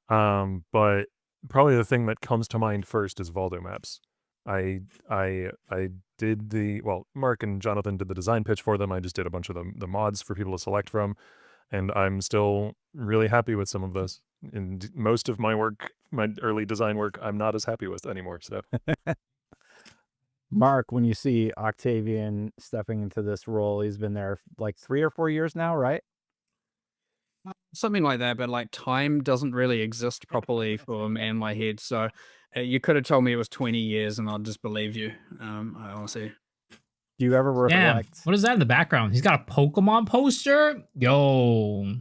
But probably the thing that comes to mind first is Valdo maps. I did Mark and Jonathan did the design pitch for them. I just did a bunch of the mods for people to select from, and I'm still really happy with some of those. And most of my work, my early design work, I'm not as happy with anymore. So Mark, when you see Octavian stepping into this role, he's been there like 3 or 4 years now, right? Something like that, but like time doesn't really exist properly for me in my head. So you could have told me it was 20 years and I'd just believe you. I honestly. Do you ever Damn. reflect What is that in the background? He's got a Pokemon poster? Yo.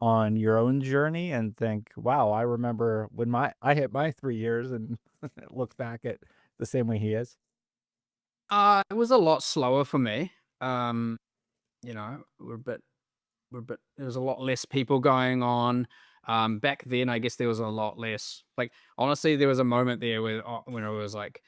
on your own journey and think, wow, I remember when I hit my 3 years and look back at the same way he is? It was a lot slower for me. You know, there was a lot less people going on. Back then, I guess there was a lot less. Like honestly, there was a moment there where when I was like,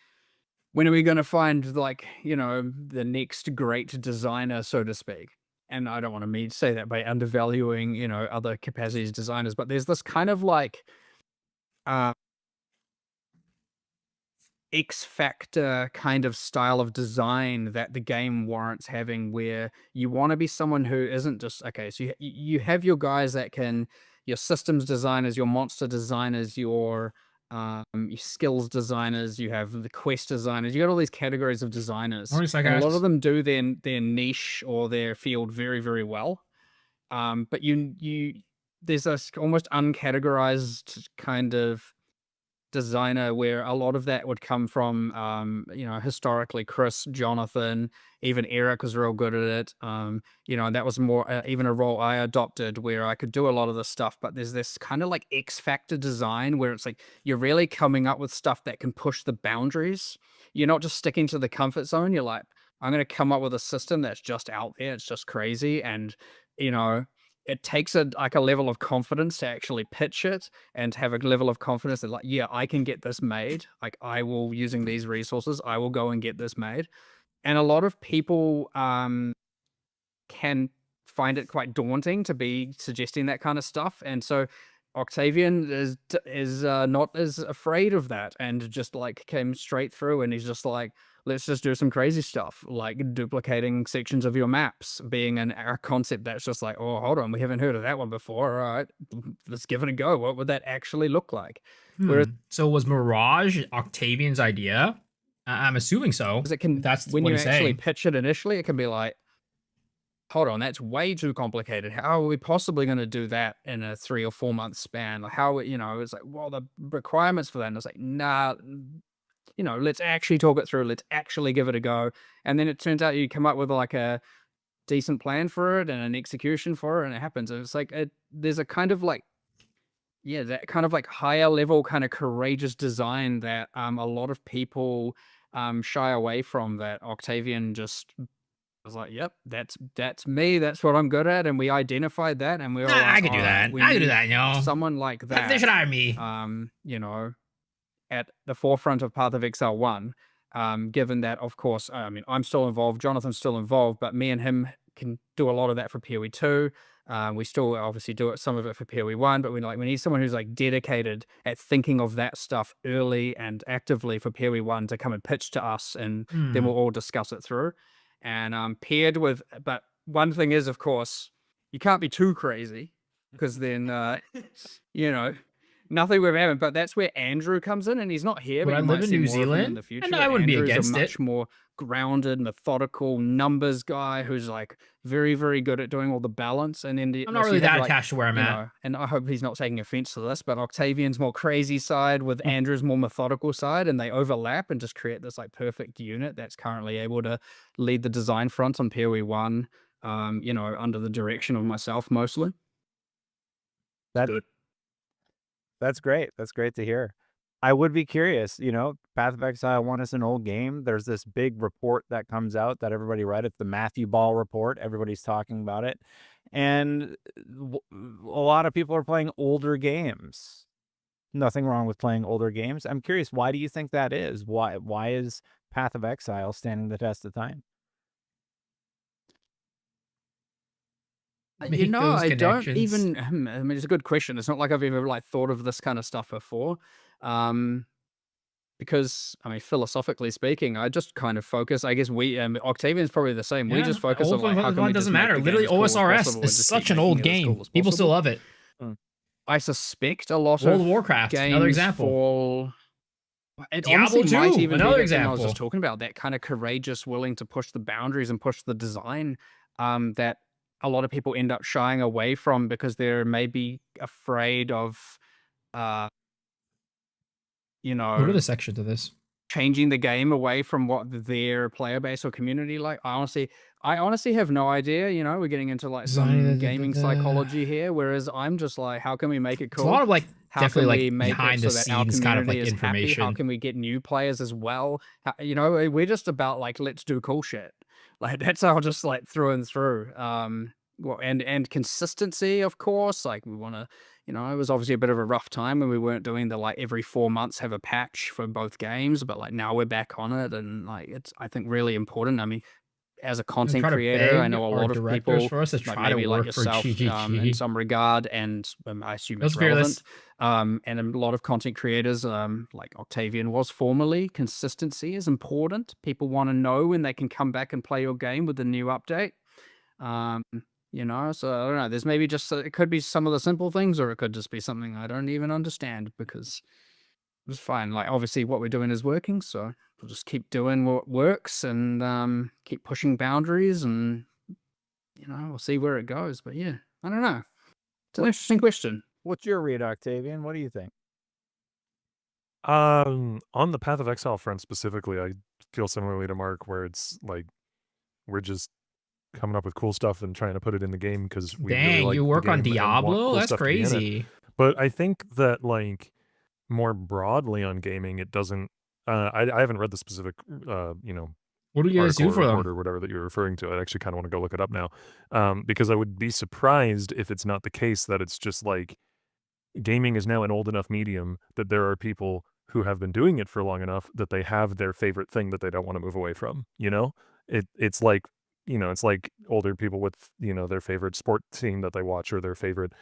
when are we going to find like the next great designer, so to speak? And I don't want to me say that by undervaluing other capacities designers, but there's this kind of like uh, X factor kind of style of design that the game warrants having, where you want to be someone who isn't just okay. So you have your guys that can, your systems designers, your monster designers, your skills designers, you have the quest designers, you got all these categories of designers, Alright, and a lot of guys. them do their niche or their field very, very well. But there's this almost uncategorized kind of designer where a lot of that would come from, historically Chris, Jonathan, even Eric was real good at it. And that was more even a role I adopted where I could do a lot of the stuff, but there's this kind of like X factor design where it's like you're really coming up with stuff that can push the boundaries. You're not just sticking to the comfort zone. You're like, I'm going to come up with a system that's just out there. It's just crazy. And, you know, it takes a level of confidence to actually pitch it and have a level of confidence that like, yeah, I can get this made. Like I will, using these resources, I will go and get this made. And a lot of people can find it quite daunting to be suggesting that kind of stuff. And so Octavian is not as afraid of that and just like came straight through and he's just like, let's just do some crazy stuff, like duplicating sections of your maps, being a concept that's just like, oh, hold on, we haven't heard of that one before. All right, let's give it a go. What would that actually look like? Whereas So was Mirage Octavian's idea? I'm assuming so. it If can, that's when what you he's actually saying. pitch it initially, it can be like, hold on, that's way too complicated. How are we possibly going to do that in a 3 or 4 month span? Like how, it's like, well, the requirements for that. And it's like, nah, let's actually talk it through. Let's actually give it a go. And then it turns out you come up with like a decent plan for it and an execution for it, and it happens. And it's like, there's a kind of like, yeah, that kind of like higher level kind of courageous design that a lot of people shy away from, that Octavian just was like, yep, that's me. That's what I'm good at. And we identified that and we were Nah, like, I could all do right, that. we I could do need that, you know. someone like Cut the shit that, out of me. at the forefront of Path of Exile 1. Given that, of course, I mean, I'm still involved, Jonathan's still involved, but me and him can do a lot of that for PoE 2. We still obviously do it, some of it for PoE 1, but we need someone who's like dedicated at thinking of that stuff early and actively for PoE 1 to come and pitch to us, and then Hmm. we'll all discuss it through. And paired with, but one thing is, of course, you can't be too crazy because then, you know, nothing we've ever, but that's where Andrew comes in, and he's not here, Would but I you live might in see New more of him in Zealand? the And future. I But wouldn't be Andrew's a against it. much more grounded, methodical numbers guy who's like very, very good at doing all the balance. And then I'm not you really have that like, attached to where I'm at. and I hope he's not taking offense to this, but Octavian's more crazy side with Andrew's more methodical side, and they overlap and just create this like perfect unit that's currently able to lead the design front on PoE 1, under the direction of myself mostly. That Good. that's great. That's great to hear. I would be curious, Path of Exile 1 is an old game. There's this big report that comes out that everybody read. It's the Matthew Ball report. Everybody's talking about it. And a lot of people are playing older games. Nothing wrong with playing older games. I'm curious, why do you think that is? Why is Path of Exile standing the test of time? You Make know, those I don't connections. even. I mean, it's a good question. It's not like I've ever like thought of this kind of stuff before. Um, because I mean, philosophically speaking, I just kind of focus. I guess Octavian's probably the same. We Yeah, just focus on old like how can one we just doesn't make matter. the game Literally, as cool as OSRS possible is and just keep such an making old it as cool game. as People still possible. love it. I suspect a lot World of of Warcraft, another games example. fall. It honestly Diablo might 2, even be another that thing I was just example. talking about, that kind of courageous, willing to push the boundaries and push the design, that a lot of people end up shying away from because they're maybe afraid of, uh, you Go to know, the section to this. changing the game away from what their player base or community like. I honestly have no idea. You know, we're getting into like some gaming psychology here, whereas I'm just like, how can we make it It's a cool? lot of like How definitely can we like make it behind the so that our scenes kind of community like is happy? How information. can we get new players as well? You know, we're just about like, let's do cool shit. Like that's all just like through and through. Well, and consistency, of course. Like we want to, you know, it was obviously a bit of a rough time when we weren't doing the like every 4 months have a patch for both games, but like now we're back on it, and like it's I think really important. I mean, as a And content try to creator, I beg know a our lot of directors people, for us to like try to maybe like work for yourself, in GGG. some regard, and I assume Those it's relevant. fearless. And a lot of content creators, like Octavian was formerly, consistency is important. People want to know when they can come back and play your game with the new update. Um, you know, so I don't know. There's maybe just it could be some of the simple things, or it could just be something I don't even understand because it's fine. Like obviously, what we're doing is working, so we'll just keep doing what works and keep pushing boundaries, and you know, we'll see where it goes. But yeah, I don't know. It's an interesting question. What's your read, Octavian? What do you think? On the Path of Exile front specifically, I feel similarly to Mark, where it's like we're just coming up with cool stuff and trying to put it in the game because we really Dang, like you the work on game and want Diablo? cool That's stuff to be in it. crazy. But I think that like more broadly on gaming, it doesn't. I haven't read the specific, What do you guys article do or for report them? or whatever that you're referring to. I actually kind of want to go look it up now, because I would be surprised if it's not the case that it's just like gaming is now an old enough medium that there are people who have been doing it for long enough that they have their favorite thing that they don't want to move away from. It's like it's like older people with their favorite sport team that they watch or their favorite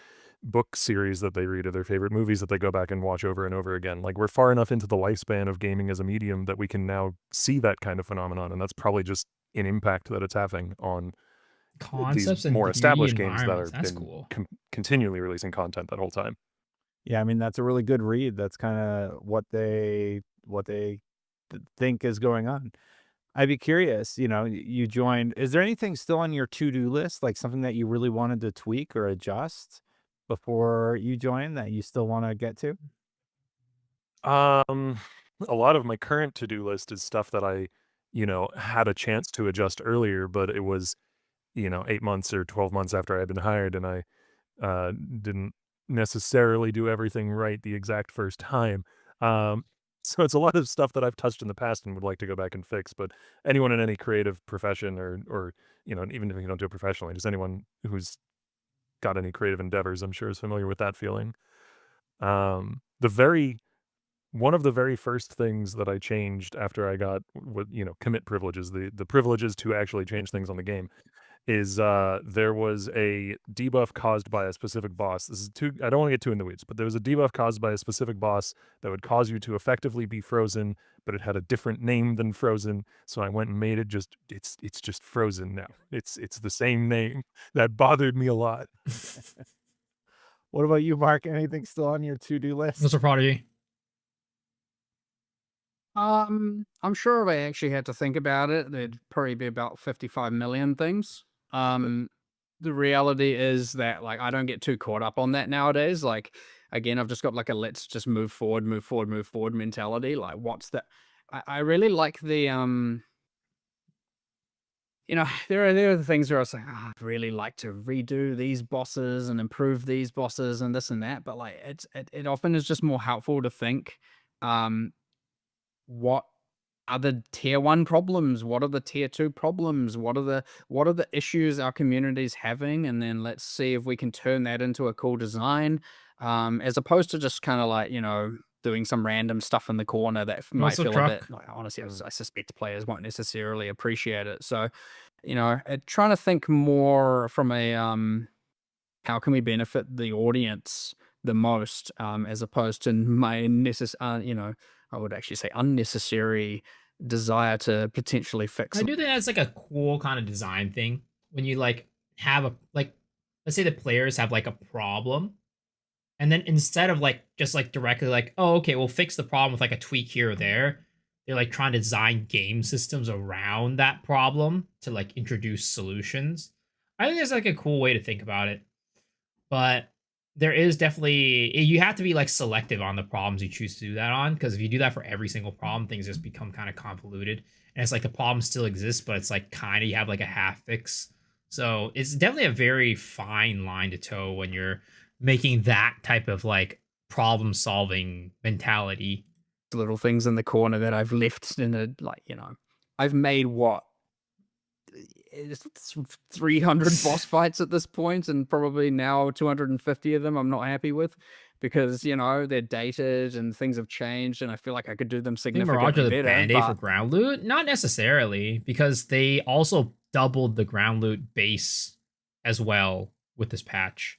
book series that they read or their favorite movies that they go back and watch over and over again. Like we're far enough into the lifespan of gaming as a medium that we can now see that kind of phenomenon, and that's probably just an impact that it's having on these Concepts and more 3D established games that environments. have That's been cool. continually releasing content that whole time. Yeah, I mean that's a really good read. That's kind of what they think is going on. I'd be curious, you joined. Is there anything still on your to-do list, like something that you really wanted to tweak or adjust before you joined that you still want to get to? A lot of my current to-do list is stuff that I, had a chance to adjust earlier, but it was, 8 months or 12 months after I had been hired, and I didn't necessarily do everything right the exact first time. Um, so it's a lot of stuff that I've touched in the past and would like to go back and fix. But anyone in any creative profession, or even if you don't do it professionally, just anyone who's got any creative endeavors, I'm sure is familiar with that feeling. The very One of the very first things that I changed after I got what commit privileges, the privileges to actually change things on the game, is there was a debuff caused by a specific boss. This is too I don't want to get too in the weeds, but there was a debuff caused by a specific boss that would cause you to effectively be frozen, but it had a different name than frozen. So I went and made it it's just frozen now. It's the same name. That bothered me a lot. What about you, Mark? Anything still on your to-do list? Mr. Prodigy. I'm sure if I actually had to think about it, there'd probably be about 55 million things. The reality is that like I don't get too caught up on that nowadays. Like again, I've just got like a let's just move forward, move forward, move forward mentality. Like what's that? I really like the there are the things where I was like, "Ah, I'd really like to redo these bosses and improve these bosses and this and that. But like it often is just more helpful to think, um, what are the tier one problems? What are the tier two problems? What are the issues our community's having? And then let's see if we can turn that into a cool design. As opposed to just kind of like, doing some random stuff in the corner that might Muscle feel a bit truck. like honestly, Mm. I suspect players won't necessarily appreciate it. So, trying to think more from a how can we benefit the audience the most, as opposed to my I would actually say unnecessary desire to potentially fix I do think that's like a cool kind of design thing when you like have a like, let's say the players have like a problem, and then instead of like just like directly like, oh, okay, we'll fix the problem with like a tweak here or there, they're like trying to design game systems around that problem to like introduce solutions. I think that's like a cool way to think about it. But there is definitely, you have to be like selective on the problems you choose to do that on, because if you do that for every single problem, things just become kind of convoluted. And it's like the problem still exists, but it's like kind of you have like a half fix. So it's definitely a very fine line to toe when you're making that type of like problem solving mentality. little things in the corner that I've left in a I've made what, it's 300 boss fights at this point, and probably now 250 of them I'm not happy with because they're dated and things have changed, and I feel like I could do them I think Mirage significantly are the better. band-aid for But ground loot? Not necessarily, because they also doubled the ground loot base as well with this patch.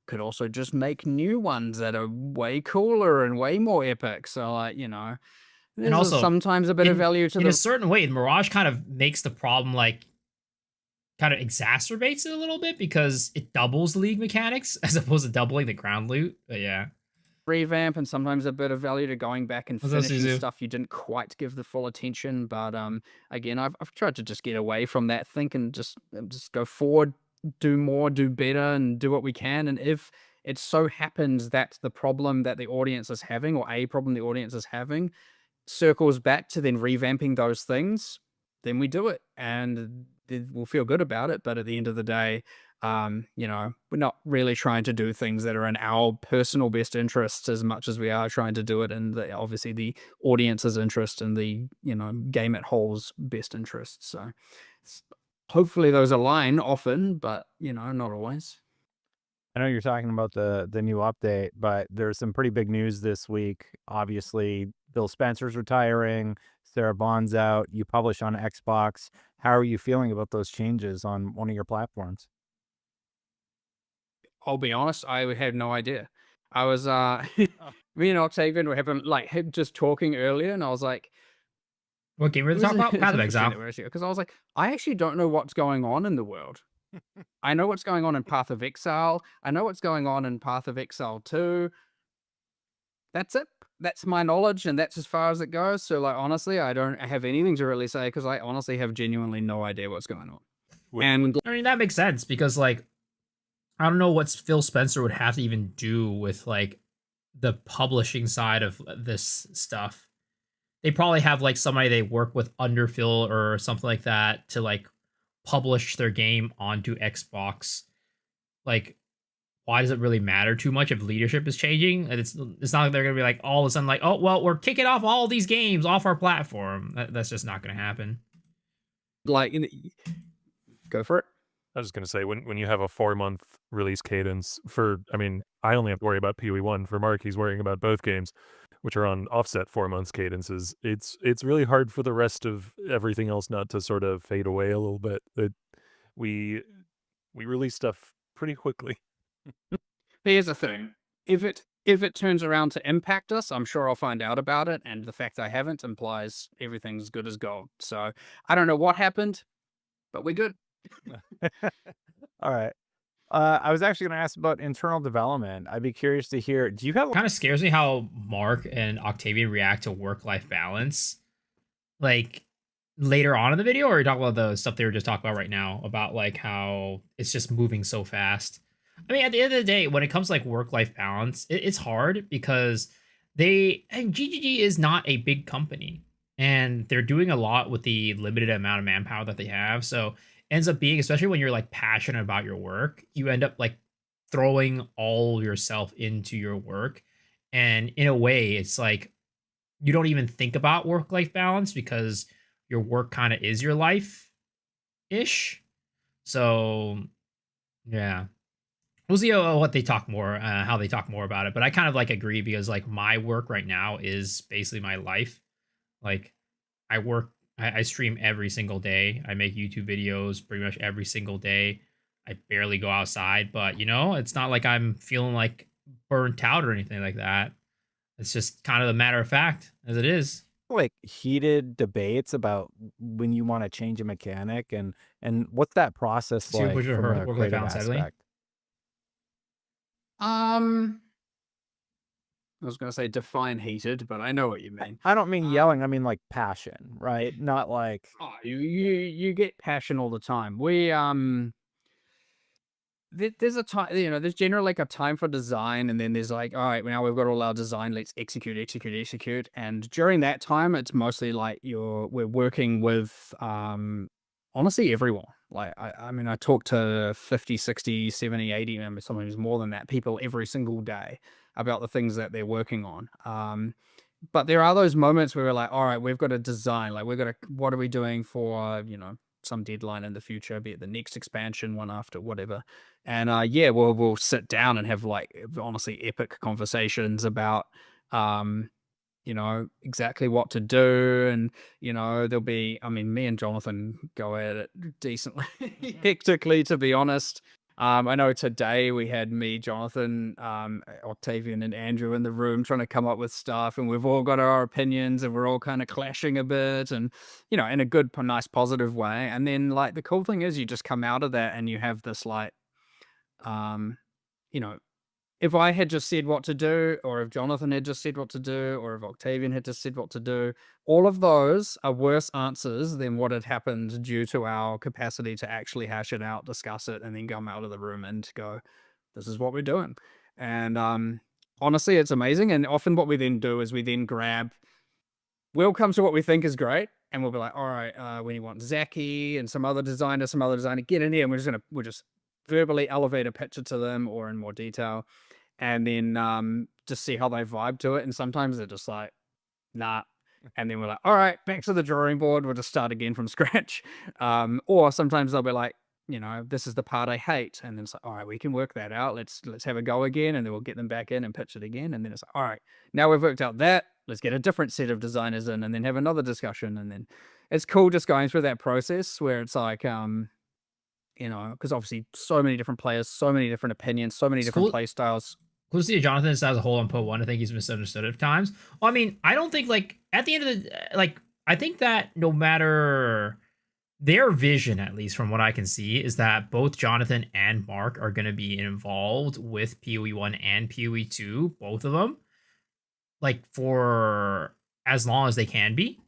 could also just make new ones that are way cooler and way more epic. So And there's also, sometimes a bit of value to in a the certain way, Mirage kind of makes the problem like kind of exacerbates it a little bit because it doubles the league mechanics as opposed to doubling the ground loot. But yeah. revamp, and sometimes a bit of value to going back and What's up, finishing Suzu? stuff you didn't quite give the full attention. But again, I've tried to just get away from that, think, and just go forward, do more, do better, and do what we can. And if it so happens that the problem that the audience is having, or a problem the audience is having, circles back to then revamping those things, then we do it, and we'll feel good about it. But at the end of the day, we're not really trying to do things that are in our personal best interests as much as we are trying to do it in obviously the audience's interest and the game at whole's best interests. So hopefully those align often, but not always. I know you're talking about the new update, but there's some pretty big news this week. Obviously, Bill Spencer's retiring, Sarah Bond's out. You publish on Xbox. How are you feeling about those changes on one of your platforms? I'll be honest, I had no idea. I was me and Octavian were having just talking earlier, and I was like, What game are we talking about? it's Path of interesting Exile. that we're actually, because I was like, I actually don't know what's going on in the world. I know what's going on in Path of Exile. I know what's going on in Path of Exile 2. That's it. That's my knowledge, and that's as far as it goes. So, honestly, I don't have anything to really say because I honestly have genuinely no idea what's going on. And I mean, that makes sense because, like, I don't know what Phil Spencer would have to even do with, like, the publishing side of this stuff. They probably have, like, somebody they work with under Phil or something like that to, like, publish their game onto Xbox. Like, why does it really matter too much if leadership is changing? And it's not like they're gonna be like all of a sudden like, oh well, we're kicking off all these games off our platform. That's just not gonna happen. Go for it. I was just gonna say when you have a 4-month release cadence for, I mean, I only have to worry about PoE1. For Mark, he's worrying about both games, which are on offset 4 months cadences. It's really hard for the rest of everything else not to sort of fade away a little bit. We release stuff pretty quickly. Here's the thing. If it turns around to impact us, I'm sure I'll find out about it, and the fact I haven't implies everything's good as gold. So I don't know what happened, but we're good. All right. I was actually going to ask about internal development. I'd be curious to hear. Do you have? Kind of scares me how Mark and Octavian react to work-life balance. Like later on in the video, or are you talking about the stuff they were just talking about right now about like how it's just moving so fast? I mean, at the end of the day, when it comes to like work-life balance, it's hard because GGG is not a big company and they're doing a lot with the limited amount of manpower that they have. So ends up being, especially when you're like passionate about your work, you end up like throwing all yourself into your work. And in a way, it's like you don't even think about work-life balance because your work kind of is your life ish. So yeah. We'll see what they talk more, how they talk more about it. But I kind of like agree because like my work right now is basically my life. Like I work, I stream every single day. I make YouTube videos pretty much every single day. I barely go outside, but it's not like I'm feeling like burnt out or anything like that. It's just kind of a matter of fact as it is. Like heated debates about when you want to change a mechanic, and what's that process So you like push your from a work life creative balance heavily. aspect? Um, I was gonna say define heated, but I know what you mean. I don't mean Um, yelling, I mean like passion, right? Not like oh, you get passion all the time. There's a time, there's generally like a time for design, and then there's like, all right, now we've got all our design, let's execute, execute, execute. And during that time, it's mostly like we're working with, honestly, everyone. Like, I mean, I talk to 50, 60, 70, 80, and sometimes more than that, people every single day about the things that they're working on. But there are those moments where we're like, all right, we've got to design, like what are we doing for, some deadline in the future, be it the next expansion, one after, whatever. And yeah, we'll sit down and have like honestly epic conversations about exactly what to do. And, there'll be, I mean, me and Jonathan go at it decently hectically, to be honest. I know today we had me, Jonathan, Octavian, and Andrew in the room trying to come up with stuff, and we've all got our opinions, and we're all kind of clashing a bit, and in a good, nice, positive way. And then, like, the cool thing is, you just come out of that, and you have this like, um, you know, if I had just said what to do, or if Jonathan had just said what to do, or if Octavian had just said what to do, all of those are worse answers than what had happened due to our capacity to actually hash it out, discuss it, and then come out of the room and go, this is what we're doing. And honestly, it's amazing. And often what we then do is we then we'll come to what we think is great, and we'll be like, all right, when you want Zaki and some other designer, get in here, and we'll just verbally elevate a picture to them or in more detail, and then just see how they vibe to it. And sometimes they're just like, nah. And then we're like, all right, back to the drawing board. We'll just start again from scratch. Or sometimes they'll be like, this is the part I hate. And then it's like, all right, we can work that out. Let's have a go again. And then we'll get them back in and pitch it again. And then it's like, all right, now we've worked out that. Let's get a different set of designers in and then have another discussion. And then it's cool just going through that process where it's like, because obviously so many different players, so many different opinions, so many It's different cool. play styles. Cool to see Jonathan as a whole on put one. I think he's misunderstood at times. Well, I mean, I don't think like at the end of the like I think that no matter their vision, at least from what I can see, is that both Jonathan and Mark are going to be involved with PoE 1 and PoE 2, both of them, like for as long as they can be.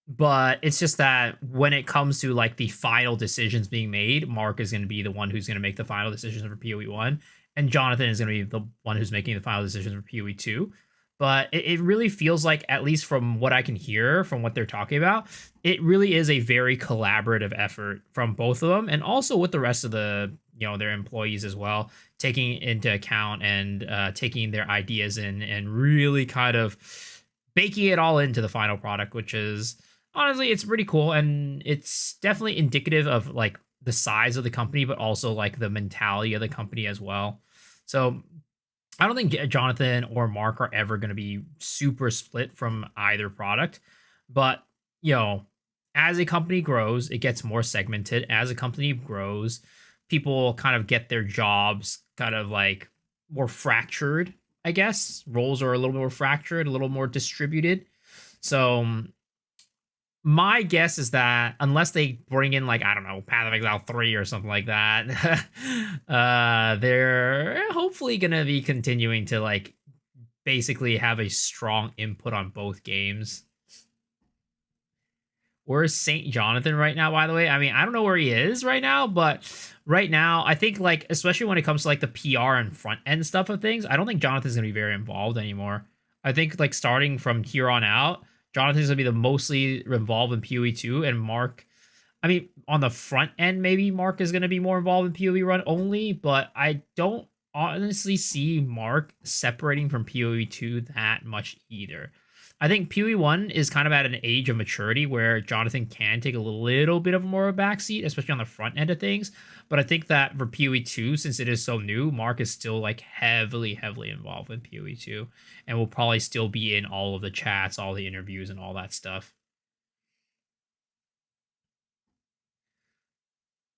But it's just that when it comes to like the final decisions being made, Mark is going to be the one who's going to make the final decisions for PoE 1, and Jonathan is going to be the one who's making the final decisions for PoE 2. But it really feels like, at least from what I can hear from what they're talking about, it really is a very collaborative effort from both of them, and also with the rest of the their employees as well, taking into account and taking their ideas in and really kind of baking it all into the final product, which is honestly, it's pretty cool, and it's definitely indicative of like the size of the company, but also like the mentality of the company as well. So I don't think Jonathan or Mark are ever going to be super split from either product, but as a company grows, it gets more segmented. As a company grows, people kind of get their jobs kind of like more fractured. I guess roles are a little more fractured, a little more distributed. So my guess is that unless they bring in like, I don't know, Path of Exile 3 or something like that, they're hopefully gonna be continuing to like basically have a strong input on both games. Where's Saint Jonathan right now, by the way? I mean, I don't know where he is right now, but right now, I think like, especially when it comes to like the PR and front end stuff of things, I don't think Jonathan's gonna be very involved anymore. I think like starting from here on out, Jonathan's gonna be the mostly involved in PoE 2, and Mark, I mean, on the front end, maybe Mark is gonna be more involved in PoE run only, but I don't honestly see Mark separating from PoE 2 that much either. I think PoE 1 is kind of at an age of maturity where Jonathan can take a little bit of more of a backseat, especially on the front end of things. But I think that for PoE 2, since it is so new, Mark is still like heavily, heavily involved in PoE 2, and will probably still be in all of the chats, all the interviews, and all that stuff.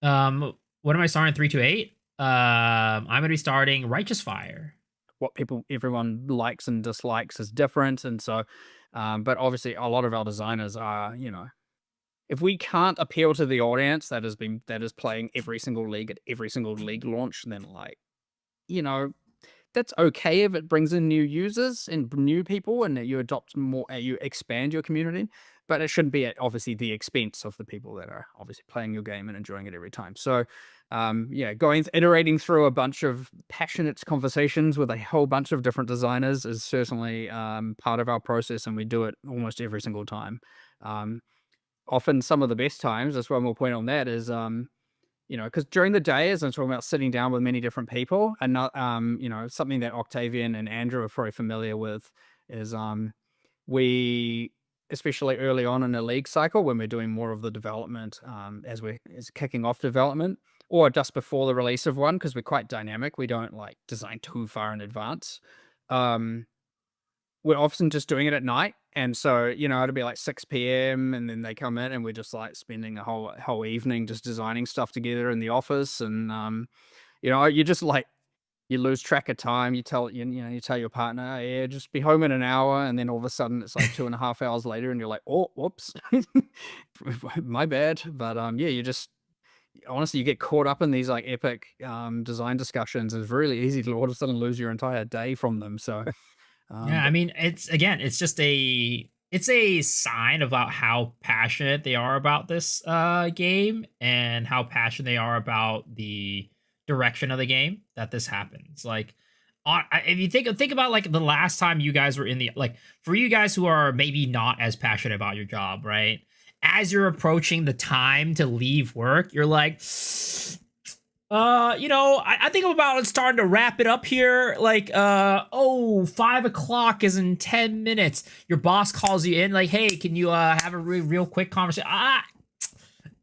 What What am I starting 328? I'm gonna be starting Righteous Fire. What everyone likes and dislikes is different, and so, but obviously a lot of our designers are, if we can't appeal to the audience that is playing every single league at every single league launch, then like, you know, that's okay if it brings in new users and new people and that you adopt more, you expand your community, but it shouldn't be at obviously the expense of the people that are obviously playing your game and enjoying it every time. So, yeah, iterating through a bunch of passionate conversations with a whole bunch of different designers is certainly part of our process, and we do it almost every single time. Um, Often some of the best times, just one more point on that is, because during the day, as I'm talking about sitting down with many different people, and not, something that Octavian and Andrew are probably familiar with is, we, especially early on in the league cycle, when we're doing more of the development, as kicking off development, or just before the release of one, because we're quite dynamic, we don't like design too far in advance. We're often just doing it at night, and so, it'll be like 6 PM, and then they come in, and we're just, like, spending a whole evening just designing stuff together in the office, and, you just, like you lose track of time, you tell your partner, "Yeah, just be home in an hour," and then all of a sudden, it's, like, 2.5 hours later, and you're like, "Oh, whoops. My bad," but, yeah, you just honestly, you get caught up in these, like, epic, design discussions, it's really easy to all of a sudden lose your entire day from them, so, Yeah, I but mean, it's just it's a sign about how passionate they are about this game and how passionate they are about the direction of the game that this happens. Like, if you think about like the last time you guys were in the like for you guys who are maybe not as passionate about your job, right? As you're approaching the time to leave work, you're like, I think I'm about starting to wrap it up here. Like, 5 o'clock is in 10 minutes. Your boss calls you in, like, hey, can you have a real quick conversation?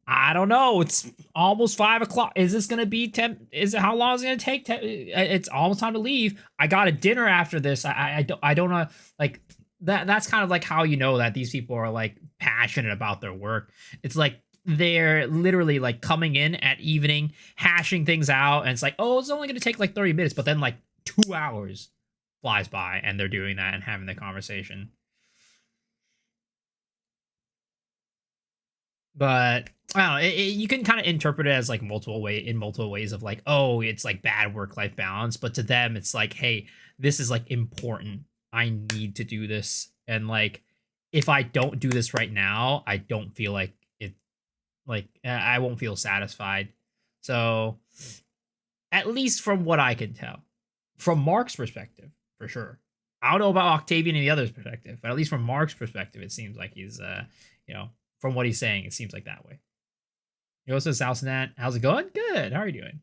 I don't know. It's almost 5 o'clock. Is this gonna be 10? Is it how long is it gonna take? It's almost time to leave. I got a dinner after this. I don't know. Like that's kind of like how you know that these people are like passionate about their work. It's like they're literally like coming in at evening, hashing things out, and it's like, oh, it's only gonna take like 30 minutes, but then like 2 hours flies by and they're doing that and having the conversation. But I don't know. You can kind of interpret it as like multiple ways of like, oh, it's like bad work life balance. But to them, it's like, hey, this is like important. I need to do this, and like, if I don't do this right now, I don't feel like it. Like, I won't feel satisfied. So, at least from what I can tell, from Mark's perspective, for sure. I don't know about Octavian and the others' perspective, but at least from Mark's perspective, it seems like he's, from what he's saying, it seems like that way. Yo, so Southnet, how's it going? Good. How are you doing?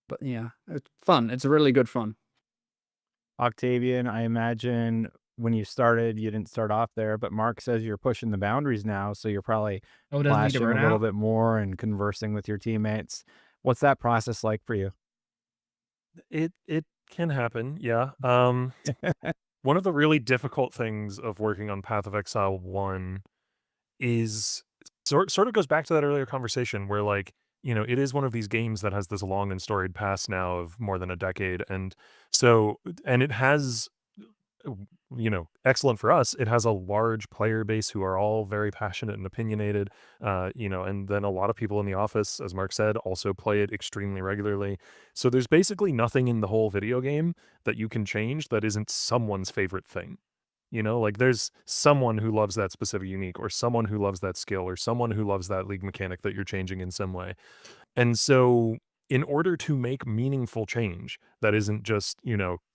But yeah, it's fun. It's really good fun. Octavian, I imagine when you started, you didn't start off there, but Mark says you're pushing the boundaries now, so you're probably Oh, it doesn't need to flashing burn a little out. bit more and conversing with your teammates. What's that process like for you? It can happen, yeah. One of the really difficult things of working on Path of Exile 1 is sort of goes back to that earlier conversation where, like, it is one of these games that has this long and storied past now of more than a decade, and so and it has, excellent for us, it has a large player base who are all very passionate and opinionated, and then a lot of people in the office, as Mark said, also play it extremely regularly. So there's basically nothing in the whole video game that you can change that isn't someone's favorite thing. Like there's someone who loves that specific unique, or someone who loves that skill, or someone who loves that league mechanic that you're changing in some way. And so, in order to make meaningful change that isn't just,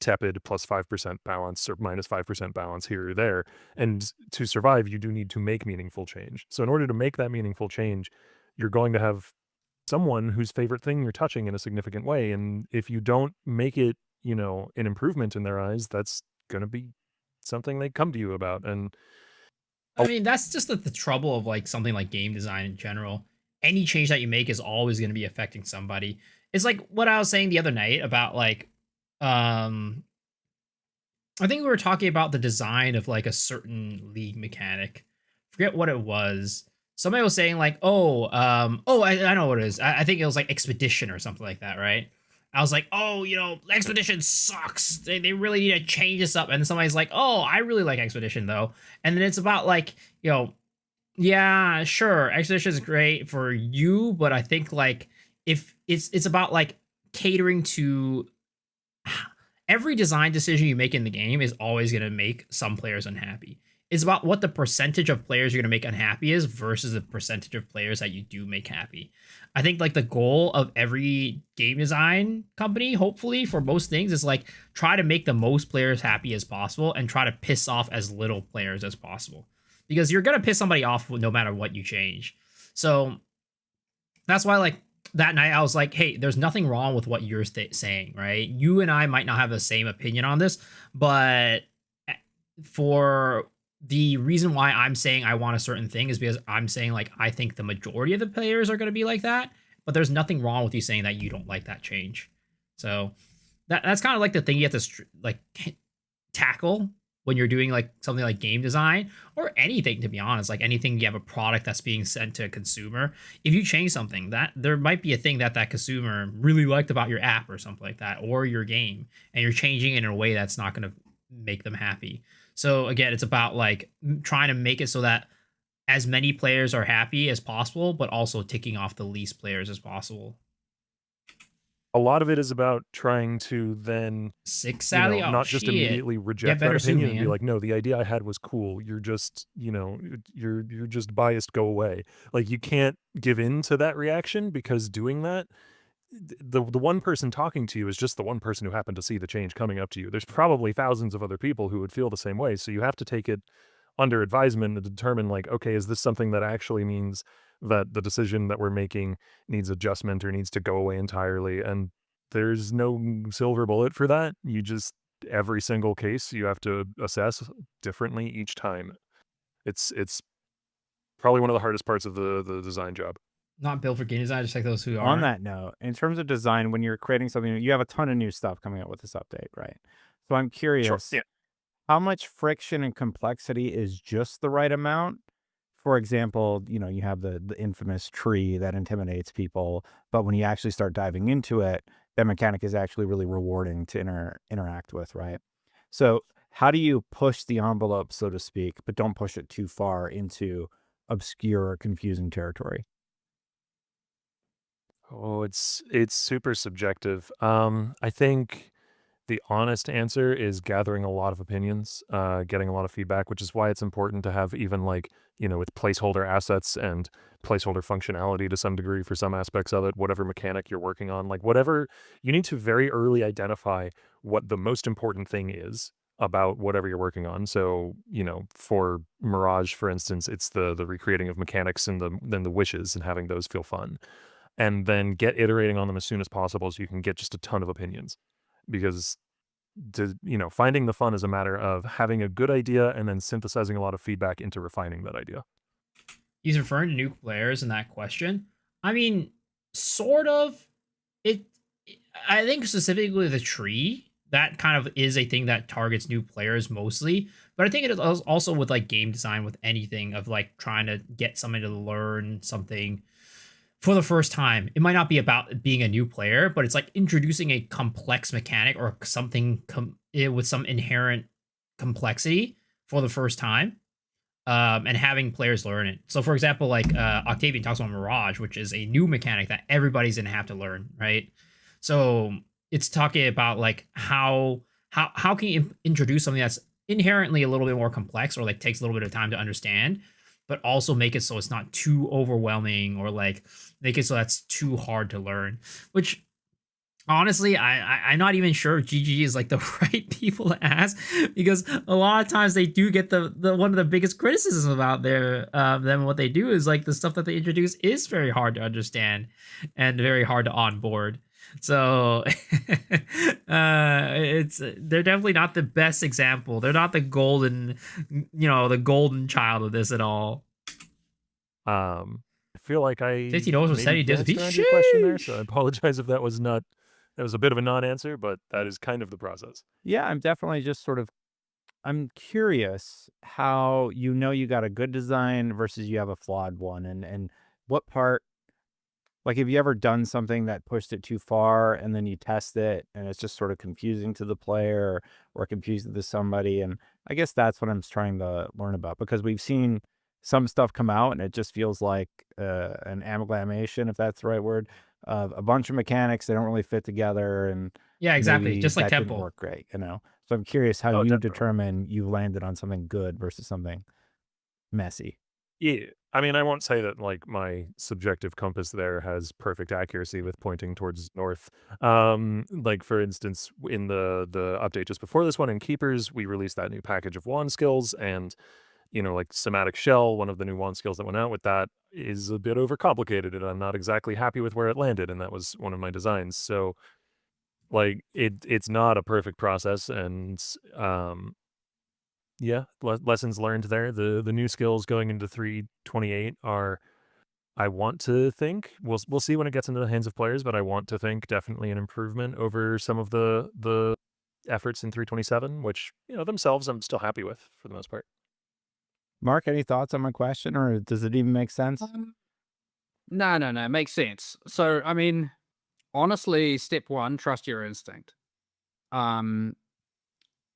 tepid plus 5% balance or minus 5% balance here or there, and to survive, you do need to make meaningful change. So, in order to make that meaningful change, you're going to have someone whose favorite thing you're touching in a significant way. And if you don't make it, an improvement in their eyes, that's going to be something they come to you about. And I mean, that's just the trouble of like something like game design in general. Any change that you make is always going to be affecting somebody. It's like what I was saying the other night about like, um, I think we were talking about the design of like a certain league mechanic. Forget what it was. somebody was saying like, I know what it is. I think it was like Expedition or something like that, right? I was like, oh, Expedition sucks. They really need to change this up. And then somebody's like, oh, I really like Expedition though. And then it's about like, yeah, sure, Expedition is great for you, but I think like if it's about like catering to every design decision you make in the game is always going to make some players unhappy. It's about what the percentage of players you're going to make unhappy is versus the percentage of players that you do make happy. I think like the goal of every game design company, hopefully for most things, is like try to make the most players happy as possible and try to piss off as little players as possible. Because you're going to piss somebody off no matter what you change. So that's why like that night I was like, hey, there's nothing wrong with what you're saying, right? You and I might not have the same opinion on this, but for the reason why I'm saying I want a certain thing is because I'm saying like I think the majority of the players are going to be like that, but there's nothing wrong with you saying that you don't like that change. So that's kind of like the thing you have to like tackle when you're doing like something like game design or anything, to be honest. Like anything, you have a product that's being sent to a consumer. If you change something, that there might be a thing that consumer really liked about your app or something like that, or your game, and you're changing it in a way that's not going to make them happy. So again, it's about like trying to make it so that as many players are happy as possible, but also ticking off the least players as possible. A lot of it is about trying to then, Sally, not just immediately reject that opinion and be like, no, the idea I had was cool. You're just, you're just biased. Go away. Like you can't give in to that reaction, because doing that, the one person talking to you is just the one person who happened to see the change coming up to you. There's probably thousands of other people who would feel the same way. So you have to take it under advisement to determine like, okay, is this something that actually means that the decision that we're making needs adjustment or needs to go away entirely? And there's no silver bullet for that. You just, every single case you have to assess differently each time. It's probably one of the hardest parts of the design job. Not built for game design, just like those who are. On that note, in terms of design, when you're creating something, you have a ton of new stuff coming out with this update, right? So I'm curious, Yeah. how much friction and complexity is just the right amount? For example, you have the infamous tree that intimidates people, but when you actually start diving into it, that mechanic is actually really rewarding to interact with, right? So how do you push the envelope, so to speak, but don't push it too far into obscure or confusing territory? Oh, it's super subjective. I think the honest answer is gathering a lot of opinions, getting a lot of feedback, which is why it's important to have even like, with placeholder assets and placeholder functionality to some degree for some aspects of it, whatever mechanic you're working on, like whatever, you need to very early identify what the most important thing is about whatever you're working on. So, for Mirage, for instance, it's the recreating of mechanics and then the wishes and having those feel fun. And then get iterating on them as soon as possible so you can get just a ton of opinions. Because finding the fun is a matter of having a good idea and then synthesizing a lot of feedback into refining that idea. He's referring to new players in that question. I mean, sort of. It. I think specifically the tree, that kind of is a thing that targets new players mostly. But I think it is also with like game design, with anything of like trying to get somebody to learn something for the first time. It might not be about being a new player, but it's like introducing a complex mechanic or something with some inherent complexity for the first time, and having players learn it. So, for example, like Octavian talks about Mirage, which is a new mechanic that everybody's gonna have to learn, right? So it's talking about like how can you introduce something that's inherently a little bit more complex or like takes a little bit of time to understand, but also make it so it's not too overwhelming or like make it so that's too hard to learn. Which honestly, I'm not even sure if GG is like the right people to ask, because a lot of times they do get the one of the biggest criticisms about them. What they do is like the stuff that they introduce is very hard to understand and very hard to onboard. So they're definitely not the best example. They're not the golden child of this at all. I feel like I 15 hours was said he did a danced around your question there, so I apologize if that was a bit of a non-answer, but that is kind of the process. Yeah, I'm definitely just sort of I'm curious how you know you got a good design versus you have a flawed one, and what part, like, have you ever done something that pushed it too far and then you test it and it's just sort of confusing to the player or confusing to somebody? And I guess that's what I'm trying to learn about, because we've seen some stuff come out and it just feels like an amalgamation, if that's the right word, of a bunch of mechanics that don't really fit together, and Yeah, exactly. maybe Just like that didn't Temple. work great, you know? So I'm curious how Oh, you definitely. determine you landed on something good versus something messy. Yeah. I mean, I won't say that like my subjective compass there has perfect accuracy with pointing towards north. Like for instance, in the update just before this one in Keepers, we released that new package of wand skills, and like somatic shell, one of the new wand skills that went out with that, is a bit overcomplicated, and I'm not exactly happy with where it landed, and that was one of my designs. So like it's not a perfect process, and yeah, lessons learned there. The new skills going into 328 are, I want to think, we'll see when it gets into the hands of players, but I want to think definitely an improvement over some of the efforts in 327, which, themselves I'm still happy with for the most part. Mark, any thoughts on my question, or does it even make sense? No, no, no, makes sense. So, I mean, honestly, step one, trust your instinct. Um,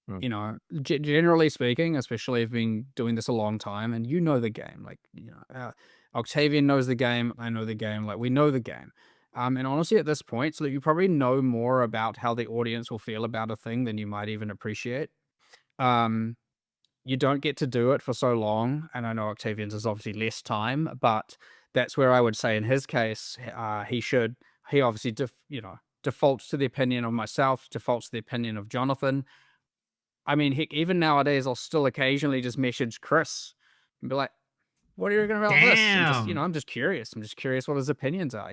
Hmm. generally speaking, especially if you've been doing this a long time and you know the game, like, Octavian knows the game, I know the game, like, we know the game. And honestly, at this point, so that you probably know more about how the audience will feel about a thing than you might even appreciate. Um, you don't get to do it for so long, and I know Octavian's is obviously less time, but that's where I would say in his case, he obviously defaults to the opinion of myself, defaults to the opinion of Jonathan. I mean, heck, even nowadays, I'll still occasionally just message Chris and be like, "What do you reckon about this?" And just, Damn. I'm just curious. I'm just curious what his opinions are.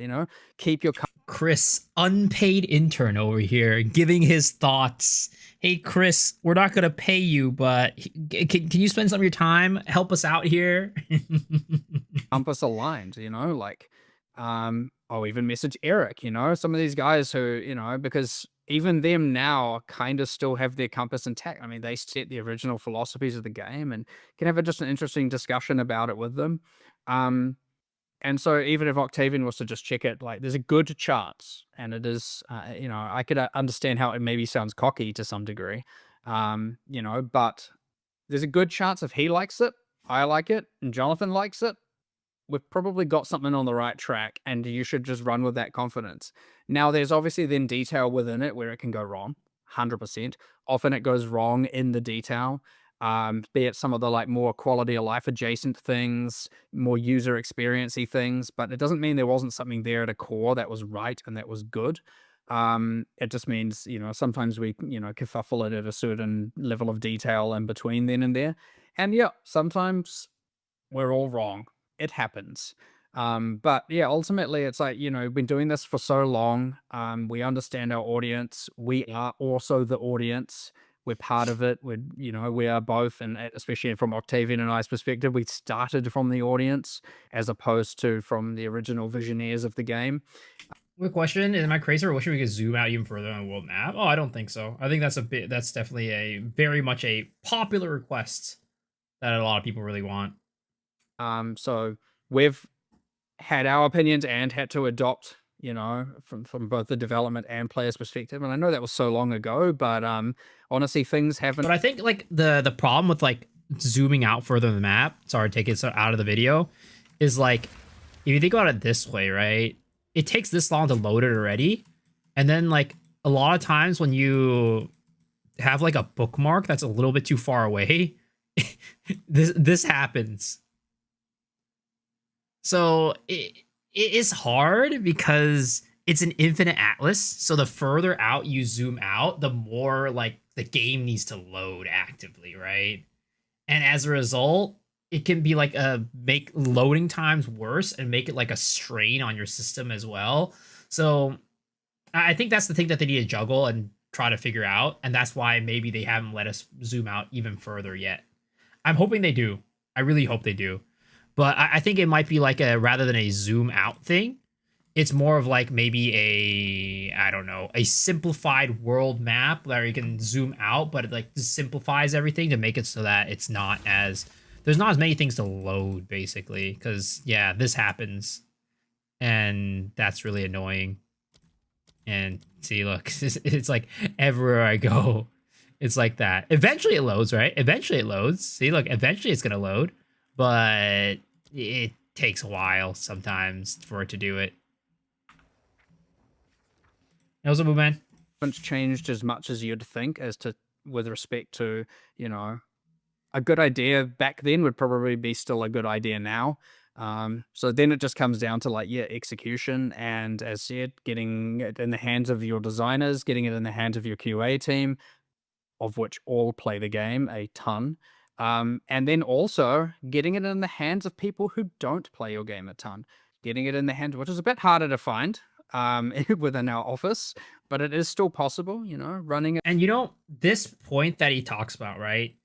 Keep your Chris, unpaid intern over here, giving his thoughts. Hey, Chris, we're not going to pay you, but can you spend some of your time? Help us out here. compass aligned, I'll even message Eric, some of these guys who, because even them now kind of still have their compass intact. I mean, they set the original philosophies of the game and can have just an interesting discussion about it with them. Um, and so even if Octavian was to just check it, like there's a good chance, and it is, I could understand how it maybe sounds cocky to some degree, but there's a good chance if he likes it, I like it, and Jonathan likes it, we've probably got something on the right track, and you should just run with that confidence. Now, there's obviously then detail within it where it can go wrong, 100%. Often it goes wrong in the detail, be it some of the like more quality of life adjacent things, more user experiency things, but it doesn't mean there wasn't something there at a core that was right and that was good. It just means, sometimes we, kerfuffle it at a certain level of detail in between then and there. And yeah, sometimes we're all wrong. It happens. But yeah, ultimately, it's like, we've been doing this for so long. We understand our audience. We are also the audience. We're part of it. We are both. And especially from Octavian and I's perspective, we started from the audience as opposed to from the original visionaries of the game. Quick question: am I crazy, or wish we could zoom out even further on the world map? Oh, I don't think so. I think that's a bit. That's definitely a very much a popular request that a lot of people really want. So we've had our opinions and had to adopt, from both the development and players' perspective. And I know that was so long ago, but honestly, things haven't. But I think like the problem with like zooming out further in the map, sorry, take it out of the video, is like if you think about it this way, right? It takes this long to load it already, and then like a lot of times when you have like a bookmark that's a little bit too far away, this happens. So it is hard because it's an infinite atlas. So the further out you zoom out, the more like the game needs to load actively, right? And as a result, it can be like a make loading times worse and make it like a strain on your system as well. So I think that's the thing that they need to juggle and try to figure out. And that's why maybe they haven't let us zoom out even further yet. I'm hoping they do. I really hope they do. But I think it might be like a rather than a zoom out thing, It's more of like maybe a, I don't know, a simplified world map where you can zoom out, but it like just simplifies everything to make it so that it's not as, there's not as many things to load basically. Cause yeah, this happens and that's really annoying. And see, look, it's like everywhere I go, it's like that. Eventually it loads, right? Eventually it loads. See, look, eventually it's gonna load, but it takes a while sometimes for it to do it. How's it, man? Haven't changed as much as you'd think as to with respect to, you know, a good idea back then would probably be still a good idea now. So then it just comes down to like, yeah, execution. And as said, getting it in the hands of your designers, getting it in the hands of your QA team, of which all play the game a ton. And then also getting it in the hands of people who don't play your game a ton. Getting it in the hands, which is a bit harder to find within our office, but it is still possible, you know, running it. And you know, this point that he talks about, right?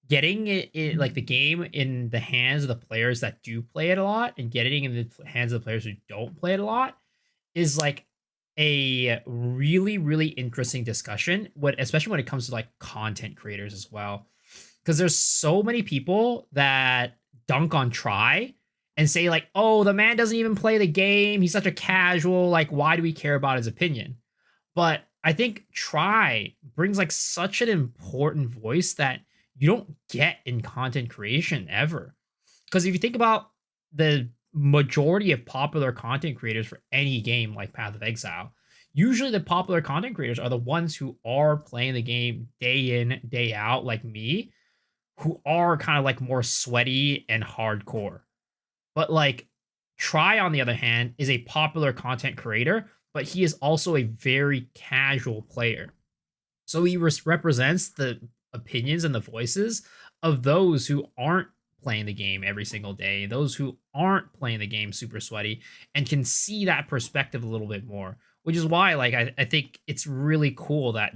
Getting it like the game in the hands of the players that do play it a lot and getting in the hands of the players who don't play it a lot is like a really, really interesting discussion. What especially when it comes to like content creators as well. Because there's so many people that dunk on Try and say, like, oh, the man doesn't even play the game. He's such a casual. Like, why do we care about his opinion? But I think Try brings like such an important voice that you don't get in content creation ever. Because if you think about the majority of popular content creators for any game like Path of Exile, usually the popular content creators are the ones who are playing the game day in, day out, like me, who are kind of like more sweaty and hardcore. But like Try, on the other hand, is a popular content creator, but he is also a very casual player. So he represents the opinions and the voices of those who aren't playing the game every single day, those who aren't playing the game super sweaty, and can see that perspective a little bit more. Which is why, like, I think it's really cool that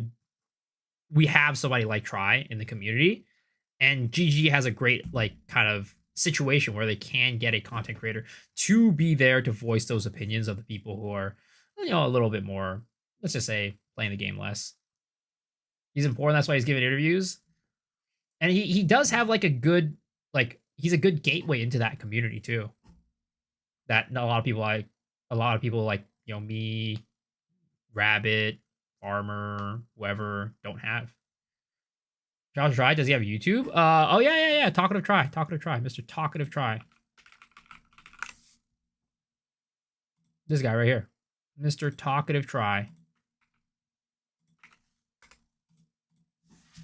we have somebody like Try in the community, and GG has a great like kind of situation where they can get a content creator to be there to voice those opinions of the people who are, you know, a little bit more, let's just say, playing the game less. He's important. That's why he's giving interviews, and he does have like a good, like, he's a good gateway into that community too. That a lot of people like, you know, me, Rabbit, Farmer, whoever don't have. Josh Try, does he have YouTube? Oh yeah. Talkative Try, Mr. Talkative Try. This guy right here, Mr. Talkative Try.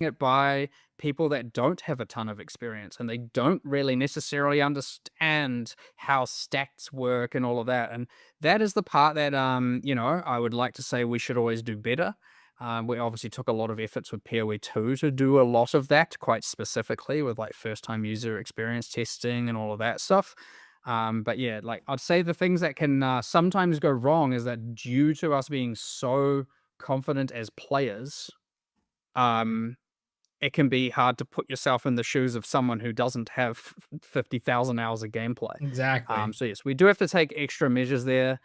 It by people that don't have a ton of experience and they don't really necessarily understand how stacks work and all of that. And that is the part that, you know, I would like to say we should always do better. We obviously took a lot of efforts with PoE 2 to do a lot of that quite specifically with like first time user experience testing and all of that stuff. But yeah, like I'd say the things that can sometimes go wrong is that due to us being so confident as players, it can be hard to put yourself in the shoes of someone who doesn't have 50,000 hours of gameplay. Exactly. So yes, we do have to take extra measures there.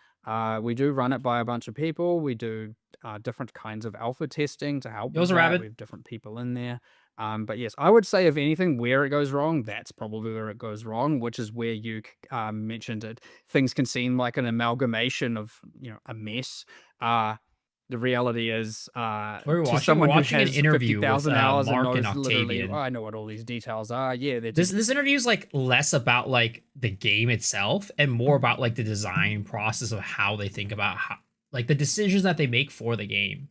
We do run it by a bunch of people. We do different kinds of alpha testing to help Yo, with a that. rabbit. We have different people in there. But yes, I would say if anything, where it goes wrong, that's probably where it goes wrong, which is where you mentioned it. Things can seem like an amalgamation of, you know, a mess. The reality is, What are we to watching? We're someone who watching an has interview with 50,000 hours and Mark and knows literally, Octavian. "Oh, I know what all these details are. Yeah, they're This interview is like less about like the game itself and more about like the design process of how they think about how, like, the decisions that they make for the game.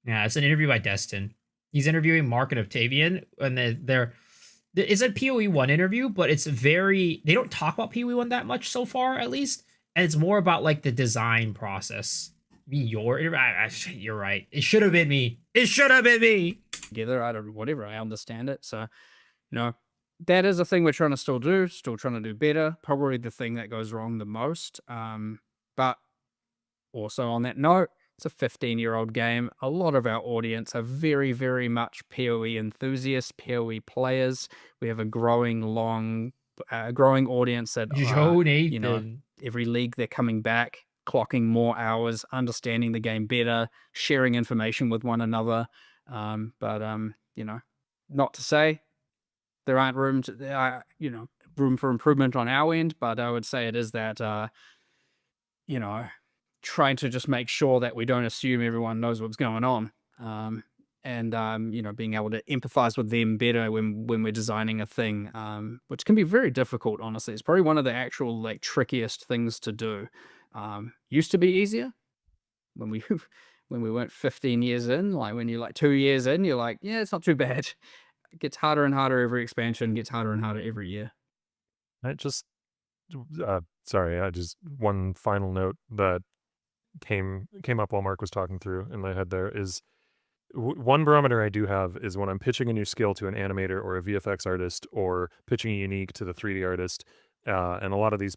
Yeah, it's an interview by Destin. He's interviewing Mark and Octavian, and it's a PoE1 interview, but it's very, they don't talk about PoE1 that much so far, at least, and it's more about like the design process. You're right. It should have been me. It should have been me. together. I don't, whatever. I understand it. So, you know, that is a thing we're trying to still do, still trying to do better. Probably the thing that goes wrong the most. But also on that note, it's a 15-year-old game. A lot of our audience are very, very much PoE enthusiasts, PoE players. We have a growing audience that, Joe you know, Nathan. every league they're coming back. clocking more hours, understanding the game better, sharing information with one another. But you know, not to say there aren't room for improvement on our end, but I would say it is that you know, trying to just make sure that we don't assume everyone knows what's going on. And being able to empathize with them better when we're designing a thing, which can be very difficult, honestly. It's probably one of the actual like trickiest things to do. Used to be easier when we when we weren't 15 years in, like when you're like 2 years in, you're like, yeah, it's not too bad. It gets harder and harder every expansion, gets harder and harder every year. I just sorry, I just one final note that came up while Mark was talking through in my head there is one barometer I do have is when I'm pitching a new skill to an animator or a VFX artist or pitching a unique to the 3D artist. And a lot of these,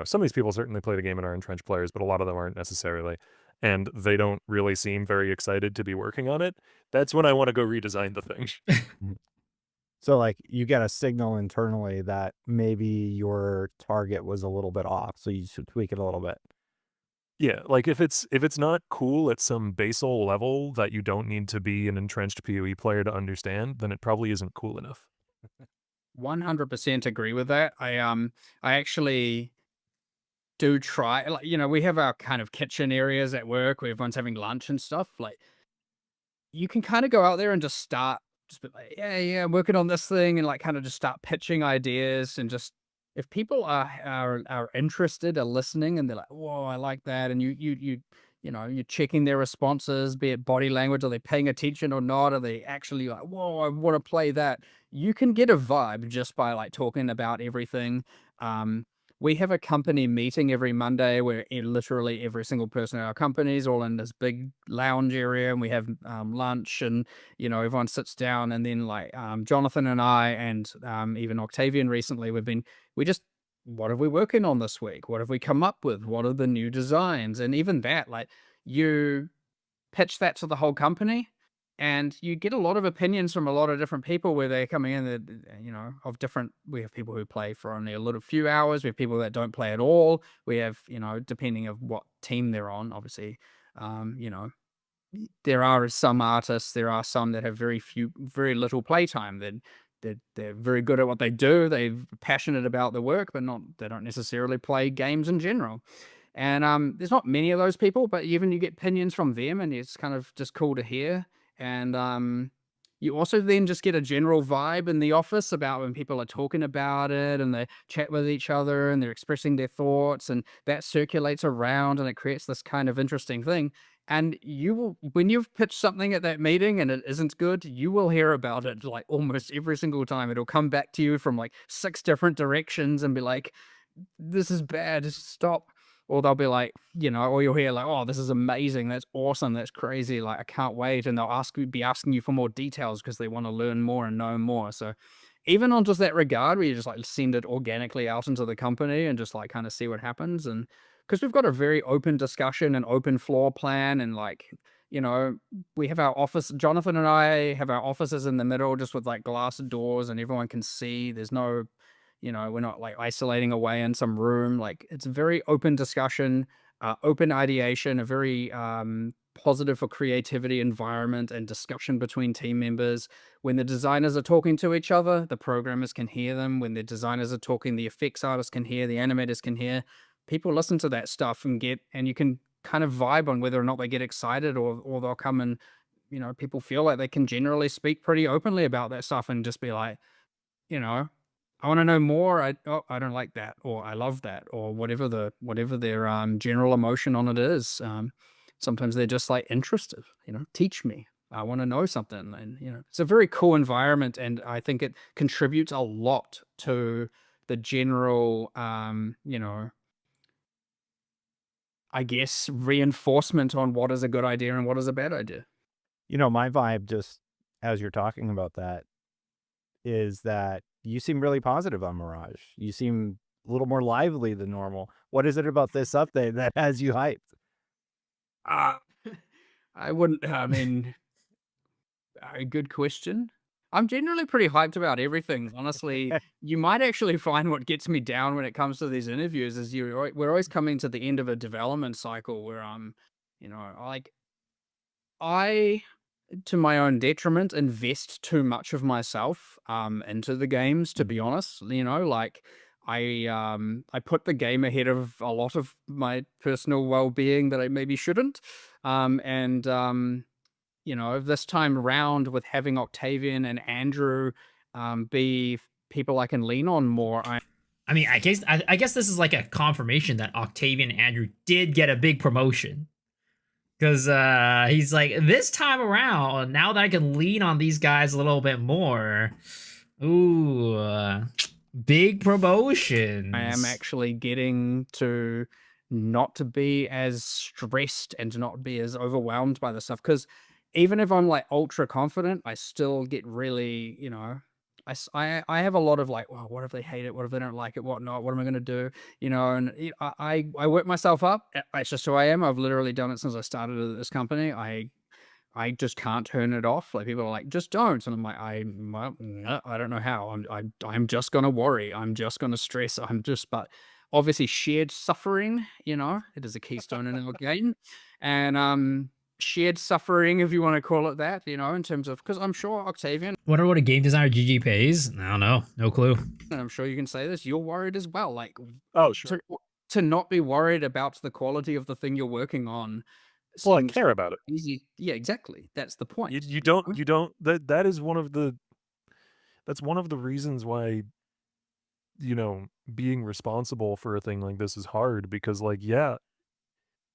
some of these people certainly play the game and are entrenched players, but a lot of them aren't necessarily. And they don't really seem very excited to be working on it. That's when I want to go redesign the thing. So like you get a signal internally that maybe your target was a little bit off, so you should tweak it a little bit. Yeah, like if it's not cool at some basal level that you don't need to be an entrenched PoE player to understand, then it probably isn't cool enough. 100% agree with that. I actually do try, like, we have our kind of kitchen areas at work where everyone's having lunch and stuff. Like, you can kind of go out there and just be like, yeah, I'm working on this thing, and like kind of just start pitching ideas, and just if people are interested, are listening, and they're like, whoa, I like that, and you're checking their responses, be it body language, are they paying attention or not? Are they actually like, whoa, I want to play that? You can get a vibe just by like talking about everything. Um, we have a company meeting every Monday where literally every single person in our company is all in this big lounge area, and we have lunch, and everyone sits down, and then like Jonathan and I, and even Octavian recently, we just, what are we working on this week? What have we come up with? What are the new designs? And even that, like, you pitch that to the whole company, and you get a lot of opinions from a lot of different people where they're coming in that, of different, we have people who play for only a little few hours. We have people that don't play at all. We have, depending of what team they're on, obviously, there are some artists, there are some that have very little playtime. They're very good at what they do. They're passionate about the work, but they don't necessarily play games in general. And there's not many of those people, but even you get opinions from them, and it's kind of just cool to hear. And you also then just get a general vibe in the office about when people are talking about it, and they chat with each other, and they're expressing their thoughts, and that circulates around, and it creates this kind of interesting thing. And you will, when you've pitched something at that meeting and it isn't good, you will hear about it like almost every single time. It'll come back to you from like 6 different directions and be like, this is bad, stop. Or they'll be like, or you'll hear like, oh, this is amazing, that's awesome, that's crazy, like I can't wait. And they'll be asking you for more details because they want to learn more and know more. So even on just that regard, where you just like send it organically out into the company and just like kind of see what happens. And because we've got a very open discussion and open floor plan, and like, we have our office, Jonathan and I have our offices in the middle just with like glass doors, and everyone can see. There's no, we're not like isolating away in some room. Like, it's a very open discussion, open ideation, a very positive for creativity environment and discussion between team members. When the designers are talking to each other, the programmers can hear them. When the designers are talking, the effects artists can hear, the animators can hear. People listen to that stuff and you can kind of vibe on whether or not they get excited, or they'll come and, people feel like they can generally speak pretty openly about that stuff and just be like, I want to know more. I don't like that, or I love that, or whatever their general emotion on it is. Sometimes they're just like interested. Teach me. I want to know something, and it's a very cool environment, and I think it contributes a lot to the general, I guess, reinforcement on what is a good idea and what is a bad idea. My vibe, just as you're talking about that, is that you seem really positive on Mirage. You seem a little more lively than normal. What is it about this update that has you hyped? Uh, I wouldn't, I mean, a good question. I'm generally pretty hyped about everything. Honestly, you might actually find what gets me down when it comes to these interviews is we're always coming to the end of a development cycle where you know, like I, to my own detriment, invest too much of myself into the games, to be honest. You know, like I put the game ahead of a lot of my personal well-being that I maybe shouldn't. And you know, this time around with having Octavian and Andrew be people I can lean on more, I mean, I guess this is like a confirmation that Octavian Andrew did get a big promotion. Because he's like, this time around, now that I can lean on these guys a little bit more, ooh, big promotions. I am actually getting to not to be as stressed and to not be as overwhelmed by the stuff. Because even if I'm like ultra confident, I still get really, you know, I have a lot of like, well, what if they hate it? What if they don't like it? What not? What am I going to do? You know, and I work myself up. It's just who I am. I've literally done it since I started at this company. I just can't turn it off. Like people are like, just don't, and I'm like, well, no, I don't know how. I'm just gonna worry. I'm just gonna stress. But obviously shared suffering. You know, it is a keystone in our game, and shared suffering, if you want to call it that. You know, in terms of because I'm sure Octavian, Wonder what a game designer GG pays? I don't know. No clue. and I'm sure you can say this. You're worried as well. Like, Oh, sure. to not be worried about the quality of the thing you're working on. Well, I Seems care about it. easy. Yeah, exactly. That's the point. You don't that is one of the that's one of the reasons why, you know, being responsible for a thing like this is hard because like, yeah,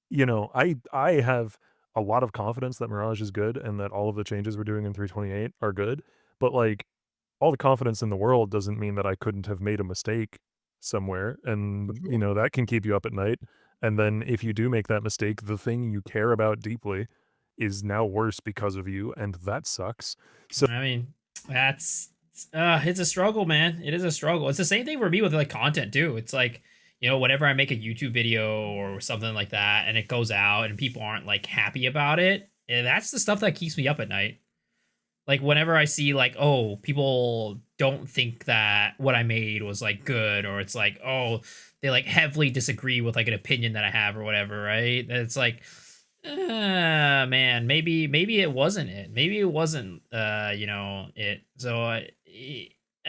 you know, I have a lot of confidence that Mirage is good and that all of the changes we're doing in 328 are good, but like all the confidence in the world doesn't mean that I couldn't have made a mistake somewhere and you know that can keep you up at night. And then if you do make that mistake, the thing you care about deeply is now worse because of you and that sucks. So I mean, that's it's a struggle, man. It is a struggle. It's the same thing for me with like content too. It's like, you know, whenever I make a YouTube video or something like that and it goes out and people aren't like happy about it, that's the stuff that keeps me up at night. Like whenever I see like, oh, people don't think that what I made was like good, or it's like, oh, they like heavily disagree with like an opinion that I have or whatever, right? It's like, man, maybe it wasn't it. Maybe it wasn't you know, it. So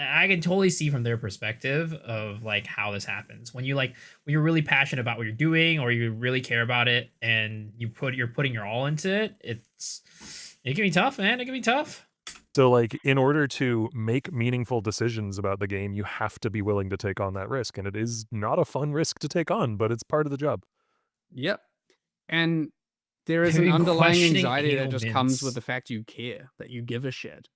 I can totally see from their perspective of like how this happens. When you're really passionate about what you're doing or you really care about it and you're putting your all into it, it can be tough, man. It can be tough. So, like, in order to make meaningful decisions about the game, you have to be willing to take on that risk. And it is not a fun risk to take on, but it's part of the job. Yep. And there is an Maybe underlying questioning anxiety that just comes ailments. with the fact you care, that you give a shit,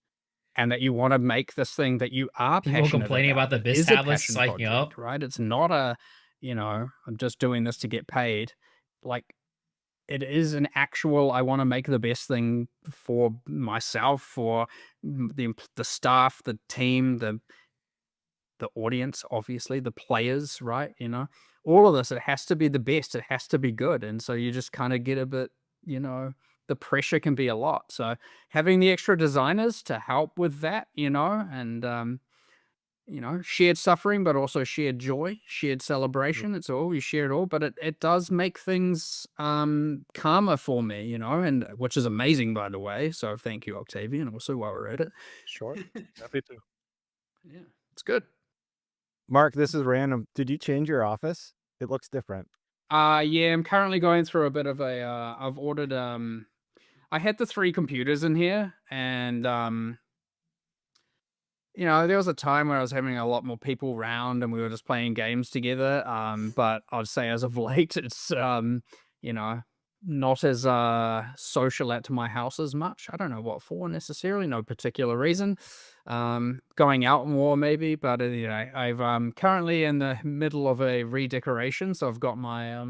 and that you want to make this thing that you are People passionate complaining about the that BIS is a tablets passion spiking project, up. right? It's not a, you know, I'm just doing this to get paid. Like, it is an actual, I want to make the best thing for myself, for the staff, the team, the audience, obviously, the players, right? You know, all of this, it has to be the best, it has to be good. And so you just kind of get a bit, you know, the pressure can be a lot. So having the extra designers to help with that, you know, and you know, shared suffering, but also shared joy, shared celebration. It's all, you share it all, but it does make things calmer for me, you know, and which is amazing, by the way. So thank you, Octavian, also while we're at it. Sure. Happy to. Yeah, it's good. Mark, this is random. Did you change your office? It looks different. Yeah, I'm currently going through a bit of a I've ordered I had the 3 computers in here and you know, there was a time where I was having a lot more people round and we were just playing games together. But I'd say as of late it's you know, not as social at my house as much. I don't know what for necessarily, no particular reason. Going out more maybe, but you know, I've currently in the middle of a redecoration, so I've got my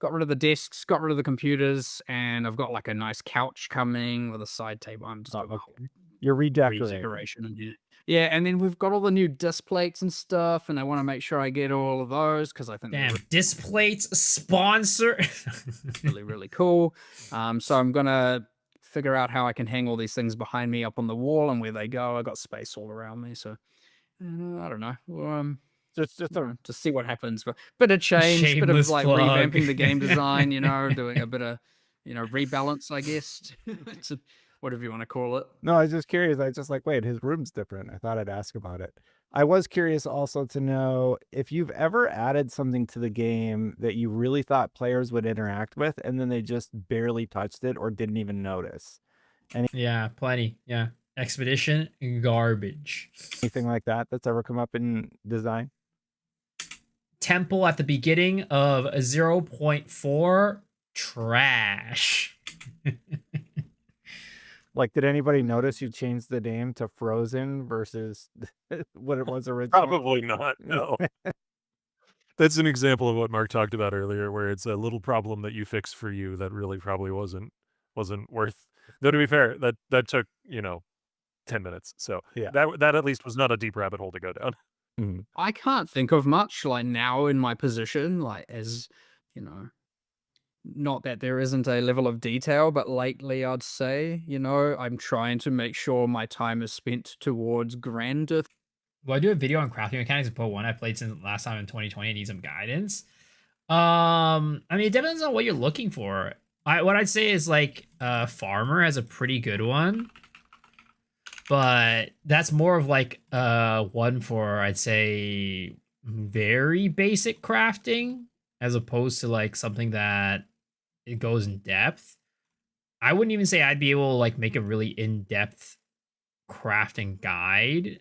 got rid of the desks, got rid of the computers, and I've got like a nice couch coming with a side table. I'm just doing a whole You're redecorating. redecoration in here. Yeah, and then we've got all the new disc plates and stuff, and I want to make sure I get all of those because I think they're Damn, Displates sponsor. really, really cool. So I'm gonna figure out how I can hang all these things behind me up on the wall and where they go. I got space all around me, so I don't know. Well, Just you know, to see what happens. But bit of change, bit of Shameless like plug. revamping the game design, you know, doing a bit of, you know, rebalance, I guess. Whatever you want to call it. No, I was just curious. I was just like, wait, his room's different. I thought I'd ask about it. I was curious also to know if you've ever added something to the game that you really thought players would interact with, and then they just barely touched it or didn't even notice. Yeah, plenty. Yeah. Expedition garbage. Anything like that that's ever come up in design? Temple at the beginning of 0.4 trash. Like, did anybody notice you changed the name to Frozen versus what it was originally? Probably not. No. That's an example of what Mark talked about earlier, where it's a little problem that you fix for you that really probably wasn't worth. Though to be fair, that took 10 minutes. So Yeah. that at least was not a deep rabbit hole to go down. Mhm. I can't think of much like now in my position, like as you know, not that there isn't a level of detail, but lately I'd say, you know, I'm trying to make sure my time is spent towards grander. Well, I do a video on crafting mechanics in Pro 1 I played since last time in 2020. I need some guidance. I mean, it depends on what you're looking for. What I'd say is like Farmer has a pretty good one, but that's more of like one for, I'd say, very basic crafting as opposed to like something that it goes in depth. I wouldn't even say I'd be able to like make a really in-depth crafting guide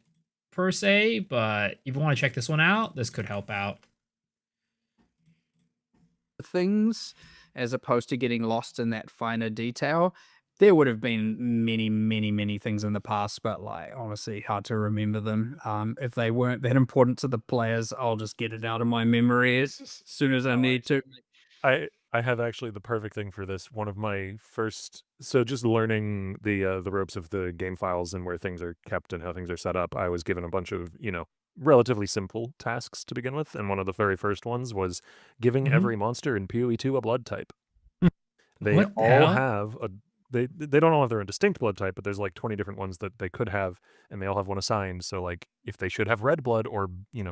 per se, but if you want to check this one out, this could help out. Things as opposed to getting lost in that finer detail. There would have been many things in the past, but like honestly, hard to remember them. If they weren't that important to the players, I'll just get it out of my memory as soon as I need to. I have actually the perfect thing for this. One of my first, so just learning the ropes of the game files and where things are kept and how things are set up. I was given a bunch of relatively simple tasks to begin with, and one of the very first ones was giving Mhm. every monster in PoE2 a blood type. They What the all hell? have a they don't all have their own distinct blood type, but there's like 20 different ones that they could have, and they all have one assigned. So like if they should have red blood or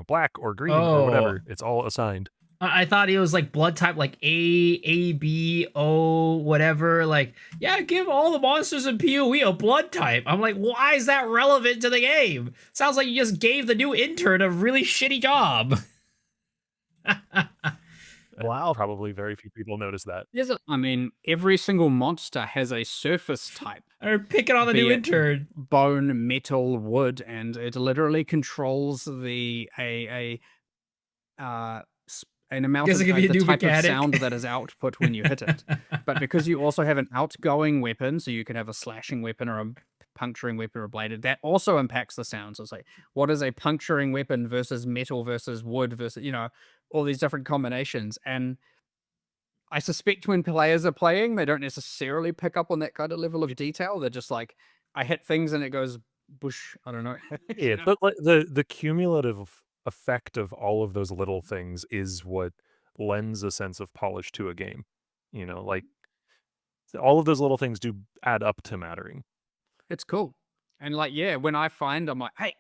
black or green or Oh, whatever, it's all assigned. I thought it was like blood type, like A, B, O, whatever. Like, yeah, give all the monsters in PoE a blood type. I'm like, why is that relevant to the game? Sounds like you just gave the new intern a really shitty job. Wow. Probably very few people notice that. Yes, I mean, every single monster has a surface type. Or picking on the Be new it intern. bone, metal, wood, and it literally controls an amount Guess of it could be a the new type of mechanic. sound that is output when you hit it. But because you also have an outgoing weapon, so you can have a slashing weapon or a puncturing weapon or bladed, that also impacts the sound. So it's like, what is a puncturing weapon versus metal versus wood versus, all these different combinations. And I suspect when players are playing, they don't necessarily pick up on that kind of level of detail. They're just like, I hit things and it goes bush. I don't know. Yeah, but like the cumulative effect of all of those little things is what lends a sense of polish to a game. Like all of those little things do add up to mattering. It's cool. And like, yeah, when I find, I'm like, hey,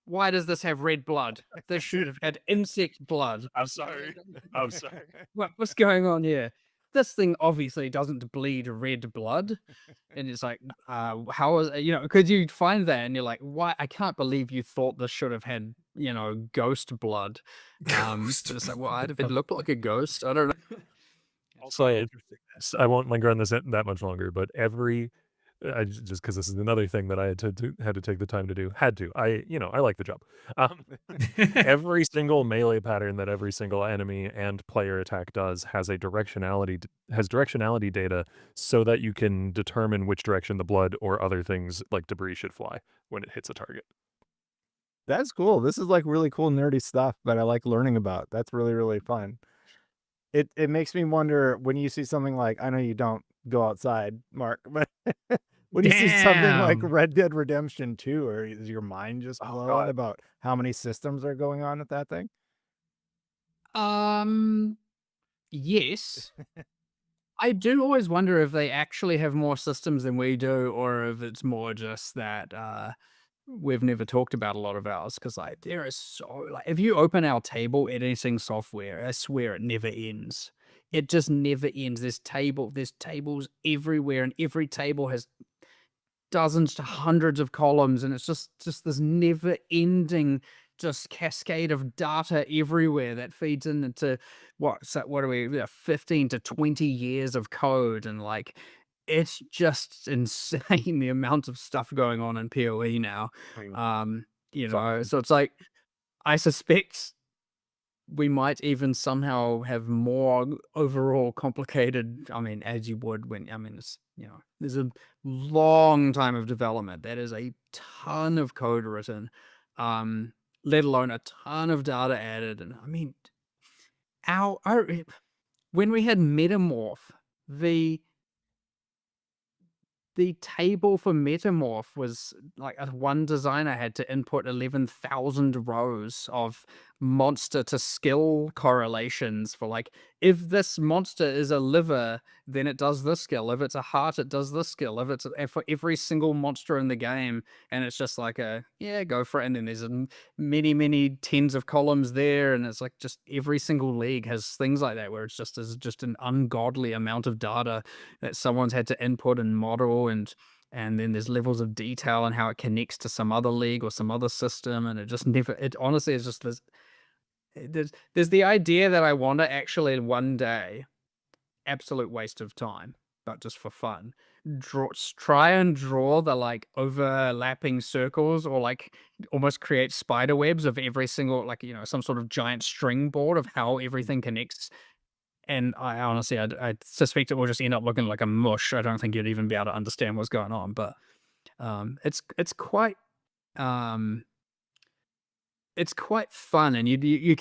why does this have red blood? This should have had insect blood. I'm sorry. I'm sorry. What's going on here? This thing obviously doesn't bleed red blood. And it's like, how is because you find that and you're like, why? I can't believe you thought this should have had, ghost blood. Ghost But it's like, well, did it look like a ghost? I don't know. Also, I won't linger on this that much longer, but just because this is another thing that I had to take the time to do. Had to. I like the job. Every single melee pattern that every single enemy and player attack does has directionality data so that you can determine which direction the blood or other things like debris should fly when it hits a target. That's cool. This is like really cool nerdy stuff that I like learning about. That's really fun. It makes me wonder when you see something like, I know you don't go outside, Mark, but when you see something like Damn. Red Dead Redemption 2, or is your mind just Oh, blown God. about how many systems are going on at that thing? Yes. I do always wonder if they actually have more systems than we do, or if it's more just that we've never talked about a lot of ours. Because like there is so like if you open our table editing software, I swear it never ends. It just never ends. There's tables everywhere, and every table has dozens to hundreds of columns, and it's just this never ending just cascade of data everywhere that feeds into what are we 15 to 20 years of code, and like it's just insane the amount of stuff going on in PoE now. Mm. So it's like I suspect we might even somehow have more overall complicated. I mean, as you would when it's there's a long time of development. That is a ton of code written, let alone a ton of data added. And I mean, our when we had Metamorph, the the table for Metamorph was like one designer had to input 11,000 rows of monster to skill correlations for like, if this monster is a liver, then it does this skill. If it's a heart, it does this skill. If it's for every single monster in the game, and it's just like yeah, go for it. And then there's many, many tens of columns there, and it's like just every single league has things like that where it's just an ungodly amount of data that someone's had to input and model, and then there's levels of detail and how it connects to some other league or some other system, and it honestly is just this. There's the idea that I want to actually one day, absolute waste of time, but just for fun, try and draw the like overlapping circles, or like almost create spider webs of every single, like some sort of giant string board of how everything connects. And I honestly, I suspect it will just end up looking like a mush. I don't think you'd even be able to understand what's going on. But it's quite um, it's quite fun, and you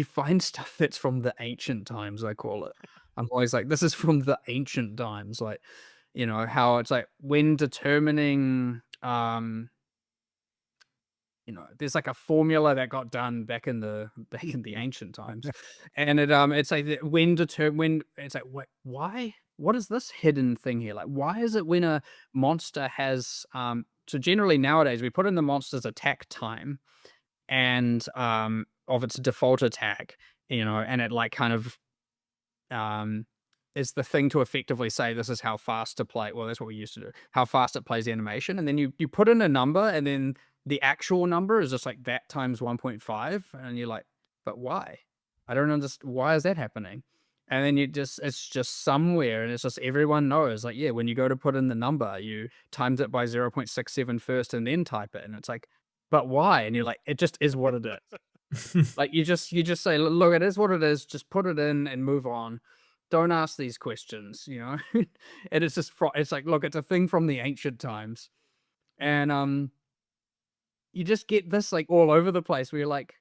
find stuff that's from the ancient times. I call it. I'm always like, this is from the ancient times, like how it's like when determining there's like a formula that got done back in the ancient times, and it's like when it's like what is this hidden thing here? Like, why is it when a monster has so generally nowadays we put in the monster's attack time and of its default attack, and it like kind of um, is the thing to effectively say this is how fast to play. Well, that's what we used to do. How fast it plays the animation, and then you put in a number, and then the actual number is just like that times 1.5, and you're like, but why? I don't understand. Why is that happening? And then it's just somewhere, and it's just everyone knows. Like, yeah, when you go to put in the number, you times it by 0.67 first, and then type it, and it's like, but why? And you're like, it just is what it is. Like you just say, look, it is what it is. Just put it in and move on. Don't ask these questions, and it's just it's like, look, it's a thing from the ancient times, and you just get this like all over the place where you're like,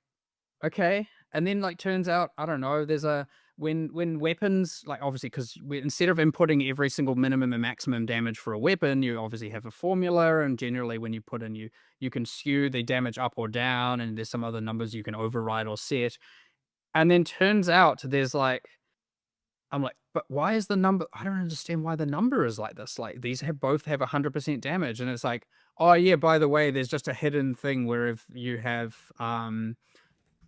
okay, and then like turns out, I don't know, there's a when weapons, like obviously because instead of inputting every single minimum and maximum damage for a weapon, you obviously have a formula, and generally when you put in you can skew the damage up or down, and there's some other numbers you can override or set, and then turns out there's like, I'm like, but why is the number? I don't understand why the number is like this. Like these both have 100% damage, and it's like, oh yeah, by the way, there's just a hidden thing where if you have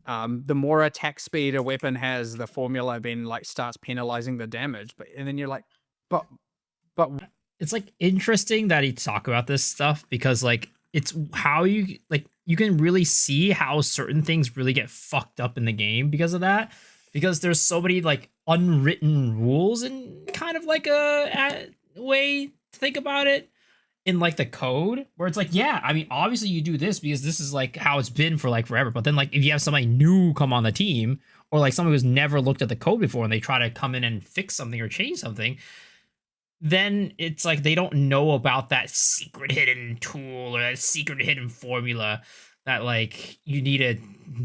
the more attack speed a weapon has, the formula then like starts penalizing the damage. But and then you're like, but but It's like interesting that he talk about this stuff because like it's how you can really see how certain things really get fucked up in the game because of that, because there's so many like unwritten rules and kind of like a way to think about it in like the code where it's like, yeah, I mean, obviously you do this because this is like how it's been for like forever. But then like if you have somebody new come on the team, or like someone who's never looked at the code before and they try to come in and fix something or change something, then it's like they don't know about that secret hidden tool or that secret hidden formula that like you need to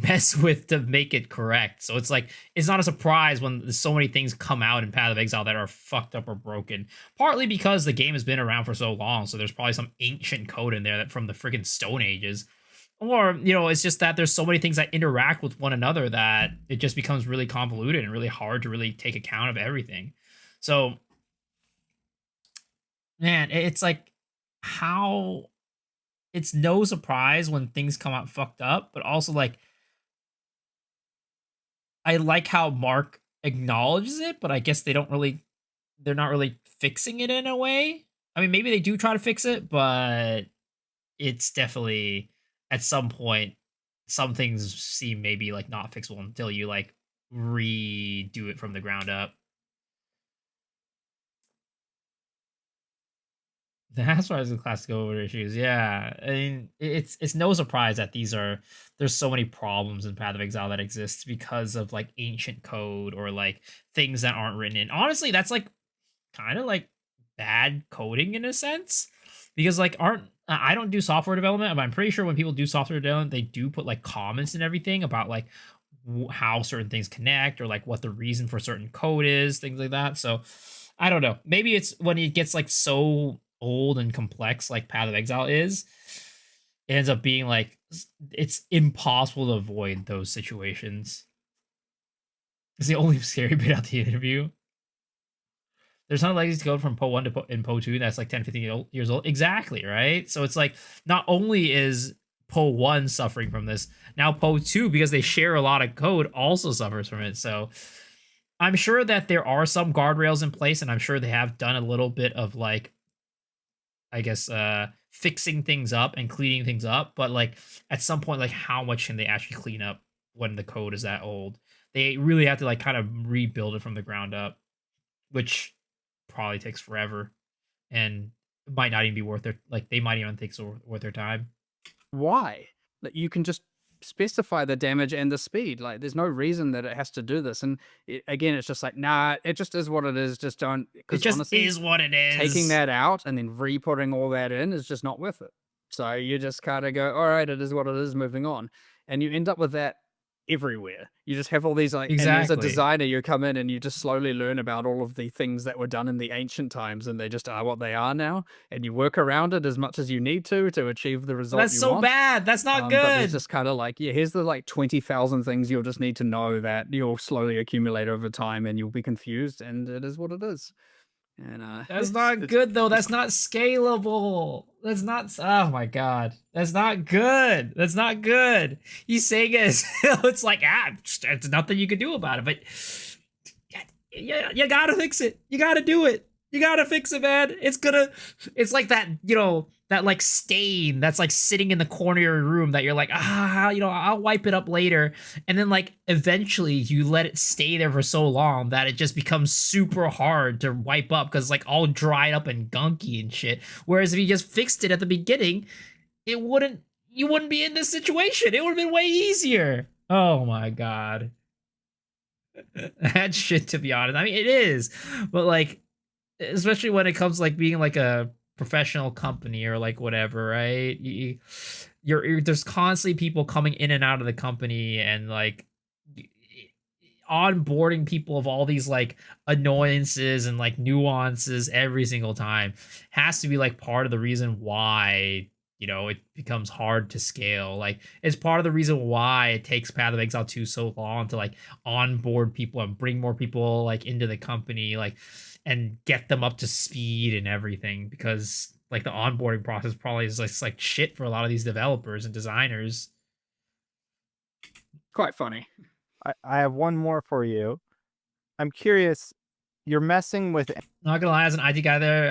mess with to make it correct. So it's like it's not a surprise when so many things come out in Path of Exile that are fucked up or broken. Partly because the game has been around for so long, so there's probably some ancient code in there that from the freaking Stone Ages. Or, it's just that there's so many things that interact with one another that it just becomes really convoluted and really hard to really take account of everything. So man, it's like how it's no surprise when things come out fucked up, but also like I like how Mark acknowledges it, but I guess they're not really fixing it in a way. I mean, maybe they do try to fix it, but it's definitely at some point some things seem maybe like not fixable until you like redo it from the ground up. That's why it's a classic over issues. Yeah, I mean, it's no surprise that there's so many problems in Path of Exile that exists because of like ancient code or like things that aren't written in. Honestly, that's like kind of like bad coding in a sense because like aren't I don't do software development, but I'm pretty sure when people do software development, they do put like comments and everything about like how certain things connect or like what the reason for certain code is, things like that. So I don't know. Maybe it's when it gets like so old and complex, like Path of Exile is, it ends up being like it's impossible to avoid those situations. It's the only scary bit of the interview. There's not a legacy code from Poe 1 to in Poe 2 that's like 10, 15 years old. Exactly, right? So it's like not only is Poe 1 suffering from this, now Poe 2, because they share a lot of code, also suffers from it. So I'm sure that there are some guardrails in place, and I'm sure they have done a little bit of like, I guess, fixing things up and cleaning things up. But like at some point, like how much can they actually clean up when the code is that old? They really have to like kind of rebuild it from the ground up, which probably takes forever and might not even be worth their like they might even think it's worth their time. Why? Like, you can just specify the damage and the speed. Like, there's no reason that it has to do this. And again, it's just like, nah, it just is what it is. Just don't. It Because just honestly, is what it is. taking that out and then re-putting all that in is just not worth it. So you just kind of go, all right, it is what it is, moving on. And you end up with that everywhere. You just have all these like, and as a Exactly. designer, you come in and you just slowly learn about all of the things that were done in the ancient times, and they just are what they are now. And you work around it as much as you need to achieve the result That's you so want. bad. That's not But there's good. just kind of like, yeah, here's the like 20,000 things you'll just need to know that you'll slowly accumulate over time, and you'll be confused, and it is what it is. And That's not good though. That's not scalable. That's not. Oh my god. That's not good. That's not good. He's saying it. It's like it's nothing you can do about it. But yeah, you gotta fix it. You gotta do it. You gotta fix it, man. It's like that, that like stain that's like sitting in the corner of your room that you're like, I'll wipe it up later. And then like eventually you let it stay there for so long that it just becomes super hard to wipe up because it's like all dried up and gunky and shit. Whereas if you just fixed it at the beginning, you wouldn't be in this situation. It would have been way easier. Oh my god. That shit, to be honest. I mean, it is, but like, especially when it comes to, like being like a professional company or like whatever, right? There's constantly people coming in and out of the company and like onboarding people of all these like annoyances and like nuances every single time has to be like part of the reason why it becomes hard to scale. Like it's part of the reason why it takes Path of Exile 2 so long to like onboard people and bring more people like into the company, like and get them up to speed and everything, because like the onboarding process probably is like shit for a lot of these developers and designers. quite funny. I have one more for you. I'm curious. You're messing with Not gonna lie, as an IT guy there,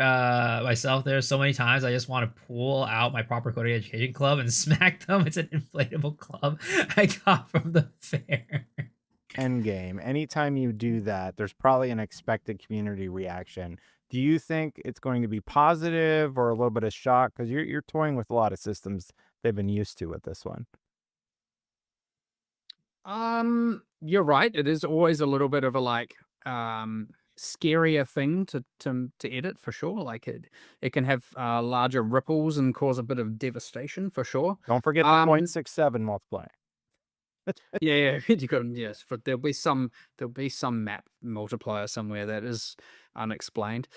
myself, there's so many times I just want to pull out my proper coding education club and smack them. It's an inflatable club I got from the fair. endgame. Anytime you do that, there's probably an expected community reaction. Do you think it's going to be positive or a little bit of shock? Because you're toying with a lot of systems they've been used to with this one. You're right. It is always a little bit of a like scarier thing to edit, for sure. Like it can have larger ripples and cause a bit of devastation, for sure. Don't forget the 0.67 multiplier. Yeah, you got yes. But there'll be some map multiplier somewhere that is unexplained.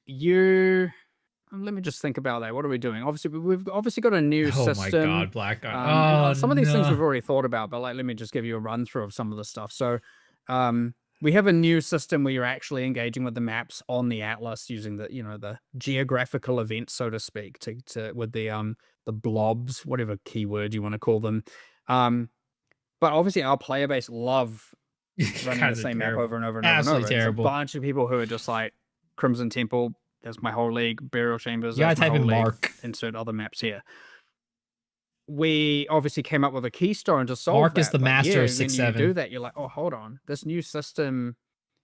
You. Let me just think about that. What are we doing? Obviously, we've got a new Oh system. my god, Black God. And, Oh, some of these things no. we've already thought about, but like, let me just give you a run through of some of the stuff. So, we have a new system where you're actually engaging with the maps on the atlas using the the geographical events, so to speak, to with the blobs, whatever keyword you want to call them. But obviously our player base love You running the guys are same map over terrible. and over and over and Absolutely over. There's a terrible. bunch of people who are just like Crimson Temple, that's my whole league, Burial Chambers, You gotta that's my type whole in league. Mark. Insert other maps here. We obviously came up with a keystone to solve Mark that. is the but master of then you 6-7. do that, you're like, oh, hold on. This new system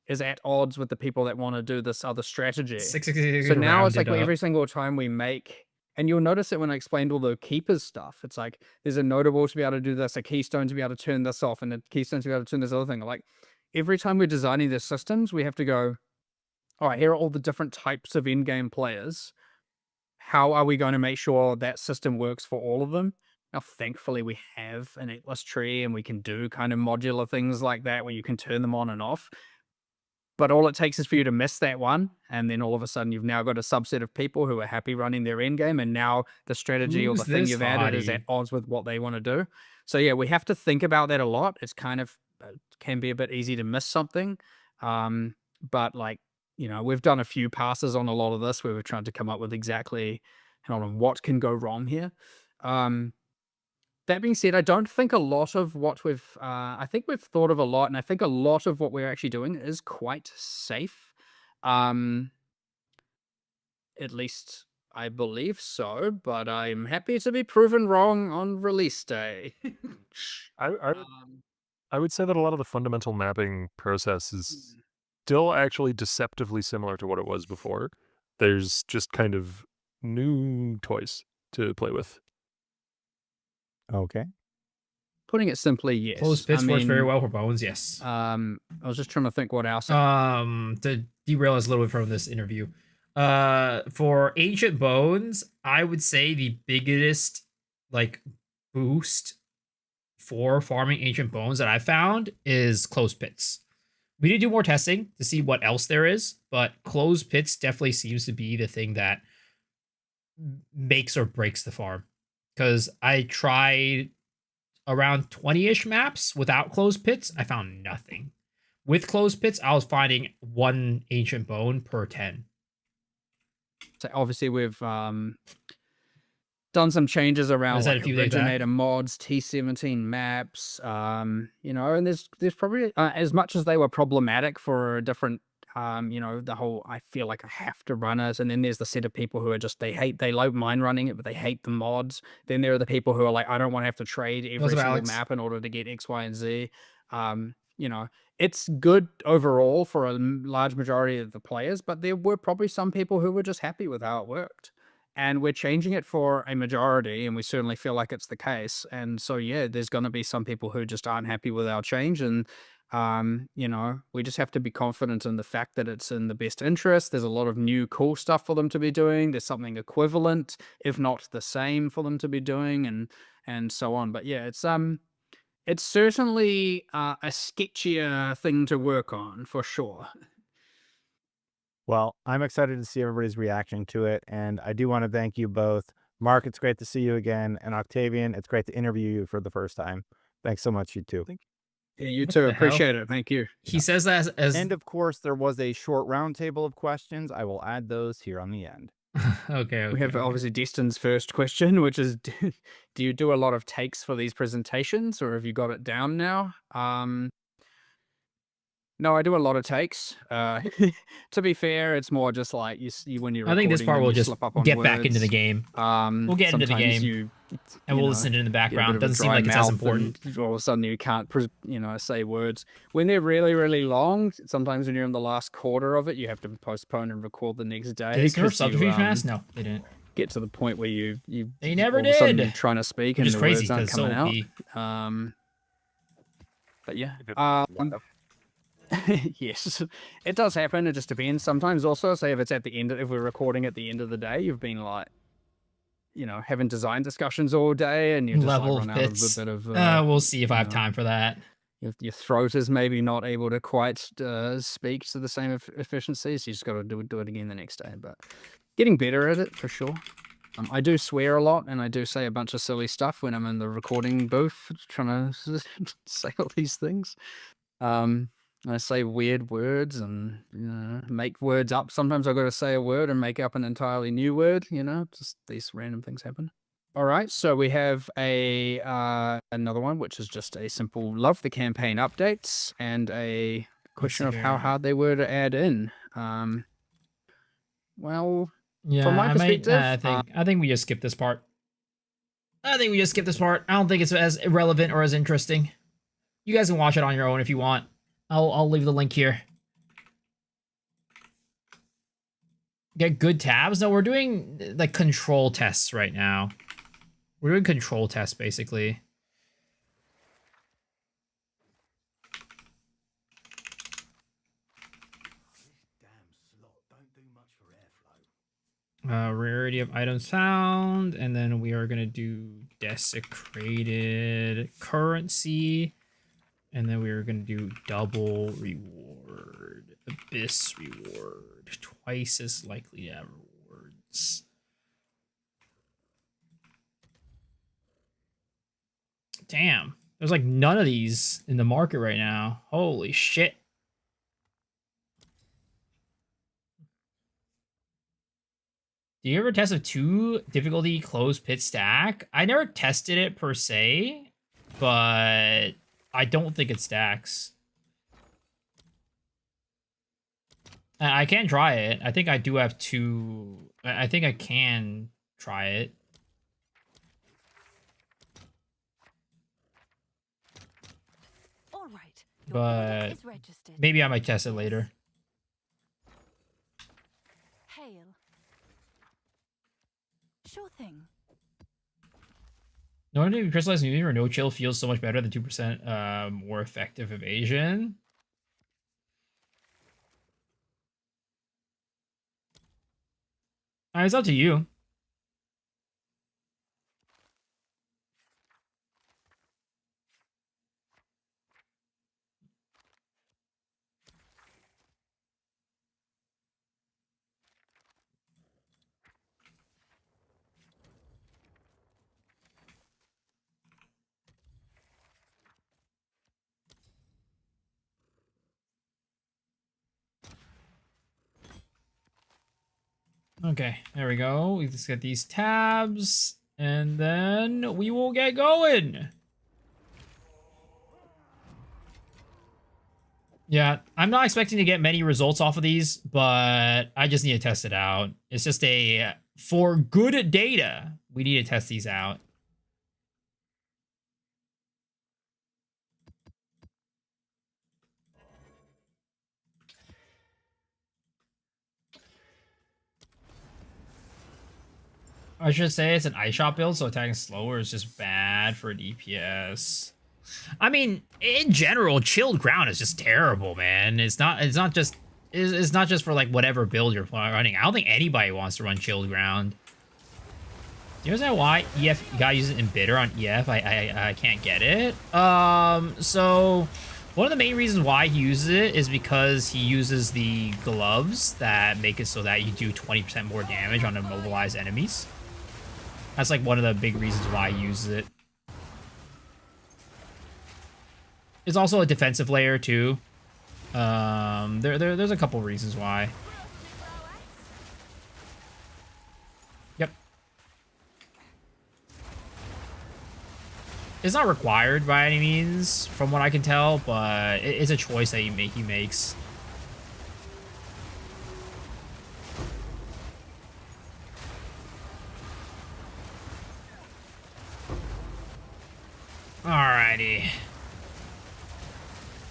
is at odds with the people that want to do this other strategy. 666 So now it's rounded like up. every single time we make, and you'll notice it when I explained all the keepers stuff. It's like there's a notable to be able to do this, a keystone to be able to turn this off, and a keystone to be able to turn this other thing. Like every time we're designing the systems, we have to go, all right, here are all the different types of in-game players. How are we going to make sure that system works for all of them? Now, thankfully, we have an atlas tree and we can do kind of modular things like that where you can turn them on and off. But all it takes is for you to miss that one, and then all of a sudden you've now got a subset of people who are happy running their end game, and now the strategy or Who's the thing this you've added is at hottie? odds with what they want to do. So yeah, we have to think about that a lot. It's kind of can be a bit easy to miss something, but like we've done a few passes on a lot of this where we're trying to come up with exactly what can go wrong here. That being said, I don't think a lot of what I think we've thought of a lot, and I think a lot of what we're actually doing is quite safe. At least I believe so, but I'm happy to be proven wrong on release day. I Um, I would say that a lot of the fundamental mapping process is still actually deceptively similar to what it was before. There's just kind of new toys to play with. Okay. Putting it simply, yes. Closed pits I works very mean, well for bones, yes. I was just trying to think what else. To derail us a little bit from this interview. For ancient bones, I would say the biggest like boost for farming ancient bones that I found is closed pits. We need to do more testing to see what else there is, but closed pits definitely seems to be the thing that makes or breaks the farm. Because I tried around 20-ish maps without closed pits, I found nothing. With closed pits, I was finding one ancient bone per 10. So obviously we've done some changes around Was that like a few days back? originator mods, T17 maps, and there's probably as much as they were problematic for different the whole I feel like I have to run it, and then there's the set of people who are just they love mine running it, but they hate the mods. Then there are the people who are like, I don't want to have to trade every What's up, single Alex? map in order to get X, Y, and Z. It's good overall for a large majority of the players, but there were probably some people who were just happy with how it worked. And we're changing it for a majority, and we certainly feel like it's the case. And so, yeah, there's going to be some people who just aren't happy with our change. And, we just have to be confident in the fact that it's in the best interest. There's a lot of new cool stuff for them to be doing. There's something equivalent, if not the same, for them to be doing, and so on. But yeah, it's certainly a sketchier thing to work on for sure. Well, I'm excited to see everybody's reaction to it, and I do want to thank you both. Mark, it's great to see you again, and Octavian, it's great to interview you for the first time. Thanks so much, you two. Yeah, you What too. the hell? Appreciate it. Thank you. He says that as And of course, there was a short roundtable of questions. I will add those here on the end. okay. We have obviously Destin's first question, which is, do you do a lot of takes for these presentations, or have you got it down now? No, I do a lot of takes. To be fair, it's more just like you when you're I think this recording part them, will you just slip up on get back into the words. game. We'll get into the Sometimes game, and we'll listen to it in the get a bit background. of a Doesn't seem dry like it's as mouth important. and all of a sudden you can't, say words. When they're really, really long, sometimes when you're in the last quarter of it, you have to postpone and record the next day. Did they nerf 'cause subterfuge you, mask? No, they didn't. get to the point where you They never all of a sudden did. you're trying to speak Which and is the crazy words aren't because so coming OP. out. But yeah, What yes, it does happen. It just depends. Sometimes also, say if it's at the end, if we're recording at the end of the day, you've been like, having design discussions all day, and you're just Level like of run out of pits. a bit of. We'll see if I have know, time for that. your throat is maybe not able to quite speak to the same efficiency, so you just got to do it again the next day. But getting better at it for sure. I do swear a lot, and I do say a bunch of silly stuff when I'm in the recording booth trying to say all these things. I say weird words and make words up. Sometimes I've got to say a word and make up an entirely new word. Just these random things happen. All right, so we have another one, which is just a simple love the campaign updates and a question of how hard they were to add in. Well, Yeah, from my perspective, I think we just skip this part. I think we just skip this part. I don't think it's as irrelevant or as interesting. You guys can watch it on your own if you want. I'll leave the link here. Get good tabs? No, we're doing like control tests right now. We're doing control tests basically. Rarity of items found, and then we are gonna do desecrated currency, and then we are gonna do double reward, abyss reward, twice as likely to have rewards. Damn, there's like none of these in the market right now. Holy shit. Do you ever test a 2 difficulty closed pit stack? I never tested it per se, but I don't think it stacks. I can try it. I think I do have 2. I think I can try it. All right. But maybe I might test it later. Hail. Sure thing. No one crystallized immunity or no chill feels so much better than 2% more effective evasion. It's up to you. Okay, there we go. We just get these tabs, and then we will get going. Yeah, I'm not expecting to get many results off of these, but I just need to test it out. It's just for good data, we need to test these out. I should say it's an ice shot build, so attacking slower is just bad for DPS. I mean, in general, chilled ground is just terrible, man. It's not just for like whatever build you're running. I don't think anybody wants to run chilled ground. You understand why EF you gotta use it in bitter on EF? I can't get it. So one of the main reasons why he uses it is because he uses the gloves that make it so that you do 20% more damage on immobilized enemies. That's like one of the big reasons why he uses it. It's also a defensive layer too. There's a couple reasons why. Yep. It's not required by any means, from what I can tell, but it's a choice that he makes. Alrighty.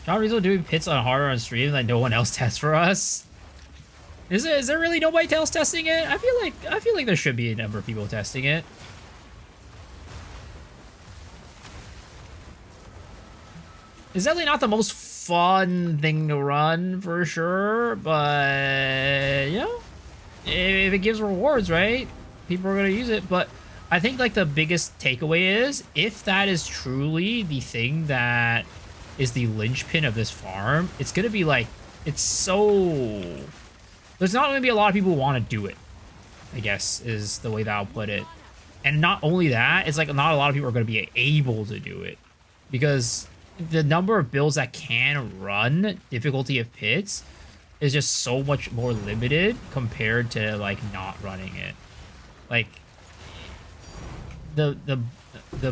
John Rizzo doing pits on harder on stream that no one else tests for us. Is there really nobody else testing it? I feel like there should be a number of people testing it. It's definitely not the most fun thing to run for sure, but you know, if it gives rewards, right? People are gonna use it. But I think like the biggest takeaway is if that is truly the thing that is the linchpin of this farm, it's gonna be like there's not gonna be a lot of people who want to do it, I guess is the way that I'll put it. And not only that, it's like not a lot of people are gonna be able to do it because the number of builds that can run difficulty of pits is just so much more limited compared to like not running it. Like the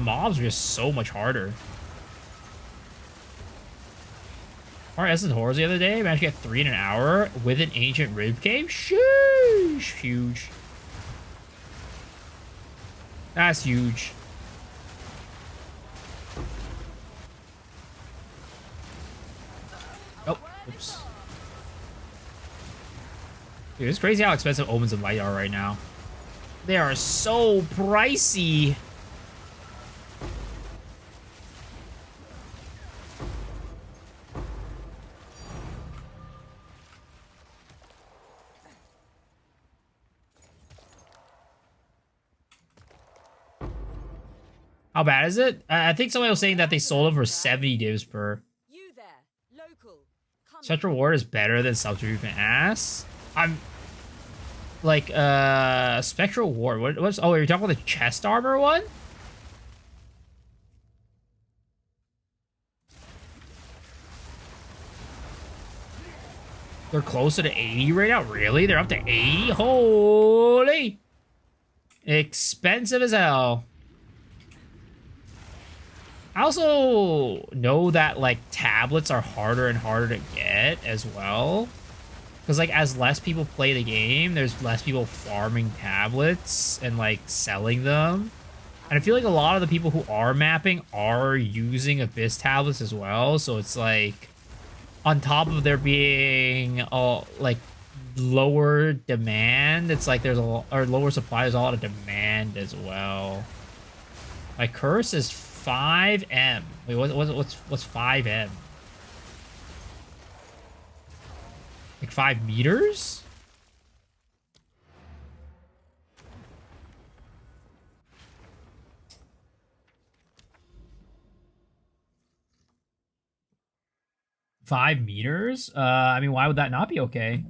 mobs are just so much harder. Our Essence Horrors the other day managed to get 3 in an hour with an ancient rib cave. Sheesh, huge. That's huge. Oh, oops. Dude, it's crazy how expensive Omens of Light are right now. They are so pricey. How bad is it? I think somebody was saying that they sold them for 70 divs per. You there, local. Come Such reward is better than Subterfuge Ass. I'm like Spectral Ward. What's oh, you're talking about the chest armor one? They're closer to 80 right now? Really? They're up to 80? Holy! Expensive as hell. I also know that, like, tablets are harder and harder to get as well. Because, like, as less people play the game, there's less people farming tablets and, like, selling them. And I feel like a lot of the people who are mapping are using Abyss tablets as well. So it's, like, on top of there being, like, lower demand, it's like there's or lower supply, there's a lot of demand as well. My curse is 5M. Wait, what's 5M? Like 5 meters? Five meters? I mean, why would that not be okay?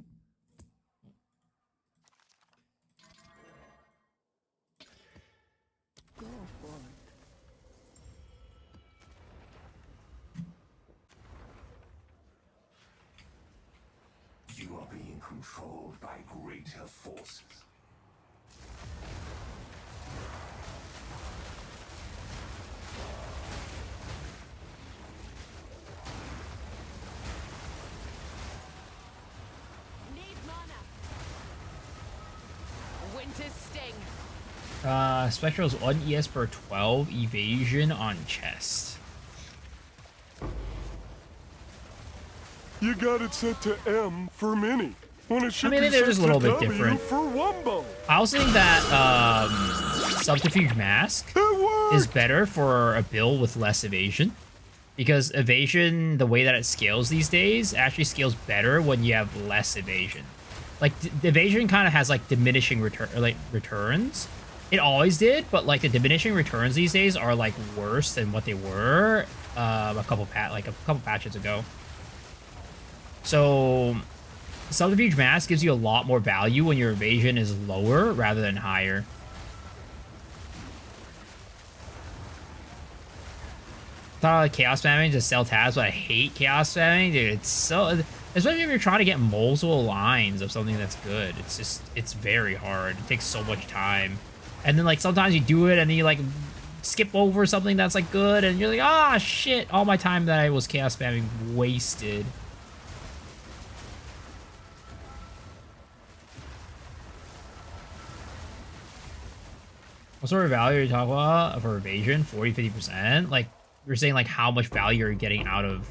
You are being controlled by greater forces. Need mana. Winter's sting. Spectral's 1 ES per 12 evasion on chest. You got it set to M for mini. When it should I mean, be they're set just a to little bit W different. For Wumbo. I also think that Subterfuge Mask It worked. is better for a build with less evasion. Because evasion, the way that it scales these days, actually scales better when you have less evasion. Like, evasion kind of has, like, diminishing returns. It always did, but, like, the diminishing returns these days are, like, worse than what they were a couple patches ago. So, Subterfuge Mask gives you a lot more value when your evasion is lower rather than higher. Thought I like chaos spamming to sell tabs, but I hate chaos spamming, dude. It's so, especially if you're trying to get multiple lines of something that's good. It's just, it's very hard. It takes so much time, and then like sometimes you do it and then you like skip over something that's like good, and you're like, ah, shit, all my time that I was chaos spamming wasted. What sort of value are you talking about for evasion? 40-50%? Like, you're saying like how much value are you getting out of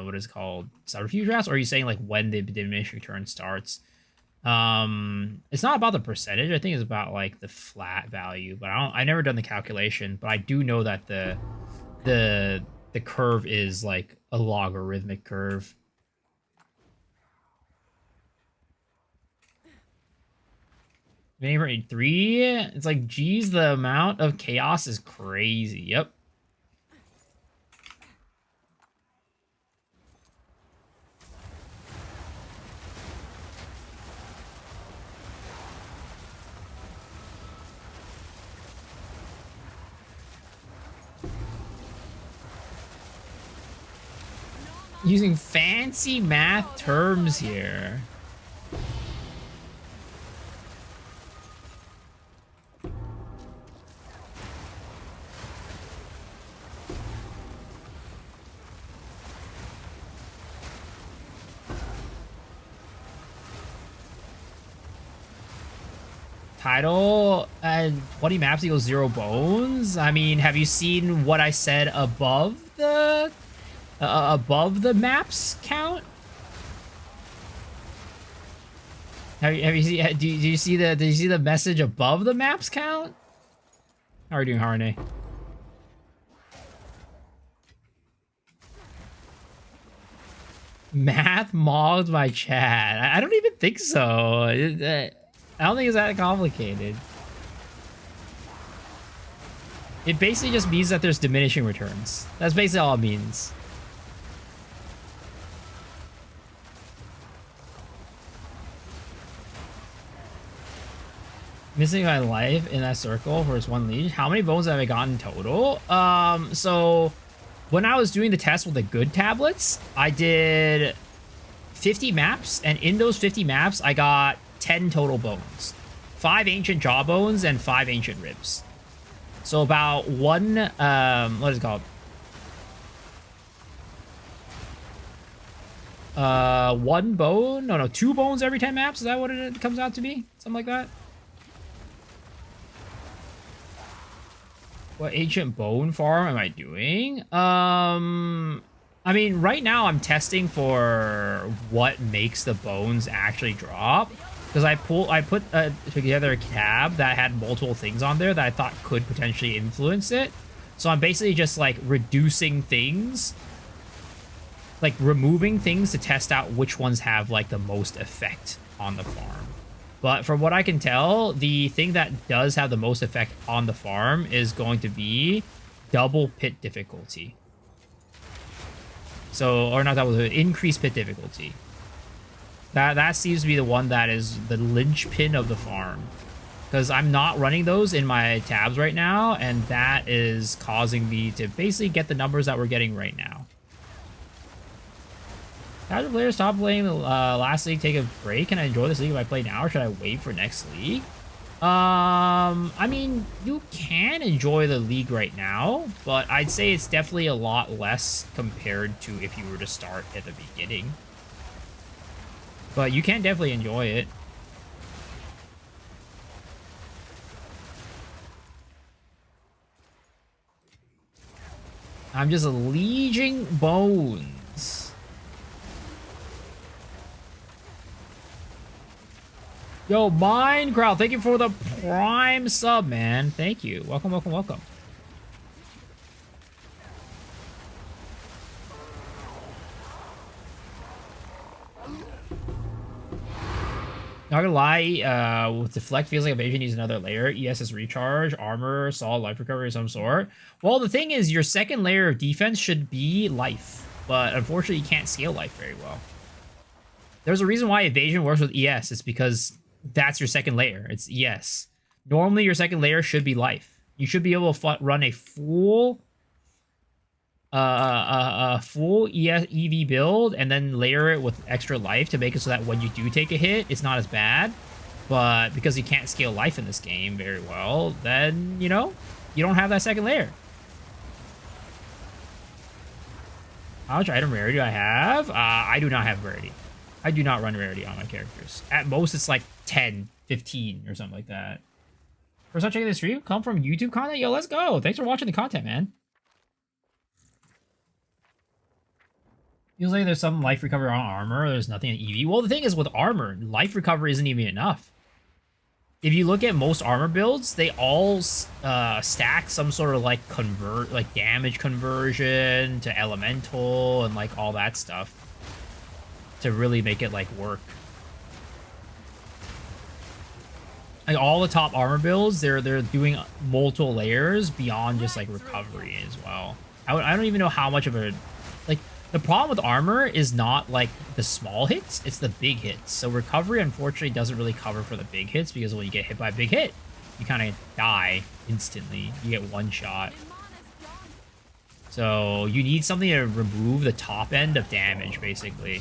what is it called, Subterfuge Mask? Or are you saying like when the diminishing return starts? It's not about the percentage. I think it's about like the flat value. But I never done the calculation. But I do know that the curve is like a logarithmic curve. Favorite 3? It's like, geez, the amount of chaos is crazy. Yep. Using fancy math terms here. Title and 20 maps equals 0 bones. I mean, have you seen what I said above the maps count? Have you seen? Do you see the? Did you see the message above the maps count? How are you doing, Harney? Math mogged my chat. I don't even think so. I don't think it's that complicated. It basically just means that there's diminishing returns. That's basically all it means. Missing my life in that circle for its 1 leash. How many bones have I gotten total? So when I was doing the test with the good tablets, I did 50 maps, and in those 50 maps, I got 10 total bones. 5 ancient jawbones and 5 ancient ribs. So about one, what is it called? 1 bone? No, 2 bones every 10 maps? Is that what it comes out to be? Something like that? What ancient bone farm am I doing? I mean, right now I'm testing for what makes the bones actually drop. Because I put together a tab that had multiple things on there that I thought could potentially influence it. So I'm basically just like reducing things, like removing things to test out which ones have like the most effect on the farm. But from what I can tell, the thing that does have the most effect on the farm is going to be double pit difficulty. So, or not double, increased pit difficulty. That seems to be the one that is the linchpin of the farm. Because I'm not running those in my tabs right now, and that is causing me to basically get the numbers that we're getting right now. Casual players stop playing the last league, take a break. Can I enjoy this league if I play now, or should I wait for next league? I mean, you can enjoy the league right now, but I'd say it's definitely a lot less compared to if you were to start at the beginning. But you can definitely enjoy it. I'm just leeching bones. Yo, Minecraft, thank you for the prime sub, man. Thank you. Welcome, welcome, welcome. Not gonna lie, with Deflect feels like Evasion needs another layer. ESS recharge, armor, solid life recovery of some sort. Well, the thing is, your second layer of defense should be life, but unfortunately you can't scale life very well. There's a reason why Evasion works with ES. It's because that's your second layer. It's ES. Normally, your second layer should be life. You should be able to run a full EV build and then layer it with extra life to make it so that when you do take a hit, it's not as bad. But because you can't scale life in this game very well, then, you know, you don't have that second layer. How much item rarity do I have? I do not have rarity. I do not run rarity on my characters. At most, it's like 10, 15 or something like that. First time checking the stream, come from YouTube content? Yo, let's go. Thanks for watching the content, man. Feels like there's some life recovery on armor. There's nothing in EV. Well, the thing is with armor, life recovery isn't even enough. If you look at most armor builds, they all stack some sort of like damage conversion to elemental and like all that stuff to really make it like work. Like all the top armor builds, they're doing multiple layers beyond just like recovery as well. I don't even know how much of a like. The problem with armor is not like the small hits, it's the big hits. So recovery, unfortunately, doesn't really cover for the big hits because when you get hit by a big hit, you kind of die instantly. You get one shot. So you need something to remove the top end of damage, basically.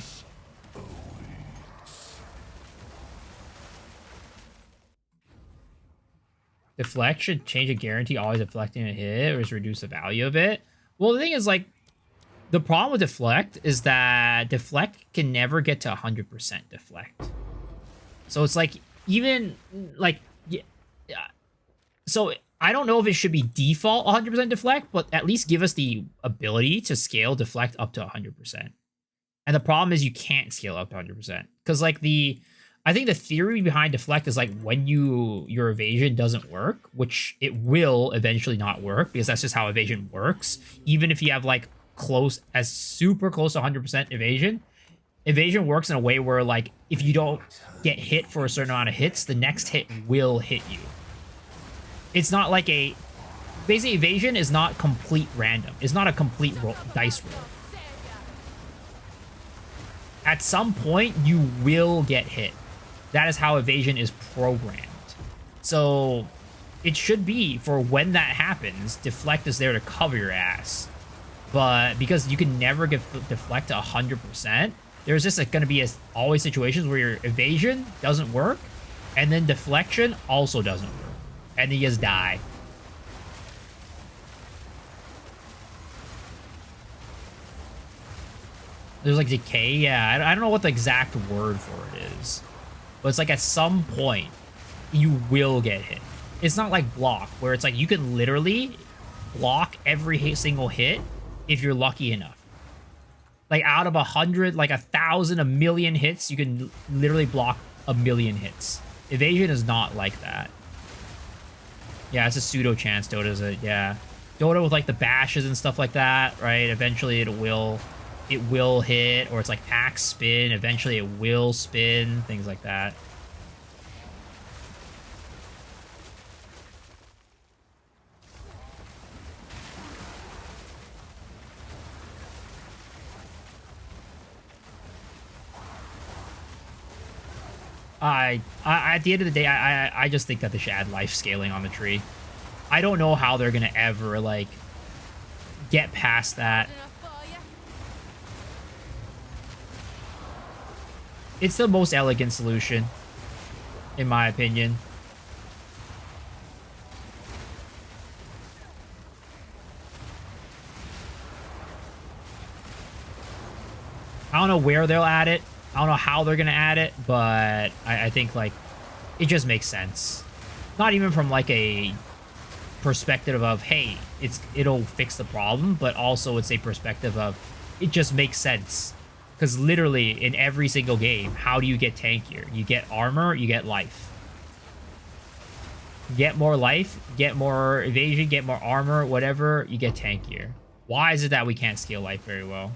Deflect should change a guarantee always deflecting a hit or just reduce the value of it. Well, the thing is, like, the problem with deflect is that deflect can never get to 100% deflect. So it's like, even, like, yeah. So I don't know if it should be default 100% deflect, but at least give us the ability to scale deflect up to 100%. And the problem is you can't scale up to 100%. Because, like, I think the theory behind deflect is, like, when your evasion doesn't work, which it will eventually not work, because that's just how evasion works. Even if you have, like, super close to 100% evasion works in a way where, like, if you don't get hit for a certain amount of hits, the next hit will hit you. It's not like basically evasion is not complete random. It's not a complete dice roll. At some point, you will get hit. That is how evasion is programmed. So it should be, for when that happens, deflect is there to cover your ass. But because you can never get deflect to 100%, there's just going to be always situations where your evasion doesn't work, and then deflection also doesn't work. And you just die. There's like decay. Yeah, I don't know what the exact word for it is. But it's like at some point, you will get hit. It's not like block, where it's like you can literally block every single hit if you're lucky enough. Like out of 100, like 1,000, 1,000,000 hits, you can literally block 1,000,000 hits. Evasion is not like that. Yeah, it's a pseudo chance. Dota's yeah. Dota with like the bashes and stuff like that, right? Eventually it will hit, or it's like axe spin. Eventually it will spin, things like that. At the end of the day, I just think that they should add life scaling on the tree. I don't know how they're gonna ever, like, get past that. It's the most elegant solution, in my opinion. I don't know where they'll add it. I don't know how they're going to add it, but I think, like, it just makes sense. Not even from, like, a perspective of, hey, it'll fix the problem, but also it's a perspective of, it just makes sense. Because literally, in every single game, how do you get tankier? You get armor, you get life. Get more life, get more evasion, get more armor, whatever, you get tankier. Why is it that we can't scale life very well?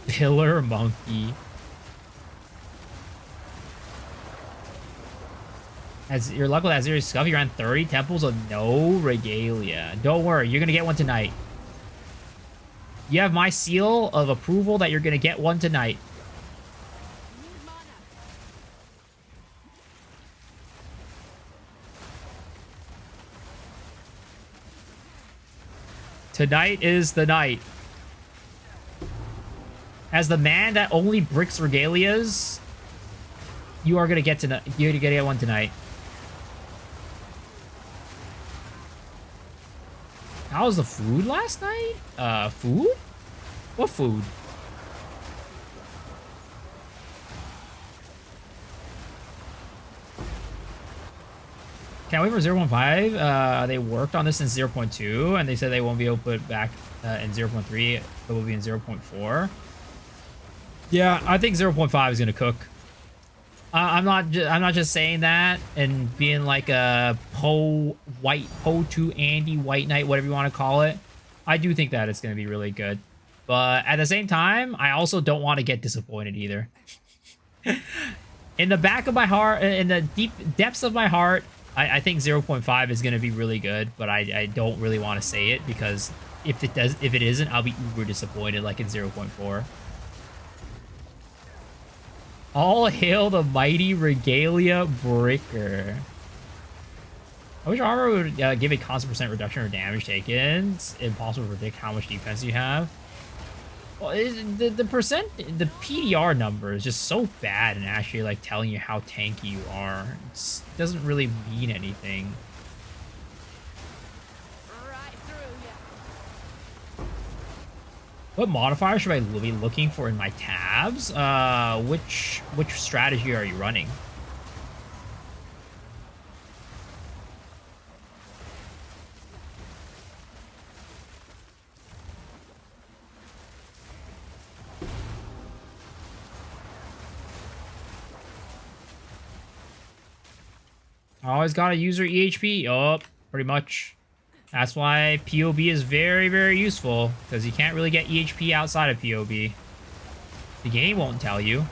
Pillar monkey. As your luck with that zero scuff, you're on 30 temples with no regalia. Don't worry, you're gonna get one tonight. You have my seal of approval that you're gonna get one tonight. Tonight is the night. As the man that only bricks regalias, you are gonna get one tonight. How was the food last night? Food? What food? Can't wait for 0.5. They worked on this in 0.2, and they said they won't be able to put it back in 0.3. It will be in 0.4. Yeah, I think 0.5 is gonna cook. I'm not just saying that and being like a Po 2 Andy White Knight, whatever you want to call it. I do think that it's gonna be really good, but at the same time, I also don't want to get disappointed either. In the back of my heart, in the deep depths of my heart, I think 0.5 is gonna be really good, but I don't really want to say it, because if it isn't, I'll be uber disappointed, like in 0.4. All hail the mighty Regalia Breaker. I wish armor would give a constant percent reduction or damage taken. It's impossible to predict how much defense you have. Well, the percent, the PDR number is just so bad and actually like telling you how tanky you are. It doesn't really mean anything. Right through ya. What modifier should I be looking for in my tabs? Which strategy are you running? Always gotta use your EHP. Yup, pretty much. That's why POB is very, very useful, because you can't really get EHP outside of POB. The game won't tell you.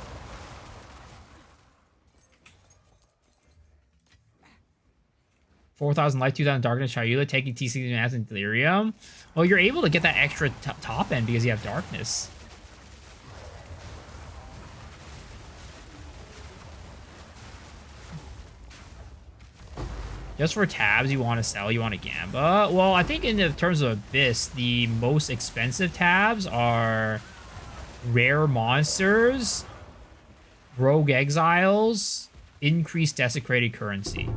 $4,000 life, 2,000 darkness, Chayula, taking T6 mass and delirium. Well, you're able to get that extra top end because you have darkness. Just for tabs you want to sell, you want a Gamba. Well, I think in the terms of Abyss, the most expensive tabs are rare monsters, rogue exiles, increased desecrated currency.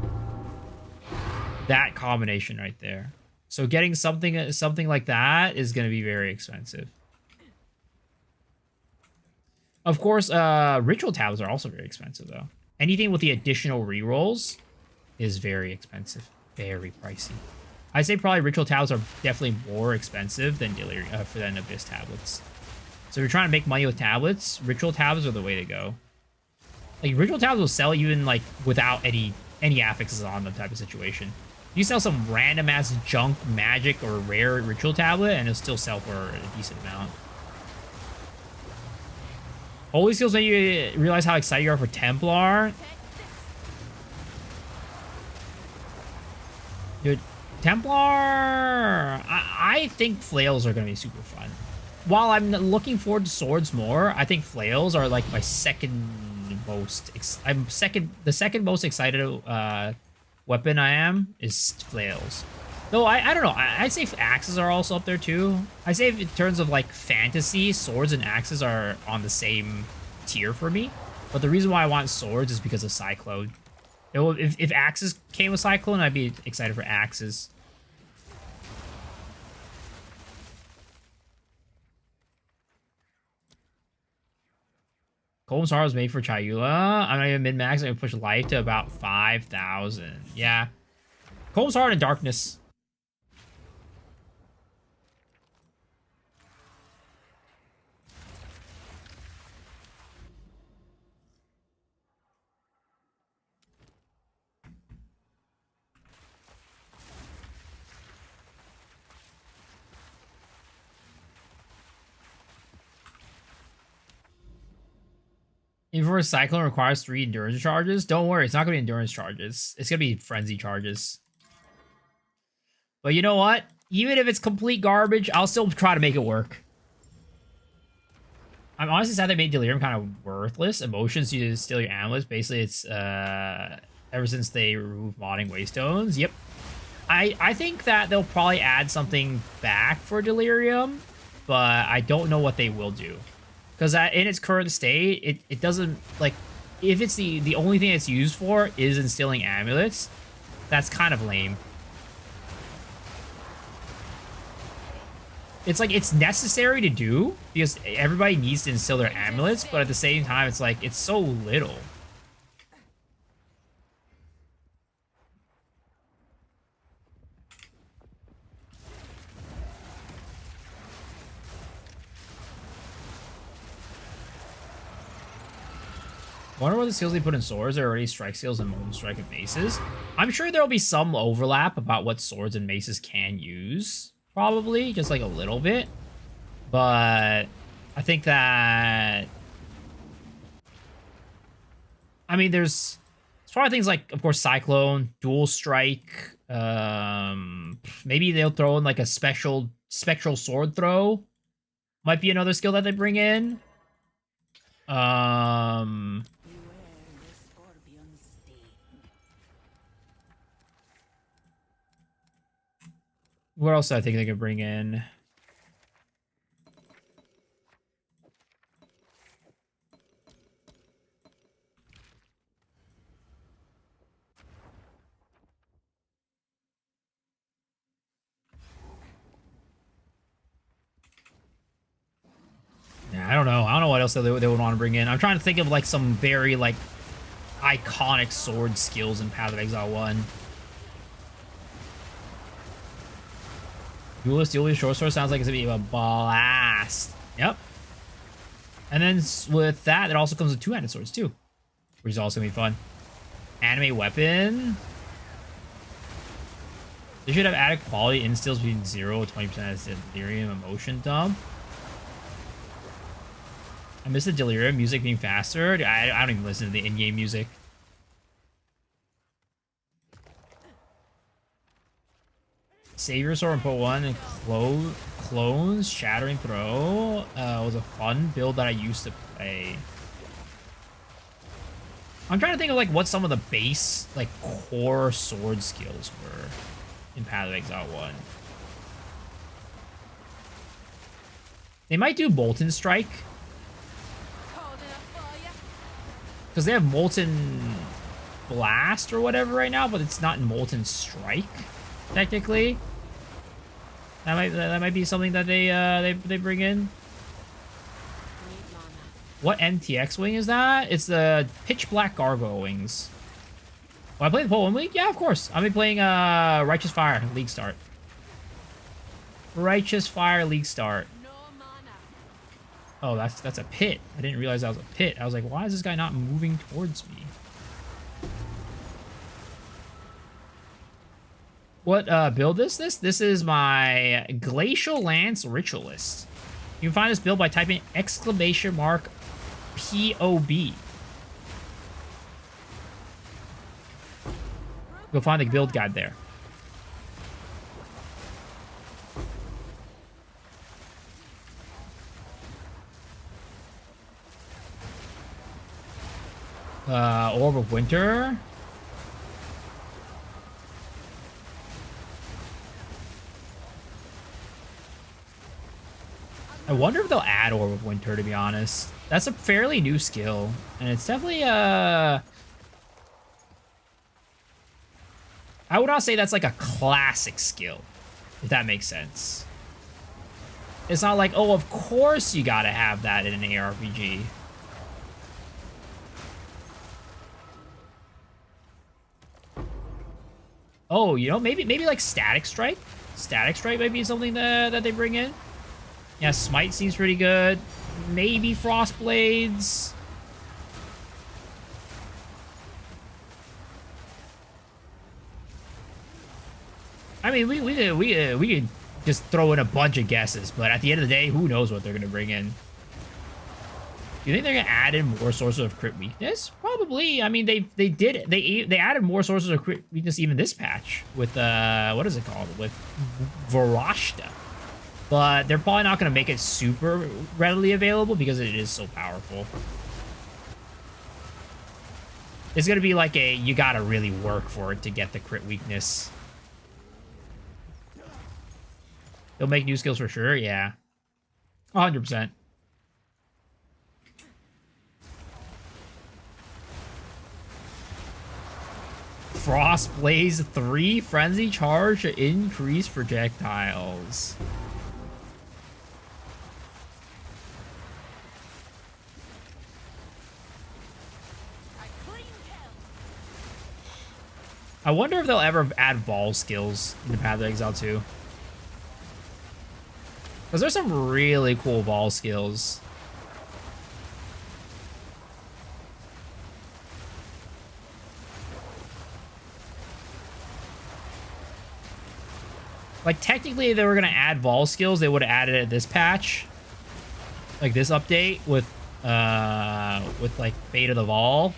That combination right there. So getting something like that is going to be very expensive. Of course, ritual tabs are also very expensive though. Anything with the additional rerolls is very expensive, very pricey. I'd say probably ritual tabs are definitely more expensive than than Abyss tablets. So if you're trying to make money with tablets, ritual tabs are the way to go. Like ritual tabs will sell even like without any affixes on them type of situation. You sell some random ass junk magic or rare ritual tablet and it'll still sell for a decent amount. Holy skills make you realize how excited you are for Templar. Dude, Templar, I think flails are going to be super fun. While I'm looking forward to swords more, I think flails are like my second most. The second most excited weapon I am is flails. Though I don't know. I'd say axes are also up there too. I'd say in terms of like fantasy, swords and axes are on the same tier for me. But the reason why I want swords is because of Cyclone. If axes came with Cyclone, I'd be excited for axes. Colm's Heart was made for Chayula. I'm not even min-max. I'm going to push life to about 5,000. Yeah. Colm's Heart and Darkness. Inverse Cyclone requires 3 endurance charges. Don't worry, it's not going to be endurance charges. It's going to be frenzy charges. But you know what? Even if it's complete garbage, I'll still try to make it work. I'm honestly sad they made Delirium kind of worthless. Emotions, you steal your amulets. Basically, it's ever since they removed modding Waystones. Yep. I think that they'll probably add something back for Delirium, but I don't know what they will do. Because in its current state, it doesn't, like, if it's the only thing it's used for is instilling amulets, that's kind of lame. It's like, it's necessary to do, because everybody needs to instill their amulets, but at the same time, it's like, it's so little. Wonder what the skills they put in swords are already strike skills and molten strike and maces. I'm sure there'll be some overlap about what swords and maces can use. Probably, just like a little bit. But I think that... I mean, there's probably things like, of course, Cyclone, Dual Strike. Maybe they'll throw in like a spectral sword throw. Might be another skill that they bring in. Um, Beware the scorpion's sting. what else do I think they could bring in? Yeah, I don't know. I don't know what else they would want to bring in. I'm trying to think of like some very like iconic sword skills in Path of Exile 1. Duelist short sword sounds like it's gonna be a blast. Yep. And then with that, it also comes with two-handed swords too, which is also gonna be fun. Anime weapon. They should have added quality instills between 0 and 20% as delirium emotion dump. I miss the delirium music being faster. I don't even listen to the in-game music. Savior Sword and put one and clones Shattering Throw was a fun build that I used to play. I'm trying to think of like what some of the base like core sword skills were in Path of Exile 1. They might do Molten Strike Cold enough for ya? because they have Molten Blast or whatever right now, but it's not Molten Strike technically. That might be something that they bring in. Need mana. What MTX wing is that? It's the Pitch Black Gargoyle wings. Will I play the Pole 1 week? Yeah, of course. I'll be playing Righteous Fire League Start. Righteous Fire League Start. No mana. Oh, that's a pit. I didn't realize that was a pit. I was like, why is this guy not moving towards me? What build is this? This is my Glacial Lance Ritualist. You can find this build by typing !POB. You'll find the build guide there. Orb of Winter. I wonder if they'll add Orb of Winter, to be honest. That's a fairly new skill, and it's definitely I would not say that's like a classic skill, if that makes sense. It's not like, oh, of course you gotta have that in an ARPG. Oh, you know, maybe like Static Strike? Static Strike might be something that they bring in. Yeah, Smite seems pretty good. Maybe Frost Blades. I mean, we could just throw in a bunch of guesses, but at the end of the day, who knows what they're gonna bring in? Do you think they're gonna add in more sources of crit weakness? Probably. I mean, they added more sources of crit weakness even this patch with what is it called? With Varashta. But they're probably not gonna make it super readily available because it is so powerful. It's gonna be like you gotta really work for it to get the crit weakness. They'll make new skills for sure, yeah. 100%. Frost Blaze 3 Frenzy Charge to increase projectiles. I wonder if they'll ever add Vol skills in the Path of Exile 2. Because there's some really cool Vol skills. Like, technically, if they were going to add Vol skills, they would have added it this patch. Like, this update with like, Fate of the Vol.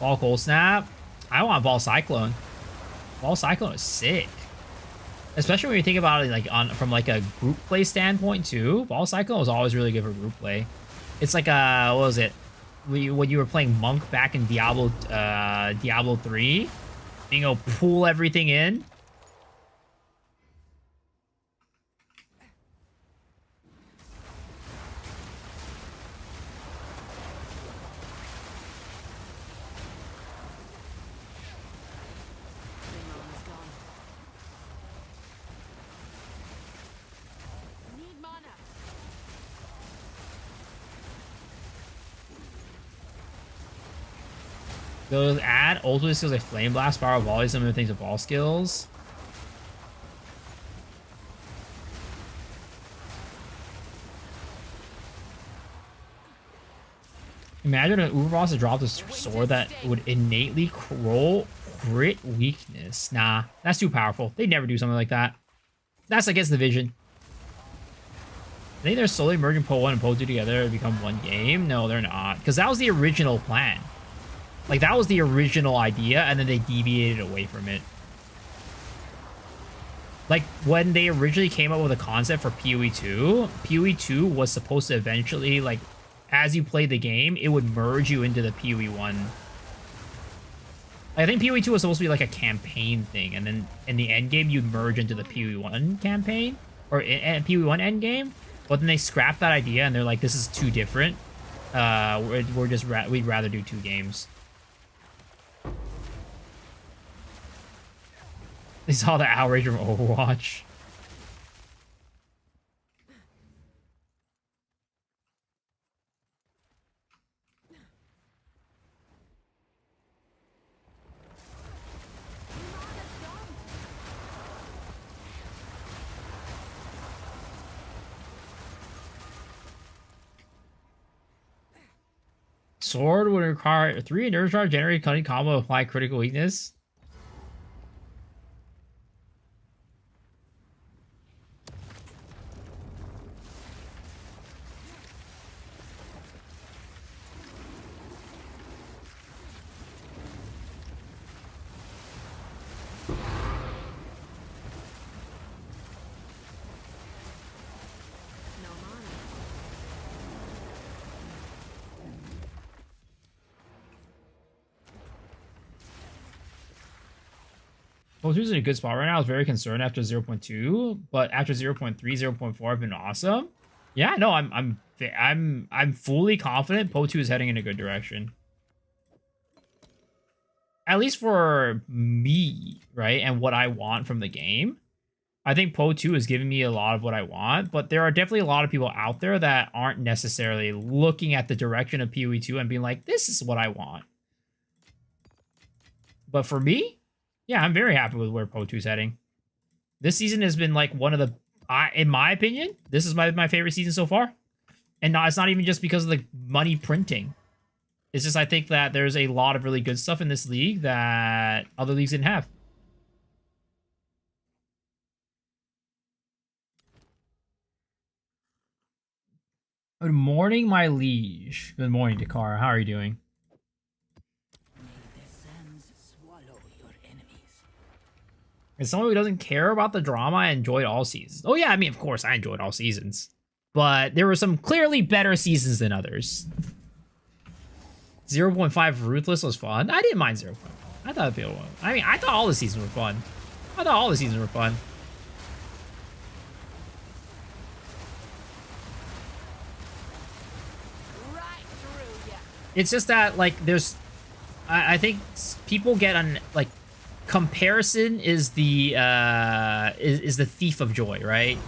Ball Cold Snap. I want Ball Cyclone. Ball Cyclone is sick. Especially when you think about it like from like a group play standpoint too. Ball Cyclone was always really good for group play. It's like what was it? When you were playing Monk back in Diablo 3, being able to pull everything in. Green mana's gone. Need mana. Those add ultimate skills like Flame Blast, Spiral Volley, some of the things with ball skills. Imagine an Uber boss that dropped a sword that would innately roll crit weakness. Nah, that's too powerful. They'd never do something like that. That's against the vision. I think they're slowly merging Po 1 and Po 2 together to become one game. No, they're not. Because that was the original plan. Like, that was the original idea, and then they deviated away from it. Like, when they originally came up with a concept for PoE 2, PoE 2 was supposed to eventually, like, as you played the game, it would merge you into the PoE 1. I think PoE 2 was supposed to be like a campaign thing, and then in the end game, you'd merge into the PoE 1 campaign, or PoE 1 end game. But then they scrapped that idea, and they're like, this is too different. We'd rather do 2 games. They saw the outrage from Overwatch. Sword would require 3 nerve charge, generate cutting combo, apply critical weakness. No mana. Well, who's in a good spot right now? I was very concerned after 0.2, but after 0.3, 0.4 have been awesome. Yeah, no, I'm fully confident Po 2 is heading in a good direction. At least for me, right? And what I want from the game. I think Po 2 is giving me a lot of what I want, but there are definitely a lot of people out there that aren't necessarily looking at the direction of PoE 2 and being like, this is what I want. But for me, yeah, I'm very happy with where Po 2 is heading. This season has been like one of the, in my opinion, this is my favorite season so far. And it's not even just because of the money printing. It's just I think that there's a lot of really good stuff in this league that other leagues didn't have. Good morning, my liege. Good morning, Dakar. How are you doing? May the sands swallow your enemies. As someone who doesn't care about the drama, I enjoyed all seasons. Oh yeah, I mean, of course, I enjoyed all seasons. But there were some clearly better seasons than others. 0.5 Ruthless was fun. I didn't mind 0.5. I thought it was. I mean, I thought all the seasons were fun. Right through ya. It's just that, like, there's... I think people get on, like... Comparison is the thief of joy, right?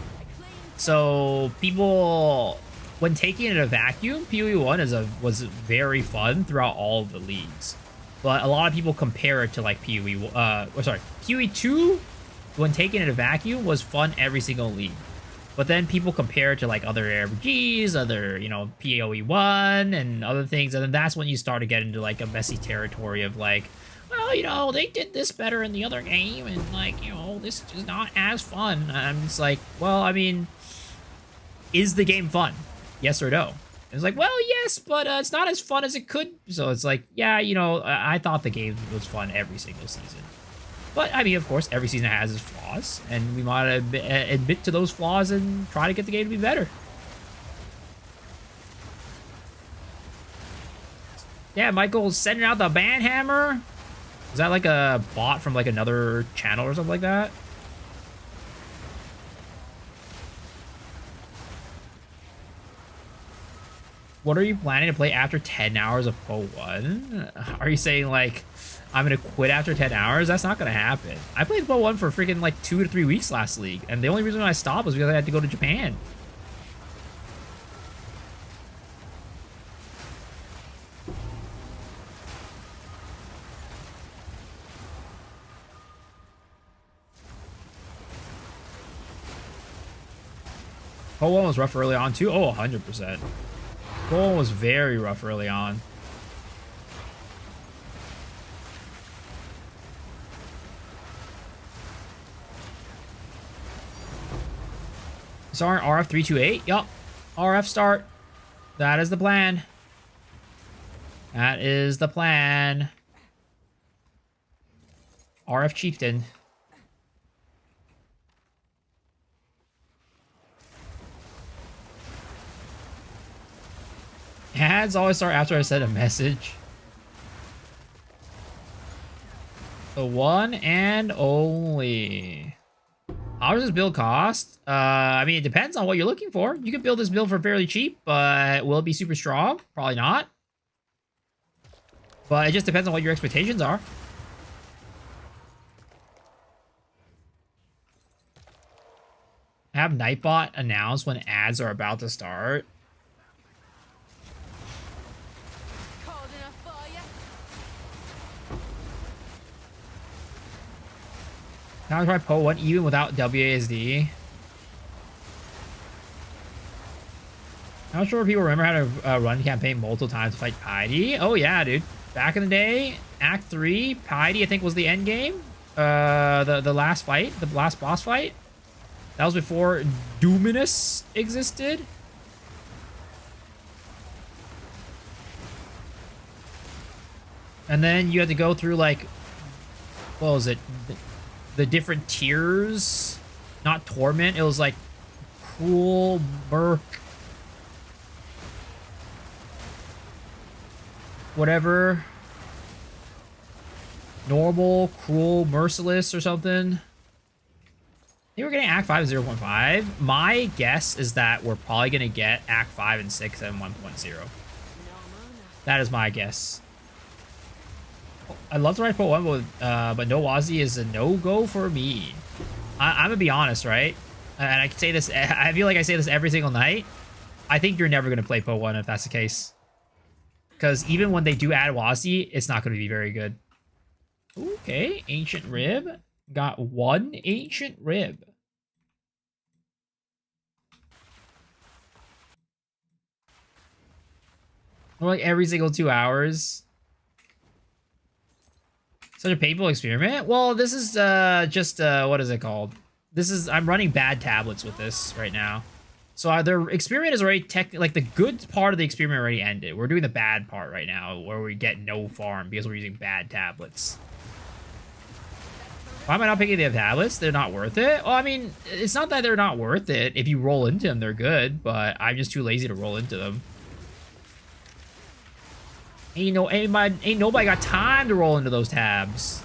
So people, when taking it in a vacuum, PoE 1 was very fun throughout all of the leagues. But a lot of people compare it to like PoE 2, when taken in a vacuum, was fun every single league. But then people compare it to like other RPGs, other, you know, PoE 1 and other things, and then that's when you start to get into like a messy territory of like, well, you know, they did this better in the other game, and, like, you know, this is not as fun. I'm just like, well, I mean, is the game fun? Yes or no? It's like, well, yes, but it's not as fun as it could. So it's like, yeah, you know, I thought the game was fun every single season. But, I mean, of course, every season has its flaws, and we might admit to those flaws and try to get the game to be better. Yeah, Michael's sending out the banhammer. Is that like a bot from like another channel or something like that? What are you planning to play after 10 hours of Po 1? Are you saying like, I'm going to quit after 10 hours? That's not going to happen. I played Po 1 for freaking like 2 to 3 weeks last league, and the only reason I stopped was because I had to go to Japan. Po 1 was rough early on too. Oh, 100%. Po 1 was very rough early on. Sorry, RF328. Yup. RF start. That is the plan. That is the plan. RF Chieftain. Ads always start after I send a message. The one and only. How does this build cost? I mean, it depends on what you're looking for. You can build this build for fairly cheap, but will it be super strong? Probably not. But it just depends on what your expectations are. Have Nightbot announce when ads are about to start. Cold enough for you? Now I try Po 1 even without WASD. I'm not sure if people remember how to run campaign multiple times to fight Piety. Oh yeah, dude. Back in the day, Act 3, Piety I think was the end game. The last fight, the last boss fight. That was before Dominus existed. And then you had to go through like, what was it? The different tiers. Not Torment. It was like Cruel, Merc, whatever. Normal, Cruel, Merciless or something. I think we're getting Act 5 at 0.5. My guess is that we're probably going to get Act 5 and 6 at 1.0. That is my guess. I'd love to write Po 1, but no Wazi is a no-go for me. I'm going to be honest, right? And I can say this, I feel like I say this every single night. I think you're never going to play Po 1 if that's the case. Because even when they do add Wazi, it's not going to be very good. Okay, Ancient Rib. Got one Ancient Rib. Like every single 2 hours. Such a painful experiment? Well, this is just what is it called? This is, I'm running bad tablets with this right now. So the experiment is already like the good part of the experiment already ended. We're doing the bad part right now where we get no farm because we're using bad tablets. Why am I not picking the tablets? They're not worth it? Well, I mean, it's not that they're not worth it. If you roll into them, they're good, but I'm just too lazy to roll into them. Ain't nobody got time to roll into those tabs.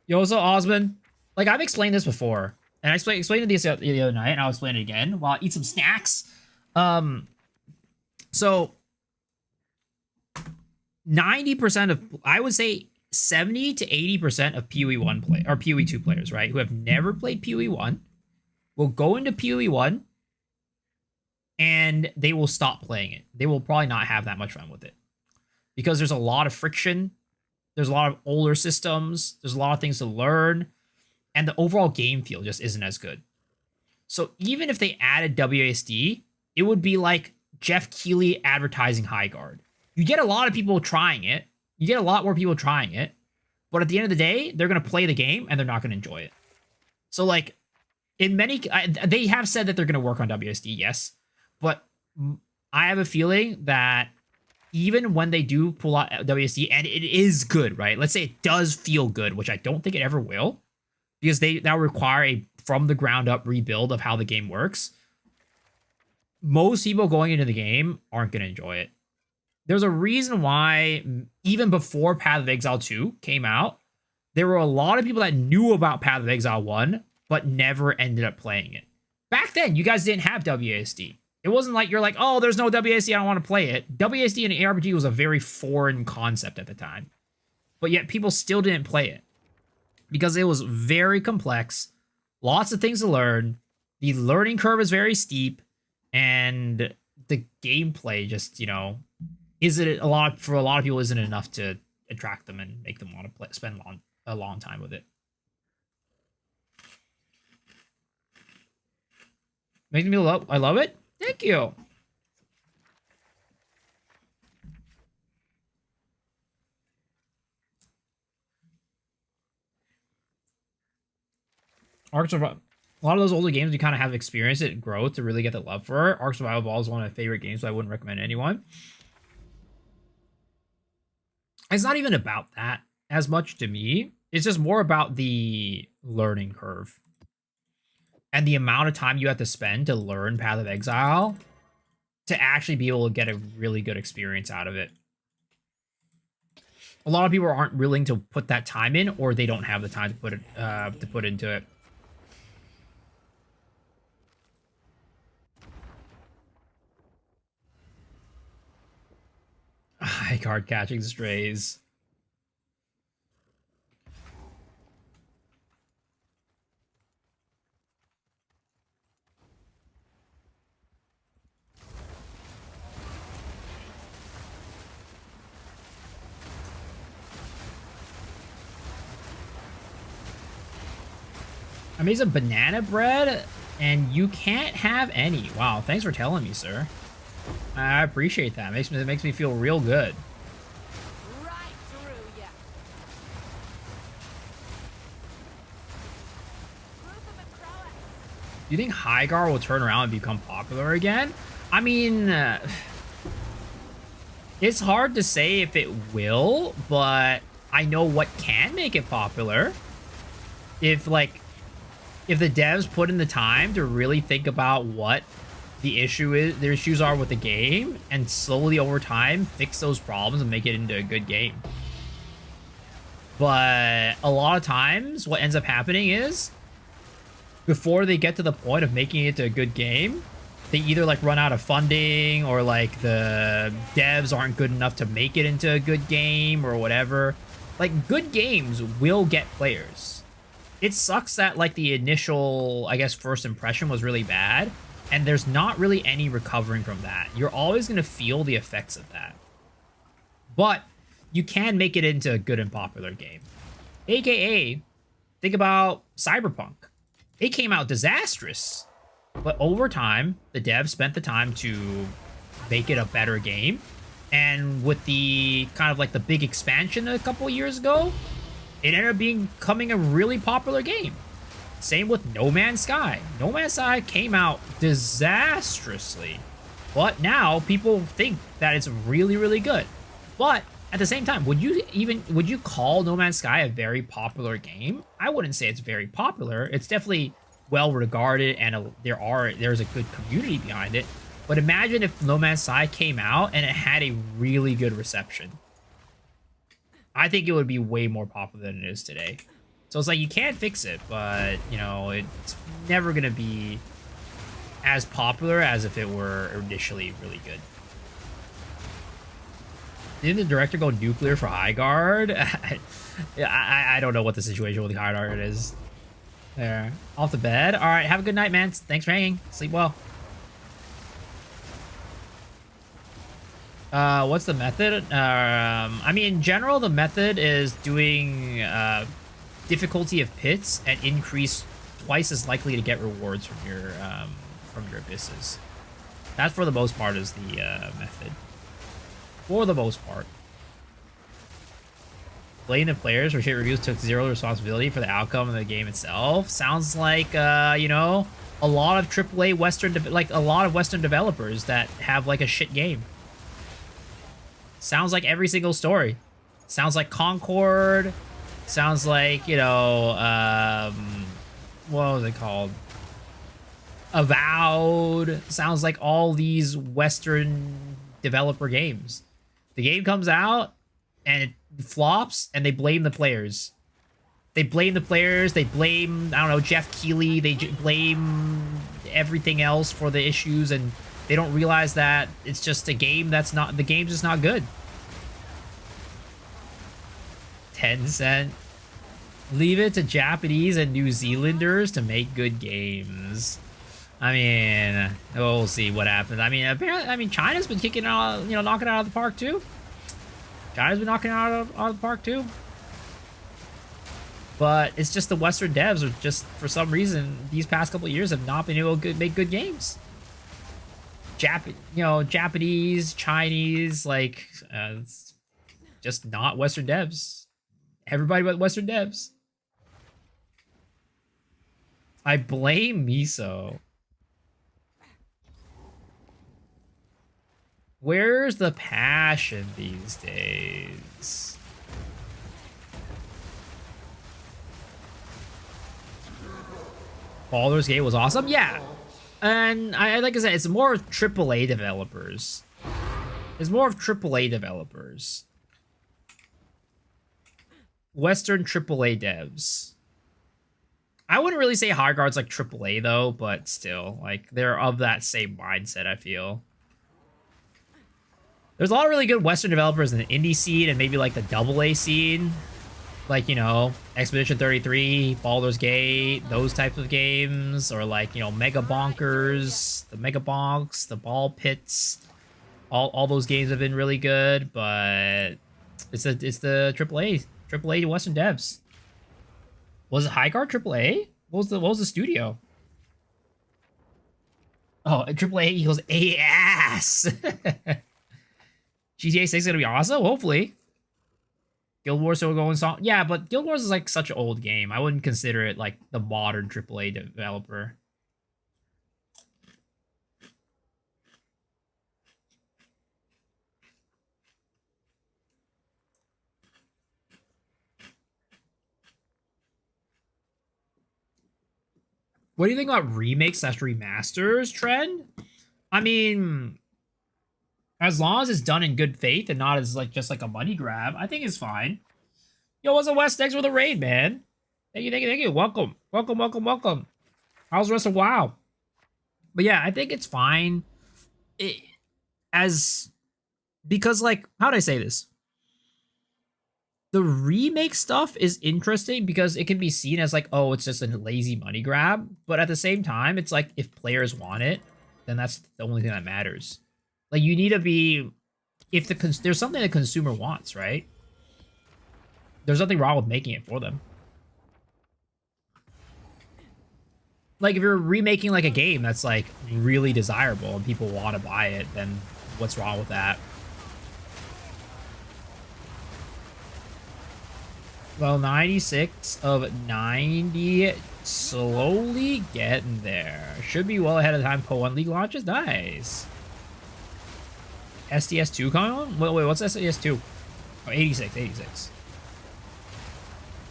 Yo, what's up, Osman? Like, I've explained this before. And I explained this the other night, and I'll explain it again while I eat some snacks. So 90% of, I would say 70 to 80% of PoE 1 play or PoE 2 players, right, who have never played PoE 1 will go into PoE 1 and they will stop playing it. They will probably not have that much fun with it because there's a lot of friction. There's a lot of older systems. There's a lot of things to learn. And the overall game feel just isn't as good. So even if they added WASD, it would be like Jeff Keighley advertising High Guard. You get a lot of people trying it, You get a lot more people trying it, but at the end of the day, they're going to play the game and they're not going to enjoy it. So like in many, they have said that they're going to work on WSD, yes, but I have a feeling that even when they do pull out WSD and it is good, right? Let's say it does feel good, which I don't think it ever will, because that require a from the ground up rebuild of how the game works. Most people going into the game aren't going to enjoy it. There's a reason why even before Path of Exile 2 came out, there were a lot of people that knew about Path of Exile 1, but never ended up playing it. Back then, you guys didn't have WSD. It wasn't like you're like, oh, there's no WSD, I don't want to play it. WSD in ARPG was a very foreign concept at the time. But yet people still didn't play it. Because it was very complex, lots of things to learn, the learning curve is very steep, and the gameplay just, you know, for a lot of people isn't enough to attract them and make them want to spend a long time with it. Makes me love. I love it. Thank you. Ark Survival. A lot of those older games, you kind of have experience it and grow to really get the love for it. Ark Survival Ball is one of my favorite games, so I wouldn't recommend anyone. It's not even about that as much to me. It's just more about the learning curve and the amount of time you have to spend to learn Path of Exile to actually be able to get a really good experience out of it. A lot of people aren't willing to put that time in, or they don't have the time to put into it. High card catching strays. I made some banana bread, and you can't have any. Wow, thanks for telling me, sir. I appreciate that. It makes me feel real good. Right through ya. Do you think Hygar will turn around and become popular again? I mean, it's hard to say if it will, but I know what can make it popular. If the devs put in the time to really think about what their issues are with the game, and slowly over time fix those problems and make it into a good game. But a lot of times what ends up happening is before they get to the point of making it to a good game, they either like run out of funding, or like the devs aren't good enough to make it into a good game or whatever. Like, good games will get players. It sucks that like the initial, I guess, first impression was really bad, and there's not really any recovering from that. You're always going to feel the effects of that. But you can make it into a good and popular game. AKA, think about Cyberpunk. It came out disastrous, but over time, the devs spent the time to make it a better game. And with the kind of like the big expansion a couple years ago, it ended up becoming a really popular game. Same with No Man's Sky. No Man's Sky came out disastrously, but now people think that it's really, really good. But at the same time, would you call No Man's Sky a very popular game? I wouldn't say it's very popular. It's definitely well regarded, and there's a good community behind it. But imagine if No Man's Sky came out and it had a really good reception. I think it would be way more popular than it is today. So it's like, you can't fix it, but, you know, it's never going to be as popular as if it were initially really good. Didn't the director go nuclear for High Guard? I don't know what the situation with the High Guard is. There. Off the bed. All right, have a good night, man. Thanks for hanging. Sleep well. What's the method? I mean, in general, the method is doing difficulty of pits and increase twice as likely to get rewards from your abysses. That, for the most part, is the method. For the most part. blame the players for shit reviews, took zero responsibility for the outcome of the game itself. Sounds like, you know, a lot of AAA Western, like a lot of Western developers that have like a shit game. Sounds like every single story. Sounds like Concord. Sounds like, you know, what was it called? Avowed. Sounds like all these Western developer games. The game comes out and it flops and they blame the players. They blame the players. They blame, I don't know, Jeff Keighley. They blame everything else for the issues, and they don't realize that it's just a game that's not, the game's just not good. 10 cent. Leave it to Japanese and New Zealanders to make good games. I mean, we'll see what happens. I mean, apparently, I mean, China's been kicking it out, you know, knocking it out of the park too. China's been knocking it out of the park too. But it's just the Western devs are just, for some reason, these past couple of years have not been able to make good games. You know, Japanese, Chinese, like, it's just not Western devs. Everybody but Western devs. I blame Miso. Where's the passion these days? Baldur's Gate was awesome? Yeah. And I like I said, it's more of AAA developers. It's more of AAA developers. Western AAA devs. I wouldn't really say High Guard's like AAA though, but still, like, they're of that same mindset, I feel. There's a lot of really good Western developers in the indie scene and maybe like the AA scene. Like, you know, Expedition 33, Baldur's Gate, those types of games. Or like, you know, Mega Bonkers, the Mega Bonks, the Ball Pits. All those games have been really good, but it's the AAA Western devs. Was it High Guard AAA? What was the studio? Oh, AAA equals ass. GTA 6 is gonna be awesome, hopefully. Guild Wars still going strong. Yeah, but Guild Wars is like such an old game. I wouldn't consider it like the modern AAA developer. What do you think about remakes / remasters trend? I mean, as long as it's done in good faith and not as like just like a money grab, I think it's fine. Yo, what's up, West? Thanks for the raid, man. Thank you. Welcome. How's the rest of WoW? But yeah, I think it's fine. Because like, how'd I say this? The remake stuff is interesting because it can be seen as like, oh, it's just a lazy money grab. But at the same time, it's like, if players want it, then that's the only thing that matters. Like, you need to be, if there's something the consumer wants, right? There's nothing wrong with making it for them. Like, if you're remaking like a game that's like really desirable and people want to buy it, then what's wrong with that? Well, 96 of 90, slowly getting there. Should be well ahead of the time. Po1 League launches, nice. SDS2 coming on? Wait, what's SDS2? Oh, 86.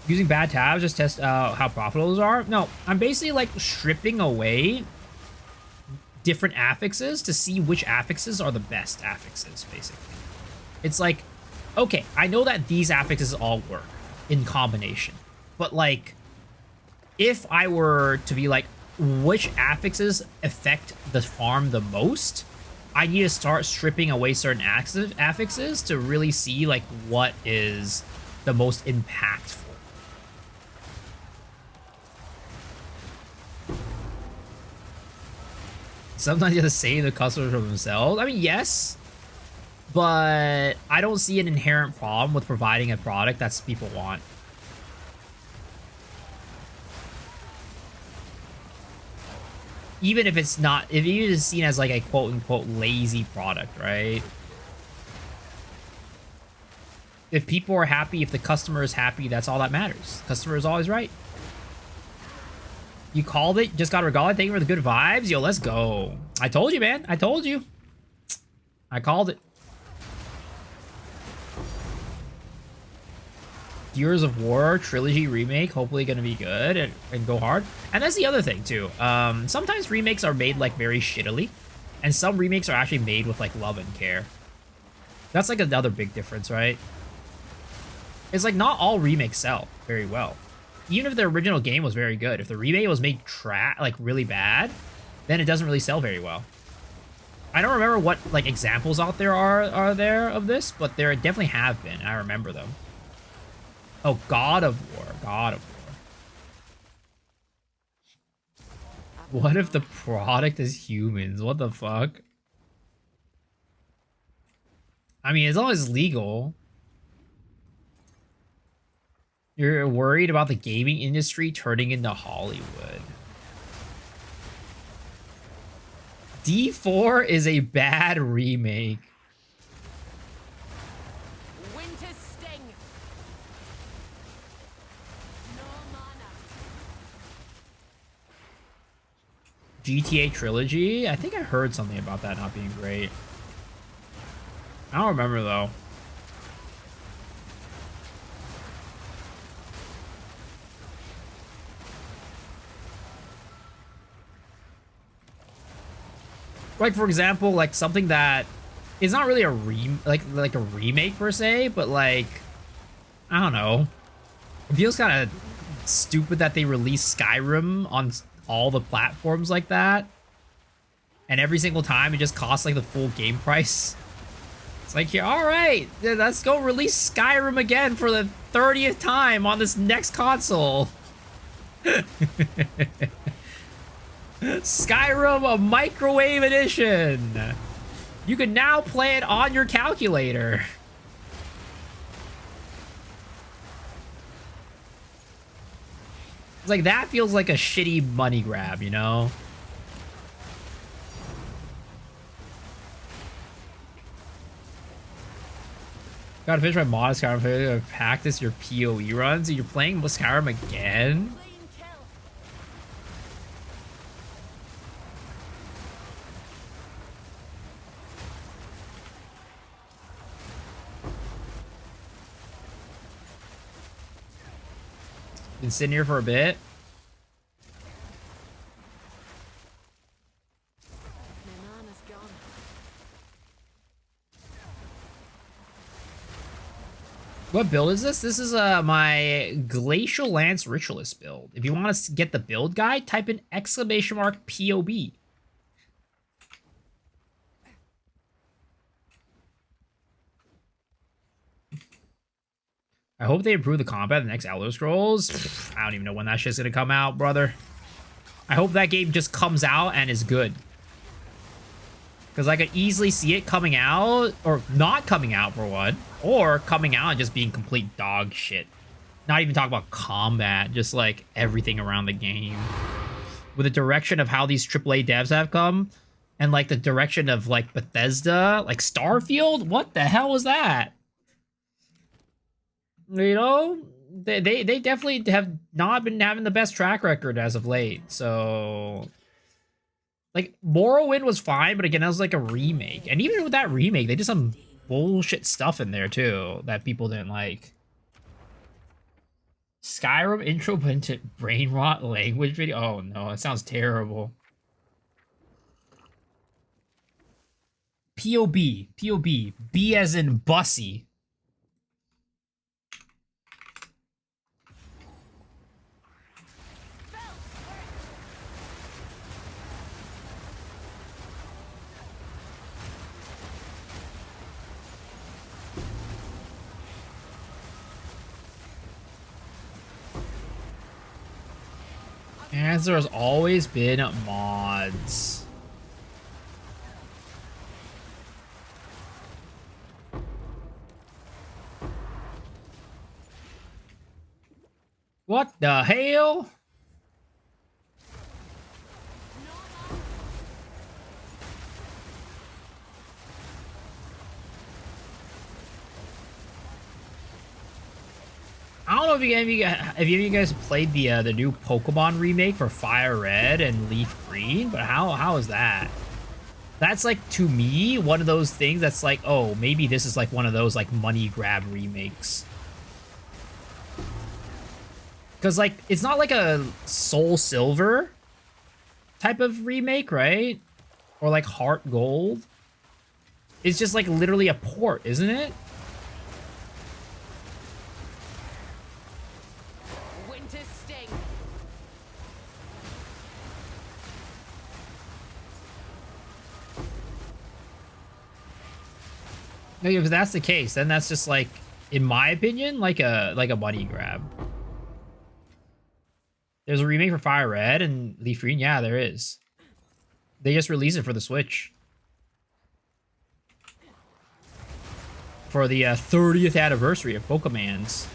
Using bad tabs, just test how profitable those are? No, I'm basically like stripping away different affixes to see which affixes are the best affixes, basically. It's like, okay, I know that these affixes all work in combination, but like, if I were to be like, which affixes affect the farm the most, I need to start stripping away certain affixes to really see like what is the most impactful. Sometimes you have to save the customers from themselves. I mean, yes, but I don't see an inherent problem with providing a product that people want. Even if it's not, if it is seen as like a quote unquote lazy product, right? If people are happy, if the customer is happy, that's all that matters. Customer is always right. You called it. Just got to regard it. Thank you for the good vibes. Yo, let's go. I told you, man. I told you. I called it. Gears of War trilogy remake, hopefully gonna be good and go hard. And that's the other thing too. Sometimes remakes are made like very shittily, and some remakes are actually made with like love and care. That's like another big difference, right? It's like not all remakes sell very well. Even if the original game was very good, if the remake was made like really bad, then it doesn't really sell very well. I don't remember what like examples out there are there of this, but there definitely have been. I remember them. Oh, God of War. God of War. What if the product is humans? What the fuck? I mean, as long as it's legal. You're worried about the gaming industry turning into Hollywood. D4 is a bad remake. Winter sting. No mana. GTA Trilogy? I think I heard something about that not being great. I don't remember, though. Like, for example, like something that is not really a like a remake per se, but like, I don't know. It feels kind of stupid that they release Skyrim on all the platforms like that, and every single time it just costs like the full game price. It's like, yeah, all right, let's go release Skyrim again for the 30th time on this next console. Skyrim, a microwave edition. You can now play it on your calculator. It's like, that feels like a shitty money grab, you know? Gotta finish my mod Skyrim to practice your PoE runs. You're playing Skyrim again? Clean kill. Been sitting here for a bit. My mana's gone. What build is this? This is my Glacial Lance Ritualist build. If you want to get the build guide, type in !POB. I hope they improve the combat in the next Elder Scrolls. I don't even know when that shit's gonna come out, brother. I hope that game just comes out and is good. Because I could easily see it coming out, or not coming out for one, or coming out and just being complete dog shit. Not even talk about combat, just like everything around the game. With the direction of how these AAA devs have come, and like the direction of like Bethesda, like Starfield, what the hell was that? You know, they definitely have not been having the best track record as of late. So, like, Morrowind was fine, but again, that was like a remake. And even with that remake, they did some bullshit stuff in there too that people didn't like. Skyrim intro into brain rot language video. Oh no, it sounds terrible. POB, POB, B as in bussy. As there's always been mods. What the hell? I don't know if any of you guys played the new Pokemon remake for Fire Red and Leaf Green, but how is that? That's like, to me, one of those things that's like, oh, maybe this is like one of those like money grab remakes. Because like it's not like a Soul Silver type of remake, right? Or like Heart Gold. It's just like literally a port, isn't it? Winter sting. No, if that's the case, then that's just like, in my opinion, like a money grab. There's a remake for Fire Red and Leaf Green. Yeah, there is. They just released it for the Switch. For the 30th anniversary of Pokemon's.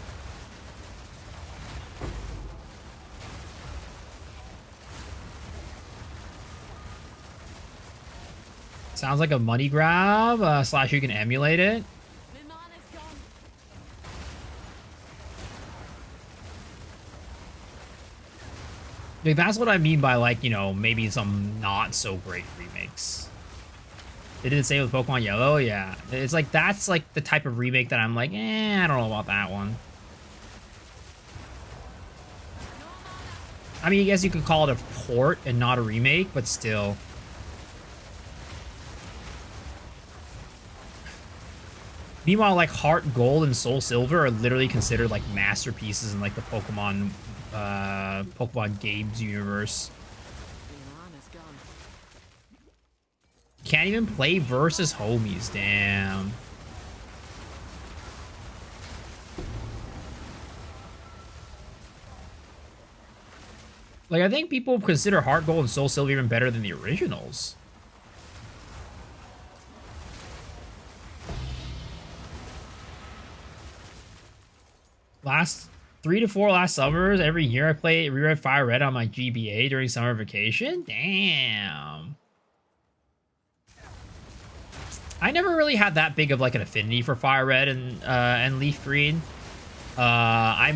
Sounds like a money grab, slash you can emulate it. My mana's gone. Like, that's what I mean by, like, you know, maybe some not so great remakes. They did the same with Pokemon Yellow, yeah. It's like, that's like the type of remake that I'm like, I don't know about that one. I mean, I guess you could call it a port and not a remake, but still. Meanwhile, like Heart Gold and Soul Silver are literally considered like masterpieces in like the Pokemon games universe. My mana's gone. Can't even play versus homies, damn. Like, I think people consider Heart Gold and Soul Silver even better than the originals. Last 3 to 4 last summers, every year I reread Fire Red on my GBA during summer vacation. Damn. I never really had that big of like an affinity for Fire Red and Leaf Green. I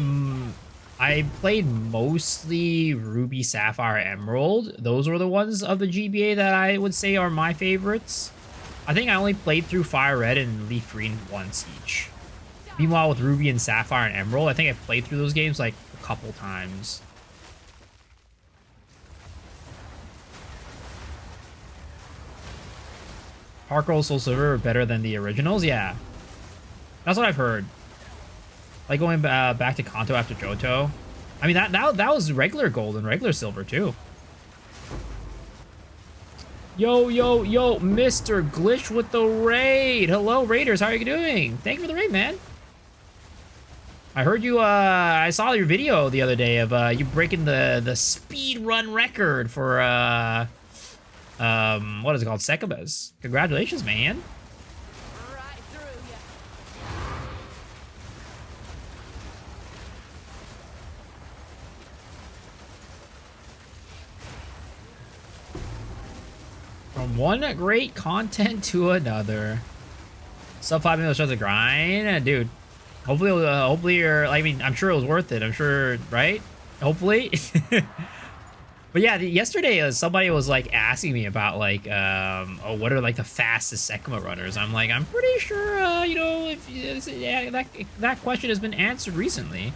played mostly Ruby, Sapphire, Emerald. Those were the ones of the GBA that I would say are my favorites. I think I only played through Fire Red and Leaf Green once each. Meanwhile, with Ruby and Sapphire and Emerald, I think I played through those games like a couple times. Heart Gold, Soul Silver are better than the originals? Yeah. That's what I've heard. Like going back to Kanto after Johto. I mean, that was regular gold and regular silver, too. Yo, yo, yo, Mr. Glitch with the raid. Hello, Raiders. How are you doing? Thank you for the raid, man. I heard you, I saw your video the other day of you breaking the speed run record for, what is it called? Sekabas. Congratulations, man. Right through you. From one great content to another. Sub 5 minutes of the grind, dude. Hopefully you're. I mean, I'm sure it was worth it. I'm sure, right? Hopefully. But yeah, yesterday somebody was like asking me about like, oh, what are like the fastest Sekima runners? I'm like, I'm pretty sure, you know, yeah, that question has been answered recently,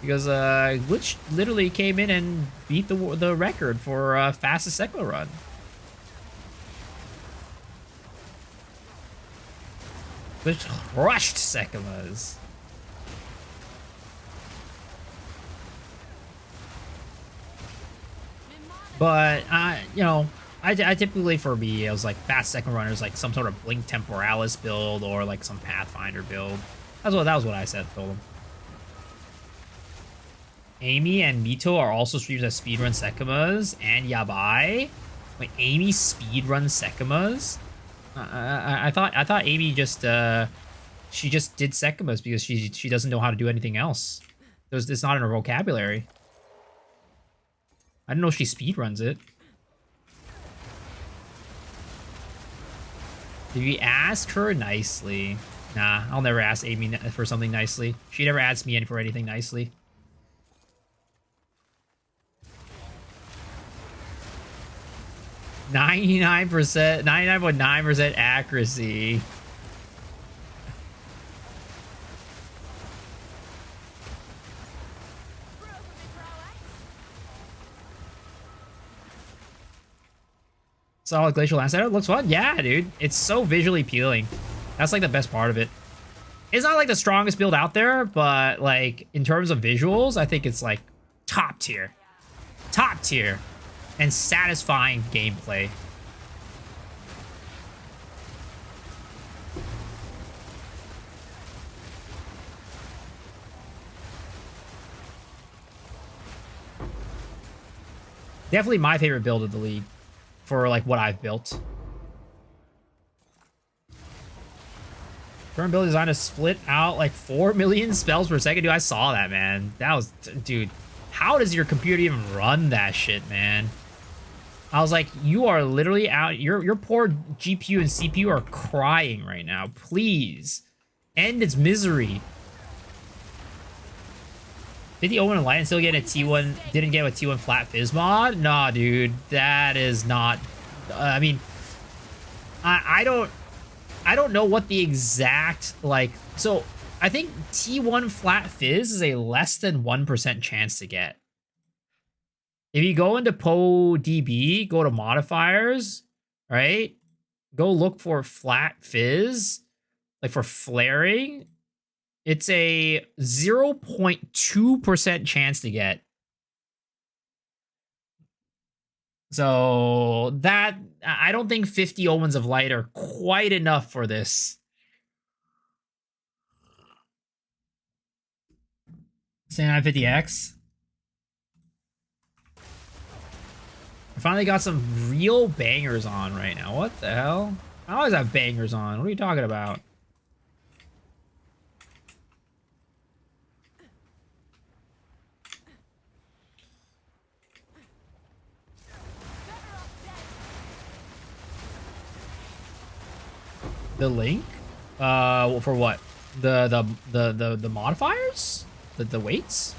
because Glitch literally came in and beat the record for fastest Sekima run. Glitch crushed Sekimas. But, you know, I typically, for me, it was like fast second runners, like some sort of Blink Temporalis build or like some Pathfinder build. That was what I said, told him. Amy and Mito are also streamers that speedrun Sekimas, and Yabai. Wait, Amy speedrun Sekimas? I thought Amy just she just did Sekimas because she doesn't know how to do anything else. It's not in her vocabulary. I don't know if she speedruns it. Did we ask her nicely? Nah, I'll never ask Amy for something nicely. She never asks me in for anything nicely. .99%, 99.9% accuracy. Solid glacial land setup looks fun. Yeah, dude. It's so visually appealing. That's like the best part of it. It's not like the strongest build out there, but like in terms of visuals, I think it's like top tier. Top tier. And satisfying gameplay. Definitely my favorite build of the league for like what I've built. Current build designed to split out like 4 million spells per second. Dude, I saw that, man. That was, dude, how does your computer even run that shit, man? I was like, you are literally out. Your poor GPU and CPU are crying right now. Please end its misery. Did the Omen and Light still get a T1? Didn't get a T1 flat fizz mod? Nah, dude, that is not. I mean, I don't know what the exact like. So I think T1 flat fizz is a less than 1% chance to get. If you go into PoDB, go to modifiers, right? Go look for flat fizz, like for flaring. It's a 0.2% chance to get. So that, I don't think 50 Omens of Light are quite enough for this. Saying 50X. I finally got some real bangers on right now. What the hell? I always have bangers on. What are you talking about? The link? For what? The modifiers? The weights?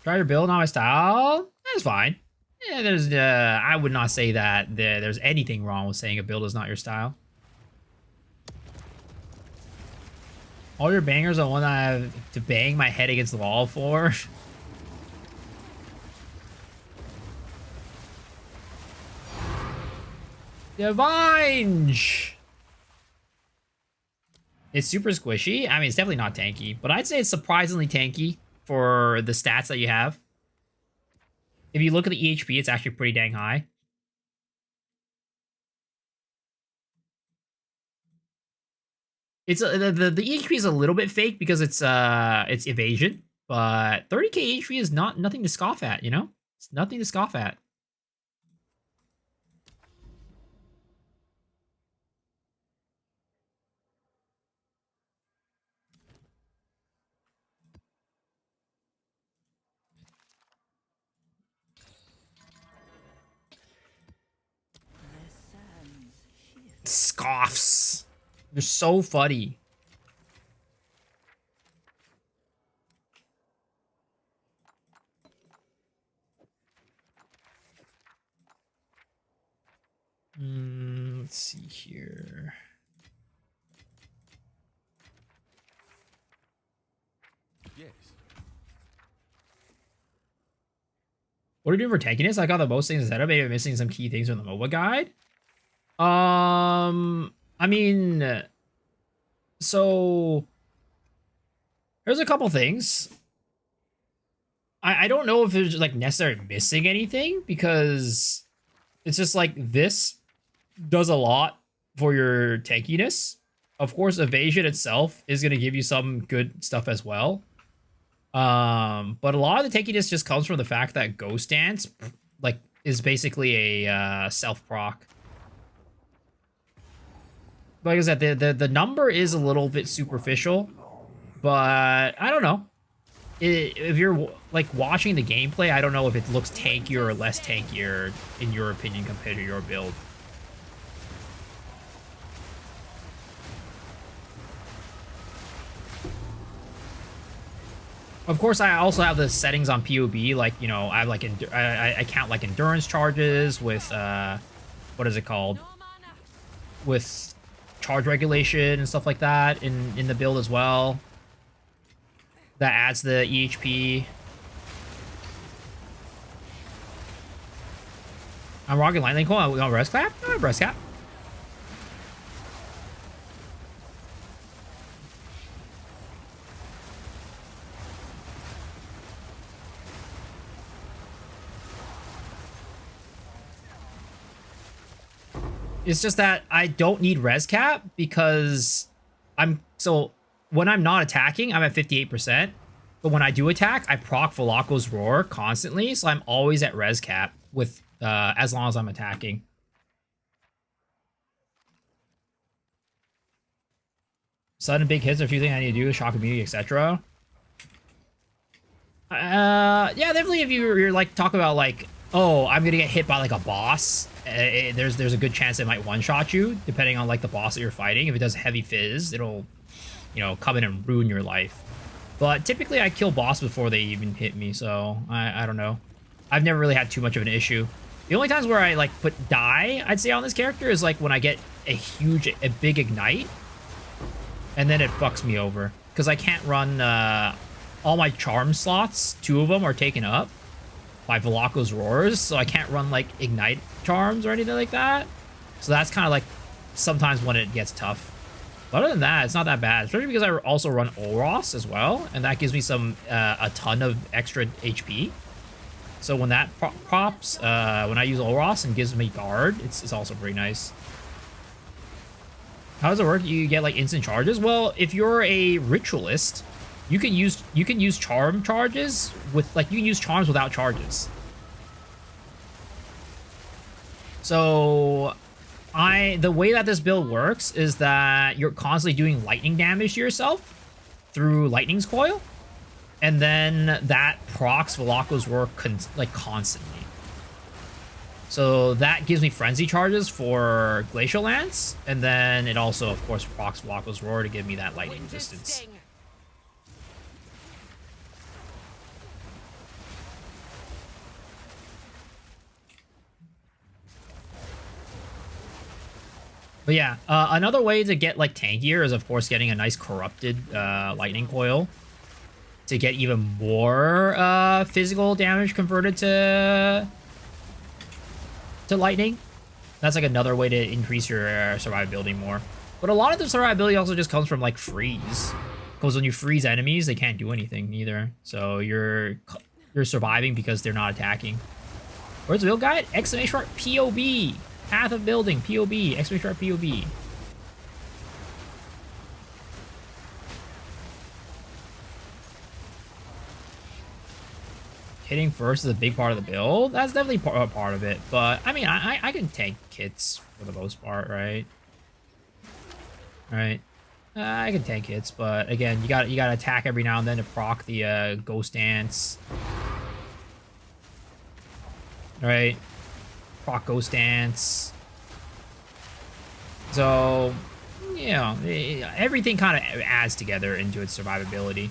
Try your build, not my style. That's fine. Yeah, there's I would not say that there's anything wrong with saying a build is not your style. All your bangers are one I have to bang my head against the wall for. Divine! It's super squishy. I mean, it's definitely not tanky, but I'd say it's surprisingly tanky for the stats that you have. If you look at the EHP, it's actually pretty dang high. It's the EHP is a little bit fake because it's evasion, but 30k EHP is nothing to scoff at, you know? It's nothing to scoff at. Scoffs. They're so funny. Let's see here. Yes. What are you doing for tankiness? I got the most things set up. Maybe I'm missing some key things from the MOBA guide. I mean, so there's a couple things. I don't know if it's like necessarily missing anything because it's just like this does a lot for your tankiness. Of course, evasion itself is going to give you some good stuff as well. But a lot of the tankiness just comes from the fact that Ghost Dance like is basically a self proc. Like I said, the number is a little bit superficial, but I don't know. If you're like watching the gameplay, I don't know if it looks tankier or less tankier in your opinion compared to your build. Of course, I also have the settings on POB, like, you know, I have like I count like endurance charges with what is it called? No mana. With charge regulation and stuff like that in the build as well. That adds the EHP. I'm rocking lightning coil. We got rest cap? Rest cap. It's just that I don't need res cap because when I'm not attacking, I'm at 58%. But when I do attack, I proc Velocco's Roar constantly, so I'm always at res cap with as long as I'm attacking. Sudden big hits are a few things I need to do, shock immunity, etc. Yeah, definitely if you're like talk about like, oh, I'm gonna get hit by like a boss, there's a good chance it might one-shot you, depending on like the boss that you're fighting. If it does heavy fizz, it'll, you know, come in and ruin your life. But typically I kill boss before they even hit me, so I don't know. I've never really had too much of an issue. The only times where I like put die, I'd say, on this character is like when I get a big ignite, and then it fucks me over. Because I can't run all my charm slots, 2 of them are taken up by Velocco's Roars, so I can't run like ignite charms or anything like that. So that's kind of like sometimes when it gets tough. But other than that, it's not that bad, especially because I also run Olros as well, and that gives me a ton of extra HP. So when that pops, when I use Olros and gives me guard, it's also pretty nice. How does it work? You get like instant charges? Well, if you're a ritualist, you can use charm charges with like you can use charms without charges. So the way that this build works is that you're constantly doing lightning damage to yourself through Lightning's Coil, and then that procs Velocco's Roar like constantly. So that gives me frenzy charges for Glacial Lance, and then it also, of course, procs Velocco's Roar to give me that lightning Winter resistance. sting. But yeah, another way to get like tankier is, of course, getting a nice corrupted lightning coil to get even more physical damage converted to lightning. That's like another way to increase your survivability more. But a lot of the survivability also just comes from like freeze, because when you freeze enemies, they can't do anything either. So you're surviving because they're not attacking. Where's the build guide? Exclamation mark POB. Path of building, POB, exclamation mark POB. Hitting first is a big part of the build. That's definitely part of it. But I mean, I can tank kits for the most part, right? Right. I can tank hits, but again, you got to attack every now and then to proc the Ghost Dance. Right. Proc Ghost Dance. So, you know, everything kind of adds together into its survivability.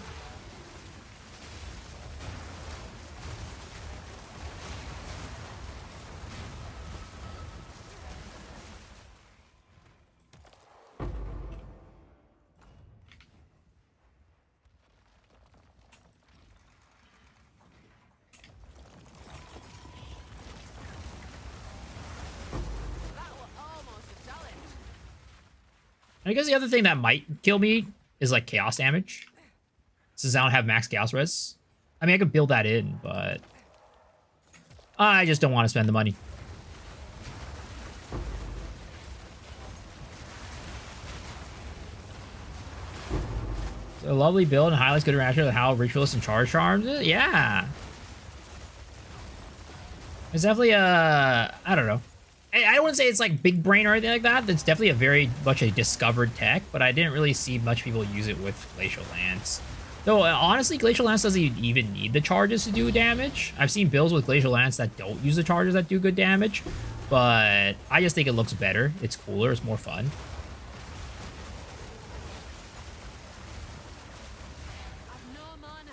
That was almost a challenge. I guess the other thing that might kill me is like chaos damage, since I don't have max chaos res. I mean, I could build that in, but I just don't want to spend the money. So a lovely build and highlights good interaction with how ritualist and charge charms. Yeah, it's definitely I don't know. I wouldn't say it's like big brain or anything like that. It's definitely a very much a discovered tech, but I didn't really see much people use it with Glacial Lance. Though, honestly, Glacial Lance doesn't even need the charges to do damage. I've seen builds with Glacial Lance that don't use the charges that do good damage, but I just think it looks better. It's cooler. It's more fun. I've no mana.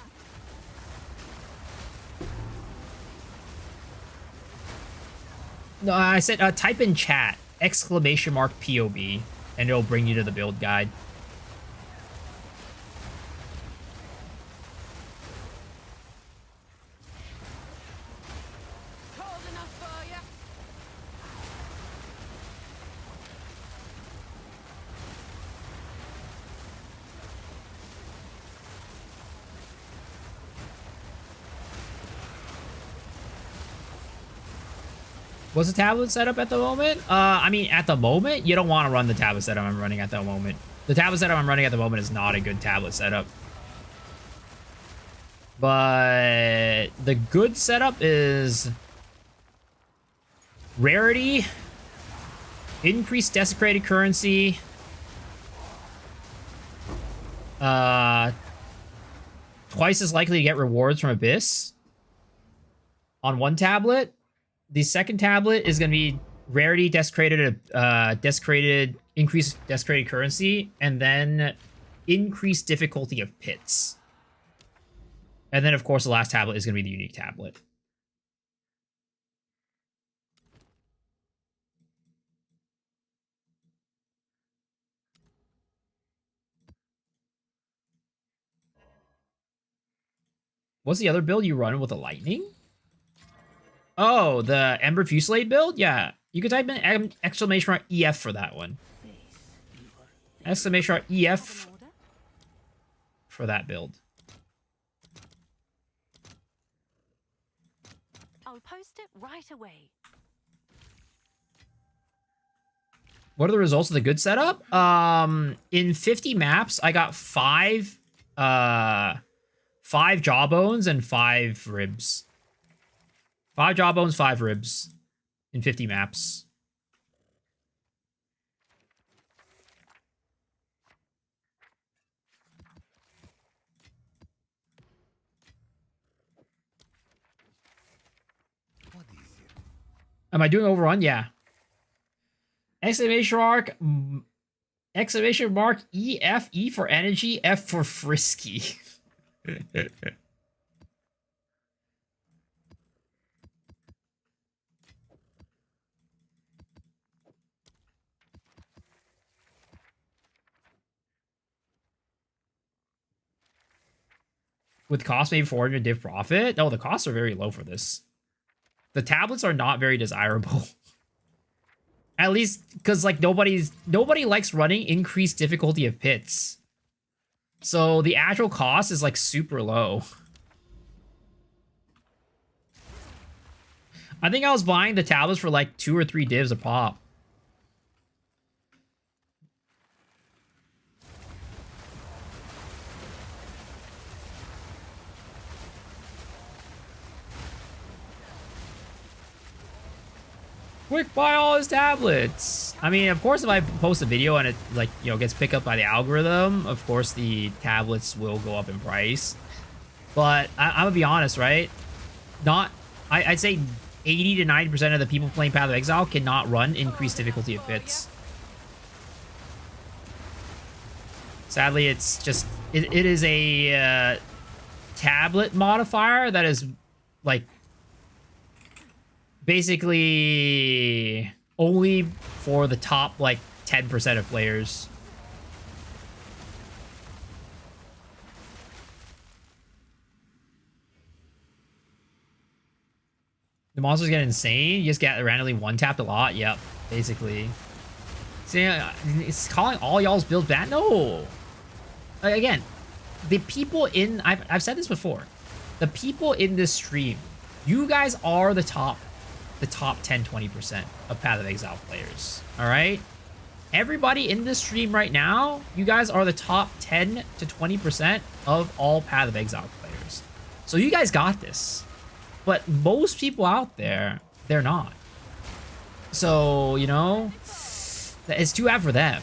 No, I said type in chat !POB and it'll bring you to the build guide. Cold enough for ya? What's the tablet setup at the moment? I mean, at the moment, you don't want to run the tablet setup I'm running at the moment. The tablet setup I'm running at the moment is not a good tablet setup. But the good setup is rarity, increased desecrated currency, twice as likely to get rewards from Abyss on one tablet. The second tablet is going to be rarity, desecrated, increased desecrated currency, and then increased difficulty of pits. And then, of course, the last tablet is going to be the unique tablet. What's the other build you run with the lightning? Oh, the Ember Fusillade build? Yeah. You could type in exclamation mark EF for that one. Exclamation mark EF for that build. I'll post it right away. What are the results of the good setup? In 50 maps, I got 5 jawbones and 5 ribs. 5 jawbones, 5 ribs in 50 maps. Am I doing overrun? Yeah. Exclamation mark EF, E for energy, F for frisky. With cost maybe 400 div profit? No, the costs are very low for this. The tablets are not very desirable. At least because like nobody likes running increased difficulty of pits. So the actual cost is like super low. I think I was buying the tablets for like 2 or 3 divs a pop. Quick, buy all his tablets. I mean, of course, if I post a video and it, like, you know, gets picked up by the algorithm, of course, the tablets will go up in price. But I'm gonna be honest, right? I'd say 80 to 90% of the people playing Path of Exile cannot run increased difficulty of pits. Sadly, it's just, it is a tablet modifier that is, like, basically only for the top like 10% of players. The monsters get insane. You just get randomly one tapped a lot. Yep, basically. See, it's calling all y'all's builds bad. No. Again, the people in I've said this before. The people in this stream, you guys are the top 10-20% of Path of Exile players. All right, everybody in this stream right now, you guys are the top 10 to 20% of all Path of Exile players. So you guys got this. But most people out there, they're not. So, you know, it's too bad for them.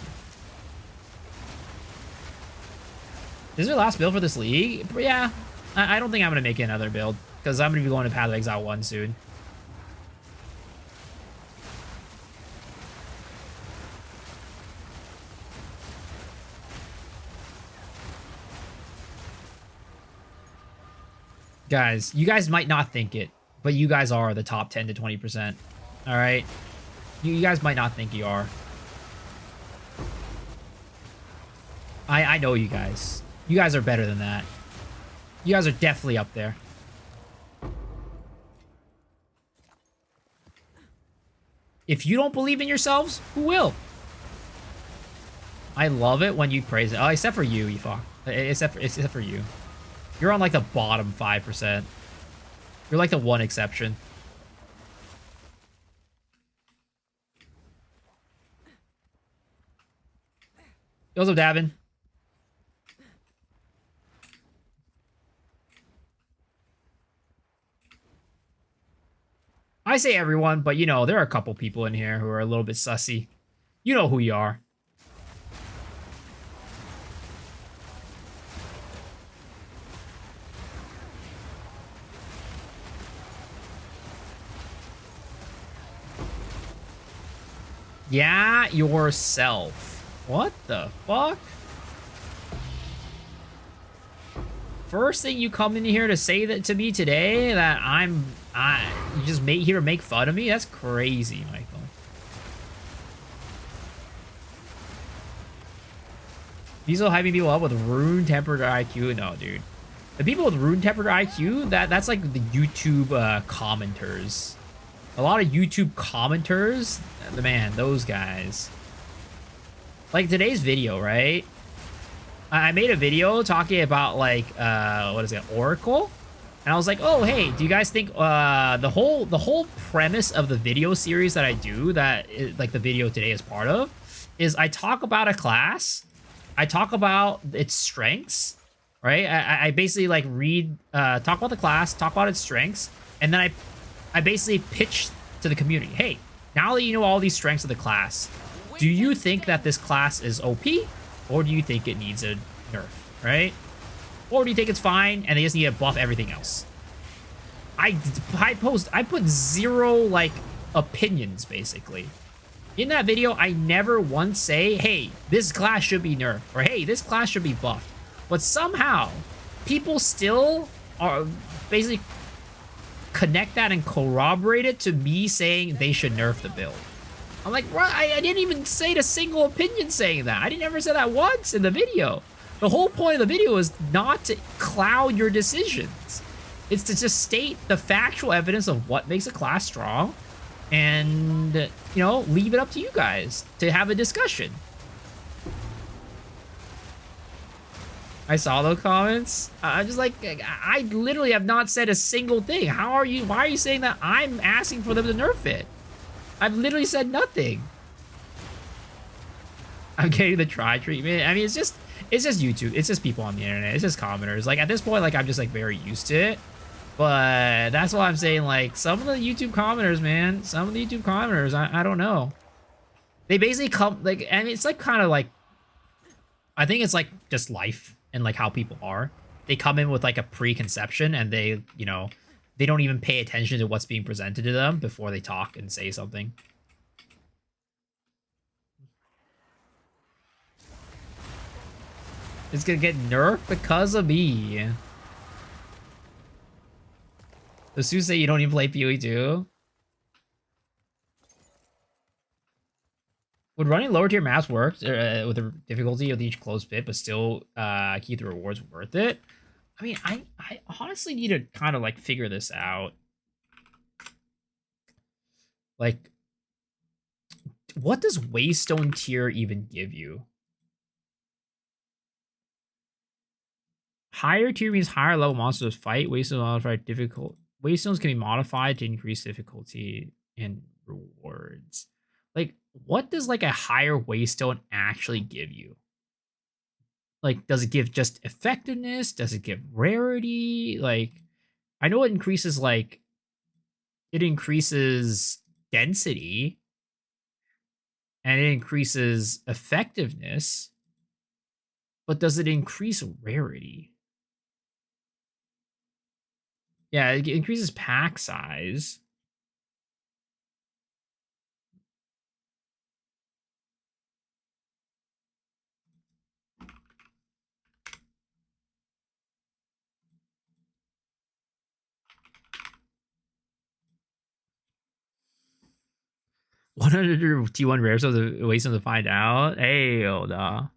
This is your last build for this league? But yeah, I don't think I'm going to make another build because I'm going to be going to Path of Exile 1 soon. Guys, you guys might not think it, but you guys are the top 10 to 20%. All right, you guys might not think you are. I know you guys. You guys are better than that. You guys are definitely up there. If you don't believe in yourselves, who will? I love it when you praise it. Oh, except for you, fuck. Except for you. You're on like the bottom 5%. You're like the one exception. What's up, Davin? I say everyone, but you know, there are a couple people in here who are a little bit sussy. You know who you are. Yeah, yourself. What the fuck? First thing you come in here to say that to me today that you just here to make fun of me? That's crazy, Michael. He's so hyping people up with rune tempered IQ. No, dude. The people with rune tempered IQ, that's like the YouTube commenters. A lot of YouTube commenters, man, those guys. Like today's video, right? I made a video talking about like what is it, Oracle? And I was like, oh hey, do you guys think the whole premise of the video series that I do, like the video today is part of, is I talk about a class, I talk about its strengths, right? I basically like talk about the class, talk about its strengths, and then I basically pitch to the community, hey, now that you know all these strengths of the class, do you think that this class is OP? Or do you think it needs a nerf, right? Or do you think it's fine and they just need to buff everything else? I put zero, like, opinions, basically. In that video, I never once say, hey, this class should be nerfed, or hey, this class should be buffed. But somehow, people still are basically connect that and corroborate it to me saying they should nerf the build. I'm like, bro, I didn't even say a single opinion saying that. I didn't ever say that once in the video. The whole point of the video is not to cloud your decisions. It's to just state the factual evidence of what makes a class strong and, you know, leave it up to you guys to have a discussion. I saw those comments. I'm just like, I literally have not said a single thing. Why are you saying that I'm asking for them to nerf it? I've literally said nothing. I'm getting the try treatment. I mean, it's just YouTube. It's just people on the internet. It's just commenters. Like, at this point, like, I'm just, like, very used to it. But that's why I'm saying, like, some of the YouTube commenters, man, some of the YouTube commenters, I don't know. They basically come, like, and it's, like, kind of, like, I think it's, like, just life and, like, how people are. They come in with, like, a preconception and they, you know, they don't even pay attention to what's being presented to them before they talk and say something. It's gonna get nerfed because of me. Does Sue say you don't even play PoE 2? Would running lower tier maps work with the difficulty of each closed pit, but still keep the rewards worth it? I mean, I honestly need to kind of like figure this out. Like, what does Waystone tier even give you? Higher tier means higher level monsters fight. Waystones modified difficult. Waystones can be modified to increase difficulty and rewards. Like, what does like a higher waystone actually give you? Like, does it give just effectiveness? Does it give rarity? Like, I know it increases density and it increases effectiveness, but does it increase rarity? Yeah, it increases pack size. 100 T1 rare, so the waste them to find out. Hey, nah.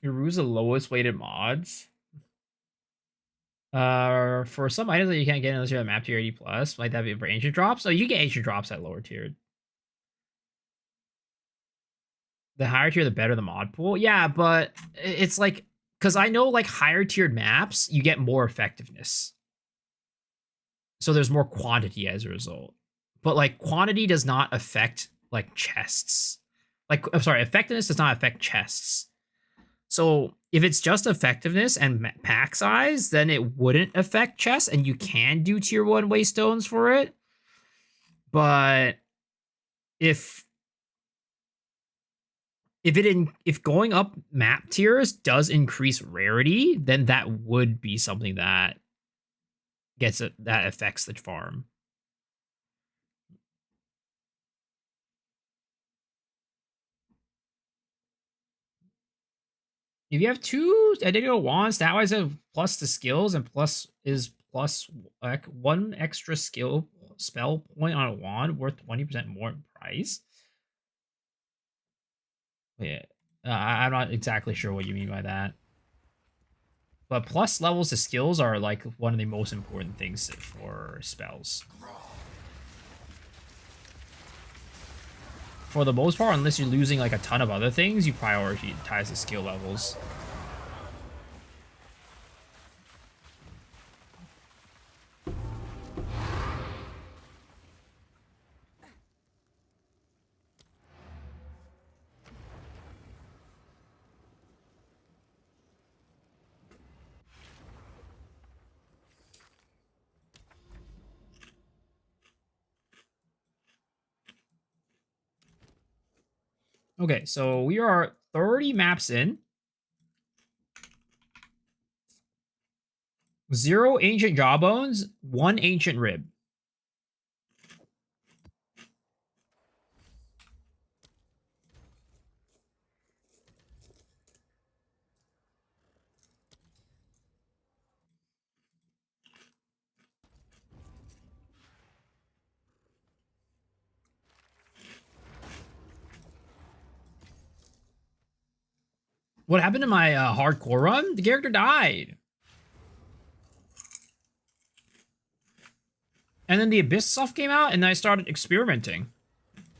Yoru's the lowest weighted mods. For some items that you can't get unless you're at map tier 80 plus, like that be for ancient drops. So you get ancient drops at lower tiered. The higher tier, the better the mod pool. Yeah, but it's like, because I know like higher tiered maps, you get more effectiveness. So there's more quantity as a result. But like quantity does not affect like chests. Like, I'm sorry, effectiveness does not affect chests. So if it's just effectiveness and pack size, then it wouldn't affect chests, and you can do tier 1 waystones for it. But if going up map tiers does increase rarity, then that would be something that that affects the farm. If you have 2 identical wands, that wise have plus the skills and plus like 1 extra spell point on a wand worth 20% more in price. Yeah, I'm not exactly sure what you mean by that. But plus levels to skills are like one of the most important things for spells. For the most part, unless you're losing like a ton of other things, you prioritize the skill levels. Okay, so we are 30 maps in. 0 ancient jawbones, 1 ancient rib. What happened to my hardcore run? The character died. And then the Abyss stuff came out, and I started experimenting.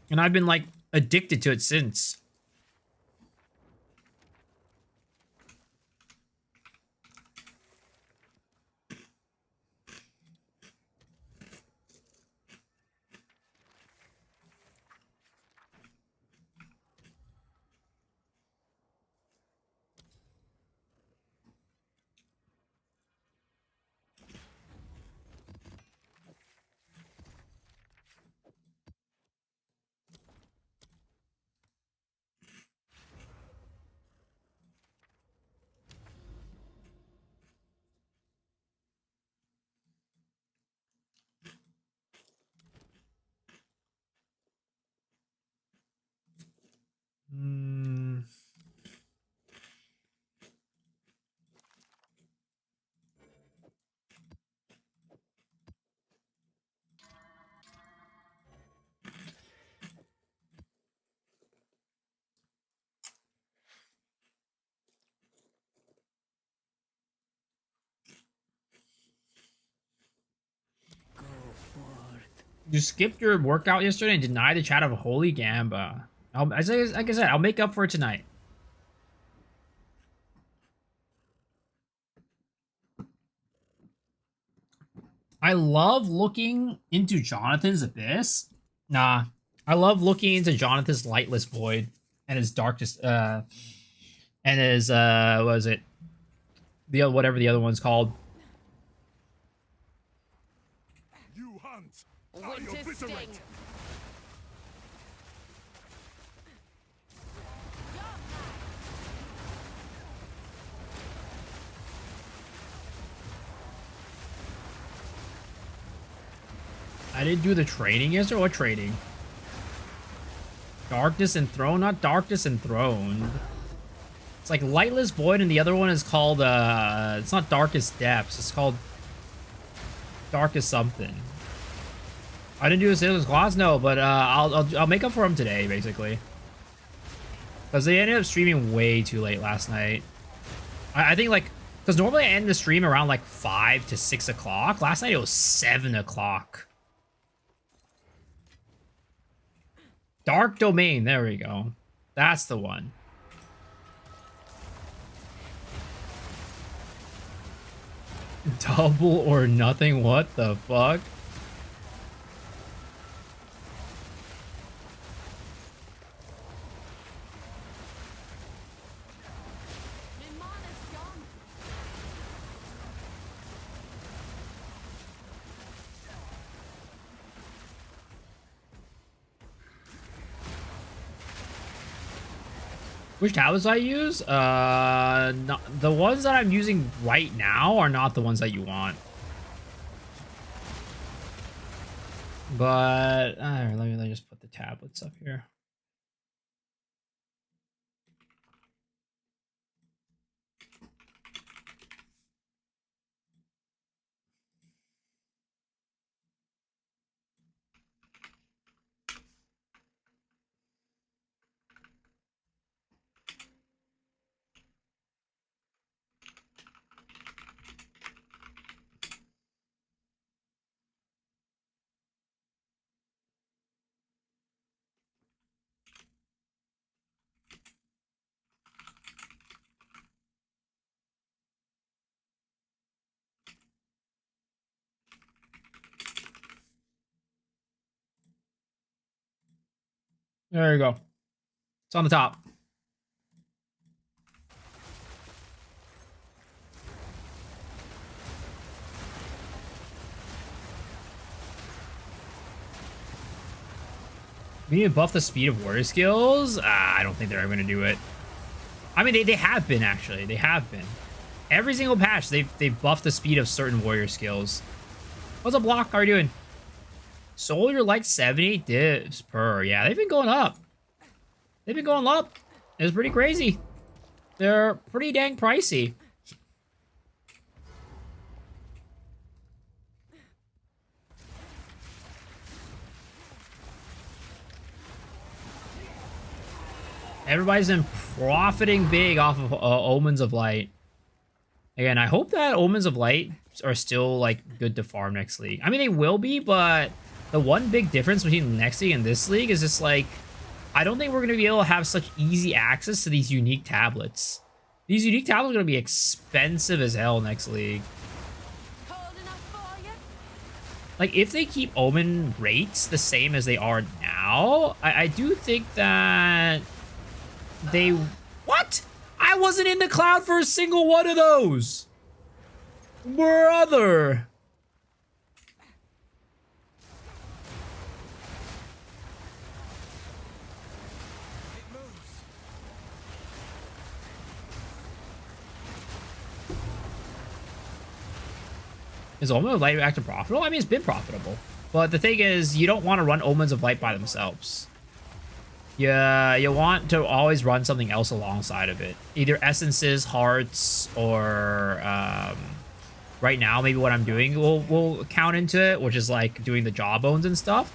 And I've been, like, addicted to it since. You skipped your workout yesterday and denied the chat of Holy Gamba. Like I said, I'll make up for it tonight. I love looking into Jonathan's abyss. Nah, I love looking into Jonathan's lightless void and his darkest and his what was it? Whatever the other one's called. You hunt. Winter sting. I didn't do the training yesterday. What training? Darkness Enthroned? Not Darkness Enthroned. It's like Lightless Void, and the other one is called, it's not Darkest Depths. It's called Darkest something. I didn't do a Sailor's Claws? No, but I'll make up for them today, basically. Because they ended up streaming way too late last night. I think, like, because normally I end the stream around, like, 5 to 6 o'clock. Last night it was 7 o'clock. Dark Domain. There we go. That's the one. Double or nothing? What the fuck? Which tablets I use? Not, the ones that I'm using right now are not the ones that you want. But let me just put the tablets up here. There you go. It's on the top. We need to buff the speed of warrior skills? I don't think they're ever going to do it. I mean, they have been, actually. They have been. Every single patch, they've buffed the speed of certain warrior skills. What's up, Block? How are you doing? Soldier like 78 divs per. Yeah, they've been going up. They've been going up. It's pretty crazy. They're pretty dang pricey. Everybody's been profiting big off of Omens of Light. Again, I hope that Omens of Light are still, like, good to farm next league. I mean, they will be, but the one big difference between next league and this league is just, like, I don't think we're going to be able to have such easy access to these unique tablets. These unique tablets are going to be expensive as hell next league. Like, if they keep Omen rates the same as they are now, I do think that they... What? I wasn't in the cloud for a single one of those! Brother! Is Omen of Light actually profitable? I mean, it's been profitable. But the thing is, you don't want to run Omens of Light by themselves. Yeah, you want to always run something else alongside of it. Either essences, hearts, or right now, maybe what I'm doing will count into it, which is like doing the jawbones and stuff.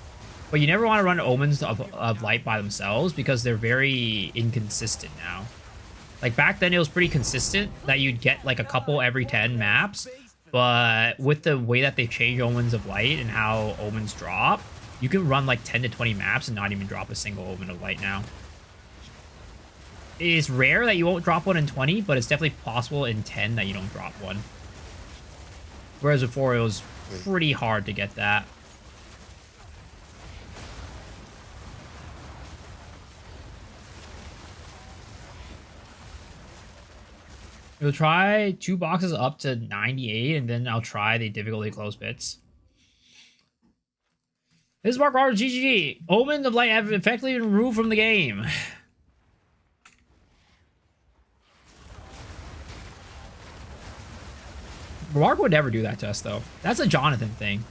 But you never want to run Omens of Light by themselves because they're very inconsistent now. Like back then, it was pretty consistent that you'd get like a couple every 10 maps. But with the way that they change Omens of Light and how Omens drop, you can run like 10 to 20 maps and not even drop a single Omen of Light now. It is rare that you won't drop one in 20, but it's definitely possible in 10 that you don't drop one. Whereas before, it was pretty hard to get that. We'll try 2 boxes up to 98, and then I'll try the difficulty close bits. This is Mark Roberts, GGG. Omens of Light have effectively been removed from the game. Mark would never do that to us, though. That's a Jonathan thing.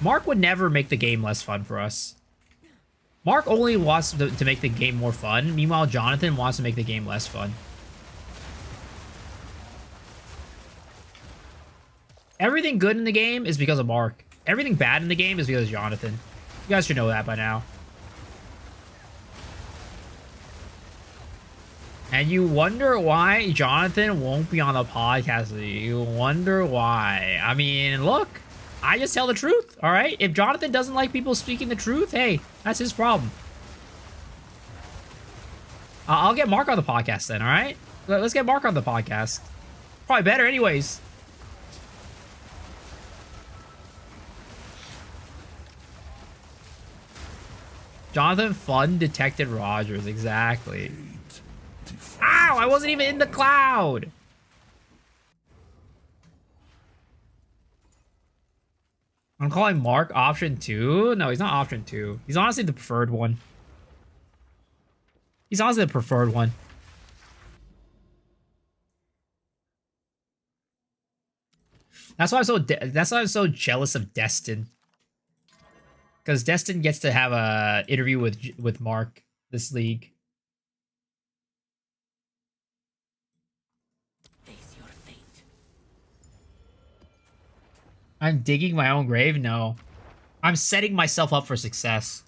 Mark would never make the game less fun for us. Mark only wants to make the game more fun. Meanwhile, Jonathan wants to make the game less fun. Everything good in the game is because of Mark. Everything bad in the game is because of Jonathan. You guys should know that by now. And you wonder why Jonathan won't be on the podcast. You wonder why. I mean, look, I just tell the truth, all right? If Jonathan doesn't like people speaking the truth, hey, that's his problem. I'll get Mark on the podcast then, all right? Let's get Mark on the podcast. Probably better anyways. Jonathan Fun detected Rogers, exactly. Ow, I wasn't even in the cloud. I'm calling Mark option 2. No, he's not option 2. He's honestly the preferred one. He's honestly the preferred one. That's why I'm so jealous of Destin. Because Destin gets to have a interview with Mark this league. Face your fate. I'm digging my own grave? No. I'm setting myself up for success.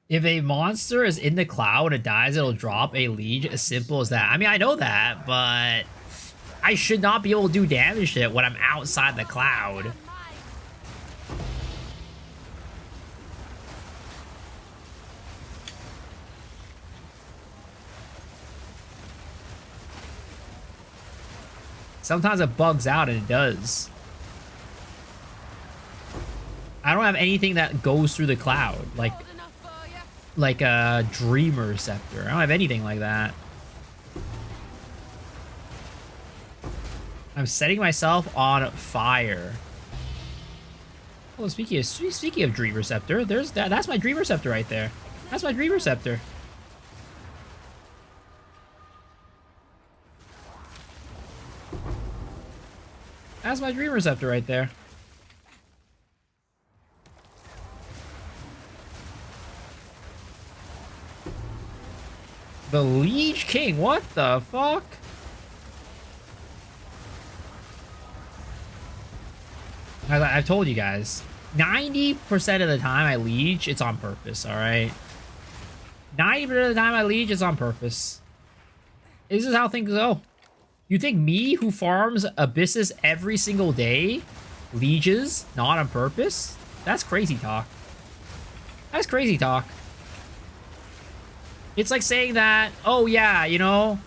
If a monster is in the cloud and dies, it'll drop a liege. As simple as that. I mean, I know that, but I should not be able to do damage to it when I'm outside the cloud. Sometimes it bugs out, and it does. I don't have anything that goes through the cloud, like a Dreamer Scepter. I don't have anything like that. I'm setting myself on fire. Oh, speaking of Dreamer Scepter, there's that's my Dreamer Scepter right there. That's my Dreamer Scepter. That's my Dreamer Scepter right there. The Liege King, what the fuck? I've told you guys, 90% of the time I Liege, it's on purpose, alright? 90% of the time I Liege, it's on purpose. This is how things go. You think me, who farms Abysses every single day, Lieges not on purpose? That's crazy talk. That's crazy talk. It's like saying that, oh yeah, you know,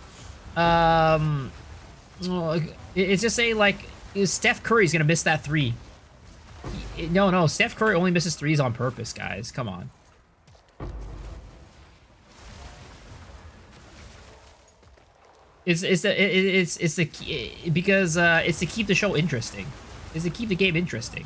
it's just saying like, Steph Curry's gonna miss that 3. No, Steph Curry only misses 3s on purpose, guys. Come on. It's the because it's to keep the show interesting. It's to keep the game interesting.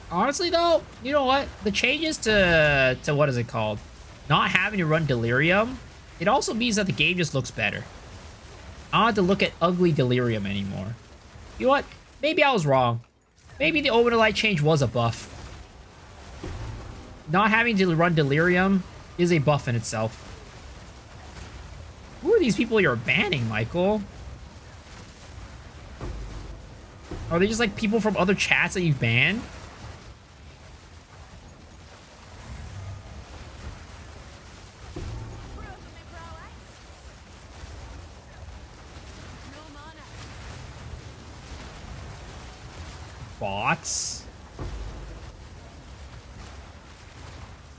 Honestly, though, you know what? The changes to what is it called? Not having to run Delirium, it also means that the game just looks better. I don't have to look at ugly Delirium anymore. You know what? Maybe I was wrong. Maybe the Omen of Light change was a buff. Not having to run Delirium is a buff in itself. Who are these people you're banning, Michael? Are they just like people from other chats that you've banned? Bots.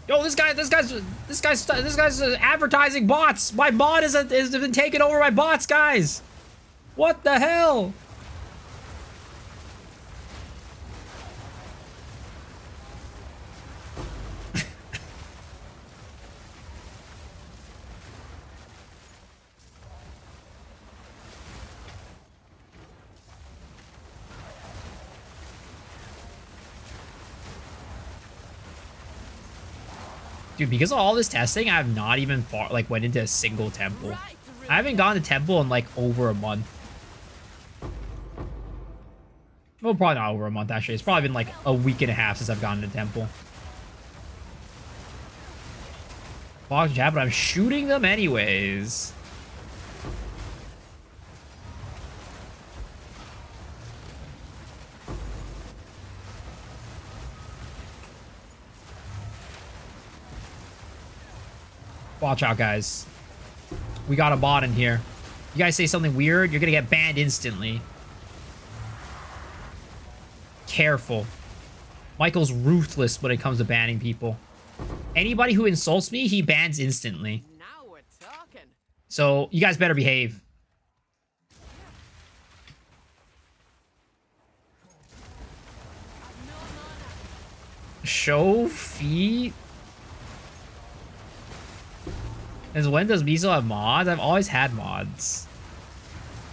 Yo, this guy's advertising bots. My bot has been taken over by bots, guys. What the hell? Dude, because of all this testing, I have not even went into a single temple. I haven't gone to temple in like over a month. Well, probably not over a month, actually. It's probably been like a week and a half since I've gone to temple. Box jab, but I'm shooting them anyways. Watch out, guys. We got a bot in here. You guys say something weird, you're gonna get banned instantly. Careful. Michael's ruthless when it comes to banning people. Anybody who insults me, he bans instantly. Now we're talking. So, you guys better behave. Show feet? Since when does Miso have mods? I've always had mods.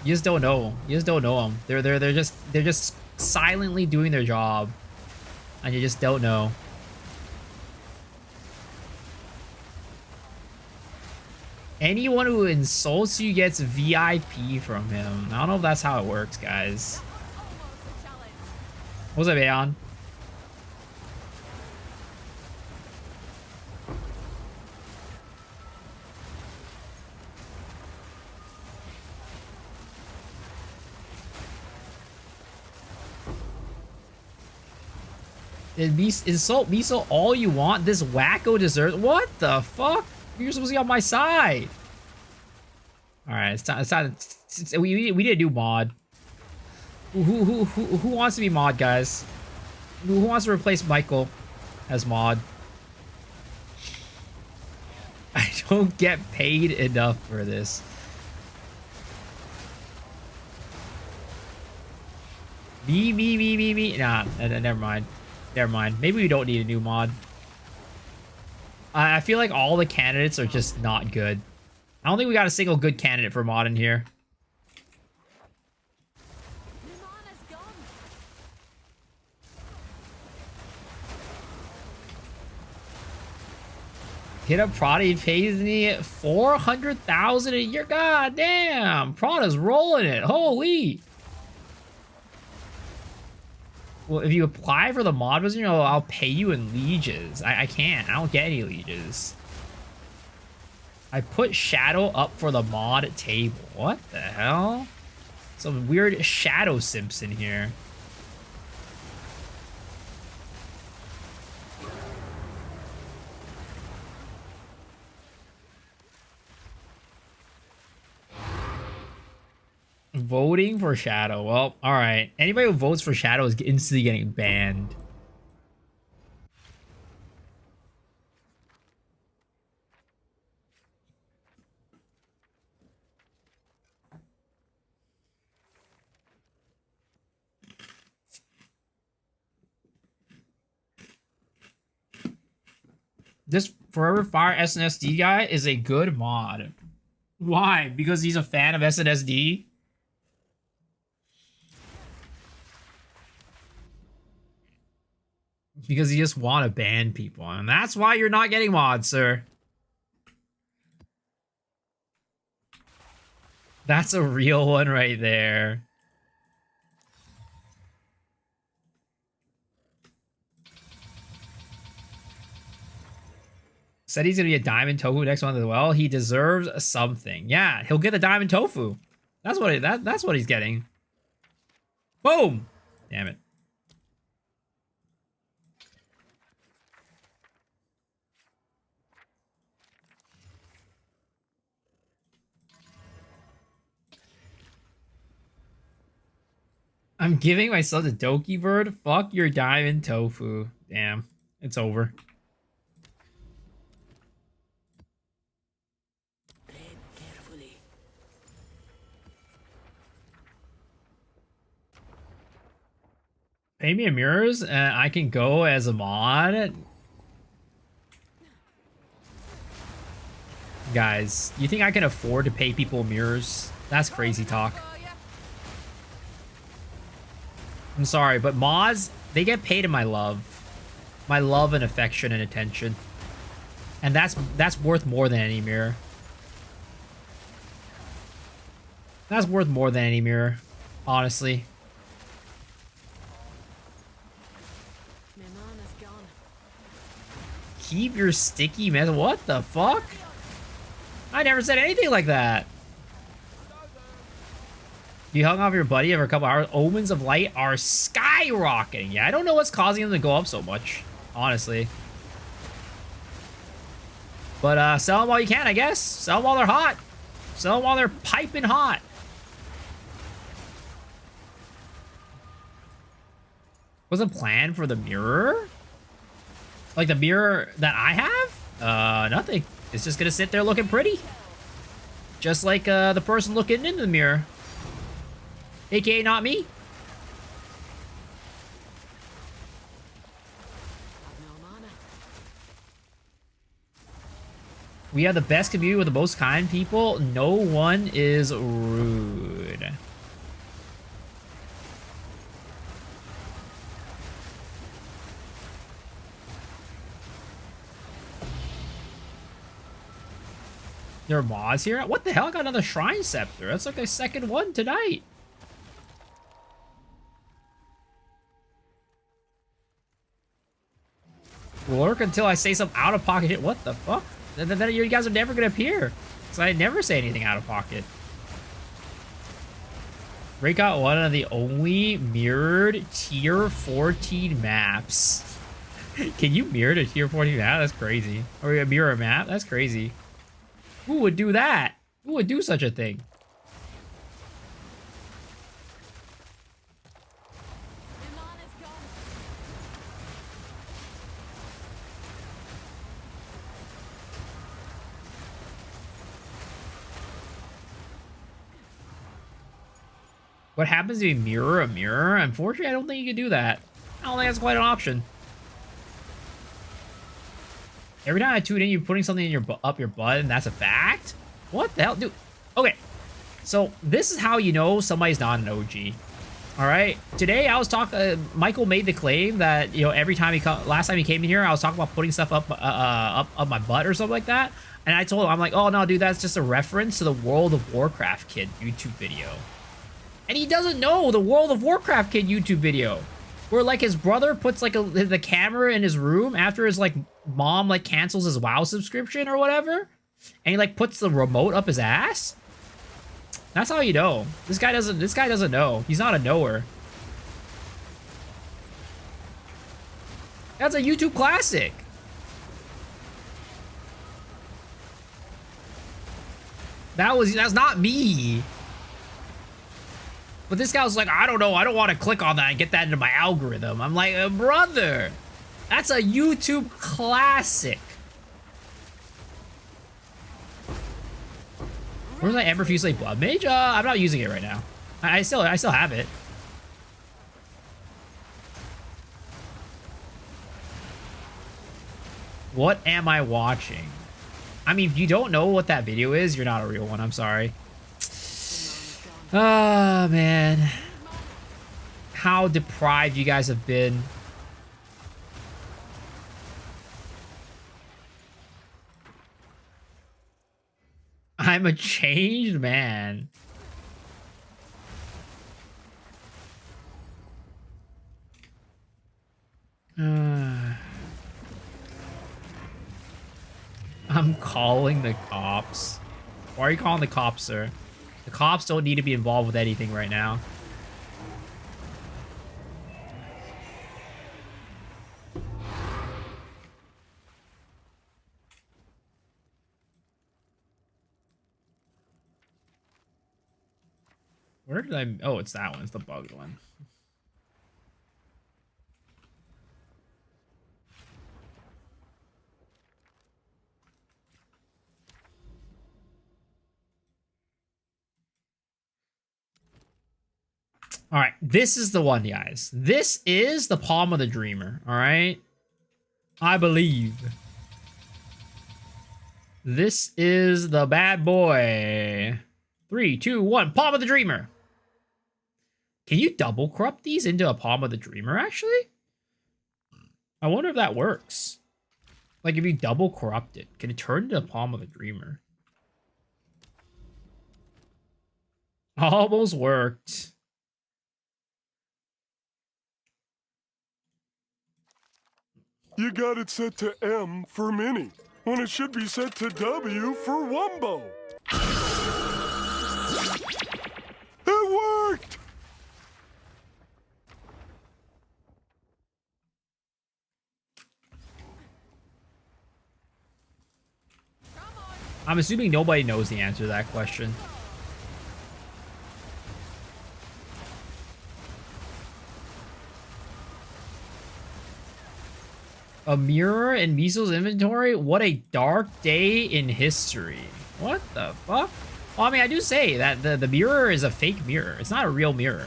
You just don't know. You just don't know them. They're just silently doing their job, and you just don't know. Anyone who insults you gets VIP from him. I don't know if that's how it works, guys. Almost a challenge. What's up, Aeon? Insult Miso all you want. This wacko deserves. What the fuck? You're supposed to be on my side. All right, it's time. We need a new mod. Who wants to be mod, guys? Who wants to replace Michael as mod? I don't get paid enough for this. Me. Nah, never mind. Never mind. Maybe we don't need a new mod. I feel like all the candidates are just not good. I don't think we got a single good candidate for mod in here. Lumana's gone. Hit up Prada, he pays me 400,000 a year. God damn, Prada's rolling it. Holy. Well, if you apply for the mod position, I'll pay you in lieges. I can't. I don't get any lieges. I put Shadow up for the mod table. What the hell? Some weird Shadow simps in here. Voting for Shadow. Well, all right. Anybody who votes for Shadow is instantly getting banned. This Forever Fire SNSD guy is a good mod. Why? Because he's a fan of SNSD? Because you just want to ban people, and that's why you're not getting mods, sir. That's a real one right there. Said he's gonna be a diamond tofu next month as well. He deserves something. Yeah, he'll get a diamond tofu. That's what that's what he's getting. Boom! Damn it. I'm giving myself a Doki bird. Fuck your diamond tofu. Damn, it's over. Pay me a mirrors, and I can go as a mod. Guys, you think I can afford to pay people mirrors? That's crazy talk. For ya. I'm sorry, but mods, they get paid in my love. My love and affection and attention. And that's worth more than any mirror. That's worth more than any mirror, honestly. My mana's gone. Keep your sticky mess. What the fuck? I never said anything like that. You hung off your buddy for a couple hours. Omens of light are skyrocketing. Yeah, I don't know what's causing them to go up so much, honestly. But sell them while you can, I guess. Sell them while they're hot. Sell them while they're piping hot. Was a plan for the mirror? Like the mirror that I have? Nothing. It's just gonna sit there looking pretty. Just like the person looking into the mirror. AKA not me. I've no mana. We have the best community with the most kind people. No one is rude. There are mods here? What the hell? I got another Shrine Scepter. That's like the second one tonight. Lurk until I say some out-of-pocket shit. What the fuck? Then you guys are never gonna appear. So I never say anything out of pocket. Break out one of the only mirrored tier 14 maps. Can you mirror to tier 14 map? That's crazy. Or a mirror map? That's crazy. Who would do that? Who would do such a thing? My mana's gone. What happens if you mirror a mirror? Unfortunately, I don't think you can do that. I don't think that's quite an option. Every time I tune in, you're putting something in your up your butt, and that's a fact? What the hell? Dude, okay. So, this is how you know somebody's not an OG. Alright? Today, I was talking... Michael made the claim that, you know, every time last time he came in here, I was talking about putting stuff up my butt or something like that. And I told him, I'm like, oh, no, dude, that's just a reference to the World of Warcraft Kid YouTube video. And he doesn't know the World of Warcraft Kid YouTube video. Where, like, his brother puts, like, the camera in his room after his, like, mom, like, cancels his WoW subscription or whatever. And he, like, puts the remote up his ass. That's how you know. This guy doesn't know. He's not a knower. That's a YouTube classic. That's not me. But this guy was like, I don't know. I don't want to click on that and get that into my algorithm. I'm like, brother, that's a YouTube classic. Where's my Ember Fusilight Blood Mage? I'm not using it right now. I still have it. What am I watching? I mean, if you don't know what that video is, you're not a real one. I'm sorry. Oh, man. How deprived you guys have been. I'm a changed man. I'm calling the cops. Why are you calling the cops, sir? The cops don't need to be involved with anything right now. Where did I... Oh, it's that one. It's the bugged one. All right, this is the one, guys. This is the palm of the dreamer. All right, I believe this is the bad boy. 3, 2, 1. Palm of the dreamer. Can you double corrupt these into a palm of the dreamer? Actually, I wonder if that works. Like if you double corrupt it, can it turn into a palm of the dreamer? Almost worked. You got it set to M for mini, when it should be set to W for Wumbo. It worked! I'm assuming nobody knows the answer to that question. A mirror in Miso's inventory? What a dark day in history. What the fuck? Well, I mean, I do say that the mirror is a fake mirror. It's not a real mirror.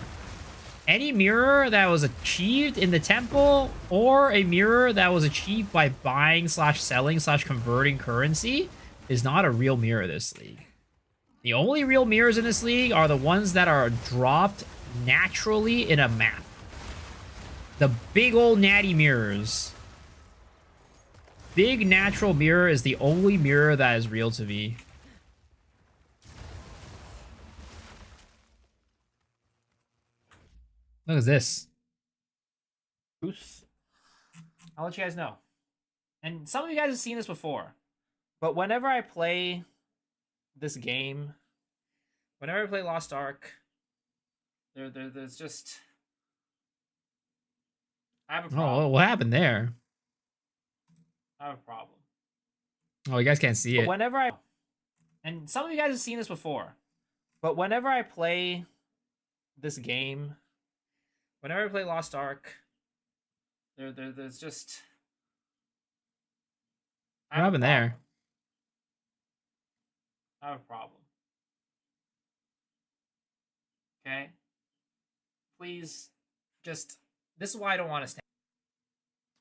Any mirror that was achieved in the temple or a mirror that was achieved by buying slash selling slash converting currency is not a real mirror in this league. The only real mirrors in this league are the ones that are dropped naturally in a map. The big old natty mirrors. Big natural mirror is the only mirror that is real to me. Look at this. Boost. I'll let you guys know. And some of you guys have seen this before. But whenever I play this game, whenever I play Lost Ark, there's just... I have a problem. Oh, what happened there? I have a problem. Oh, you guys can't see it. But whenever I... And some of you guys have seen this before. But whenever I play this game, whenever I play Lost Ark, there's just... What happened there? I have a problem. Okay? Please, just... This is why I don't want to stand.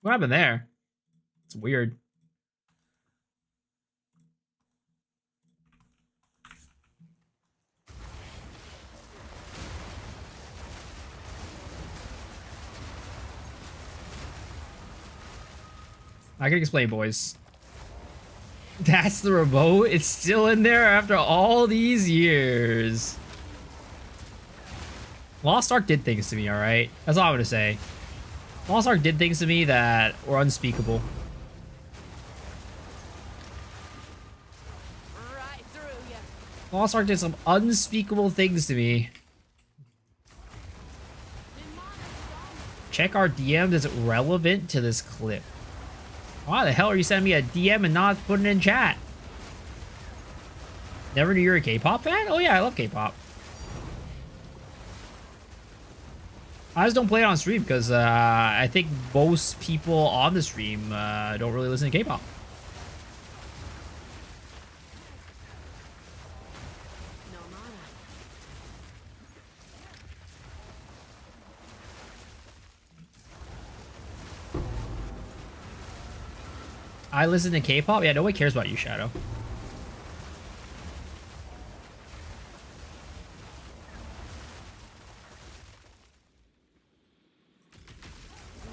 What happened there? It's weird. I can explain, boys. That's the remote? It's still in there after all these years. Lost Ark did things to me, alright? That's all I'm gonna say. Lost Ark did things to me that were unspeakable. Right through ya. Lost Ark did some unspeakable things to me. Check our DMs. Is it relevant to this clip? Why the hell are you sending me a DM and not putting it in chat? Never knew you're a K-pop fan? Oh yeah, I love K-pop. I just don't play it on stream because I think most people on the stream don't really listen to K-pop. No mana. I listen to K-pop? Yeah, nobody cares about you, Shadow.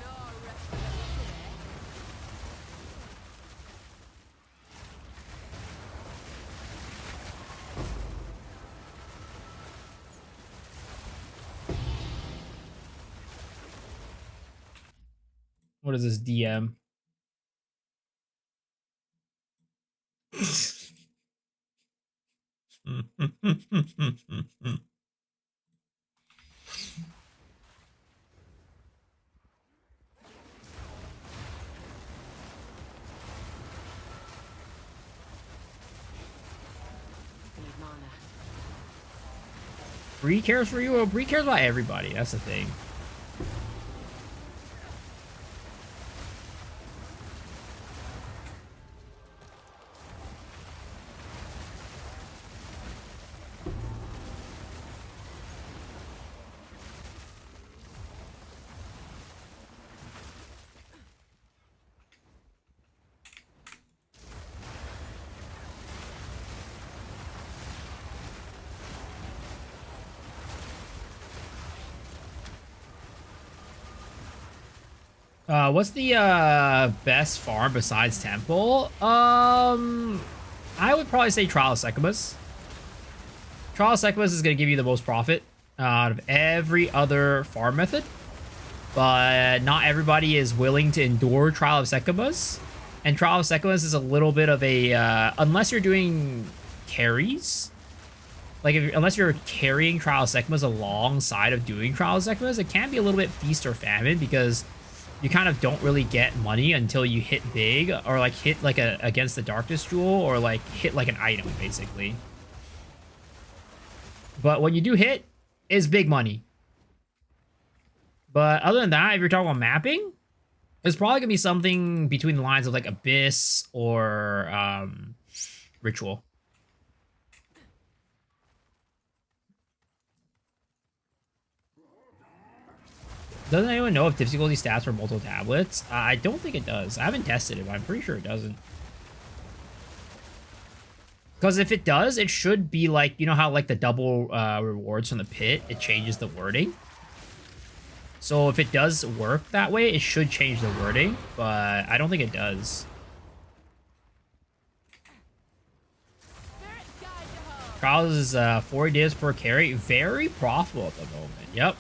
No rest for the wicked, eh? What is this DM? Need mana. Bree cares for you? Well, Bree cares about everybody. That's the thing. What's the best farm besides Temple? I would probably say Trial of Secumus. Trial of Secumus is going to give you the most profit out of every other farm method, but not everybody is willing to endure Trial of Secumus. And Trial of Secumus is a little bit of a unless you're doing carries, like unless you're carrying Trial of Secumus alongside of doing Trial of Secumus, it can be a little bit feast or famine because you kind of don't really get money until you hit big or like hit like a against the Darkness Jewel or like hit like an item basically. But what you do hit is big money. But other than that, if you're talking about mapping, it's probably gonna be something between the lines of like Abyss or Ritual. Doesn't anyone know if difficulty stats for multiple tablets? I don't think it does. I haven't tested it, but I'm pretty sure it doesn't. Because if it does, it should be like, you know how like the double rewards from the pit, it changes the wording. So if it does work that way, it should change the wording, but I don't think it does. Trials is 40 divs per carry. Very profitable at the moment. Yep.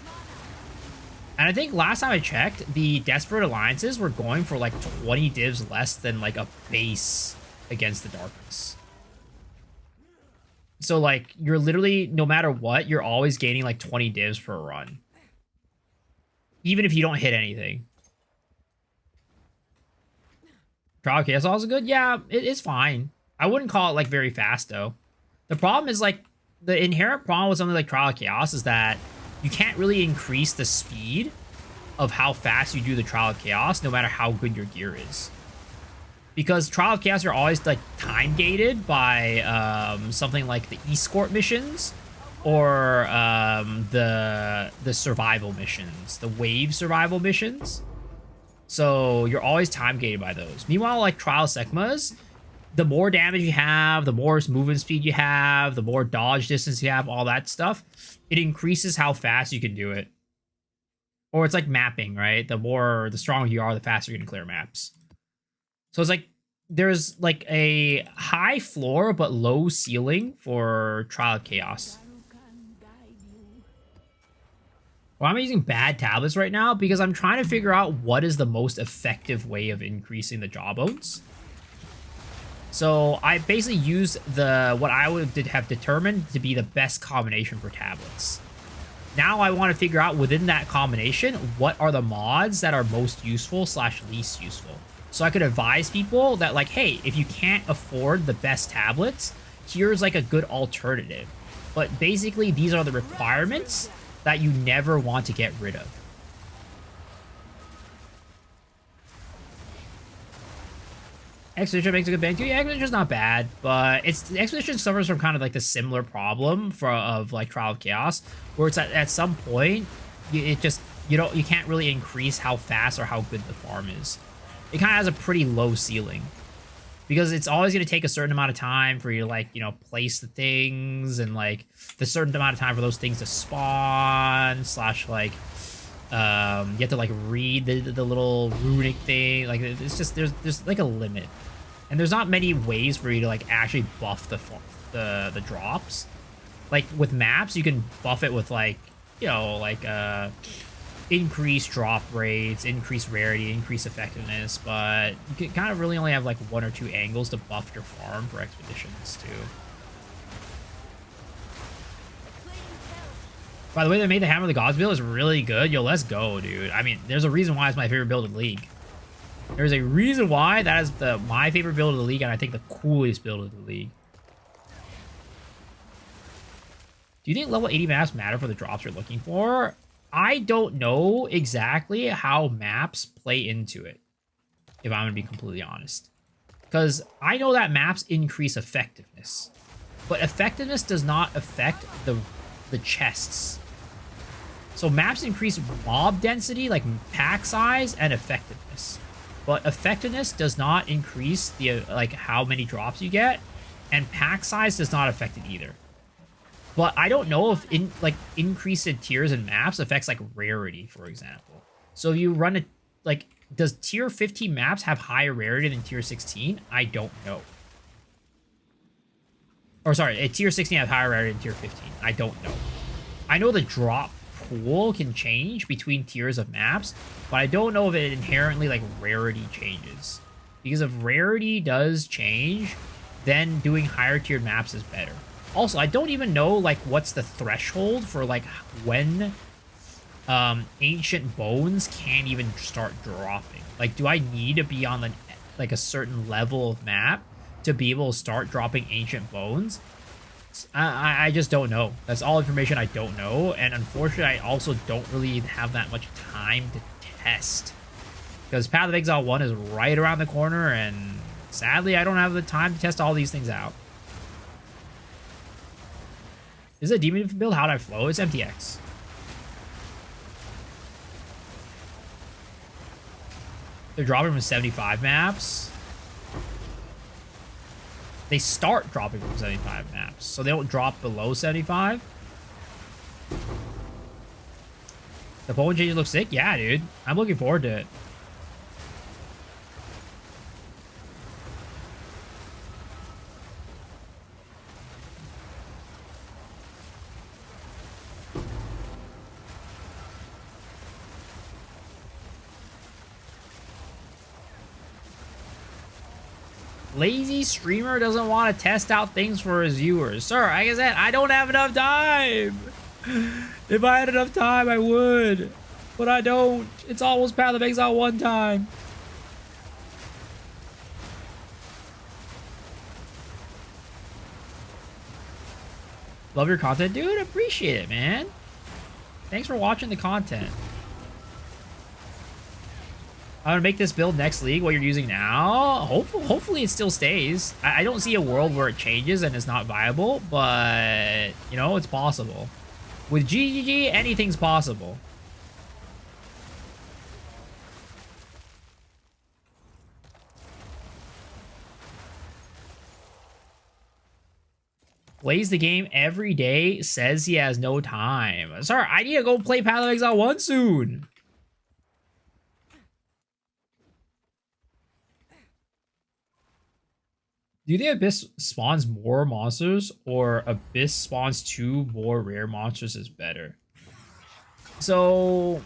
And I think last time I checked, the Desperate Alliances were going for like 20 divs less than like a base against the Darkness. So like you're literally, no matter what, you're always gaining like 20 divs per run. Even if you don't hit anything. Trial Chaos also good? Yeah, it's fine. I wouldn't call it like very fast though. The problem is like the inherent problem with something like Trial Chaos is that you can't really increase the speed of how fast you do the Trial of Chaos, no matter how good your gear is. Because Trial of Chaos are always like time gated by something like the escort missions or the survival missions, the wave survival missions. So you're always time gated by those. Meanwhile, like Trial of Secumus, the more damage you have, the more movement speed you have, the more dodge distance you have, all that stuff, it increases how fast you can do it. Or it's like mapping, right? The stronger you are, the faster you can clear maps. So it's like there's like a high floor but low ceiling for Trial of Chaos. Well, I'm using bad tablets right now because I'm trying to figure out what is the most effective way of increasing the jawbones. So I basically used what I would have determined to be the best combination for tablets. Now I want to figure out within that combination, what are the mods that are most useful / least useful. So I could advise people that like, hey, if you can't afford the best tablets, here's like a good alternative. But basically these are the requirements that you never want to get rid of. Expedition makes a good bank too. Yeah, Expedition's not bad, but Expedition suffers from kind of like the similar problem of like Trial of Chaos, where it's at some point you can't really increase how fast or how good the farm is. It kind of has a pretty low ceiling because it's always going to take a certain amount of time for you to like, place the things and like the certain amount of time for those things to spawn / like you have to like read the little runic thing. Like it's just there's like a limit, and there's not many ways for you to like actually buff the drops. Like with maps, you can buff it with like increase drop rates, increase rarity, increase effectiveness, but you can kind of really only have like 1 or 2 angles to buff your farm for expeditions too. By the way, they made the Hammer of the Gods build is really good. Yo, let's go, dude. I mean, there's a reason why it's my favorite build in the league. There's a reason why that is my favorite build of the league, and I think the coolest build of the league. Do you think level 80 maps matter for the drops you're looking for? I don't know exactly how maps play into it, if I'm going to be completely honest. Because I know that maps increase effectiveness, but effectiveness does not affect the chests. So maps increase mob density, like pack size and effectiveness, but effectiveness does not increase the like how many drops you get, and pack size does not affect it either. But I don't know if increase in tiers and maps affects like rarity, for example. So if you run Does tier 15 maps have higher rarity than tier 16? I don't know. Or sorry, a tier 16 has higher rarity than tier 15. I don't know. I know the drop pool can change between tiers of maps, but I don't know if it inherently, like, rarity changes. Because if rarity does change, then doing higher tiered maps is better. Also, I don't even know, like, what's the threshold for, like, when Ancient Bones can't even start dropping. Like, do I need to be on, like a certain level of map to be able to start dropping Ancient Bones? I just don't know. That's all information I don't know. And unfortunately, I also don't really have that much time to test. Because Path of Exile 1 is right around the corner, and sadly, I don't have the time to test all these things out. Is it a demon build? How do I flow? It's MTX. They're dropping from 75 maps. They start dropping from 75 maps, so they don't drop below 75. The Poland changes look sick? Yeah, dude. I'm looking forward to it. Lazy streamer doesn't want to test out things for his viewers. Sir, like I said, I don't have enough time. If I had enough time, I would. But I don't. It's almost Path of Exile 1 time. Love your content, dude. Appreciate it, man. Thanks for watching the content. I'm gonna make this build next league, what you're using now. Hopefully it still stays. I don't see a world where it changes and is not viable, but, you know, it's possible. With GGG, anything's possible. Plays the game every day, says he has no time. Sorry, I need to go play Path of Exile 1 soon. Do you think Abyss spawns more monsters or Abyss spawns 2 more rare monsters is better? So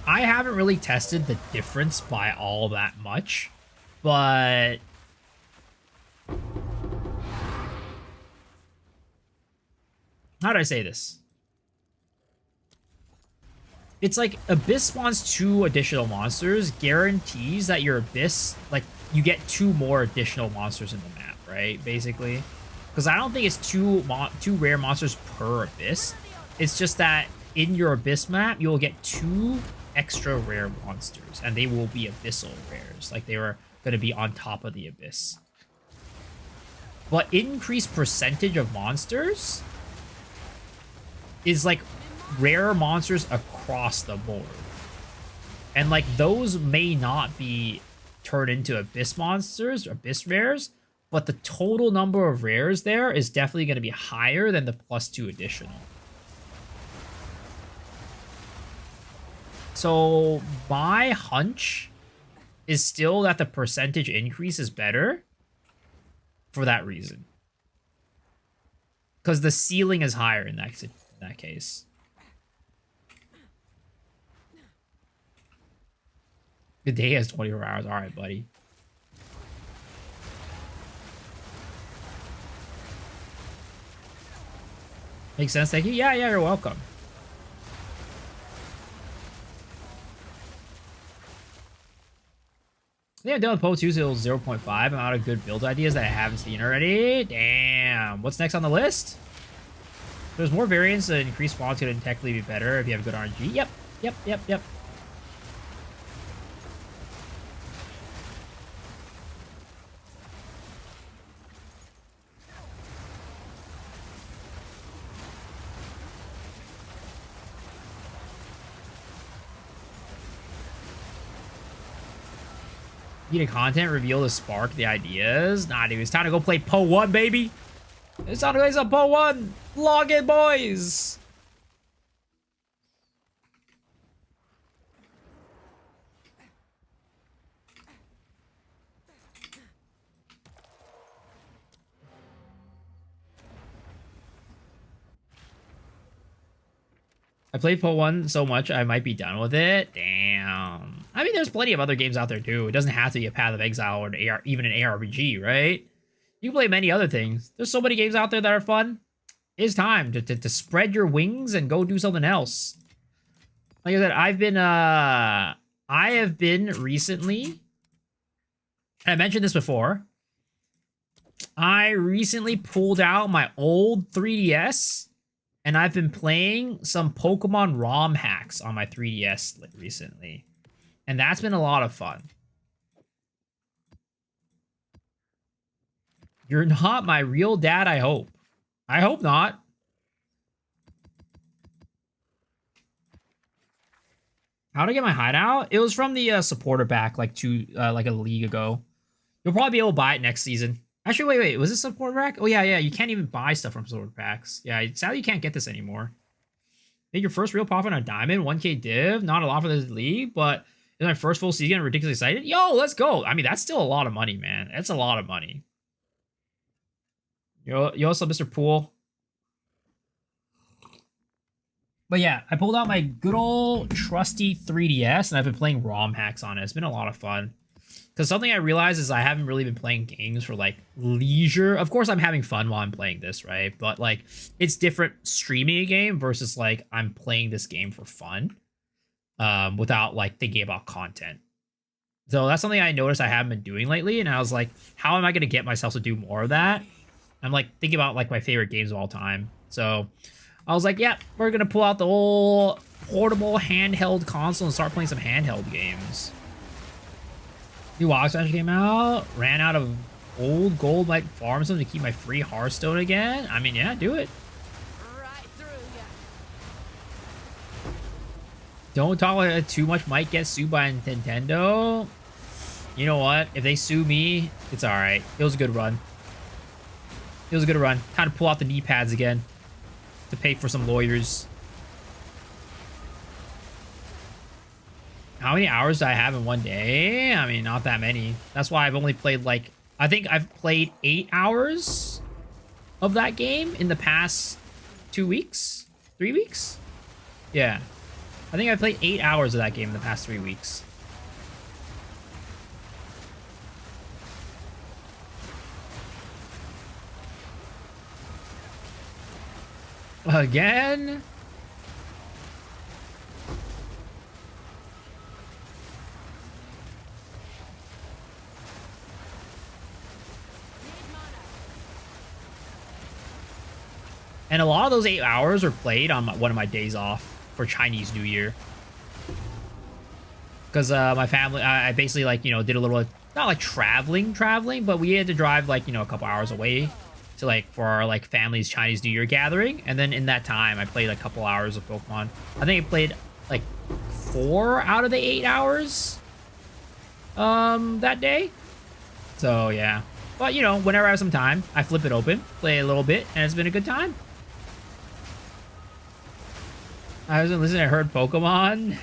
I haven't really tested the difference by all that much, but how do I say this? It's like Abyss spawns 2 additional monsters, guarantees that your Abyss, like, you get 2 more additional monsters in the map, right? Basically. Because I don't think it's 2 rare monsters per Abyss. It's just that in your Abyss map, you'll get 2 extra rare monsters, and they will be Abyssal rares. Like, they were going to be on top of the Abyss. But increased percentage of monsters is, like, rare monsters across the board. And, like, those may not be turned into Abyss monsters, Abyss rares, but the total number of rares there is definitely going to be higher than the +2 additional. So my hunch is still that the percentage increase is better for that reason. Because the ceiling is higher in that case. The day has 24 hours. All right, buddy. Makes sense. Thank you. Yeah, you're welcome. I think I'm done with Poe 2 till 0.5. I'm out of good build ideas that I haven't seen already. Damn. What's next on the list? There's more variants and increased spawns could technically be better if you have good RNG. Yep. Need a content reveal to spark the ideas? Nah, dude, it's time to go play Poe 1, baby. It's time to play some Poe 1. Log in, boys. I played Pokemon 1 so much, I might be done with it. Damn. I mean, there's plenty of other games out there, too. It doesn't have to be a Path of Exile or even an ARPG, right? You can play many other things. There's so many games out there that are fun. It's time to spread your wings and go do something else. Like I said, I have been recently, and I mentioned this before, I recently pulled out my old 3DS, and I've been playing some Pokemon ROM hacks on my 3DS recently. And that's been a lot of fun. You're not my real dad, I hope. I hope not. How to get my hideout? It was from the supporter pack like a league ago. You'll probably be able to buy it next season. Actually, wait. Was this supporter pack? Oh, yeah. You can't even buy stuff from supporter packs. Yeah, sadly you can't get this anymore. Make your first real profit on a diamond, 1k div. Not a lot for this league, but it's my first full season. I'm ridiculously excited. Yo, let's go. I mean, that's still a lot of money, man. That's a lot of money. Yo, what's up, Mr. Pool? But yeah, I pulled out my good old trusty 3DS, and I've been playing ROM hacks on it. It's been a lot of fun. Because something I realized is I haven't really been playing games for, like, leisure. Of course, I'm having fun while I'm playing this, right? But, like, it's different streaming a game versus, like, I'm playing this game for fun without, like, thinking about content. So that's something I noticed I haven't been doing lately, and I was like, how am I going to get myself to do more of that? I'm, like, thinking about, like, my favorite games of all time. So I was like, yeah, we're going to pull out the old portable handheld console and start playing some handheld games. New WoW expansion came out. Ran out of old gold, like farm something to keep my free Hearthstone again. I mean, yeah, do it. Right through ya. Don't talk like that too much. Might get sued by Nintendo. You know what? If they sue me, it's all right. It was a good run. It was a good run. Time to pull out the knee pads again to pay for some lawyers. How many hours do I have in one day? I mean, not that many. That's why I've only played, like, I think I've played 8 hours of that game in the past 2 weeks? 3 weeks? Yeah. I think I played 8 hours of that game in the past 3 weeks. Again? And a lot of those 8 hours were played on one of my days off for Chinese New Year. Because my family, I basically, like, you know, did a little, not like traveling, but we had to drive, like, you know, a couple hours away to, like, for our, like, family's Chinese New Year gathering. And then in that time, I played a couple hours of Pokemon. I think I played, like, 4 out of the 8 hours that day. So, yeah. But, you know, whenever I have some time, I flip it open, play a little bit, and it's been a good time. I wasn't listening, I heard Pokemon.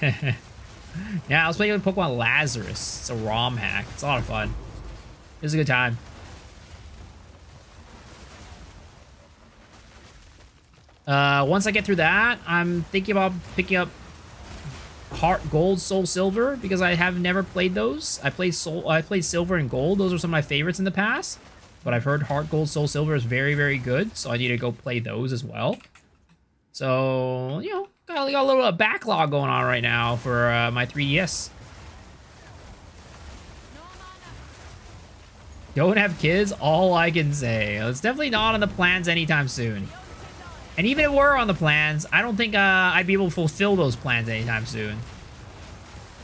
Yeah, I was playing with Pokemon Lazarus. It's a ROM hack. It's a lot of fun. It was a good time. Once I get through that, I'm thinking about picking up Heart Gold, Soul Silver, because I have never played those. I played Silver and Gold. Those are some of my favorites in the past. But I've heard Heart Gold, Soul Silver is very, very good, so I need to go play those as well. So, you know, got a little backlog going on right now for my 3DS. Don't have kids, all I can say. It's definitely not on the plans anytime soon. And even if it were on the plans, I don't think I'd be able to fulfill those plans anytime soon.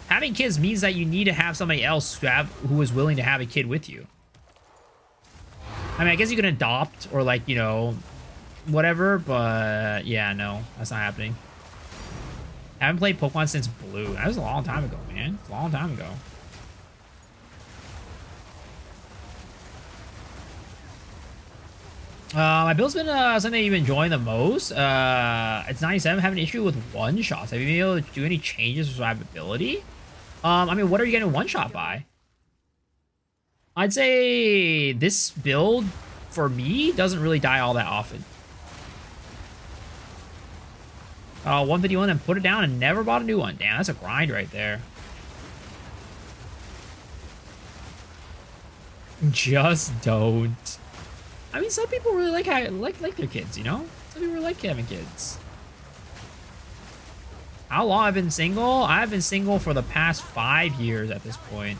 Having kids means that you need to have somebody else who is willing to have a kid with you. I mean, I guess you can adopt or, like, you know, whatever, but yeah, no, that's not happening. I haven't played Pokemon since Blue. That was a long time ago, man. It's a long time ago. My build's been something you've been enjoying the most. It's 97. Having an issue with one-shots. Have you been able to do any changes to survivability? I mean, what are you getting one-shot by? I'd say this build, for me, doesn't really die all that often. One video and then put it down and never bought a new one. Damn, that's a grind right there. Just don't. I mean, some people really like their kids, you know? Some people really like having kids. How long I've been single? I've been single for the past 5 years at this point.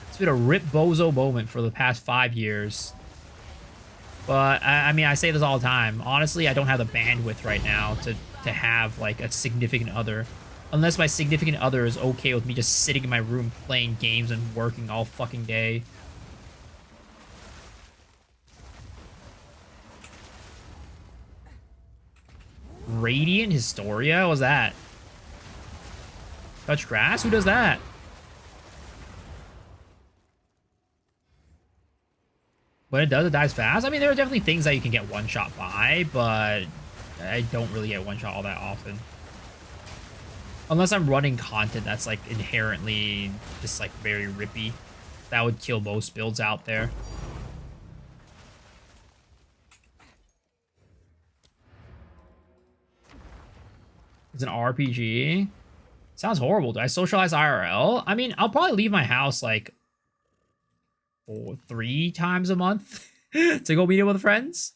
It's been a rip bozo moment for the past 5 years. But, I mean, I say this all the time. Honestly, I don't have the bandwidth right now to have, like, a significant other. Unless my significant other is okay with me just sitting in my room playing games and working all fucking day. Radiant Historia? What was that? Touch grass? Who does that? When it does, it dies fast. I mean, there are definitely things that you can get one-shot by, but I don't really get one-shot all that often. Unless I'm running content that's, like, inherently just, like, very rippy. That would kill most builds out there. It's an RPG. Sounds horrible. Do I socialize IRL? I mean, I'll probably leave my house, like, 3 times a month to go meet up with friends.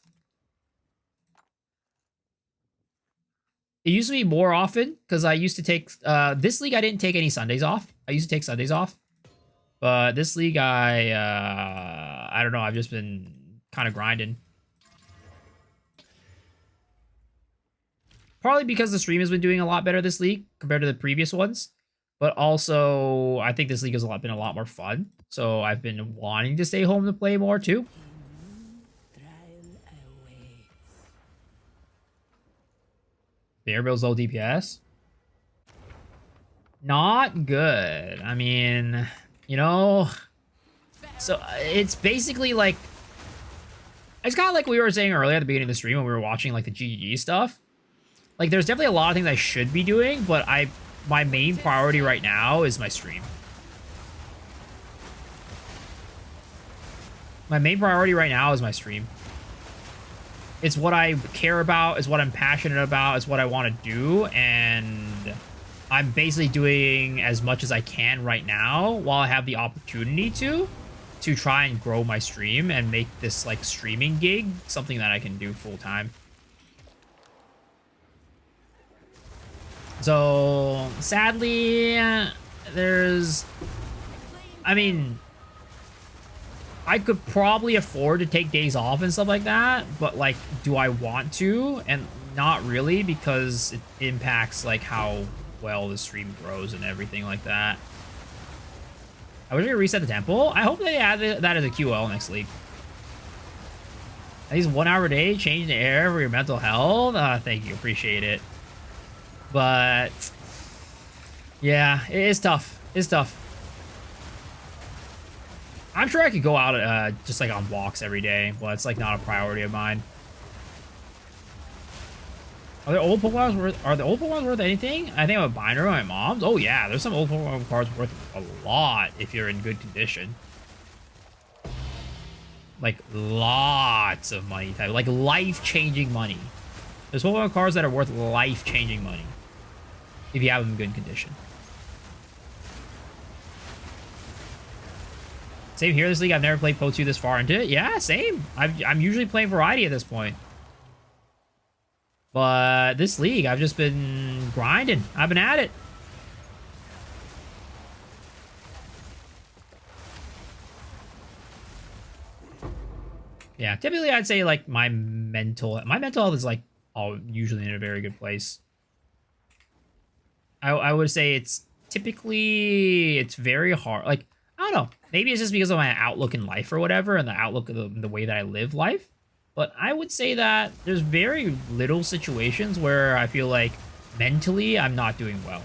It used to be more often because I used to take this league. I didn't take any Sundays off. I used to take Sundays off, but this league I don't know. I've just been kind of grinding. Probably because the stream has been doing a lot better this league compared to the previous ones. But also, I think this league has been a lot more fun. So I've been wanting to stay home to play more too. The airbuild's low DPS. Not good. I mean, you know... So it's basically like... It's kind of like we were saying earlier at the beginning of the stream when we were watching like the GGG stuff. Like, there's definitely a lot of things I should be doing, but my main priority right now is my stream. My main priority right now is my stream. It's what I care about, it's what I'm passionate about, it's what I want to do, and I'm basically doing as much as I can right now while I have the opportunity to try and grow my stream and make this, like, streaming gig something that I can do full time. So, sadly, there's... I mean, I could probably afford to take days off and stuff like that, but, like, do I want to? And not really, because it impacts, like, how well the stream grows and everything like that. I wish I could reset the temple. I hope they add that as a QL next league. At least 1 hour a day, change the air for your mental health. Thank you, appreciate it. But yeah, it is tough. It's tough. I'm sure I could go out just like on walks every day, but it's like not a priority of mine. Are the old Pokemon worth anything? I think I'm a binder at my mom's. Oh yeah, there's some old Pokemon cards worth a lot if you're in good condition. Like lots of money, like life-changing money. There's Pokemon cards that are worth life-changing money if you have them in good condition. Same here this league. I've never played Po2 this far into it. Yeah, same. I'm usually playing variety at this point. But this league, I've just been grinding. I've been at it. Yeah, typically I'd say like my mental health is like usually in a very good place. I would say it's very hard. Like, I don't know. Maybe it's just because of my outlook in life or whatever, and the outlook of the way that I live life. But I would say that there's very little situations where I feel like mentally I'm not doing well.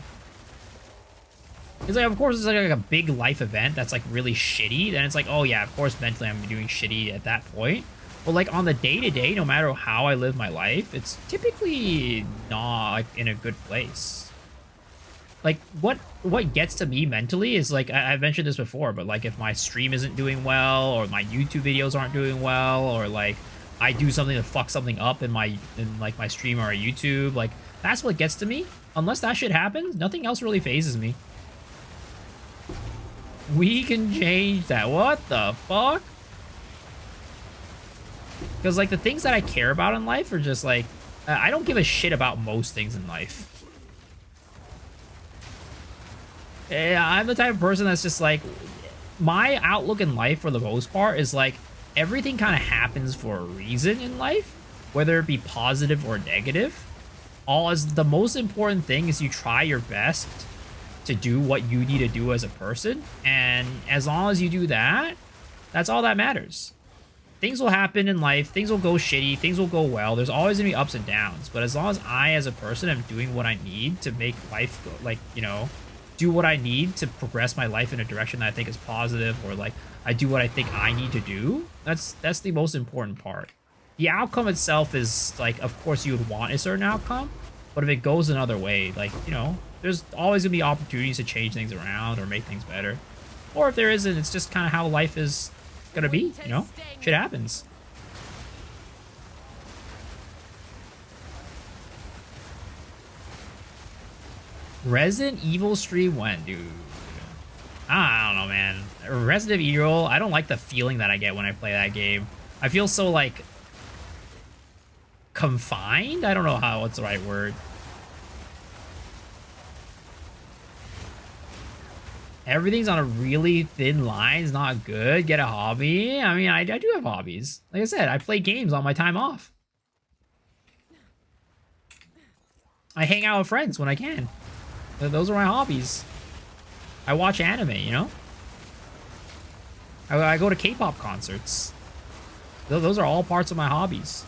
Because, like, of course, it's like a big life event that's, like, really shitty. Then it's like, oh, yeah, of course, mentally I'm doing shitty at that point. But, like, on the day-to-day, no matter how I live my life, it's typically not, like, in a good place. Like, what gets to me mentally is, like, I've mentioned this before, but, like, if my stream isn't doing well, or my YouTube videos aren't doing well, or, like, I do something to fuck something up in like my stream or YouTube. Like, that's what gets to me. Unless that shit happens, nothing else really phases me. We can change that. What the fuck? Because, like, the things that I care about in life are just, like... I don't give a shit about most things in life. I'm the type of person that's just, like... My outlook in life, for the most part, is, like... Everything kind of happens for a reason in life. Whether it be positive or negative. The most important thing is you try your best to do what you need to do as a person. And as long as you do that, that's all that matters. Things will happen in life. Things will go shitty. Things will go well. There's always going to be ups and downs. But as long as I, as a person, am doing what I need to make life go, like, you know, do what I need to progress my life in a direction that I think is positive, or, like, I do what I think I need to do, that's the most important part. The outcome itself is, like, of course you would want a certain outcome. But if it goes another way, like, you know, there's always going to be opportunities to change things around or make things better. Or if there isn't, it's just kind of how life is going to be, you know? Shit happens. Resident Evil stream when, dude? I don't know, man. Resident Evil, I don't like the feeling that I get when I play that game. I feel so, like, confined? I don't know what's the right word. Everything's on a really thin line. It's not good. Get a hobby. I mean, I do have hobbies. Like I said, I play games on my time off. I hang out with friends when I can. Those are my hobbies. I watch anime, you know? I go to K-pop concerts. Those are all parts of my hobbies.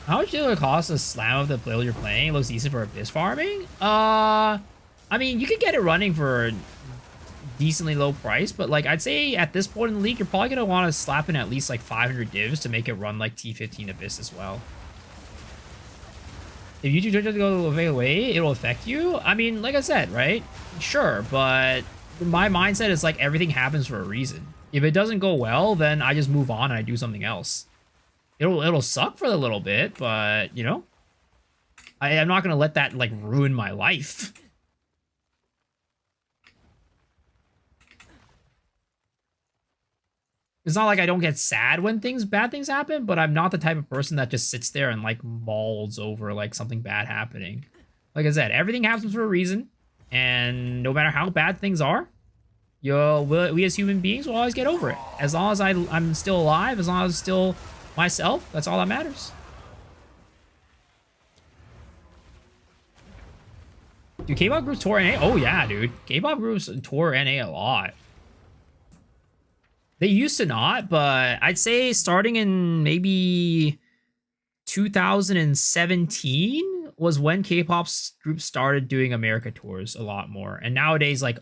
How much do it cost to slam up the build you're playing? It looks decent for abyss farming. I mean, you could get it running for a decently low price, but, like, I'd say at this point in the league, you're probably gonna want to slap in at least like 500 divs to make it run like T15 abyss as well. If YouTube doesn't go away, it'll affect you. I mean, like I said, right? Sure, but my mindset is like everything happens for a reason. If it doesn't go well, then I just move on and I do something else. It'll suck for a little bit, but, you know, I'm not going to let that, like, ruin my life. It's not like I don't get sad when bad things happen, but I'm not the type of person that just sits there and, like, mauls over, like, something bad happening. Like I said, everything happens for a reason, and no matter how bad things are, we as human beings will always get over it. As long as I'm still alive, as long as I'm still myself, that's all that matters. Do K-pop groups tour NA? Oh yeah, dude. K-pop groups tour NA a lot. They used to not, but I'd say starting in maybe 2017 was when K-pop groups started doing America tours a lot more. And nowadays, like,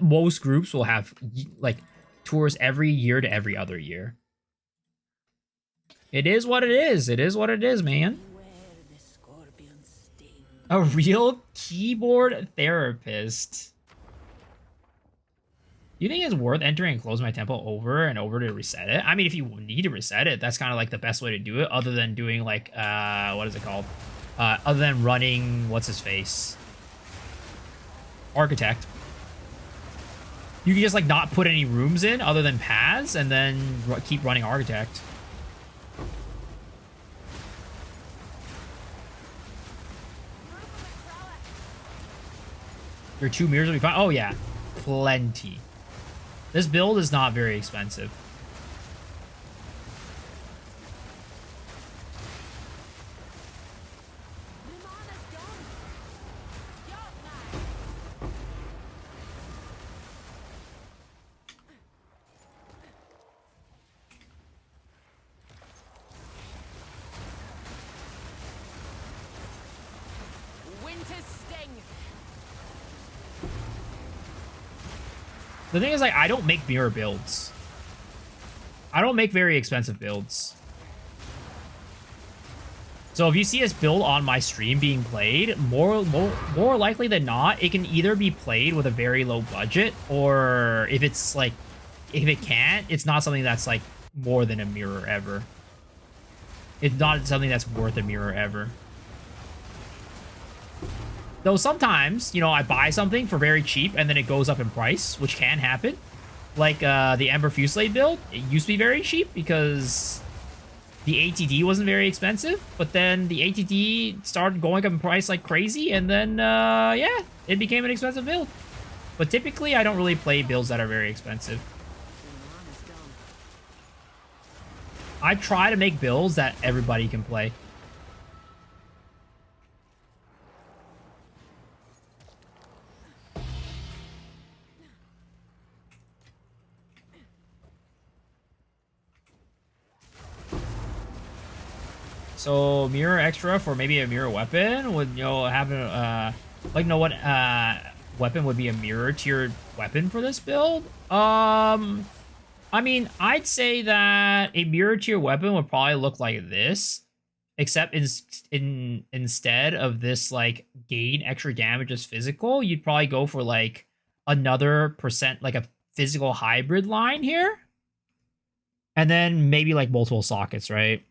most groups will have, like, tours every year to every other year. It is what it is. It is what it is, man. A real keyboard therapist. You think it's worth entering and closing my tempo over and over to reset it? I mean, if you need to reset it, that's kind of like the best way to do it, other than doing, like, what is it called? Other than running, what's his face? Architect. You can just, like, not put any rooms in other than paths and then keep running Architect. Your 2 mirrors will be fine. Oh, yeah. Plenty. This build is not very expensive. The thing is, like, I don't make mirror builds. I don't make very expensive builds. So if you see us build on my stream being played, more likely than not, it can either be played with a very low budget, or if it's, like, if it can't, it's not something that's like more than a mirror ever. It's not something that's worth a mirror ever. Though sometimes, you know, I buy something for very cheap and then it goes up in price, which can happen. Like the Ember Fusillade build, it used to be very cheap because the ATD wasn't very expensive, but then the ATD started going up in price like crazy, and then, yeah, it became an expensive build. But typically, I don't really play builds that are very expensive. I try to make builds that everybody can play. So mirror extra for maybe a mirror weapon would, you know, have a like know what weapon would be a mirror to your weapon for this build? I mean, I'd say that a mirror to your weapon would probably look like this, except instead of this like gain extra damage as physical, you'd probably go for like another percent, like a physical hybrid line here, and then maybe like multiple sockets, right?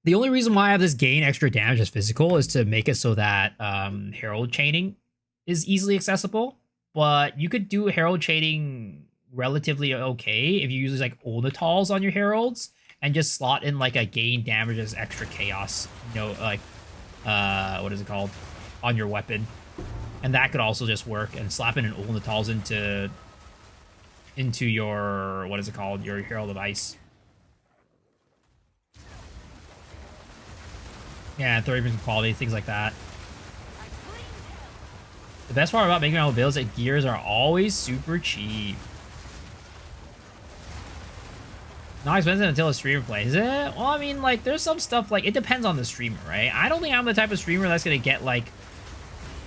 The only reason why I have this gain extra damage as physical is to make it so that Herald chaining is easily accessible. But you could do Herald chaining relatively okay if you use like Onatals on your Heralds and just slot in like a gain damage as extra chaos, you know, like, what is it called? On your weapon. And that could also just work, and slap in an Onatals into your, what is it called? Your Herald of Ice. Yeah, 30% quality, things like that. The best part about making my own builds is that gears are always super cheap. Not expensive until a streamer plays it? Well, I mean, like, there's some stuff, like, it depends on the streamer, right? I don't think I'm the type of streamer that's gonna get, like...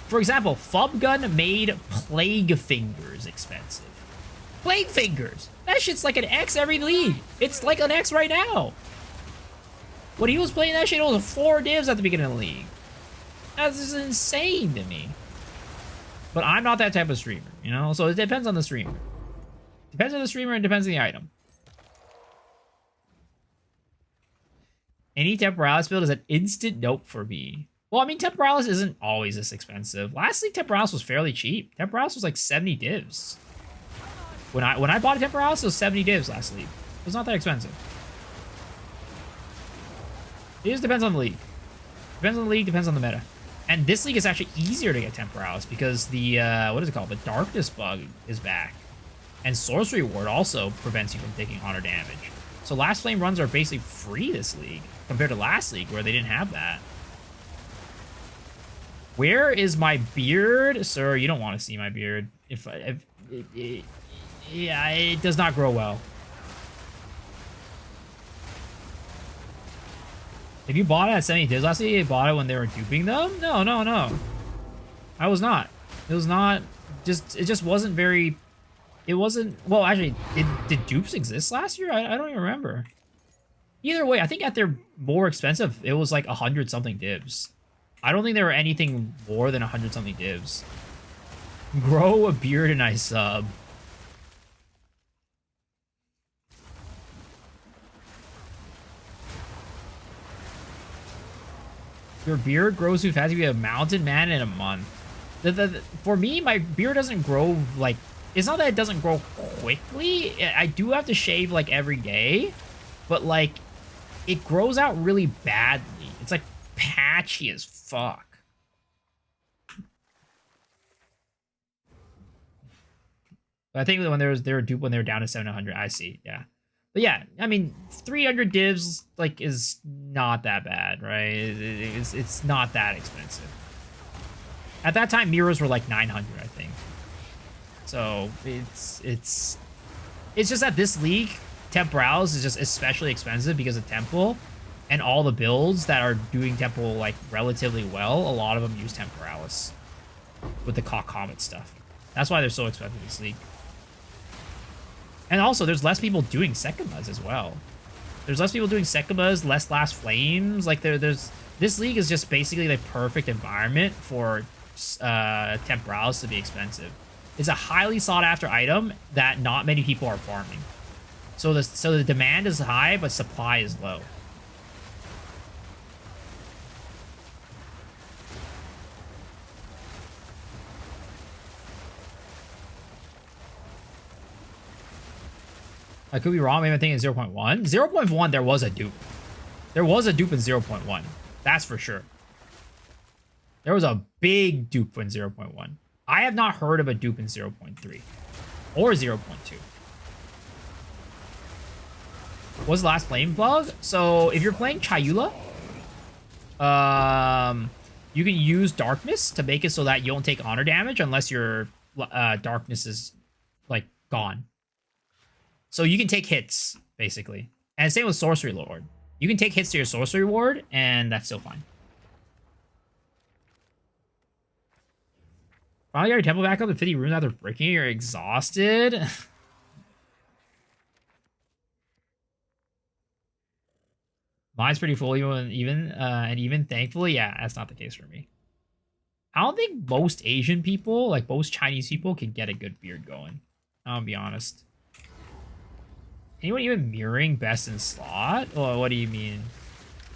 For example, Fubgun made Plague Fingers expensive. Plague Fingers! That shit's like an X every league. It's like an X right now. When he was playing that shit, it was 4 divs at the beginning of the league. That's just insane to me. But I'm not that type of streamer, you know? So it depends on the streamer. Depends on the streamer and depends on the item. Any Temporalis build is an instant nope for me. Well, I mean, Temporalis isn't always this expensive. Last league, Temporalis was fairly cheap. Temporalis was like 70 divs. When I bought a Temporalis, it was 70 divs last league. It was not that expensive. It just depends on the league. Depends on the league, depends on the meta. And this league is actually easier to get Temporalis because the, what is it called? The Darkness bug is back. And Sorcery Ward also prevents you from taking honor damage. So Last Flame runs are basically free this league compared to last league where they didn't have that. Where is my beard? Sir, you don't want to see my beard. Yeah, it does not grow well. If you bought it at 70 divs last week, you bought it when they were duping them? No, no, no. I was not. It was not. It just wasn't very. It wasn't. Well, actually, did dupes exist last year? I don't even remember. Either way, I think at their more expensive, it was like 100 something divs. I don't think there were anything more than 100 something divs. Grow a beard and I sub. Your beard grows too fast. You be a mountain man in a month. For me, my beard doesn't grow, like... It's not that it doesn't grow quickly. I do have to shave, like, every day. But, like, it grows out really badly. It's, like, patchy as fuck. But I think when they were dupe when they were down to 700. I see, yeah. But yeah, I mean, 300 divs, like, is not that bad, right? It's not that expensive. At that time, mirrors were like 900, I think. So it's just that this league, Temporals is just especially expensive because of Temple, and all the builds that are doing Temple like relatively well, a lot of them use Temporalis with the Comet stuff. That's why they're so expensive this league. And also, there's less people doing Sekimas as well. There's less people doing Sekimas, less Last Flames. Like, this league is just basically the perfect environment for temporals to be expensive. It's a highly sought after item that not many people are farming. So the demand is high, but supply is low. I could be wrong. Maybe I'm thinking 0.1. 0.1, there was a dupe. There was a dupe in 0.1. That's for sure. There was a big dupe in 0.1. I have not heard of a dupe in 0.3 or 0.2. What's the last flame bug? So if you're playing Chayula, you can use darkness to make it so that you don't take honor damage unless your darkness is like gone. So you can take hits, basically. And same with Sorcery Lord. You can take hits to your Sorcery Ward, and that's still fine. Finally got your temple back up to 50 rooms after breaking it. You're exhausted. Mine's pretty full, even thankfully, yeah, that's not the case for me. I don't think most Asian people, like most Chinese people, can get a good beard going. I'll be honest. Anyone even mirroring best in slot? Or what do you mean?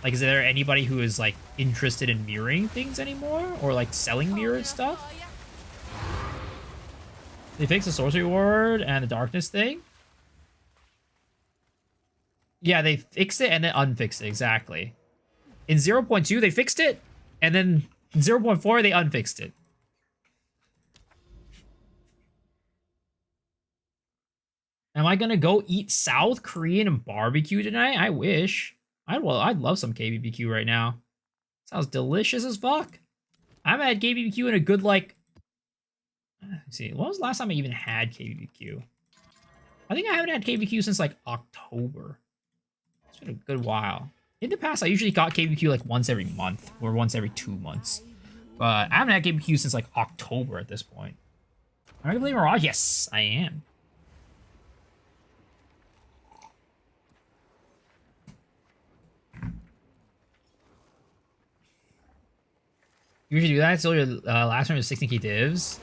Like, is there anybody who is, like, interested in mirroring things anymore? Or, like, selling mirrored stuff? They fixed the Sorcery Ward and the Darkness thing? Yeah, they fixed it and then unfixed it, exactly. In 0.2, they fixed it, and then in 0.4, they unfixed it. Am I gonna go eat South Korean barbecue tonight? I wish. I'd love some KBBQ right now. Sounds delicious as fuck. I haven't had KBBQ in a good, like... Let's see, when was the last time I even had KBBQ? I think I haven't had KBBQ since, like, October. It's been a good while. In the past, I usually got KBBQ, like, once every month. Or once every 2 months. But I haven't had KBBQ since, like, October at this point. Am I gonna play Mirage? Yes, I am. You usually do that, so your last round is 16k divs.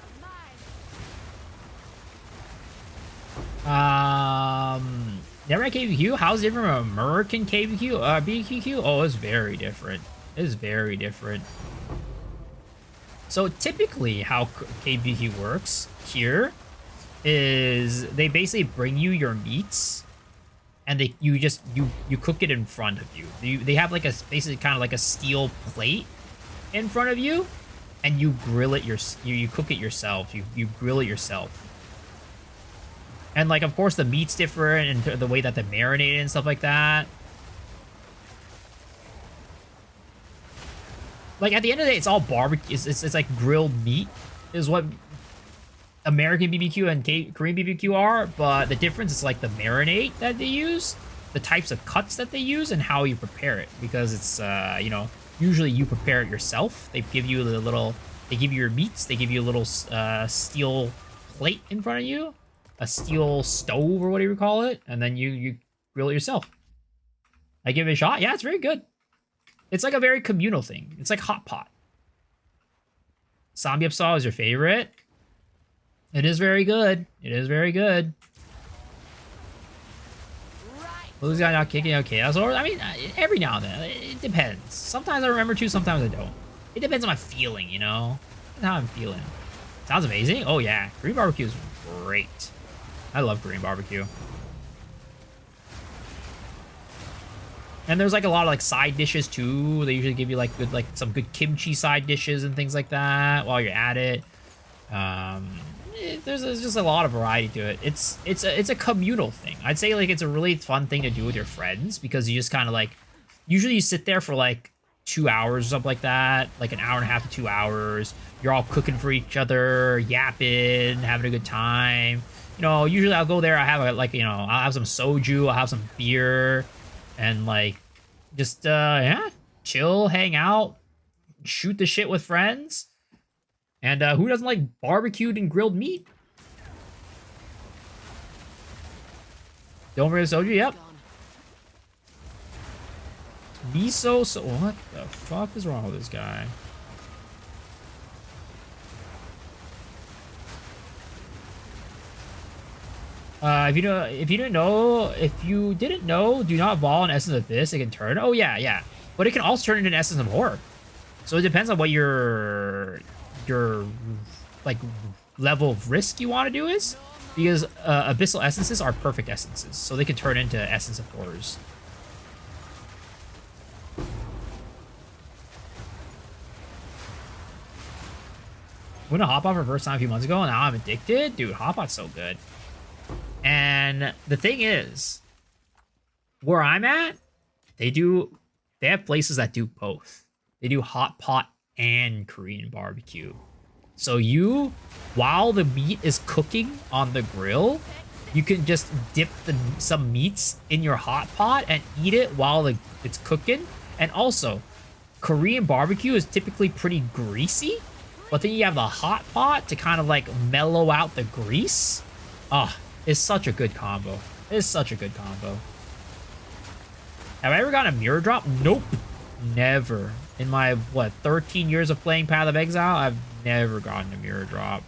Never had KBQ? How's it different from American KBQ? BQQ? Oh, it's very different. It's very different. So typically how KBQ works here is they basically bring you your meats and you cook it in front of you. They have like a basically kind of like a steel plate in front of you, and you grill it you cook it yourself. You grill it yourself. And like, of course, the meat's different and the way that they marinate it and stuff like that. Like at the end of the day, it's all barbecue. It's like grilled meat is what American BBQ and Korean BBQ are, but the difference is like the marinade that they use, the types of cuts that they use, and how you prepare it. Because it's you know, usually you prepare it yourself. They give you they give you your meats. They give you a little steel plate in front of you, a steel stove or whatever you call it, and then you grill it yourself. I give it a shot. Yeah, it's very good. It's like a very communal thing. It's like hot pot. Samgyeopsal is your favorite? It is very good. It is very good. Who's got not kicking out chaos? Or I mean, every now and then. It depends. Sometimes I remember to, sometimes I don't. It depends on my feeling, you know? That's how I'm feeling. Sounds amazing. Oh yeah, Korean barbecue is great. I love Korean barbecue. And there's like a lot of like side dishes too. They usually give you like good, like some good kimchi side dishes and things like that while you're at it. There's just a lot of variety to it. It's a communal thing. I'd say like it's a really fun thing to do with your friends because you just kind of like, usually you sit there for like 2 hours or something like that, like an hour and a half to 2 hours. You're all cooking for each other, yapping, having a good time. You know, usually I'll go there. I have I'll have some soju, I'll have some beer, and like just yeah, chill, hang out, shoot the shit with friends. And who doesn't like barbecued and grilled meat? Don't forget the soju. Yep. Miso. So what the fuck is wrong with this guy? if you didn't know, do not evolve an essence of this. It can turn. Oh yeah, yeah. But it can also turn into an essence of horror. So it depends on what your like level of risk you want to do is, because abyssal essences are perfect essences, so they can turn into essence of horrors. When a Hotbot for the first time a few months ago, and now I'm addicted. Dude, Hotbot's so good. And the thing is, where I'm at, they have places that do both. They do hot pot and Korean barbecue. So while the meat is cooking on the grill, you can just dip some meats in your hot pot and eat it while it's cooking. And also, Korean barbecue is typically pretty greasy, but then you have the hot pot to kind of like mellow out the grease. Ah, it's such a good combo. It's such a good combo. Have I ever gotten a mirror drop? Nope. Never. In my, 13 years of playing Path of Exile, I've never gotten a mirror drop.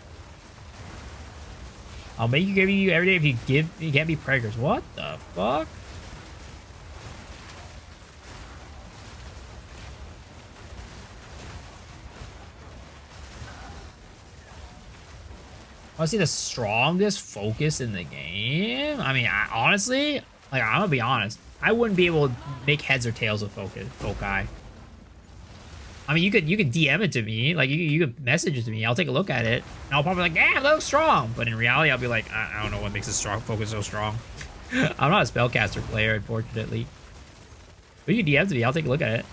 I'll make you give you every day if you can't be preggers. What the fuck? Honestly, the strongest focus in the game. I mean, honestly, like, I'm gonna be honest. I wouldn't be able to make heads or tails of foci. I mean, you could DM it to me, like you could message it to me. I'll take a look at it, and I'll probably be like, "Yeah, that looks strong." But in reality, I'll be like, I don't know what makes this strong focus so strong. I'm not a spellcaster player, unfortunately. But you can DM it to me. I'll take a look at it.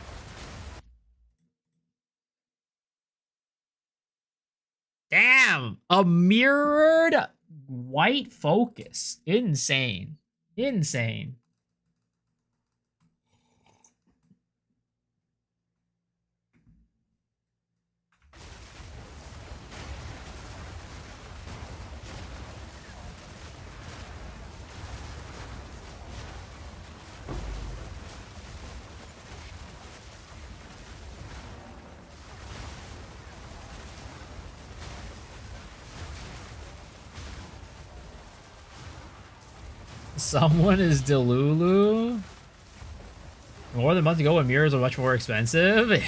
Damn, a mirrored white focus. Insane. Insane. Someone is Delulu. More than a month ago when mirrors were much more expensive.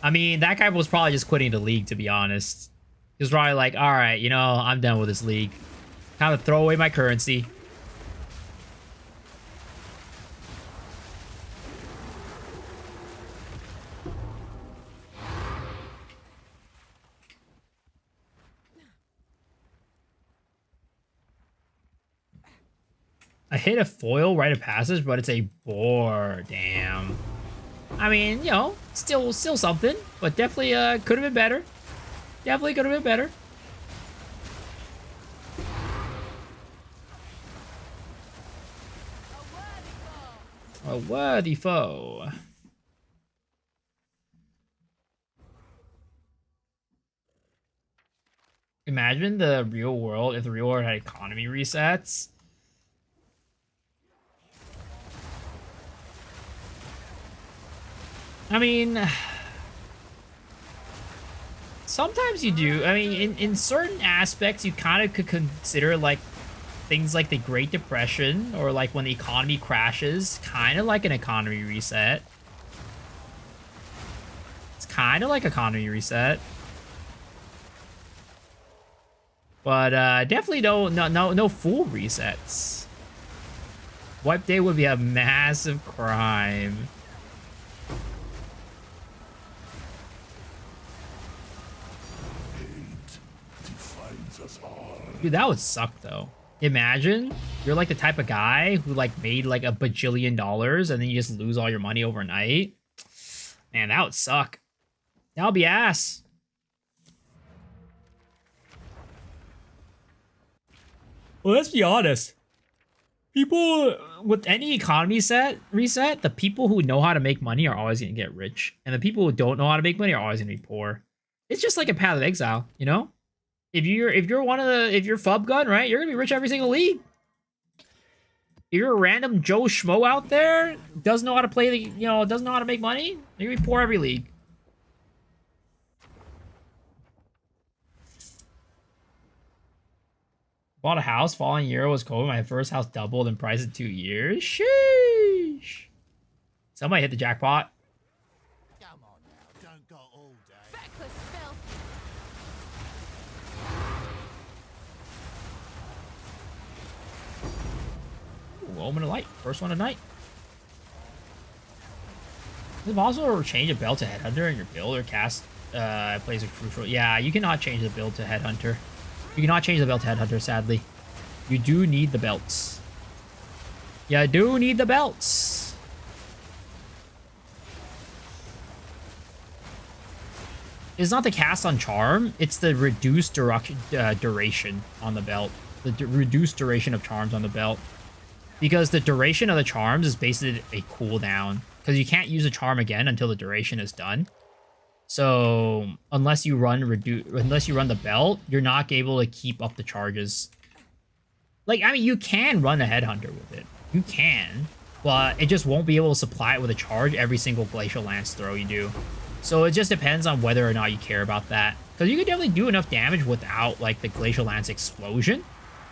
I mean, that guy was probably just quitting the league, to be honest. He was probably like, all right, I'm done with this league. Time to throw away my currency. I hit a foil rite of passage, but it's a boar. Damn. I mean, still something, but definitely could have been better. Definitely could have been better. A worthy foe. Imagine the real world if the real world had economy resets. I mean, sometimes you do. I mean, in certain aspects, you kind of could consider like things like the Great Depression or like when the economy crashes, kind of like an economy reset. It's kind of like economy reset. But definitely no full resets. Wipe day would be a massive crime. Dude, that would suck though. Imagine you're like the type of guy who like made like $1 bajillion and then you just lose all your money overnight. Man, that would suck. That would be ass. Well, let's be honest. People with any economy reset, the people who know how to make money are always going to get rich. And the people who don't know how to make money are always going to be poor. It's just like a Path of Exile, If you're Fub Gun, right, you're gonna be rich every single league. If you're a random Joe Schmo out there, doesn't know how to play doesn't know how to make money, you're gonna be poor every league. Bought a house following year was COVID. My first house doubled in price in 2 years. Sheesh. Somebody hit the jackpot. Come on now, don't go all day. Feckless filth. Ooh, Omen of Light. First one tonight. Is it possible to change a belt to Headhunter in your build or cast plays a crucial? Yeah, you cannot change the build to Headhunter. You cannot change the belt to Headhunter, sadly. You do need the belts. You do need the belts. It's not the cast on Charm. It's the reduced duration on the belt. The reduced duration of charms on the belt. Because the duration of the charms is basically a cooldown. Because you can't use a charm again until the duration is done. So unless you run the belt, you're not able to keep up the charges. Like, I mean, you can run a Headhunter with it. You can. But it just won't be able to supply it with a charge every single Glacial Lance throw you do. So it just depends on whether or not you care about that. Because you can definitely do enough damage without, like, the Glacial Lance explosion.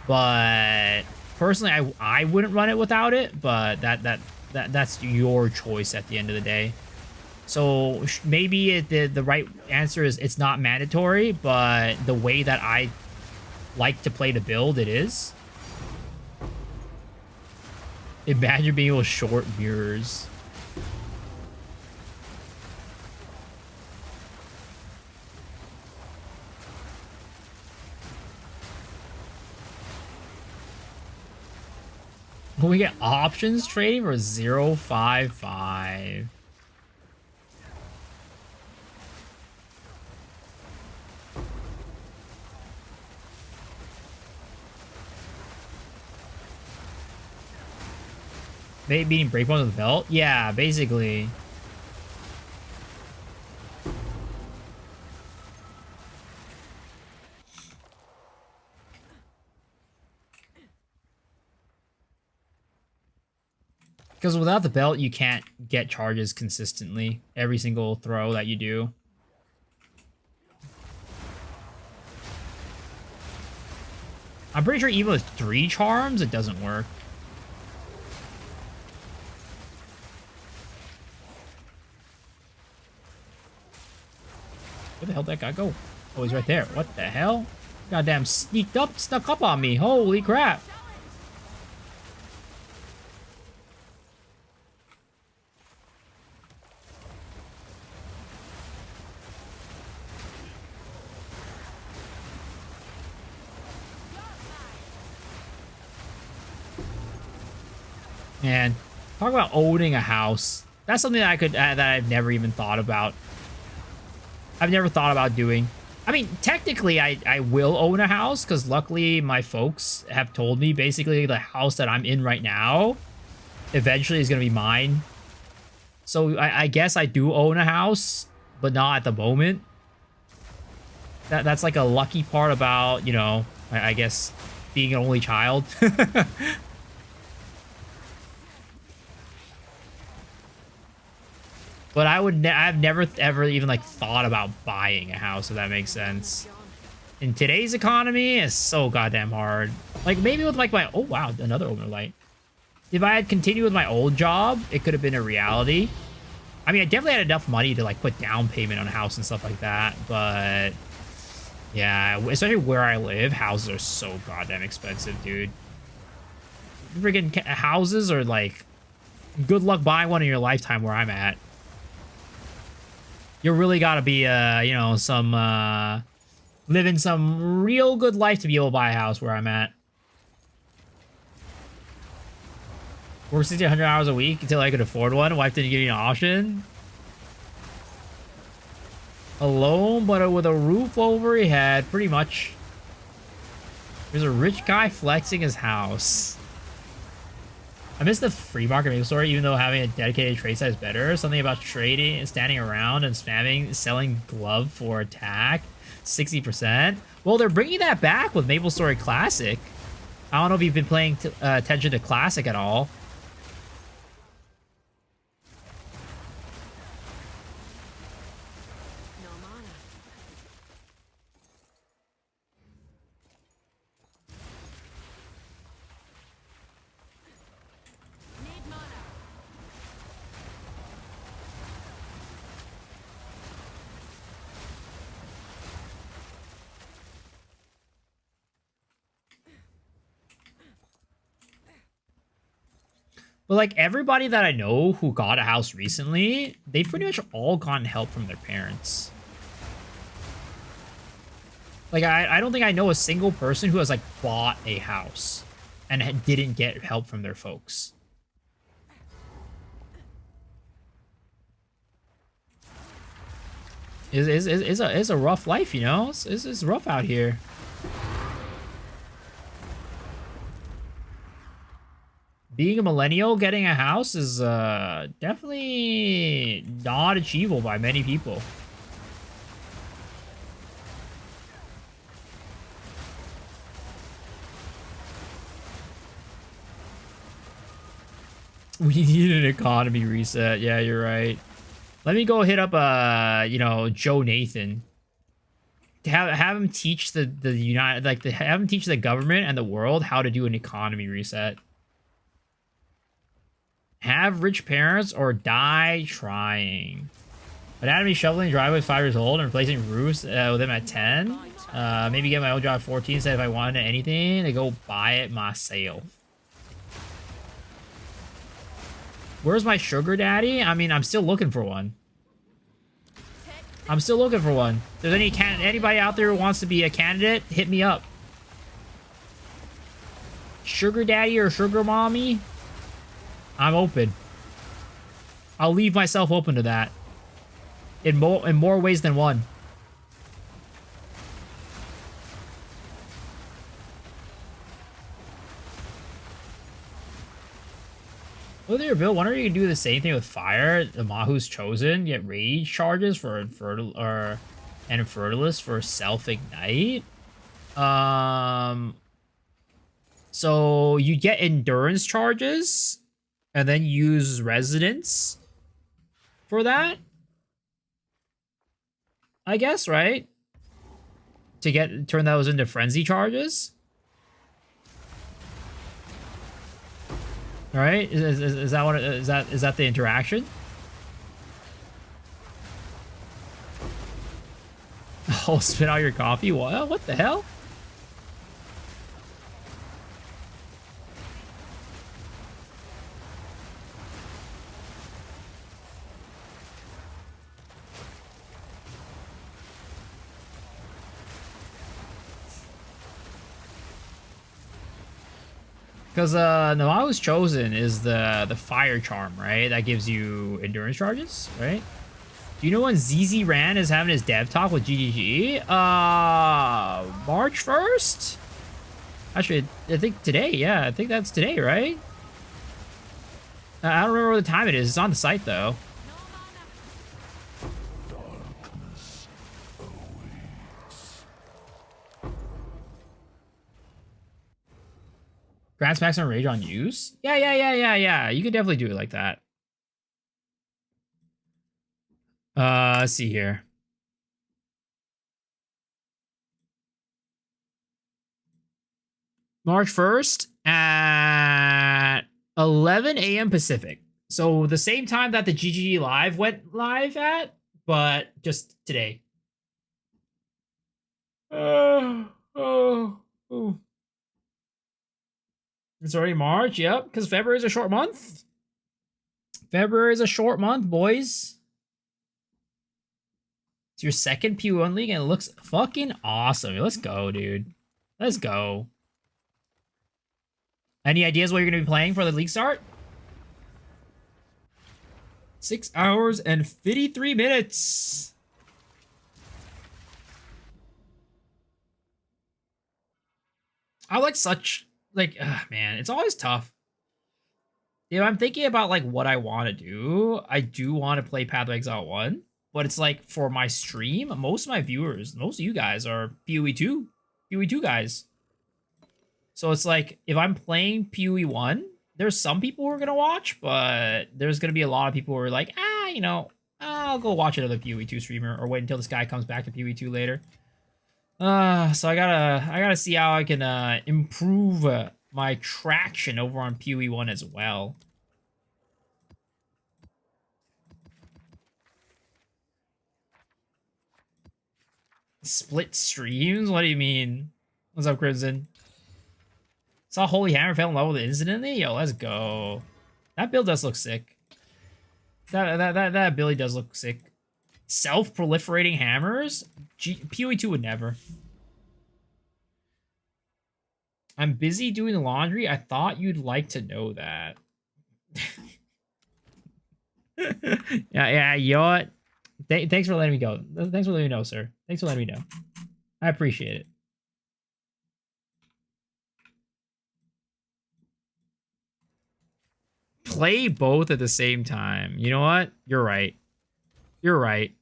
But personally, I wouldn't run it without it. But that's your choice at the end of the day. So maybe the right answer is it's not mandatory, but the way that I like to play the build, it is. Imagine being able to short mirrors. Will we get options trading for 0.55? They beating Breakpoint with the belt? Yeah, basically. Because without the belt, you can't get charges consistently every single throw that you do. I'm pretty sure even with 3 charms, it doesn't work. Where the hell did that guy go? Oh, he's right there. What the hell? Goddamn snuck up on me. Holy crap. Man, talk about owning a house. That's something that I've never even thought about. I've never thought about doing. I mean, technically, I will own a house because luckily my folks have told me basically the house that I'm in right now eventually is going to be mine. So I guess I do own a house, but not at the moment. That's like a lucky part about, you know, I guess being an only child. But I've never ever even like thought about buying a house, if that makes sense. In today's economy, it's so goddamn hard. Like maybe with like my, oh wow, another overlight. If I had continued with my old job, it could have been a reality. I mean, I definitely had enough money to like put down payment on a house and stuff like that. But yeah, especially where I live, houses are so goddamn expensive, dude. Freaking houses are like, good luck buying one in your lifetime where I'm at. You really gotta be, you know, living some real good life to be able to buy a house where I'm at. Work 1,600 hours a week until I could afford one. Wife didn't give me an option. Alone, but with a roof over your head, pretty much. There's a rich guy flexing his house. I miss the free market maple store, even though having a dedicated trade site is better. Something about trading and standing around and spamming, selling glove for attack, 60%. Well, they're bringing that back with MapleStory Classic. I don't know if you've been paying attention to Classic at all. No mana. But like everybody that I know who got a house recently, they've pretty much all gotten help from their parents. Like I don't think I know a single person who has like bought a house and didn't get help from their folks. It's a rough life, you know? It's rough out here. Being a millennial, getting a house is definitely not achievable by many people. We need an economy reset. Yeah, you're right. Let me go hit up, you know, Joe Nathan. To have him teach the United, like, have him teach the government and the world how to do an economy reset. Have rich parents or die trying. Anatomy shoveling driveway 5 years old and replacing roofs with them at 10. Maybe get my own job at 14. Said if I wanted anything, to go buy it myself. Where's my sugar daddy? I mean, I'm still looking for one. I'm still looking for one. If there's anybody out there who wants to be a candidate, hit me up. Sugar daddy or sugar mommy? I'm open. I'll leave myself open to that. In more ways than one. Look at your build. Wonder if you can do the same thing with fire. The Mahu's chosen. Get rage charges for and Infernalist for self-ignite. So you get endurance charges and then use resonance for that. I guess, right? To turn those into frenzy charges. All right, is that what is that the interaction? Oh, spit out your coffee. What the hell? Because Namahu's chosen is the fire charm, right? That gives you endurance charges, right? Do you know when ZZ Ran is having his dev talk with GGG? March 1st? Actually, I think today. Yeah, I think that's today, right? I don't remember what the time it is. It's on the site, though. Darkness awaits. Grants maximum rage on use? Yeah. You could definitely do it like that. Let's see here. March 1st at 11 a.m. Pacific. So the same time that the GGG live went live at, but just today. Oh. It's already March, yep, because February is a short month. February is a short month, boys. It's your second P1 league, and it looks fucking awesome. Let's go, dude. Let's go. Any ideas what you're going to be playing for the league start? 6 hours and 53 minutes. I like such... Like, man, it's always tough. You know, I'm thinking about, like, what I want to do. I do want to play Path of Exile 1. But it's like, for my stream, most of my viewers, most of you guys are PoE 2. PoE 2 guys. So it's like, if I'm playing PoE 1, there's some people who are going to watch, but there's going to be a lot of people who are like, you know, I'll go watch another PoE 2 streamer or wait until this guy comes back to PoE 2 later. So I gotta see how I can improve my traction over on PoE 1 as well. Split streams? What do you mean? What's up, Crimson? Saw Holy Hammer fell in love with it instantly? Yo, let's go. That build does look sick. That ability does look sick. Self-proliferating hammers? PoE2 would never. I'm busy doing laundry. I thought you'd like to know that. Yeah, you know what? Thanks for letting me go. Thanks for letting me know, sir. Thanks for letting me know. I appreciate it. Play both at the same time. You know what? You're right. You're right.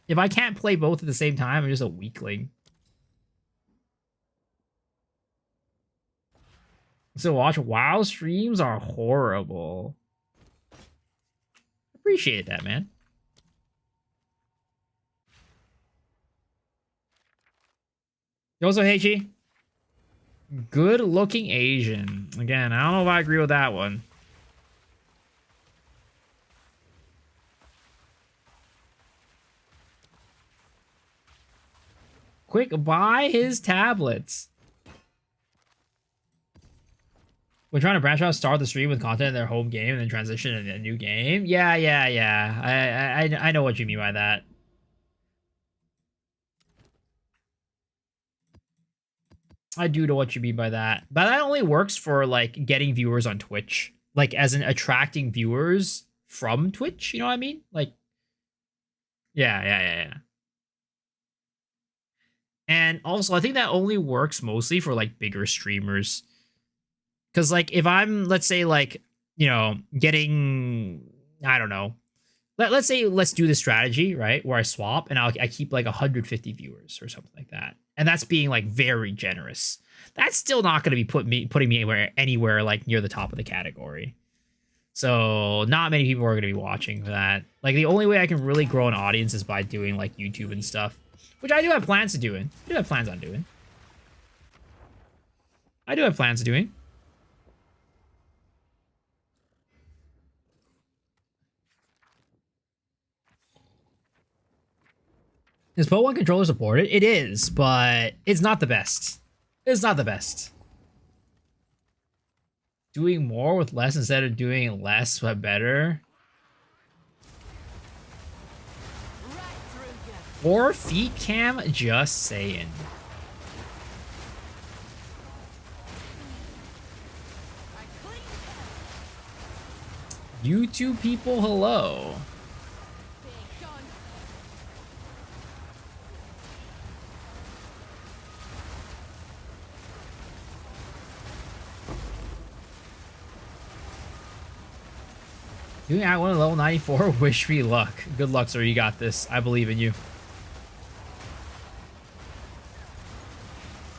If I can't play both at the same time, I'm just a weakling. So watch WoW streams are horrible. Appreciate that, man. Yozo Heichi. Good looking Asian. Again, I don't know if I agree with that one. Quick, buy his tablets. We're trying to branch out, start the stream with content in their home game, and then transition into a new game. Yeah. I know what you mean by that. I do know what you mean by that. But that only works for, like, getting viewers on Twitch. Like, as in attracting viewers from Twitch, you know what I mean? Like, yeah. And also, I think that only works mostly for, like, bigger streamers. Because, like, if I'm, let's say, like, you know, getting, I don't know. Let's say, let's do the strategy, right? Where I swap and I keep, like, 150 viewers or something like that. And that's being, like, very generous. That's still not going to be putting me anywhere, like, near the top of the category. So, not many people are going to be watching for that. Like, the only way I can really grow an audience is by doing, like, YouTube and stuff. Which I do have plans to doing. I do have plans on doing. Is Pro 1 controller supported? It is, but it's not the best. It's not the best. Doing more with less instead of doing less but better. Or feet cam, just saying. YouTube people, hello. Doing at one level 94, wish me luck. Good luck, sir. You got this. I believe in you.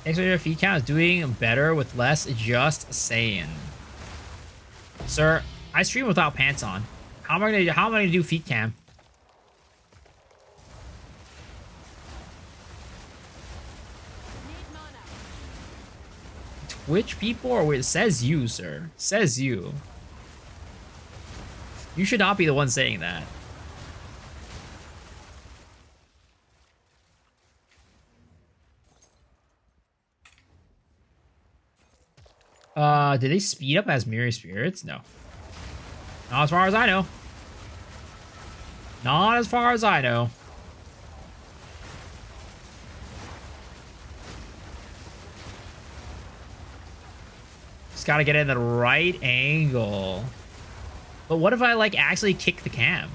Extra feed count is doing better with less, just saying. Sir, I stream without pants on. How am I gonna do feet cam? Twitch people, or it says you, sir. Says you. You should not be the one saying that. Did they speed up as Mirror Spirits? No. Not as far as I know. Not as far as I know. Just gotta get in the right angle. But what if I, like, actually kick the cam?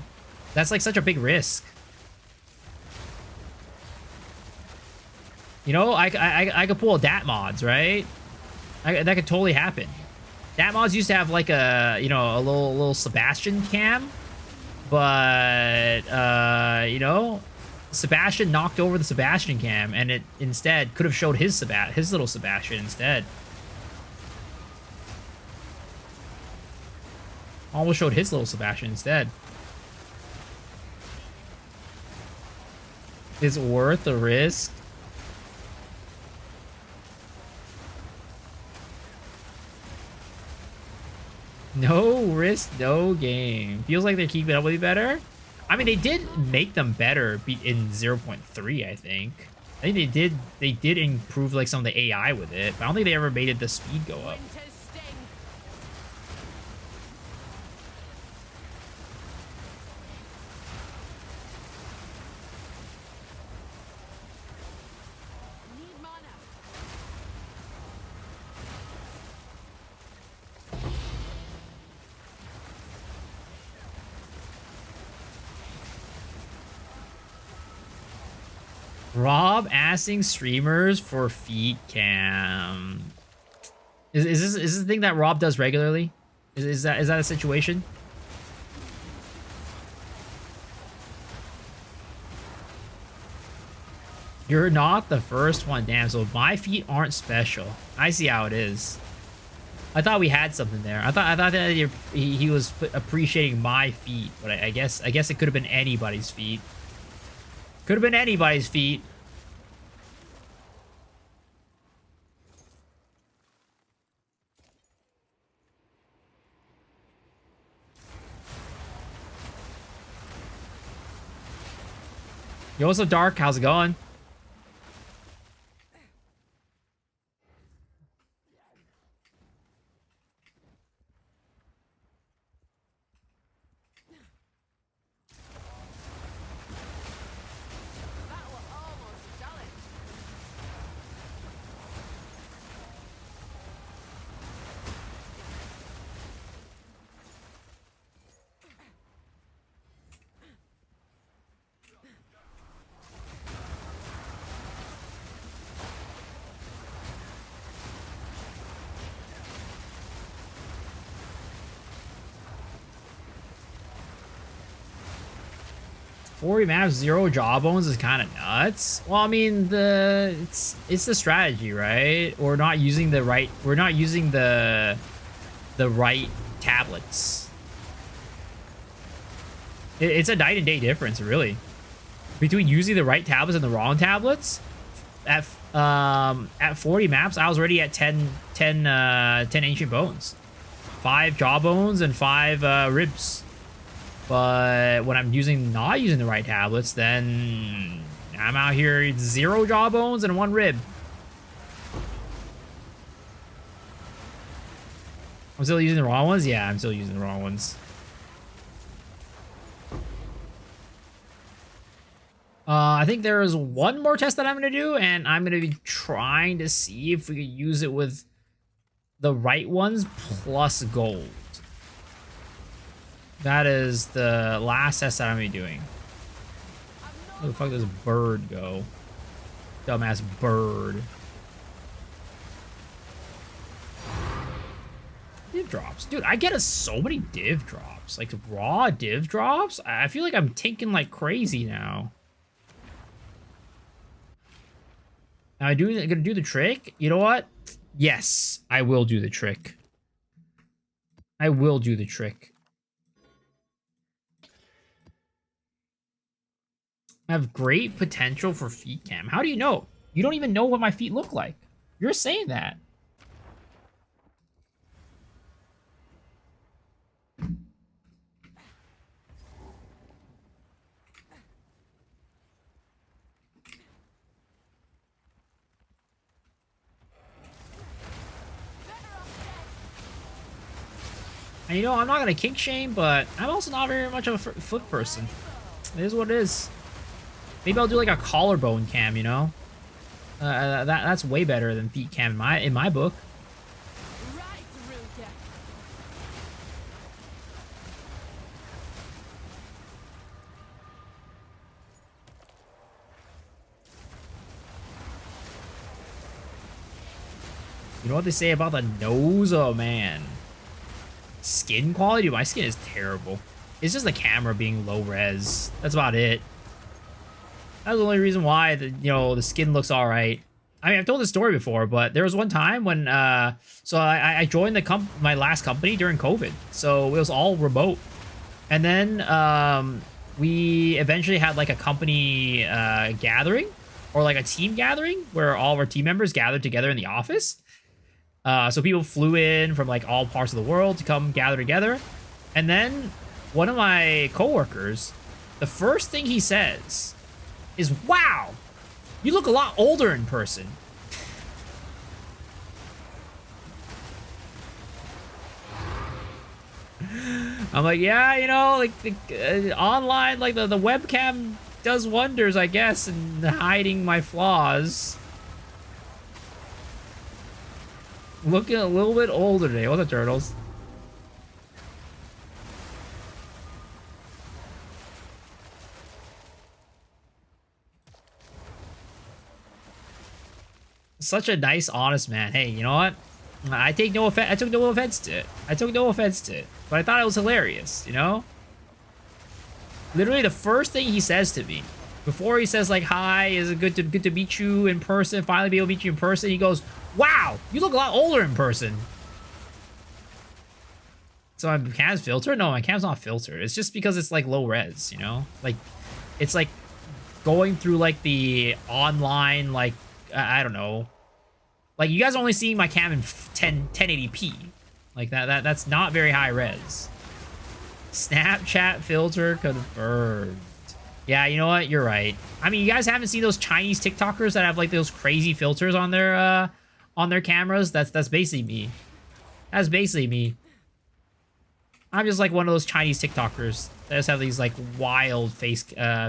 That's, like, such a big risk. You know, I could pull DAT mods, right? That could totally happen. DAT mods used to have, like, a, you know, a little Sebastian cam. But, you know, Sebastian knocked over the Sebastian cam, and it instead could have showed his little Sebastian instead. Almost showed his little Sebastian instead. Is it worth the risk? No risk, no game. Feels like they're keeping up with you better. I mean, they did make them better in 0.3, I think. I think they did improve, like, some of the AI with it, but I don't think they ever made it the speed go up. Rob asking streamers for feet cam. Is this the thing that Rob does regularly? Is that a situation? You're not the first one, damn. So my feet aren't special. I see how it is. I thought we had something there. I thought that he was appreciating my feet, but I guess it could have been anybody's feet. Could have been anybody's feet. Yo, what's up, Dark? How's it going? That was almost a challenge. 40 maps, 0 jawbones is kind of nuts. Well, I mean, it's the strategy, right? We're not using the right tablets. It's a night and day difference, really, between using the right tablets and the wrong tablets. At 40 maps, I was already at 10 ancient bones, 5 jawbones, and 5 ribs. But when I'm not using the right tablets, then I'm out here 0 jawbones and 1 rib. I'm still using the wrong ones? Yeah, I'm still using the wrong ones. I think there is one more test that I'm going to do, and I'm going to be trying to see if we could use it with the right ones plus gold. That is the last test that I'm going to be doing. Where the fuck does bird go? Dumbass bird. Div drops. Dude, I get so many div drops. Like, raw div drops? I feel like I'm tinking like crazy now. Now, I'm gonna do the trick. You know what? Yes, I will do the trick. I will do the trick. I have great potential for feet cam. How do you know? You don't even know what my feet look like. You're saying that. And you know, I'm not gonna kink shame, but I'm also not very much of a foot person. It is what it is. Maybe I'll do like a collarbone cam, you know? That's way better than feet cam in my book. Right, Ruka. You know what they say about the nose? Oh man. Skin quality? Dude, my skin is terrible. It's just the camera being low res. That's about it. That's the only reason why the skin looks all right. I mean, I've told this story before, but there was one time when so I joined my last company during COVID, so it was all remote, and then we eventually had like a company gathering or like a team gathering where all of our team members gathered together in the office. So people flew in from like all parts of the world to come gather together, and then one of my coworkers, the first thing he says is, "Wow, you look a lot older in person." I'm like, yeah, you know, like online, like the webcam does wonders, I guess, in hiding my flaws. Looking a little bit older today. What's up, turtles? Such a nice, honest man. Hey, you know what? I take no offense. I took no offense to it. I took no offense to it. But I thought it was hilarious, you know? Literally the first thing he says to me, before he says like, hi, is it good to meet you in person, finally be able to meet you in person, he goes, wow, you look a lot older in person. So my cam's filtered? No, my cam's not filtered. It's just because it's like low res, you know? Like, it's like going through like the online, like, I don't know. Like, you guys are only seeing my cam in 1080p. Like, that's not very high res. Snapchat filter confirmed. Yeah, you know what? You're right. I mean, you guys haven't seen those Chinese TikTokers that have like those crazy filters on their cameras? That's basically me. That's basically me. I'm just like one of those Chinese TikTokers that just have these like wild face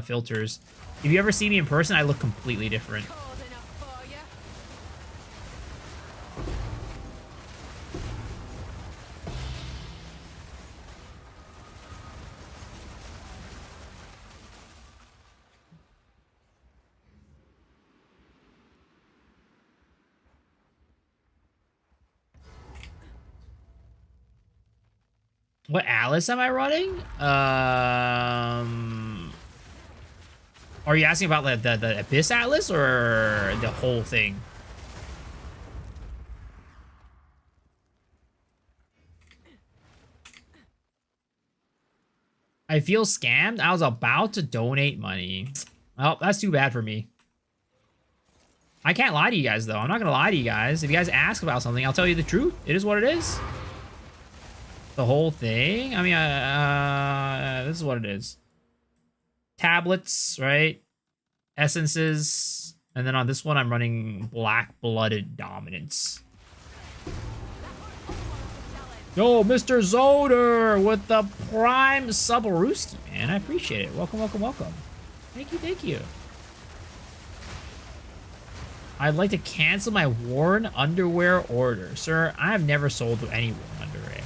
filters. If you ever see me in person, I look completely different. Cold enough for you. What Alice am I running? Are you asking about the Abyss Atlas or the whole thing? I feel scammed. I was about to donate money. Well, that's too bad for me. I can't lie to you guys, though. I'm not going to lie to you guys. If you guys ask about something, I'll tell you the truth. It is what it is. The whole thing? I mean, this is what it is. Tablets, right? Essences. And then on this one, I'm running Black-Blooded Dominance. Yo, Mr. Zoder with the Prime Subarooski, man. I appreciate it. Welcome, welcome, welcome. Thank you, thank you. I'd like to cancel my worn underwear order. Sir, I have never sold any worn underwear.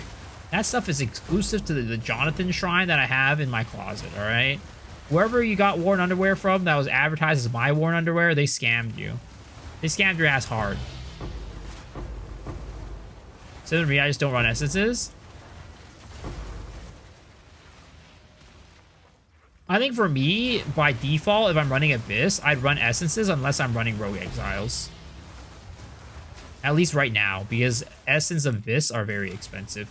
That stuff is exclusive to the Jonathan shrine that I have in my closet, all right? Wherever you got worn underwear from that was advertised as my worn underwear, they scammed you. They scammed your ass hard. So to me, I just don't run essences. I think for me, by default, if I'm running Abyss, I'd run essences unless I'm running Rogue Exiles. At least right now, because Essence of Abyss are very expensive.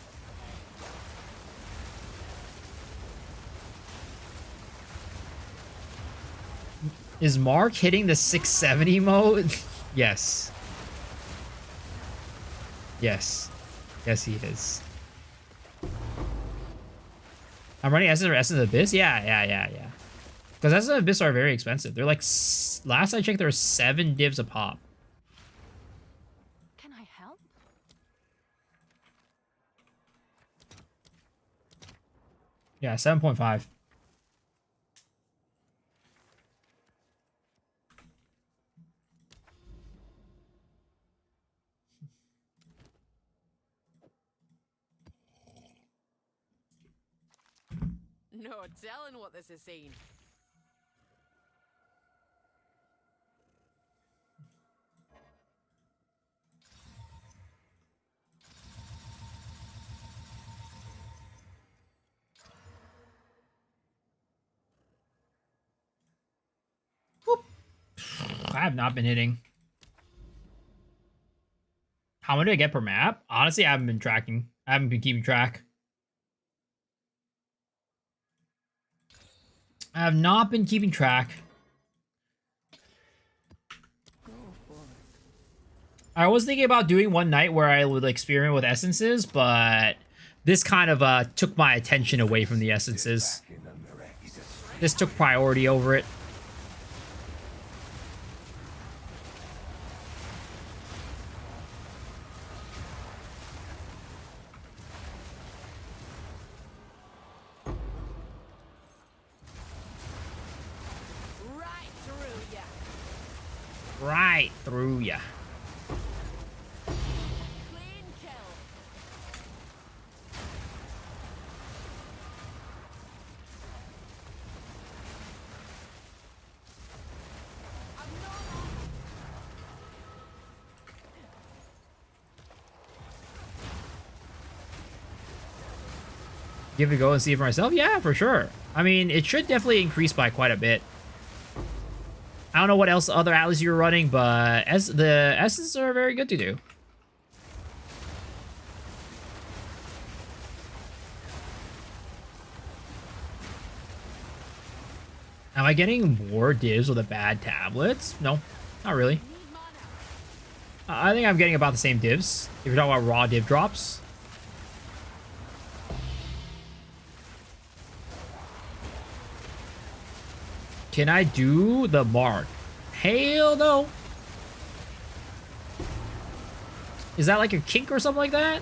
Is Mark hitting the 670 mode? Yes. Yes. Yes, he is. I'm running Essence or Essence of Abyss? Yeah. Because Essence of Abyss are very expensive. They're like, last I checked, there were 7 divs a pop. Can I help? Yeah, 7.5. No telling what this has seen. I have not been hitting. How much do I get per map? Honestly, I haven't been tracking. I haven't been keeping track. I have not been keeping track. I was thinking about doing one night where I would experiment with essences, but this kind of took my attention away from the essences. This took priority over it. Right through ya. Right through ya. Clean kill. give it a go and see it for myself? Yeah, for sure. I mean, it should definitely increase by quite a bit. I don't know what else other atlas you're running, but the S's are very good to do. Am I getting more divs with the bad tablets? No, not really. I think I'm getting about the same divs. If you're talking about raw div drops. Can I do the mark? Hell no. Is that like a kink or something like that?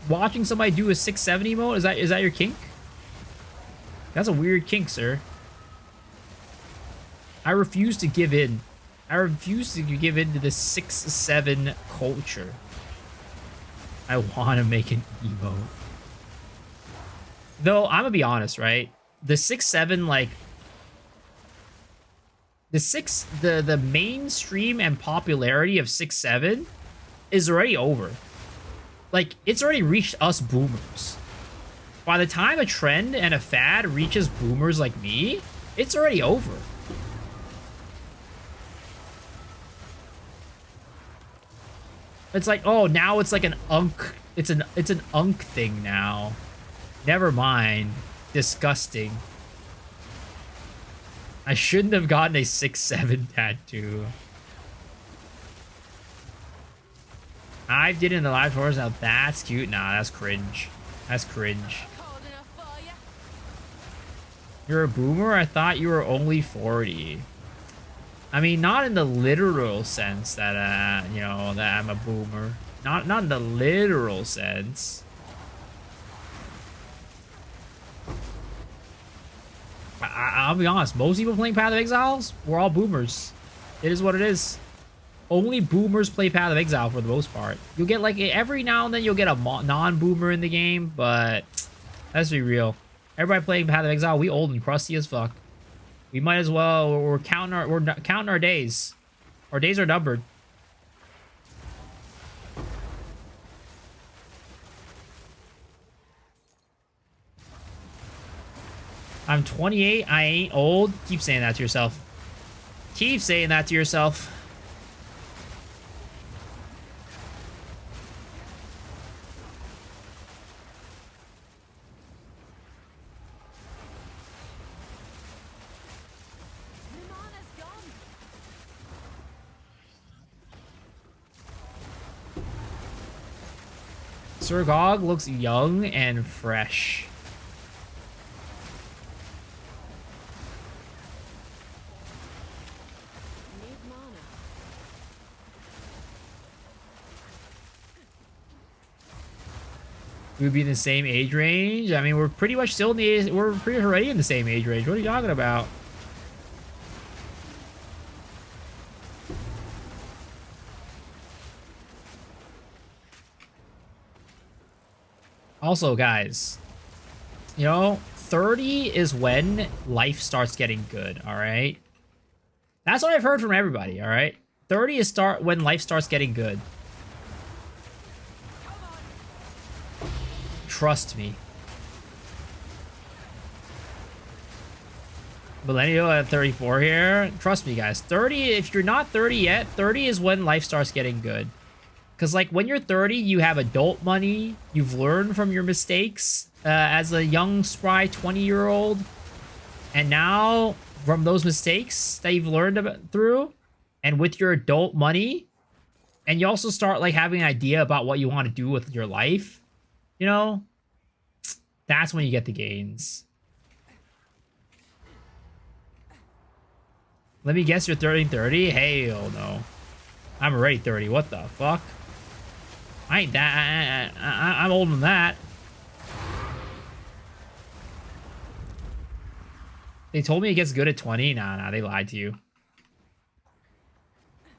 Watching somebody do a 670 mode? Is that your kink? That's a weird kink, sir. I refuse to give in. I refuse to give in to this 6-7 culture. I want to make an emote. Though, I'm gonna be honest, right? The 6-7, like... The mainstream and popularity of 6-7 is already over. Like, it's already reached us boomers. By the time a trend and a fad reaches boomers like me, it's already over. It's like, oh, now it's like an unk. It's an unk thing now. Never mind. Disgusting. I shouldn't have gotten a 6-7 tattoo. I did it in the live tours. Now that's cute. Nah, that's cringe. That's cringe. You're a boomer? I thought you were only 40. I mean, not in the literal sense that, you know, that I'm a boomer. Not in the literal sense. I'll be honest. Most people playing Path of Exiles, we're all boomers. It is what it is. Only boomers play Path of Exile for the most part. You'll get, like, every now and then you'll get a non-boomer in the game, but let's be real. Everybody playing Path of Exile, we old and crusty as fuck. We might as well. We're counting our days. Our days are numbered. I'm 28. I ain't old. Keep saying that to yourself. Keep saying that to yourself. Sir Gog looks young and fresh. We would be in the same age range. I mean, we're pretty much still in the we're pretty already in the same age range. What are you talking about? Also, guys, you know, 30 is when life starts getting good, all right? That's what I've heard from everybody, all right? 30 is when life starts getting good. Trust me. Millennial at 34 here. Trust me, guys. 30, if you're not 30 yet, 30 is when life starts getting good. Because, like, when you're 30, you have adult money. You've learned from your mistakes as a young, spry 20-year-old. And now, from those mistakes that you've learned through, and with your adult money, and you also start, like, having an idea about what you want to do with your life, you know, that's when you get the gains. Let me guess you're 30. Hell no. I'm already 30. What the fuck? I ain't that. I'm older than that. They told me it gets good at 20. Nah, they lied to you.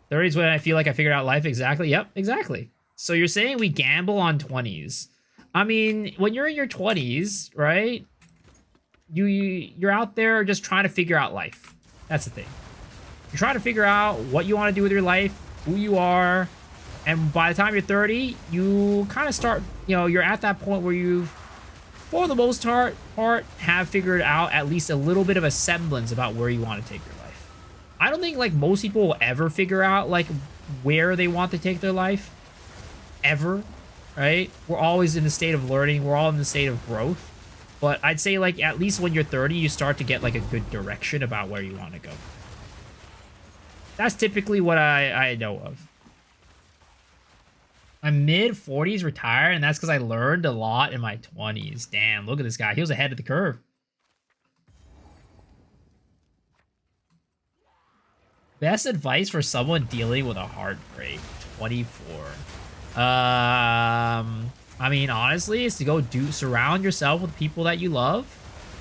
30 is when I feel like I figured out life. Exactly. Yep, exactly. So you're saying we gamble on 20s. I mean, when you're in your 20s, right? You're out there just trying to figure out life. That's the thing. You're trying to figure out what you want to do with your life, who you are, And by the time you're 30, you kind of start, you're at that point where you've, for the most part, have figured out at least a little bit of a semblance about where you want to take your life. I don't think, like, most people will ever figure out, like, where they want to take their life. Ever. Right? We're always in the state of learning. We're all in the state of growth. But I'd say, like, at least when you're 30, you start to get, like, a good direction about where you want to go. That's typically what I know of. I'm mid-40s retired, and that's because I learned a lot in my 20s. Damn, look at this guy. He was ahead of the curve. Best advice for someone dealing with a heartbreak. 24. I mean, honestly, it's to go surround yourself with people that you love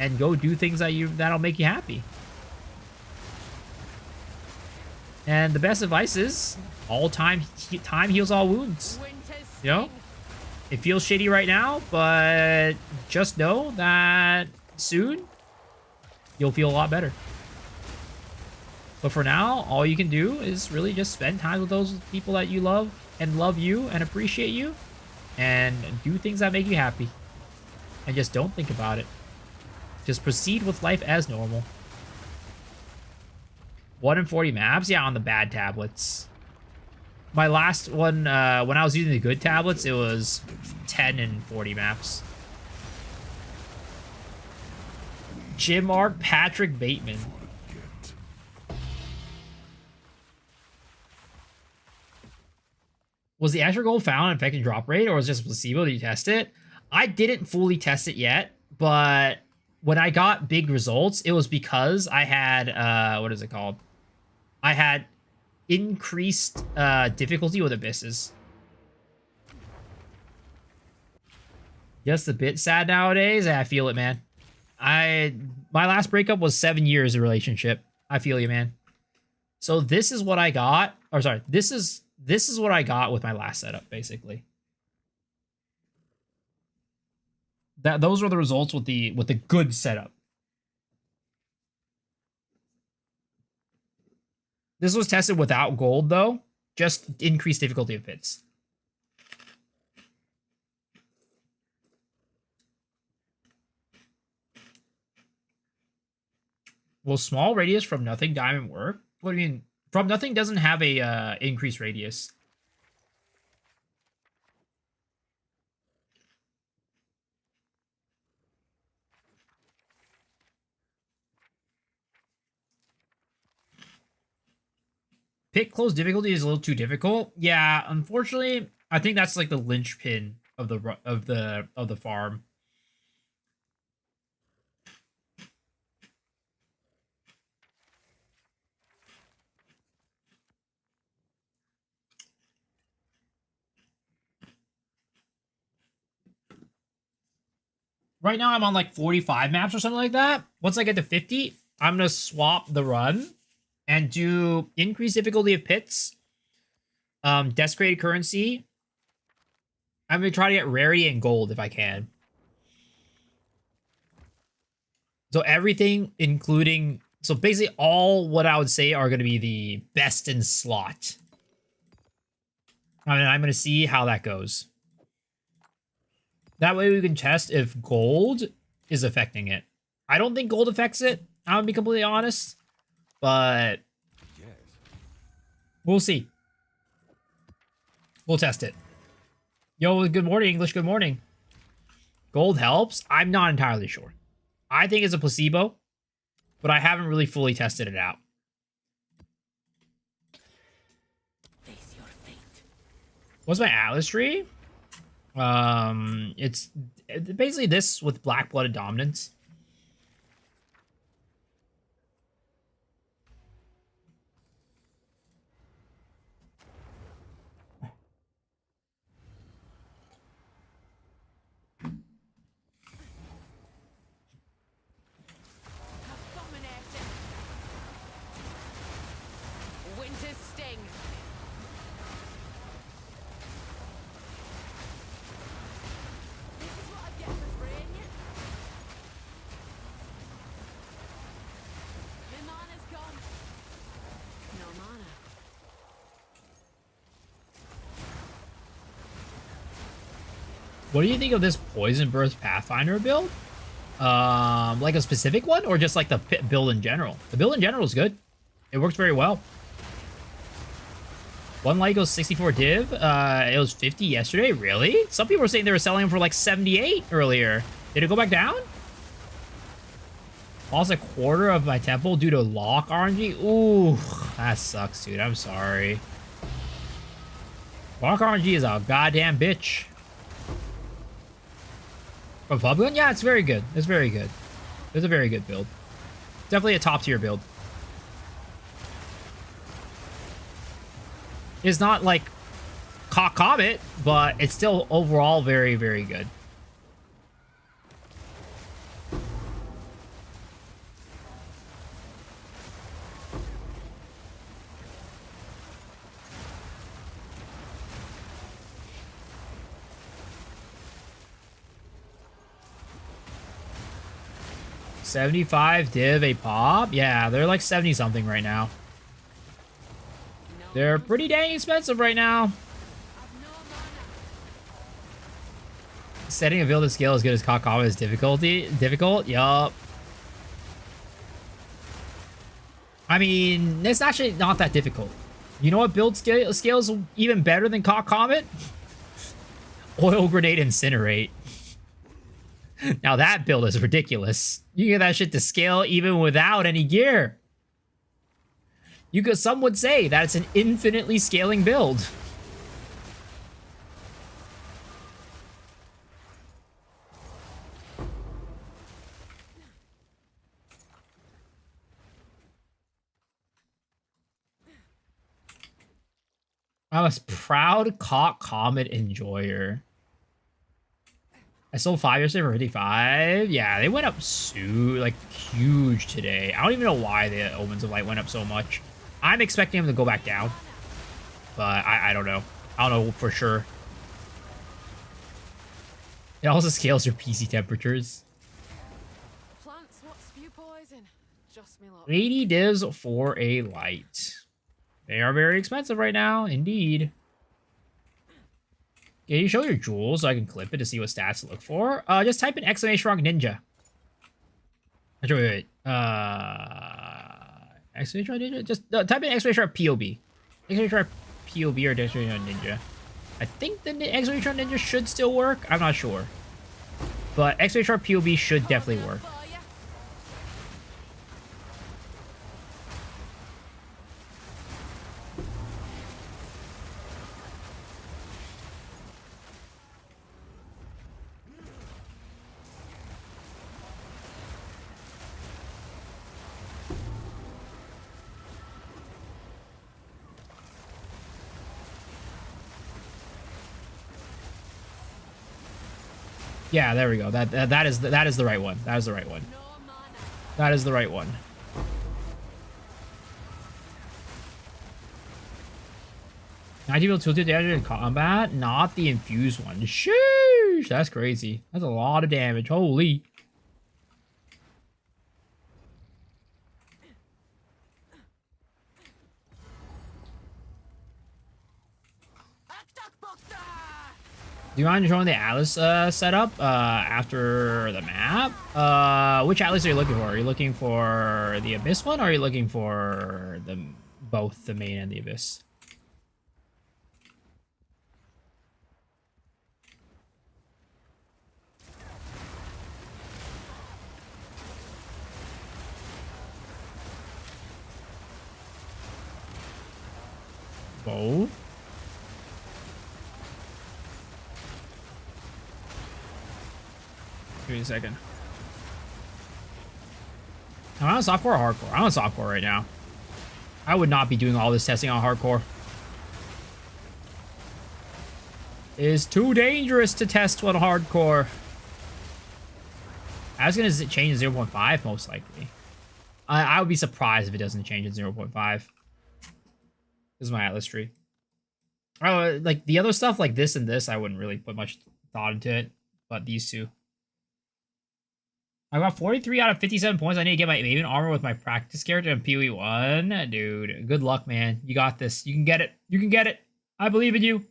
and go do things that'll make you happy. And the best advice is time heals all wounds. You know? It feels shitty right now, but just know that soon you'll feel a lot better. But for now, all you can do is really just spend time with those people that you love and love you and appreciate you and do things that make you happy. And just don't think about it. Just proceed with life as normal. 1 in 40 maps? Yeah, on the bad tablets. My last one, when I was using the good tablets, it was 10 in 40 maps. Jim Arc Patrick Bateman. Was the extra gold found affecting drop rate, or was it just a placebo? Did you test it? I didn't fully test it yet, but when I got big results, it was because I had, what is it called? I had increased difficulty with abysses. Just a bit sad nowadays. I feel it, man. My last breakup was 7 years of relationship. I feel you, man. So this is what I got. Or sorry, this is what I got with my last setup, basically. Those were the results with the good setup. This was tested without gold, though. Just increased difficulty of pits. Will small radius from nothing diamond work? What do you mean? From nothing doesn't have a increased radius. Pit close difficulty is a little too difficult. Yeah, unfortunately, I think that's like the linchpin of the farm. Right now, I'm on like 45 maps or something like that. Once I get to 50, I'm going to swap the run and do increased difficulty of pits, desecrated currency. I'm going to try to get rarity and gold if I can. So everything, including... So basically all what I would say are going to be the best in slot. And I'm going to see how that goes. That way we can test if gold is affecting it. I don't think gold affects it. I'm going to be completely honest. But we'll see. We'll test it. Yo, good morning, English. Good morning. Gold helps? I'm not entirely sure. I think it's a placebo, but I haven't really fully tested it out. Face your fate. What's my Atlas tree? It's basically this with black-blooded dominance. Abomination. Winter's sting. This is what I get for freeing you. What do you think of this Poison Burst Pathfinder build? Like a specific one, or just like the build in general? The build in general is good. It works very well. One light goes 64 div. It was 50 yesterday. Really? Some people were saying they were selling them for like 78 earlier. Did it go back down? Lost a quarter of my temple due to lock RNG. Ooh, that sucks, dude. I'm sorry. Lock RNG is a goddamn bitch. Republican? Yeah, it's very good. It's very good. It's a very good build. Definitely a top tier build. It's not like Comet, but it's still overall very, very good. $75 div a pop? Yeah, they're like 70 something right now. They're pretty dang expensive right now. Setting a build to scale as good as Comet is difficult? Yup. I mean, it's actually not that difficult. You know what build scales even better than Comet? Oil Grenade Incinerate. Now that build is ridiculous. You get that shit to scale even without any gear. Some would say that it's an infinitely scaling build. I was proud Comet enjoyer. I sold 5 yesterday for 55. Yeah, they went up like huge today. I don't even know why the Omens of Light went up so much. I'm expecting them to go back down, but I don't know. I don't know for sure. It also scales your PC temperatures. Plants what spew poison. Just me luck. 80 divs for a light. They are very expensive right now, indeed. Can you show your jewels so I can clip it to see what stats to look for? Just type in exclamation mark ninja. Actually, wait. Exclamation mark ninja? Just type in exclamation mark POB. Exclamation mark POB or exclamation mark ninja. I think the exclamation mark ninja should still work. I'm not sure. But exclamation mark POB should definitely work. Yeah, there we go. That is the right one. That is the right one. That is the right one. People tilted damage in combat, not the infused one. Sheesh, that's crazy. That's a lot of damage. Holy. Do you mind showing the Atlas setup after the map? Which Atlas are you looking for? Are you looking for the Abyss one, or are you looking for both the main and the Abyss? Both? Give me a second. Am I on softcore or hardcore? I'm on softcore right now. I would not be doing all this testing on hardcore. It is too dangerous to test on hardcore. I was going to change 0.5 most likely. I would be surprised if it doesn't change at 0.5. This is my Atlas tree. Oh, like the other stuff like this and this, I wouldn't really put much thought into it. But these two. I got 43 out of 57 points. I need to get my Maven armor with my practice character in PoE 1. Dude, good luck, man. You got this. You can get it. You can get it. I believe in you.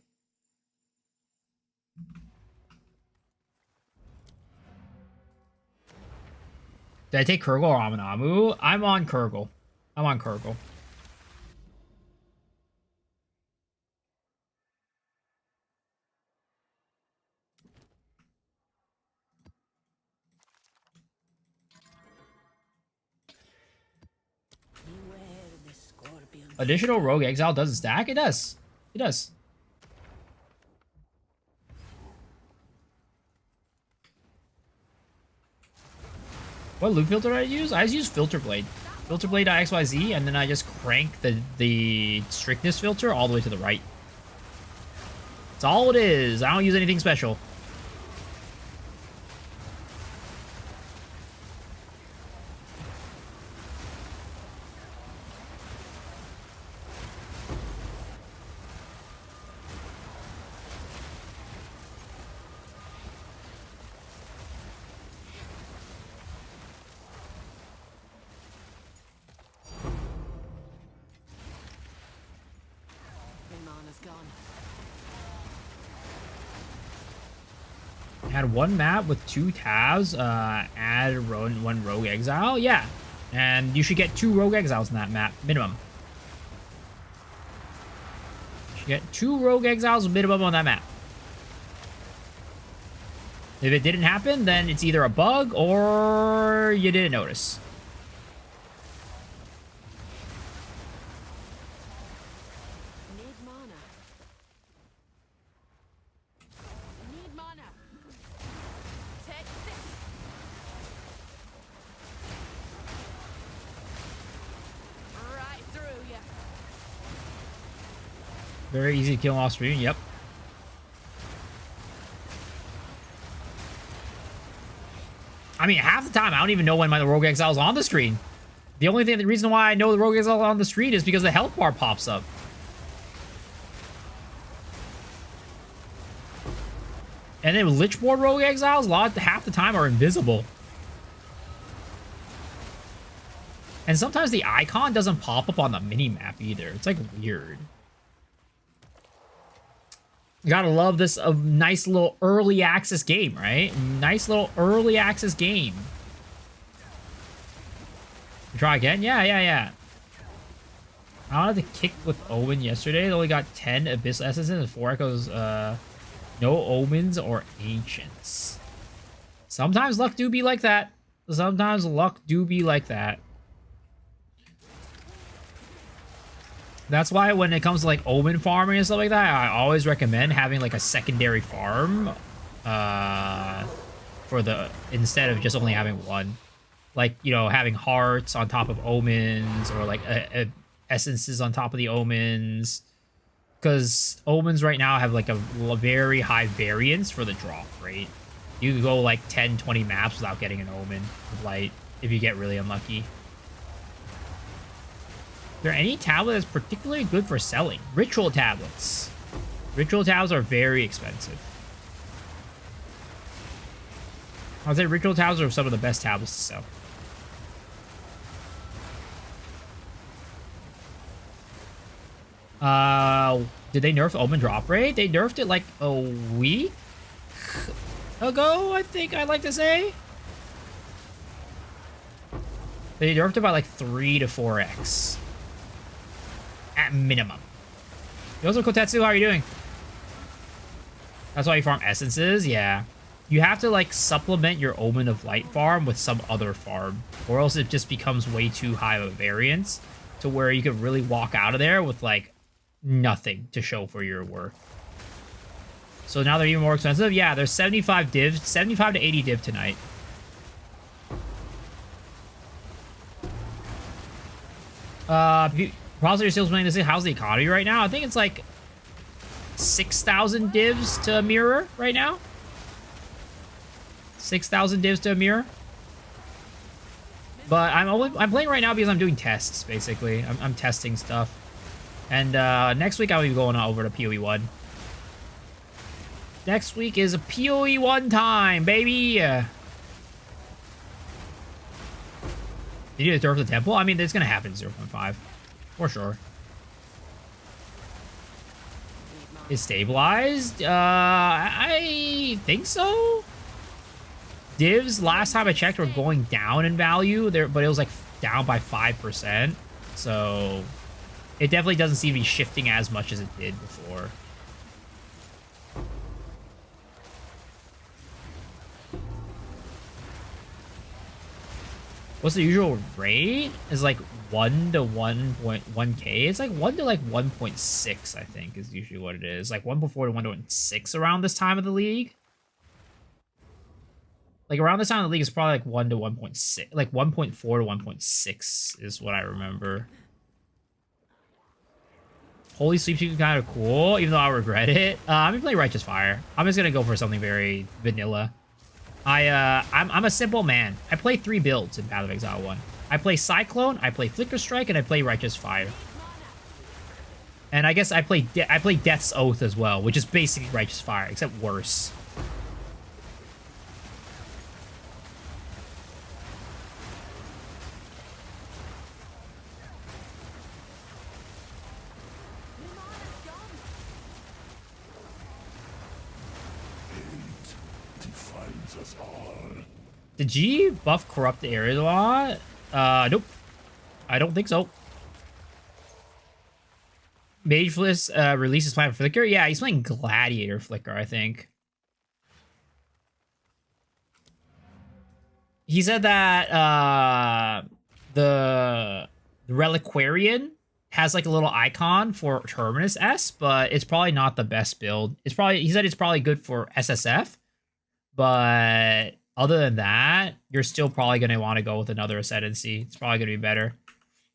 Did I take Kurgle or Aminamu? I'm on Kurgle. I'm on Kurgle. Additional Rogue Exile doesn't stack? It does. It does. What loop filter did I use? I just use Filter Blade. Filter Blade.xyz, and then I just crank the strictness filter all the way to the right. That's all it is. I don't use anything special. My mana's gone. Add one map with 2 tabs. Add one Rogue Exile. Yeah. And you should get 2 Rogue Exiles in that map, minimum. You should get 2 Rogue Exiles minimum on that map. If it didn't happen, then it's either a bug or you didn't notice. Need mana. Need mana. Take this. Right through ya. Very easy to kill off screen. Yep. I mean, half the time, I don't even know when my Rogue Exile is on the screen. The reason why I know the Rogue Exile is on the screen is because the health bar pops up. And then Lichboard Rogue Exiles, half the time are invisible. And sometimes the icon doesn't pop up on the mini-map either. It's like weird. You gotta love this a nice little early access game, right? Nice little early access game. Try again? Yeah. I wanted to kick with Omen yesterday. They only got 10 Abyss Essences and 4 Echoes, no Omens or Ancients. Sometimes luck do be like that. Sometimes luck do be like that. That's why when it comes to like Omen farming and stuff like that, I always recommend having like a secondary farm instead of just only having one. Like, you know, having hearts on top of Omens or like essences on top of the Omens. Because Omens right now have like a very high variance for the drop rate. You could go like 10, 20 maps without getting an Omen of Light if you get really unlucky. Is there any tablet that's particularly good for selling? Ritual tablets. Ritual tablets are very expensive. I'd say ritual tablets are some of the best tablets to sell. Did they nerf Omen drop rate? They nerfed it like a week ago, I think I'd like to say. They nerfed it by like 3 to 4x. At minimum. Yozo Kotetsu, how are you doing? That's why you farm essences? Yeah. You have to like supplement your Omen of Light farm with some other farm, or else it just becomes way too high of a variance to where you could really walk out of there with like nothing to show for your worth. So now they're even more expensive? Yeah, there's 75 divs, 75 to 80 div tonight. Processor sales planning to say, how's the economy right now? I think it's like 6,000 divs to a mirror right now. 6,000 divs to a mirror. But I'm playing right now because I'm doing tests, basically. I'm testing stuff. And next week I'll be going over to PoE1. Next week is a PoE1 time, baby! Did you nerf the temple? I mean, it's gonna happen 0.5. For sure. Is stabilized? I think so. divs, last time I checked, were going down in value there, but it was like down by 5%. So it definitely doesn't seem to be shifting as much as it did before. What's the usual rate? Is like 1 to 1.1k. It's like 1 to like 1.6, I think, is usually what it is. Like 1.4 to 1.6 around this time of the league. Like around this time of the league is probably like 1 to 1.6, like 1.4 to 1.6 is what I remember. Holy Sleep Sheep is kind of cool, even though I regret it. I'm gonna play Righteous Fire. I'm just gonna go for something very vanilla. I'm a simple man. I play 3 builds in Path of Exile 1. I play Cyclone, I play Flicker Strike, and I play Righteous Fire. And I guess I play Death's Oath as well, which is basically Righteous Fire, except worse. Did G buff corrupt the areas a lot? Nope. I don't think so. Mageless releases plan for Flicker? Yeah, he's playing Gladiator Flicker, I think. He said that the Reliquarian has like a little icon for Terminus S, but it's probably not the best build. He said it's probably good for SSF, but other than that, you're still probably going to want to go with another Ascendancy. It's probably going to be better.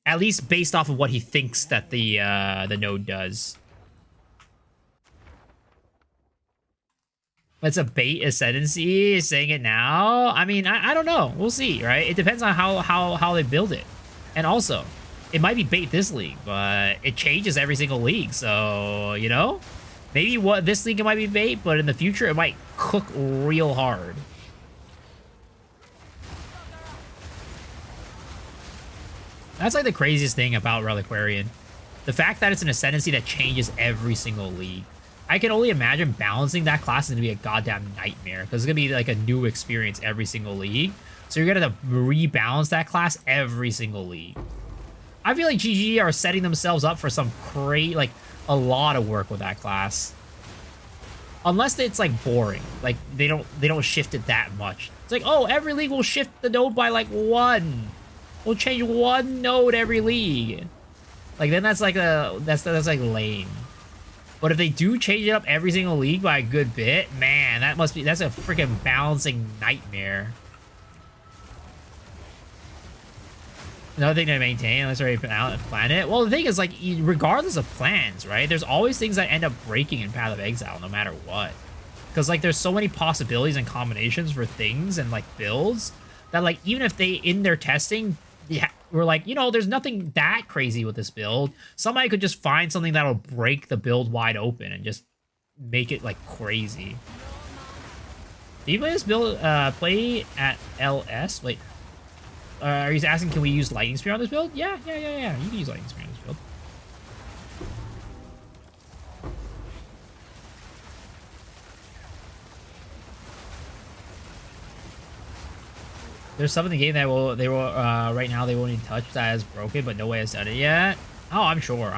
At least based off of what he thinks that the node does. It's a bait Ascendancy, saying it now. I mean, I don't know. We'll see, right? It depends on how they build it. And also, it might be bait this league, but it changes every single league. So, you know, maybe this league it might be bait, but in the future it might cook real hard. That's like the craziest thing about Reliquarian. The fact that it's an Ascendancy that changes every single league. I can only imagine balancing that class is going to be a goddamn nightmare, because it's going to be like a new experience every single league. So you're going to have to rebalance that class every single league. I feel like GG are setting themselves up for some like a lot of work with that class. Unless it's like boring, like they don't shift it that much. It's like, oh, every league will shift the node by like 1. We'll change 1 node every league. Like then that's like that's like lame. But if they do change it up every single league by a good bit, man, that's a freaking balancing nightmare. Another thing to maintain unless you're already plan it. Well, the thing is, like, regardless of plans, right? There's always things that end up breaking in Path of Exile, no matter what. Because like there's so many possibilities and combinations for things and like builds that like even if they in their testing we're like, you know, there's nothing that crazy with this build. Somebody could just find something that'll break the build wide open and just make it like crazy. Do you play this build? Play at LS? Wait, are you asking can we use Lightning Spear on this build? Yeah. You can use Lightning Spear on this build. There's something in the game that right now they won't even touch that is broken, but no way has done it yet. Oh, I'm sure.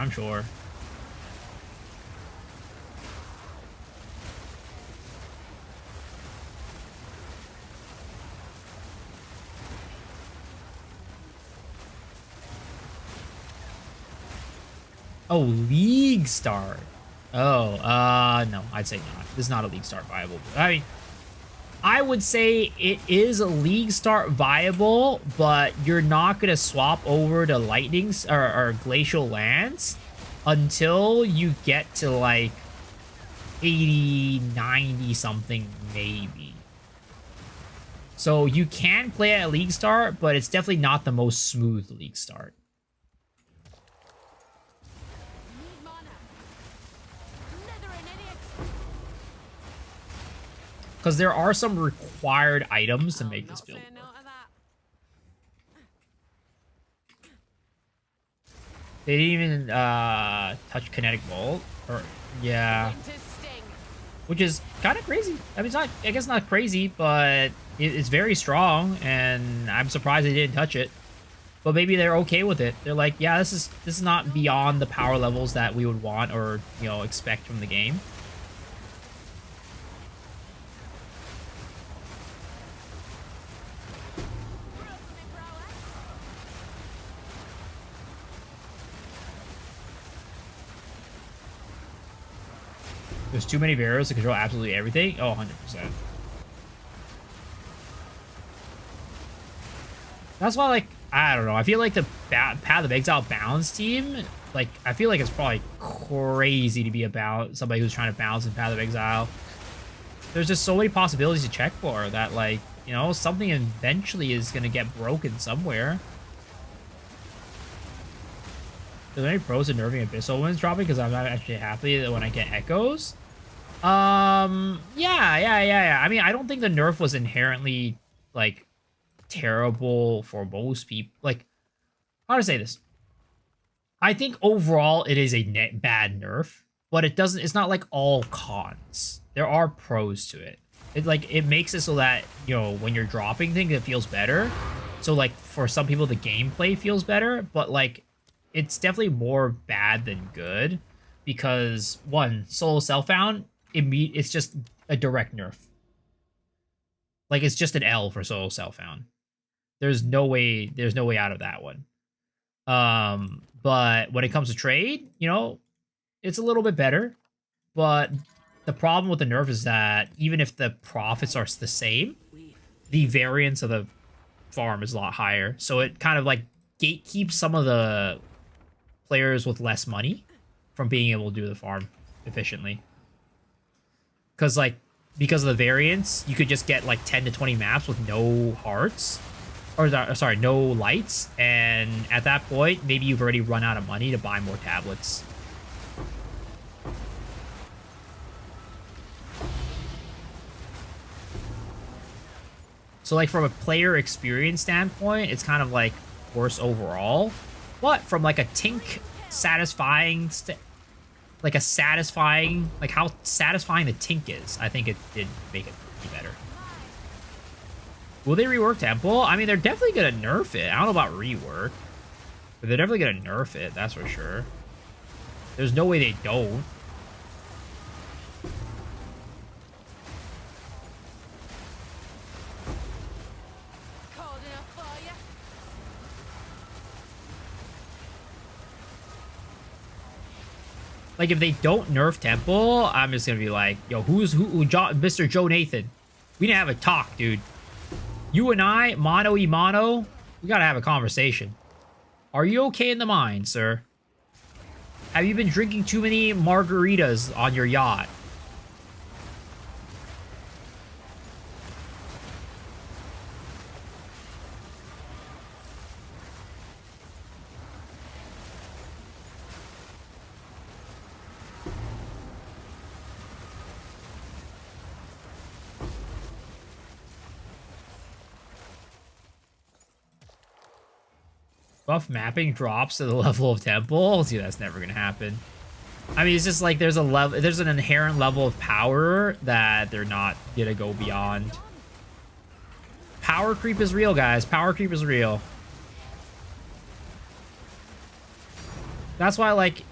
Oh, League Start. Oh, no, I'd say not. This is not a League Start viable. I mean, I would say it is a League Start viable, but you're not going to swap over to Lightnings or Glacial Lands until you get to like 80, 90 something maybe. So you can play at League Start, but it's definitely not the most smooth League Start. Because there are some required items to make this build work. They didn't even touch Kinetic Bolt. Or yeah. which is kind of crazy. I mean, it's not, I guess not crazy, but it's very strong, and I'm surprised they didn't touch it. But maybe they're okay with it. They're like, yeah, this is not beyond the power levels that we would want or, you know, expect from the game. There's too many variables to control absolutely everything. Oh, 100%. That's why, like, I don't know. I feel like the Path of Exile balance team, like, I feel like it's probably crazy to be about somebody who's trying to balance in Path of Exile. There's just so many possibilities to check for that, like, you know, something eventually is going to get broken somewhere. Are there any pros to nerfing Abyssal when it's dropping? Because I'm not actually happy that when I get echoes. Yeah. I mean, I don't think the nerf was inherently, like, terrible for most people. Like, how to say this? I think overall it is a bad nerf, but it's not like all cons. There are pros to it. It makes it so that, you know, when you're dropping things, it feels better. So, like, for some people, the gameplay feels better, but, like, it's definitely more bad than good because, one, solo self-found, it's just a direct nerf. Like, it's just an L for solo self-found. There's no way out of that one. But when it comes to trade, you know, it's a little bit better. But the problem with the nerf is that even if the profits are the same, the variance of the farm is a lot higher. So it kind of like gatekeeps some of the players with less money from being able to do the farm efficiently. Because of the variance, you could just get like 10 to 20 maps with no hearts. Or sorry, no lights. And at that point, maybe you've already run out of money to buy more tablets. So, like, from a player experience standpoint, it's kind of, like, worse overall. But from, like, a tink satisfying... like, how satisfying the tink is, I think it did make it be better. Will they rework Temple? I mean, they're definitely going to nerf it. I don't know about rework. But they're definitely going to nerf it, that's for sure. There's no way they don't. Like, if they don't nerf Temple, I'm just going to be like, yo, Mr. Joe Nathan? We didn't have a talk, dude. You and I, mano y mano, we got to have a conversation. Are you okay in the mind, sir? Have you been drinking too many margaritas on your yacht? Buff mapping drops to the level of Temple? See, that's never gonna happen. I mean, it's just like there's an inherent level of power that they're not gonna go beyond. Power creep is real, guys. Power creep is real. That's why, like,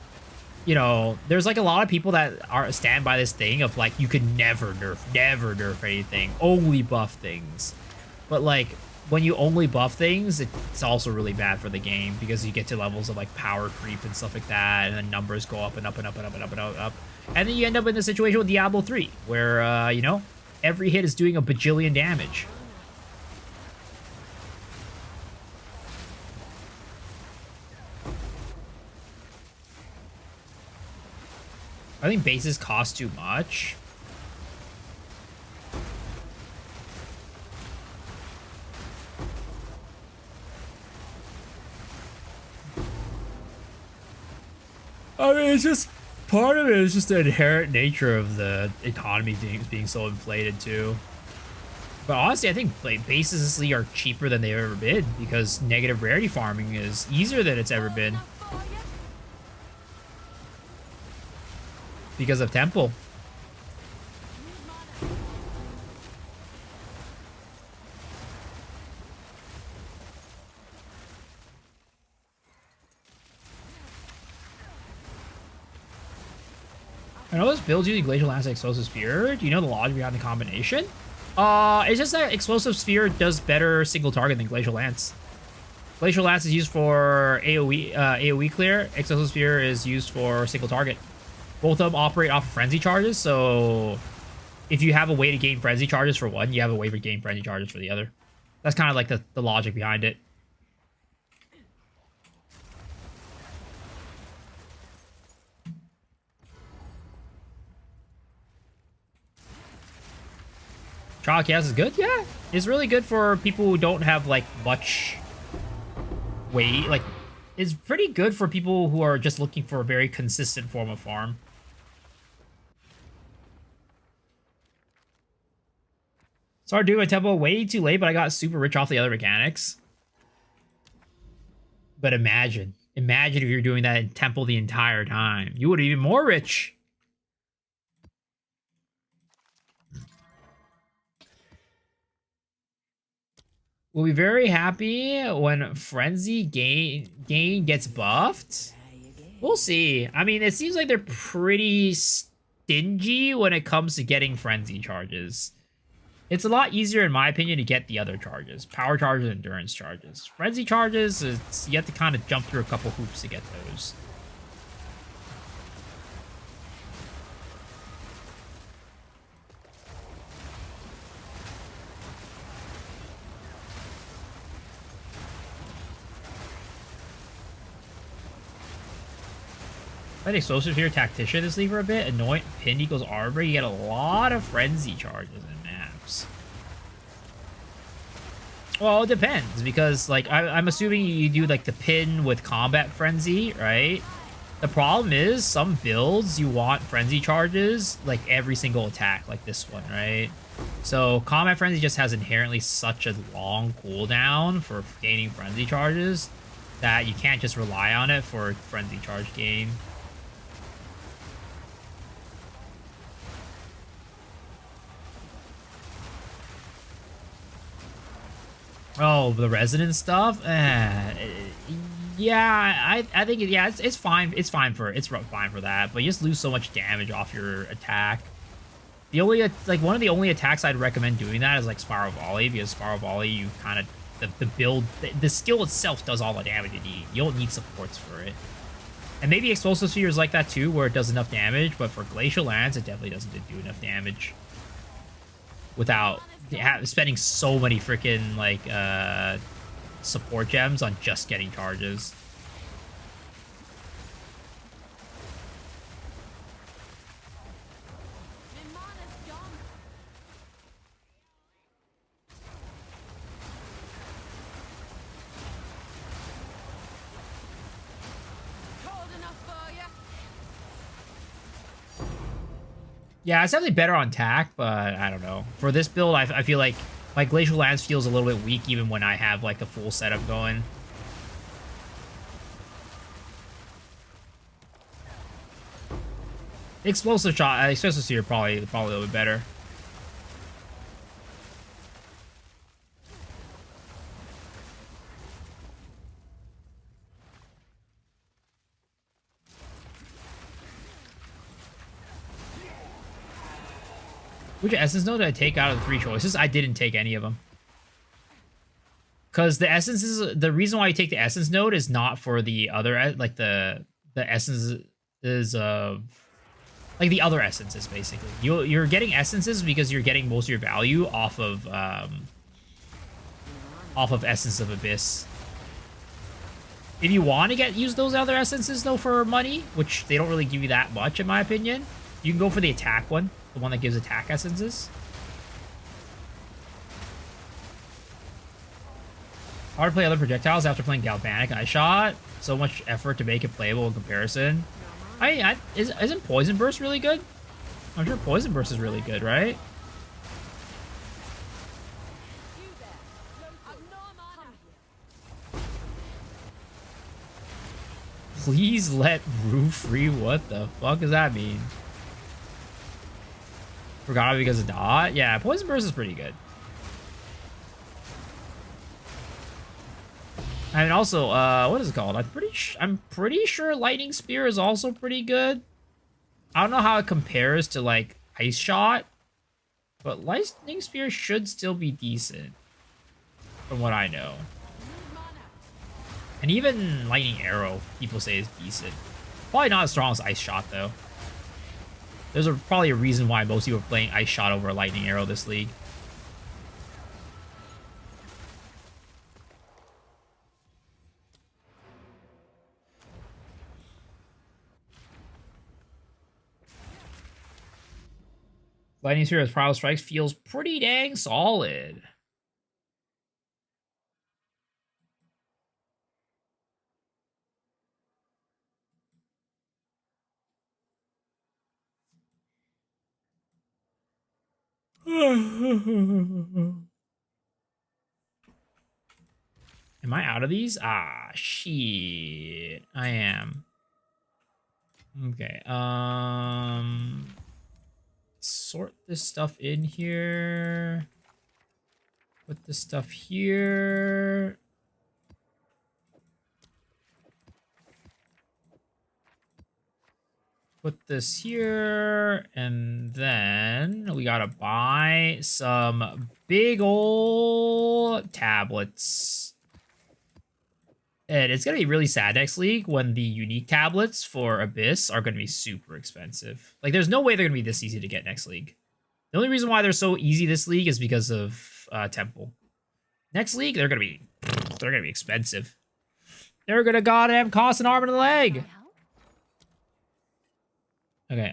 you know, there's like a lot of people that stand by this thing of like you could never nerf anything, only buff things. But like, when you only buff things, it's also really bad for the game because you get to levels of like power creep and stuff like that, and then numbers go up and up and up and up and up and up. And then you end up in the situation with Diablo 3, where, you know, every hit is doing a bajillion damage. I think bases cost too much. I mean, it's just part of it is just the inherent nature of the economy being so inflated too. But honestly, I think bases in this league are cheaper than they've ever been because negative rarity farming is easier than it's ever been because of Temple. I know this build's using Glacial Lance and Explosive Spear. Do you know the logic behind the combination? It's just that Explosive Spear does better single target than Glacial Lance. Glacial Lance is used for AoE clear. Explosive Spear is used for single target. Both of them operate off of frenzy charges, so if you have a way to gain frenzy charges for one, you have a way to gain frenzy charges for the other. That's kind of like the logic behind it. Trial Chaos is good? Yeah. It's really good for people who don't have, like, much weight. Like, it's pretty good for people who are just looking for a very consistent form of farm. Started doing my tempo way too late, but I got super rich off the other mechanics. But imagine if you're doing that in tempo the entire time. You would be even more rich. We'll be very happy when Frenzy gain gets buffed. We'll see. I mean, it seems like they're pretty stingy when it comes to getting Frenzy charges. It's a lot easier, in my opinion, to get the other charges. Power charges, endurance charges. Frenzy charges, you have to kind of jump through a couple hoops to get those. That explosive here, Tactician this leave for a bit. Anoint, Pinned equals Arbor. You get a lot of Frenzy charges in maps. Well, it depends, because, like, I'm assuming you do, like, the Pin with Combat Frenzy, right? The problem is, some builds, you want Frenzy charges, like, every single attack, like this one, right? So, Combat Frenzy just has inherently such a long cooldown for gaining Frenzy charges that you can't just rely on it for Frenzy charge gain. Oh, the resonance stuff? Yeah, I think it's fine. It's fine for that. But you just lose so much damage off your attack. The only one of the only attacks I'd recommend doing that is like Spiral Volley, because Spiral Volley you kind of the skill itself does all the damage you need. You don't need supports for it. And maybe Explosive Sphere is like that too, where it does enough damage. But for Glacial Lance, it definitely doesn't do enough damage without spending so many freaking like support gems on just getting charges. Yeah, it's definitely better on tack, but I don't know. For this build, I feel like my Glacial Lance feels a little bit weak even when I have like the full setup going. Explosive shot, Explosive Seer probably a little bit better. Which essence node did I take out of the 3 choices? I didn't take any of them. Because the essences, the reason why you take the essence node is not for the other, like the essence is of, like the other essences basically. You're getting essences because you're getting most of your value off of Essence of Abyss. If you want to use those other essences though for money, which they don't really give you that much in my opinion, you can go for the attack one. The one that gives attack essences. Hard to play other projectiles after playing Galvanic Ice Shot. So much effort to make it playable in comparison. Isn't Poison Burst really good? I'm sure Poison Burst is really good, right? Please let Roof free. What the fuck does that mean? Forgot it because of Dot? Yeah, Poison Burst is pretty good. And also, what is it called? I'm pretty sure Lightning Spear is also pretty good. I don't know how it compares to like Ice Shot, but Lightning Spear should still be decent from what I know. And even Lightning Arrow, people say is decent. Probably not as strong as Ice Shot though. There's probably a reason why most people are playing Ice Shot over Lightning Arrow this league. Lightning Spear as Primal Strikes feels pretty dang solid. Am I out of these? Ah, shit. I am. Okay. Sort this stuff in here. Put this stuff here. Put this here, and then we gotta buy some big old tablets. And it's gonna be really sad next league when the unique tablets for Abyss are gonna be super expensive. Like, there's no way they're gonna be this easy to get next league. The only reason why they're so easy this league is because of Temple. Next league, they're gonna be expensive. They're gonna goddamn cost an arm and a leg. Okay,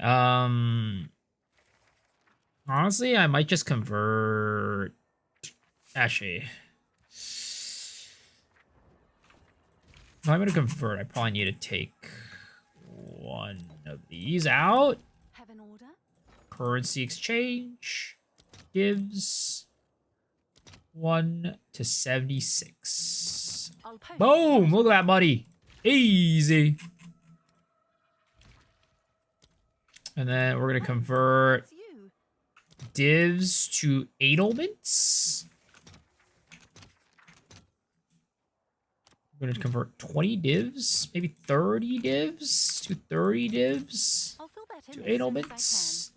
honestly, I might just convert. Actually, if I'm gonna convert, I probably need to take one of these out. Have an order? Currency exchange gives 1 to 76. I'll post Boom! Look at that money. Easy. And then we're gonna convert It's you. divs to edelments. We're gonna convert 20 divs, maybe 30 divs to 30 divs I'll fill that to in as soon as I edelments.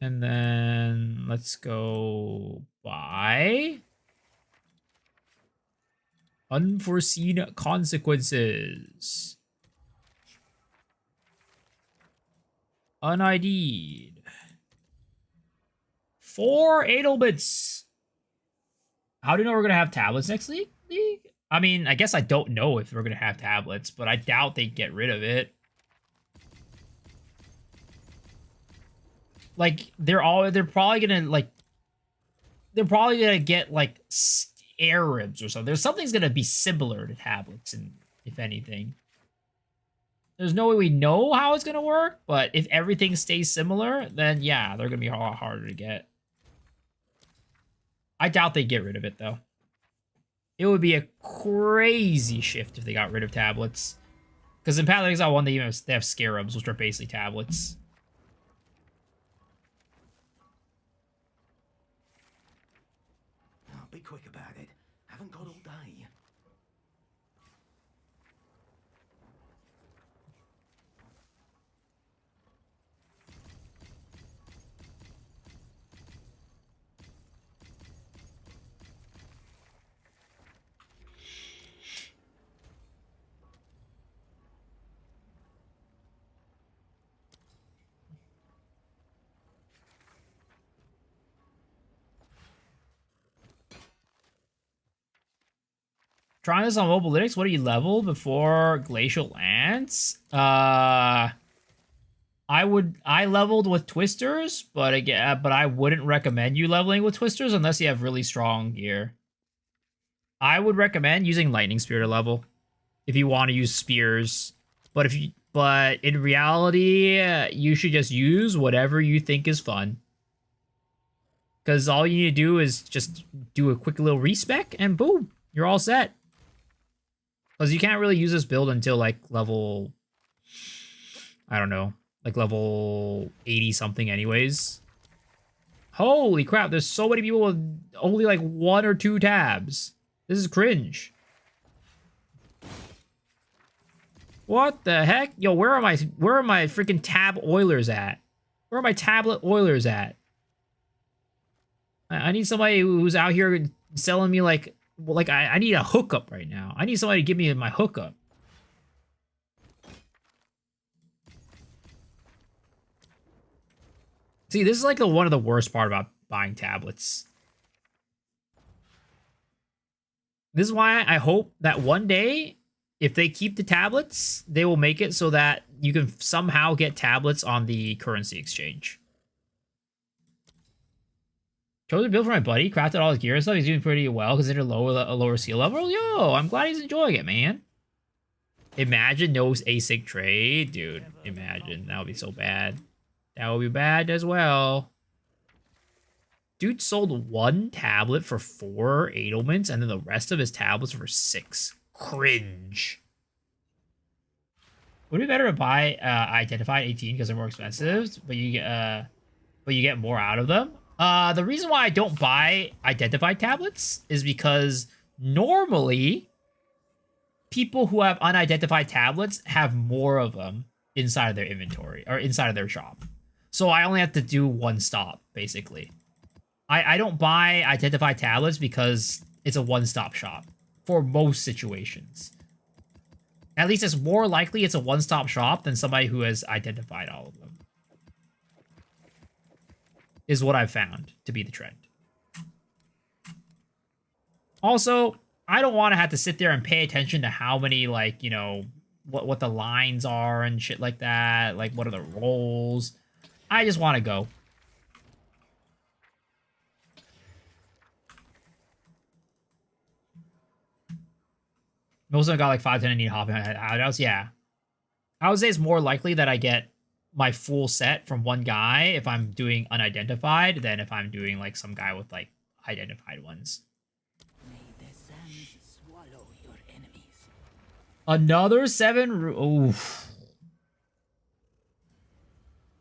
And then let's go buy unforeseen consequences. UnID'd. 4 edelments. How do you know we're gonna have tablets next league? I mean, I guess I don't know if we're gonna have tablets, but I doubt they'd get rid of it. Like, they're probably gonna get like Arabs or something. There's something's gonna be similar to tablets, and if anything. There's no way we know how it's gonna work, but if everything stays similar, then yeah, they're gonna be a lot harder to get. I doubt they get rid of it though. It would be a crazy shift if they got rid of tablets. Because in Path of Exile 1, they have scarabs, which are basically tablets. Oh, be quick about it. Haven't got all day. Trying this on mobile Linux, what do you level before Glacial Lance? I leveled with Twisters, but I wouldn't recommend you leveling with Twisters unless you have really strong gear. I would recommend using Lightning Spear to level if you want to use spears. But in reality, you should just use whatever you think is fun. Because all you need to do is just do a quick little respec and boom, you're all set. Because you can't really use this build until like level, I don't know, like level 80 something anyways. Holy crap, there's so many people with only like 1 or 2 tabs. This is cringe. What the heck? Yo, where are my freaking tab Oilers at? Where are my tablet Oilers at? I need somebody who's out here selling me like I need a hookup right now. I need somebody to give me my hookup. See, this is like one of the worst part about buying tablets. This is why I hope that one day, if they keep the tablets, they will make it so that you can somehow get tablets on the currency exchange. Chose a build for my buddy, crafted all his gear and stuff. He's doing pretty well, considered a lower skill level. Yo, I'm glad he's enjoying it, man. Imagine no async trade, dude. Imagine. That would be so bad. That would be bad as well. Dude sold 1 tablet for 4 Edelmans, and then the rest of his tablets for 6. Cringe. Would it be better to buy identified 18 because they're more expensive, but you get more out of them? The reason why I don't buy identified tablets is because normally people who have unidentified tablets have more of them inside of their inventory or inside of their shop. So I only have to do one stop, basically. I don't buy identified tablets because it's a one-stop shop for most situations. At least it's more likely it's a one-stop shop than somebody who has identified all of them. Is what I've found to be the trend. Also, I don't want to have to sit there and pay attention to how many, like, you know, what the lines are and shit like that. Like, what are the rolls? I just want to go. Most of them got like 5, 10 and need hopping hideouts. Yeah. I would say it's more likely that I get my full set from one guy if I'm doing unidentified than if I'm doing like some guy with like identified ones. May the sand swallow your enemies. Another 7. Oof.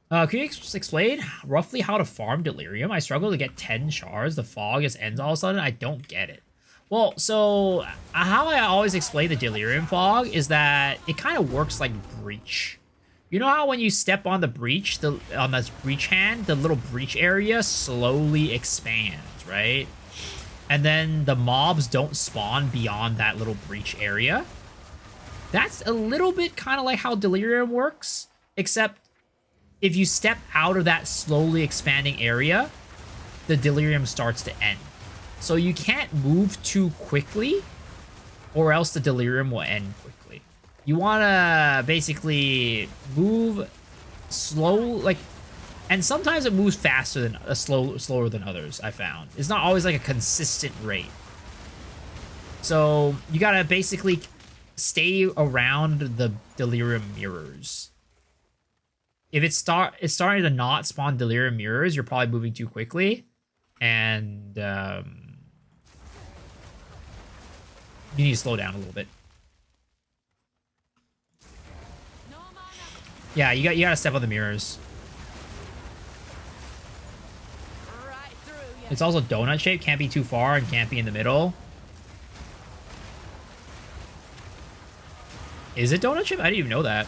Can you explain roughly how to farm Delirium? I struggle to get 10 shards. The fog just ends all of a sudden. I don't get it. Well, so how I always explain the Delirium fog is that it kind of works like Breach. You know how when you step on the breach, on this breach hand, the little breach area slowly expands, right? And then the mobs don't spawn beyond that little breach area. That's a little bit kind of like how Delirium works, except if you step out of that slowly expanding area, the Delirium starts to end. So you can't move too quickly, or else the Delirium will end quickly. You want to basically move slow, like, and sometimes it moves faster than slower than others. I found it's not always like a consistent rate. So you gotta basically stay around the Delirium mirrors. If it's starting to not spawn Delirium mirrors, you're probably moving too quickly, and you need to slow down a little bit. No mana. Yeah, you gotta step on the mirrors. Right through you. It's also donut shaped, can't be too far and can't be in the middle. Is it donut shaped? I didn't even know that.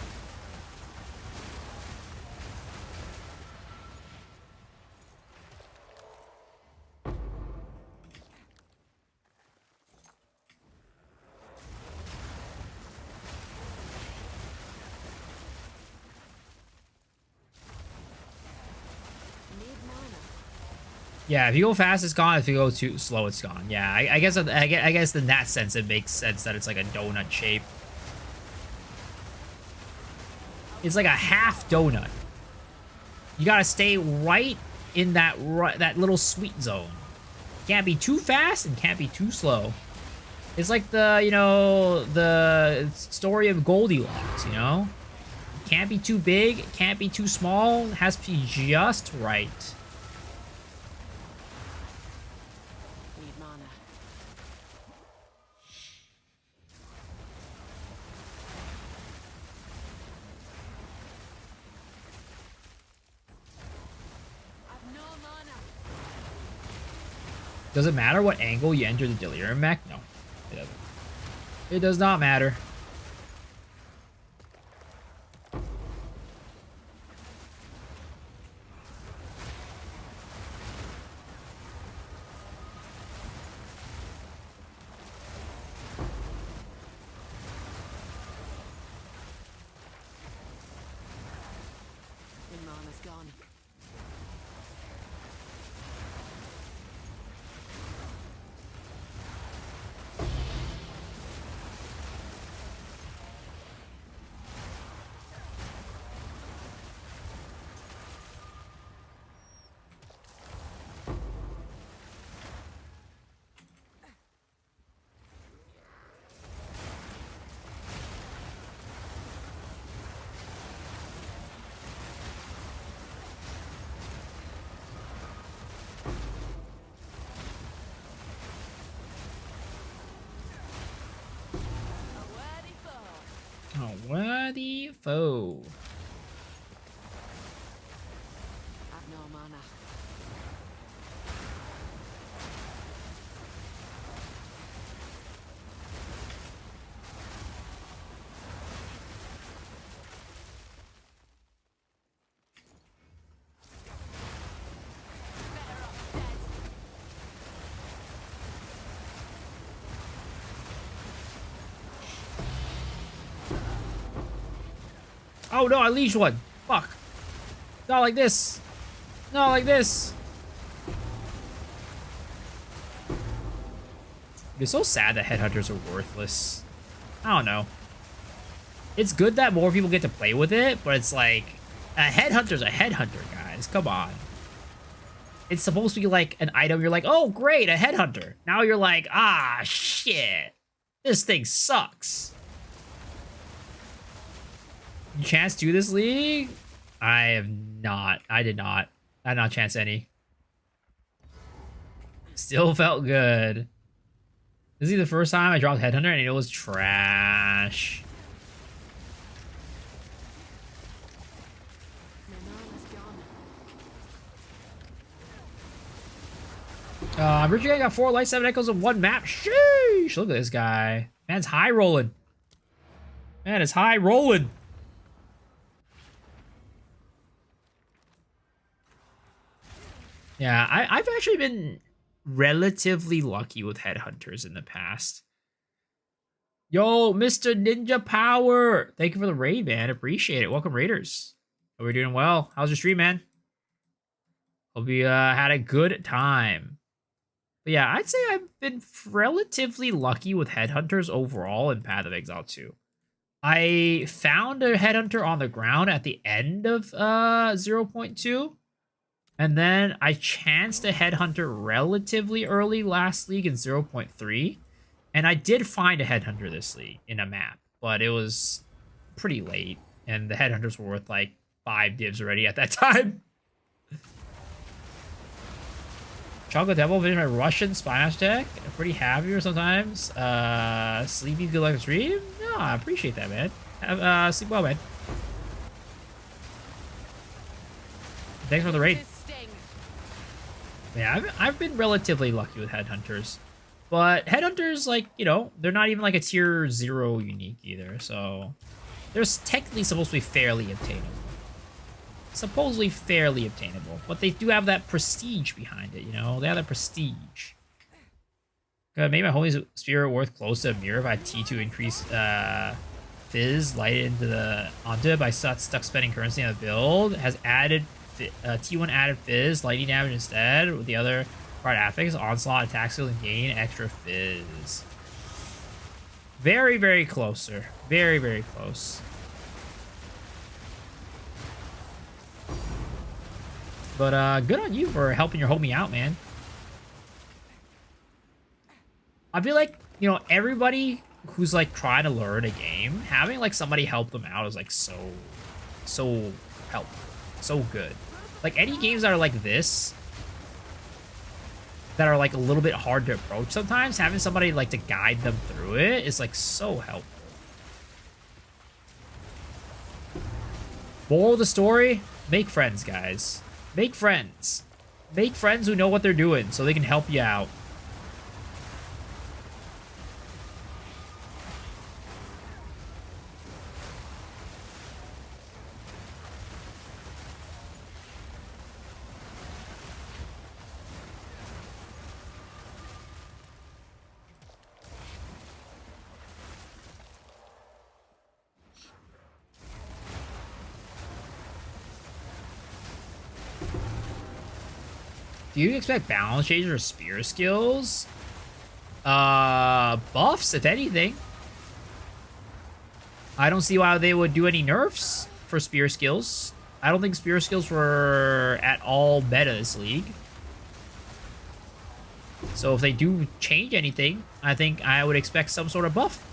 Need mana. Yeah, if you go fast, it's gone. If you go too slow, it's gone. Yeah, I guess in that sense, it makes sense that it's like a donut shape. It's like a half donut. You gotta stay right in that little sweet zone. Can't be too fast and can't be too slow. It's like the story of Goldilocks, you know? Can't be too big, can't be too small, it has to be just right. Need mana. I've no mana. Does it matter what angle you enter the Delirium mech? No, it doesn't. It does not matter. Sweaty foe. I've no mana. Oh no, I leashed one. Fuck. Not like this. Not like this. It's so sad that headhunters are worthless. I don't know. It's good that more people get to play with it, but it's like a headhunter's a headhunter, guys. Come on. It's supposed to be like an item. You're like, oh great, a headhunter. Now you're like, ah shit. This thing sucks. Chance to this league? I have not. I did not. I did not chance any. Still felt good. This is the first time I dropped Headhunter and it was trash. My mana's gone. Richard Gang got 4 light 7 echoes of 1 map. Sheesh! Look at this guy. Man's high rolling. Man is high rolling. Yeah, I've actually been relatively lucky with headhunters in the past. Yo, Mr. Ninja Power! Thank you for the raid, man. Appreciate it. Welcome, Raiders. Hope you're doing well. How's your stream, man? Hope you had a good time. But yeah, I'd say I've been relatively lucky with headhunters overall in Path of Exile 2. I found a headhunter on the ground at the end of 0.2. And then I chanced a headhunter relatively early last league in 0.3. And I did find a headhunter this league in a map, but it was pretty late. And the headhunters were worth like 5 divs already at that time. Chocolate Devil finished my Russian Spy deck. Pretty happy or sometimes. Sleepy, good luck stream? No, I appreciate that, man. Sleep well, man. Thanks for the raid. Yeah, I've been relatively lucky with headhunters, but headhunters, like, you know, they're not even like a tier 0 unique either, so they're technically supposed to be fairly obtainable. Supposedly fairly obtainable, but they do have that prestige behind it, you know? They have that prestige. Could maybe my Holy Spirit worth close to a mirror if I had T2 increase Fizz lighted onto it by stuck spending currency on the build. Has added T1 added Fizz, lightning damage instead, with the other part affix, onslaught, attack skill, and gain extra Fizz. Very, very close, sir. Very, very close. But good on you for helping your homie out, man. I feel like, you know, everybody who's like trying to learn a game, having like somebody help them out is like so helpful, so good. Like any games that are like this, that are like a little bit hard to approach sometimes, having somebody like to guide them through it is like so helpful. Moral of the story, make friends, guys. Make friends. Make friends who know what they're doing so they can help you out. Do you expect balance changes or spear skills? Buffs, if anything. I don't see why they would do any nerfs for spear skills. I don't think spear skills were at all meta this league. So if they do change anything, I think I would expect some sort of buff.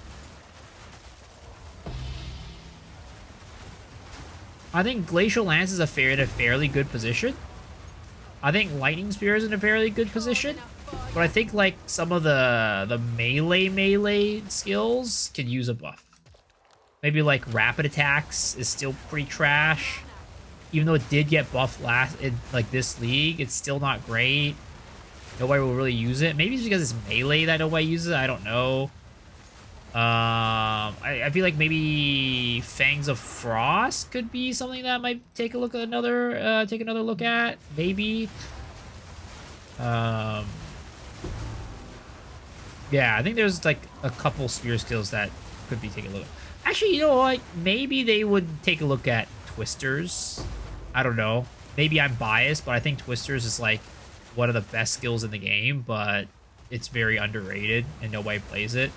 I think Glacial Lance is a fairly good position. I think Lightning Spear is in a fairly good position, but I think like some of the melee skills could use a buff. Maybe like rapid attacks is still pretty trash. Even though it did get buffed last in like this league, it's still not great. Nobody will really use it. Maybe it's because it's melee that nobody uses it. I don't know. I feel like maybe Fangs of Frost could be something that might take a look at take another look at. Maybe. Yeah, I think there's like a couple spear skills that could be taken a look at. Actually, you know what? Maybe they would take a look at Twisters. I don't know. Maybe I'm biased, but I think Twisters is like one of the best skills in the game, but it's very underrated and nobody plays it.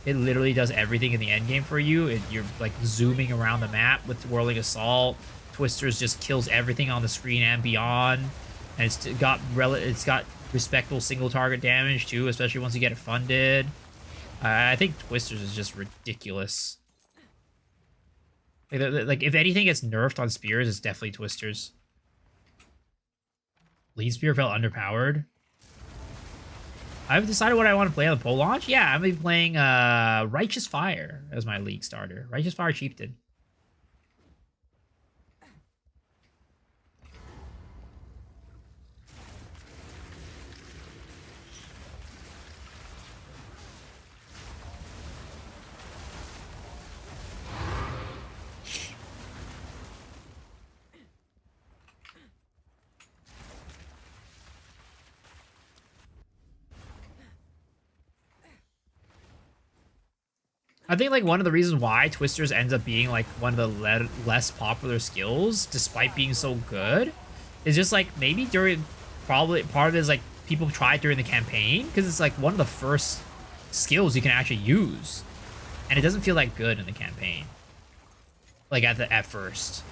It literally does everything in the end game for you. You're like zooming around the map with Whirling Assault. Twisters just kills everything on the screen and beyond. And it's got respectable single target damage too, especially once you get it funded. I think Twisters is just ridiculous. Like if anything gets nerfed on spears, it's definitely Twisters. Lead Spear felt underpowered. I've decided what I want to play on the pole launch. Yeah, I'm gonna be playing Righteous Fire as my league starter. Righteous Fire Chieftain. I think like one of the reasons why Twisters ends up being like one of the less popular skills, despite being so good, is just like maybe probably part of it is like people try it during the campaign because it's like one of the first skills you can actually use, and it doesn't feel that good in the campaign, like at first.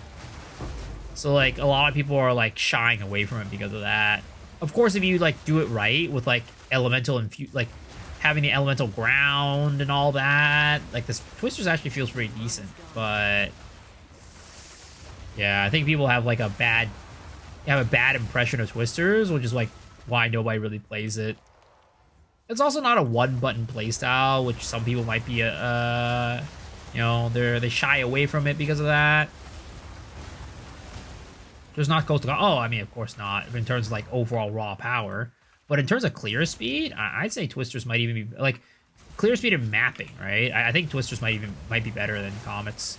So like a lot of people are like shying away from it because of that. Of course, if you like do it right with like elemental like having the elemental ground and all that, like this Twisters actually feels pretty decent. But yeah, I think people have like a bad impression of Twisters, which is like why nobody really plays it. It's also not a one-button playstyle, which some people might be you know, they shy away from it because of that. There's not Ghost of God. Oh, I mean, of course not. In terms of like overall raw power, but in terms of clear speed, I'd say Twisters might even be like clear speed and mapping, right? I think Twisters might be better than Comets,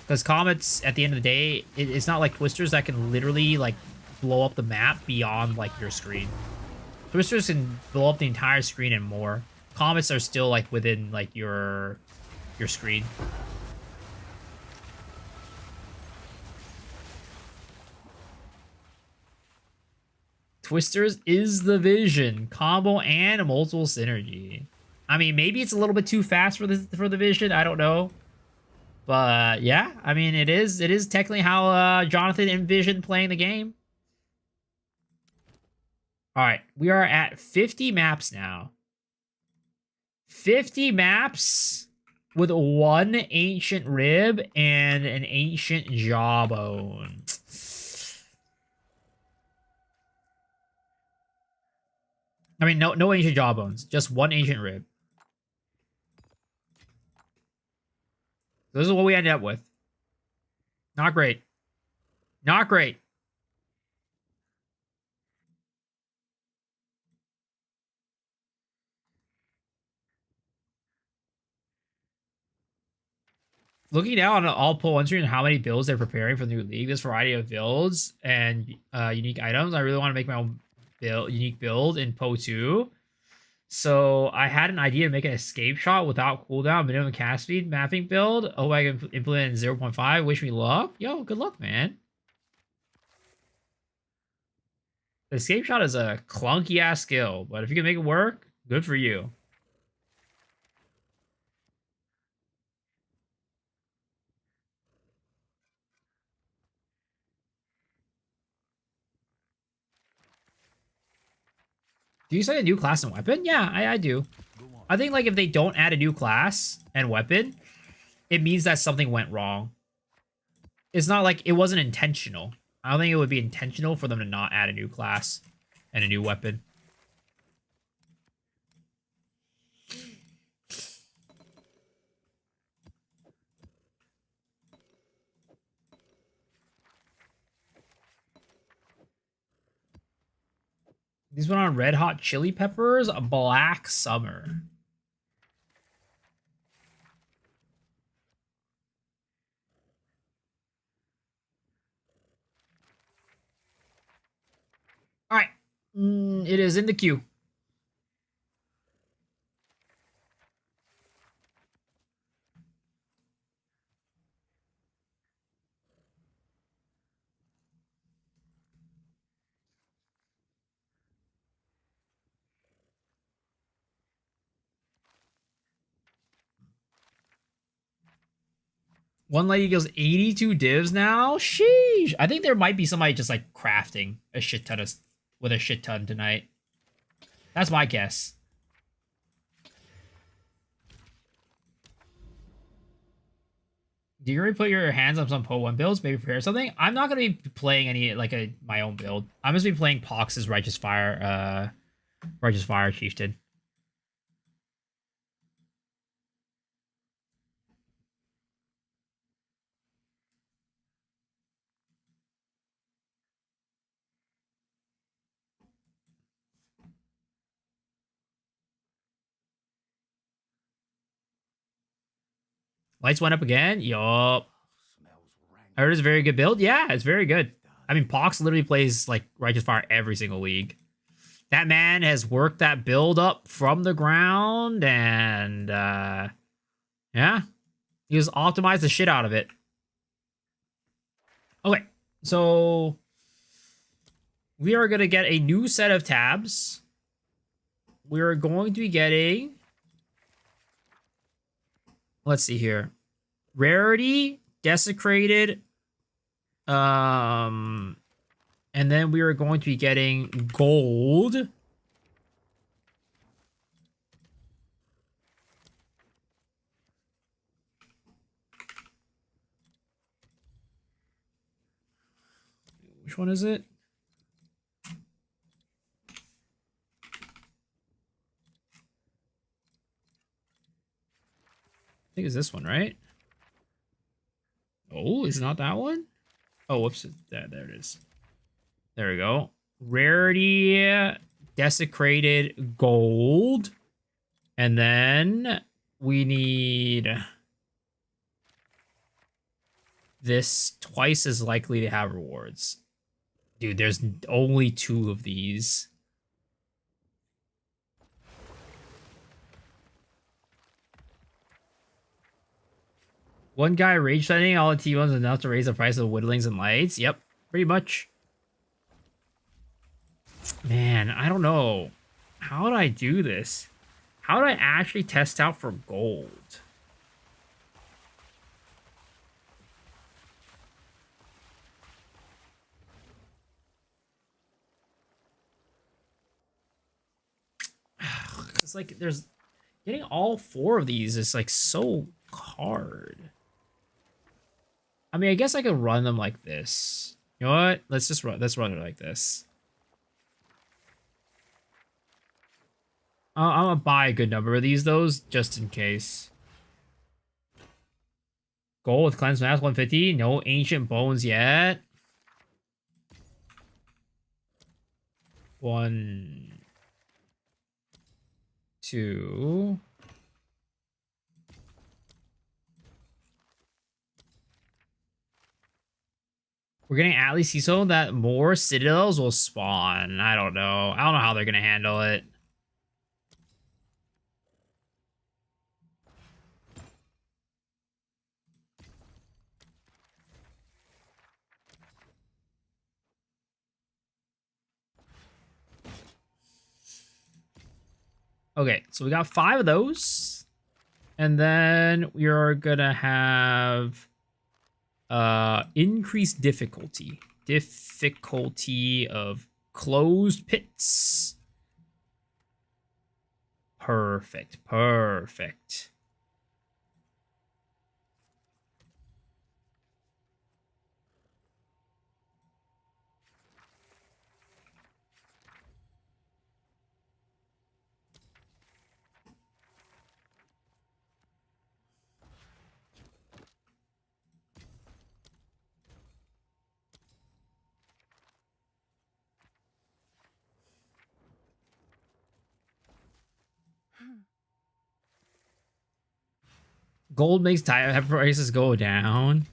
because Comets at the end of the day, it's not like Twisters that can literally like blow up the map beyond like your screen. Twisters can blow up the entire screen and more. Comets are still like within like your screen. Twisters is the vision. Combo and multiple synergy. I mean, maybe it's a little bit too fast for the vision. I don't know. But yeah, I mean, it is technically how Jonathan envisioned playing the game. All right, we are at 50 maps now. 50 maps with one ancient rib and an ancient jawbone. I mean, no ancient jawbones, just one ancient rib. This is what we ended up with. Not great. Not great. Looking now on all poll entry and how many builds they're preparing for the new league, this variety of builds and unique items, I really want to make my own unique build in Po 2. So I had an idea to make an escape shot without cooldown, minimum cast speed, mapping build. Oh, I can implement in 0.5. Wish me luck. Yo, good luck, man. The escape shot is a clunky ass skill, but if you can make it work, good for you. Do you say a new class and weapon? Yeah, I do. I think like if they don't add a new class and weapon, it means that something went wrong. It's not like it wasn't intentional. I don't think it would be intentional for them to not add a new class and a new weapon. These went on Red Hot Chili Peppers, Black Summer. All right. It is in the queue. One lady goes 82 divs now. Sheesh. I think there might be somebody just like crafting a shit ton of with a shit ton tonight. That's my guess. Do you already put your hands on some Po 1 builds? Maybe prepare something? I'm not gonna be playing any like my own build. I'm just be playing Pox's Righteous Fire Chieftain. Lights went up again. Yup. I heard it's a very good build. Yeah, it's very good. I mean, Pox literally plays like Righteous Fire every single league. That man has worked that build up from the ground, and yeah, he has optimized the shit out of it. Okay, so we are gonna get a new set of tabs. We are going to be getting. Let's see here. Rarity, desecrated, and then we are going to be getting gold. Which one is it? I think it's this one, right? Oh, is it not that one? Oh, whoops. There it is. There we go. Rarity, desecrated, gold. And then we need this twice as likely to have rewards. Dude, there's only 2 of these. One guy rage setting all the T1s enough to raise the price of woodlings and lights. Yep, pretty much. Man, I don't know. How would I do this? How would I actually test out for gold? It's like there's getting all 4 of these is like so hard. I mean, I guess I could run them like this. You know what? Let's run it like this. I'm gonna buy a good number of these, those, just in case. Gold with cleanse mask 150. No ancient bones yet. 1, 2. We're getting at least so that more citadels will spawn. I don't know. I don't know how they're gonna handle it. Okay, so we got 5 of those. And then we are gonna have increased difficulty. Difficulty of closed pits. Perfect. Perfect. Gold makes tire prices go down.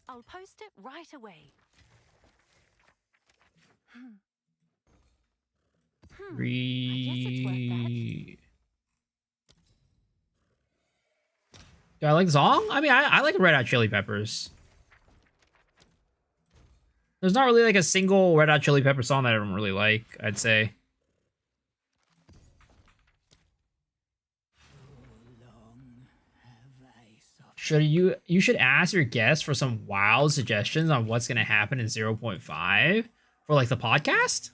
I'll post it right away. I guess it's worth that. Do I like the song? I mean, I like Red Hot Chili Peppers. There's not really like a single Red Hot Chili Pepper song that I don't really like, I'd say. You should ask your guests for some wild suggestions on what's gonna happen in 0.5 for like the podcast?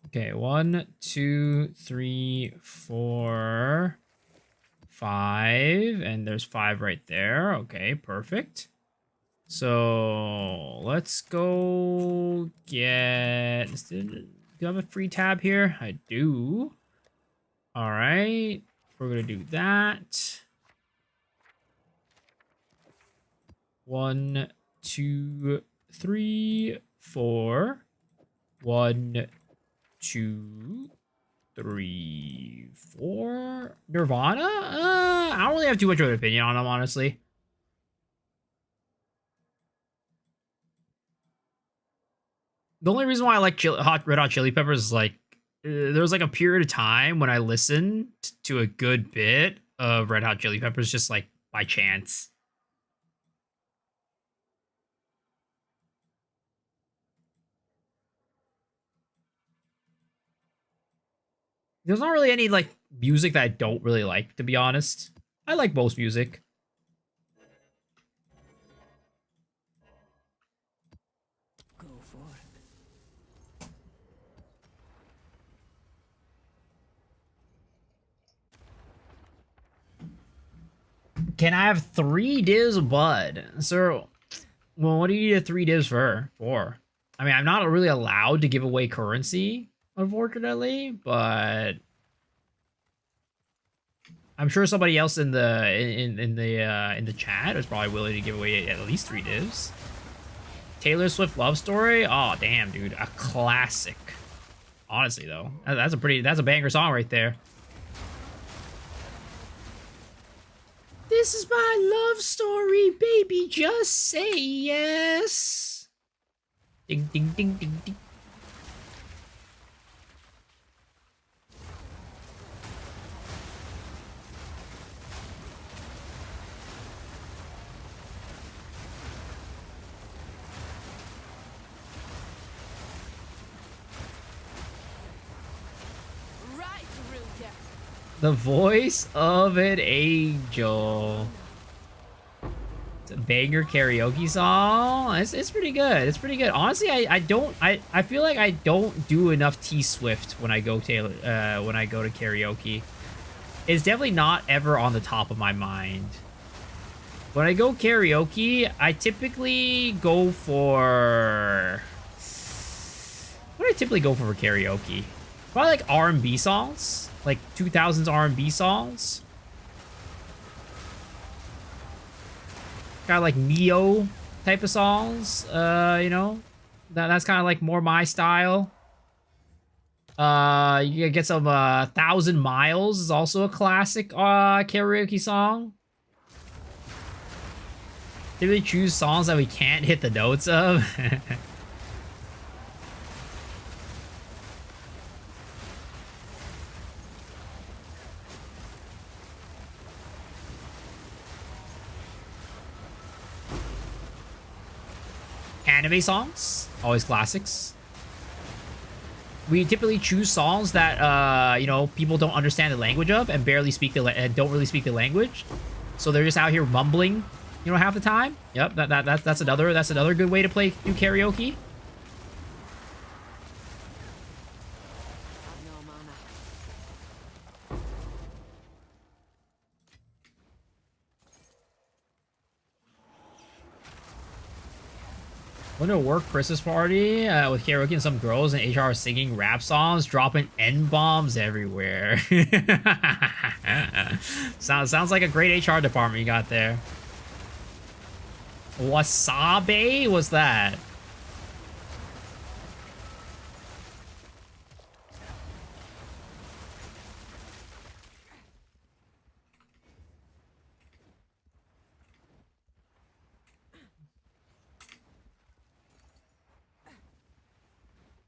Okay, 1, 2, 3, 4, 5, and there's 5 right there. Okay, perfect. So let's go get. Do I have a free tab here? I do. All right, we're gonna do that. 1, 2, 3, 4. 1, 2, 3, 4. Nirvana? I don't really have too much of an opinion on them, honestly. The only reason why I like Red Hot Chili Peppers is like there was like a period of time when I listened to a good bit of Red Hot Chili Peppers just like by chance. There's not really any like music that I don't really like, to be honest. I like most music. Go for it. Can I have 3 divs of Bud? So, well, what do you need 3 divs for? I mean, I'm not really allowed to give away currency, unfortunately, but I'm sure somebody else in the chat is probably willing to give away at least 3 divs. Taylor Swift Love Story? Oh, damn, dude, a classic. Honestly, though, that's a banger song right there. This is my love story, baby. Just say yes. Ding, ding, ding, ding, ding. Right, Ruger. The voice of an angel. It's a banger karaoke song. It's pretty good. It's pretty good. Honestly, I feel like I don't do enough T Swift when I go when I go to karaoke. It's definitely not ever on the top of my mind. When I go karaoke, I typically go for what do I typically go for karaoke? Probably like R&B songs, like 2000s R&B songs. Kind of like Neo type of songs, you know, that's kind of like more my style. You get some 1,000 Miles is also a classic karaoke song. Did we choose songs that we can't hit the notes of? Anime songs, always classics. We typically choose songs that you know, people don't understand the language of and barely speak and don't really speak the language, so they're just out here mumbling, you know, half the time. Yep, that's another good way to do karaoke. I've no mana. Went to a work Christmas party with karaoke and some girls and HR singing rap songs, dropping N bombs everywhere. Sounds like a great HR department you got there. Wasabi? What's that?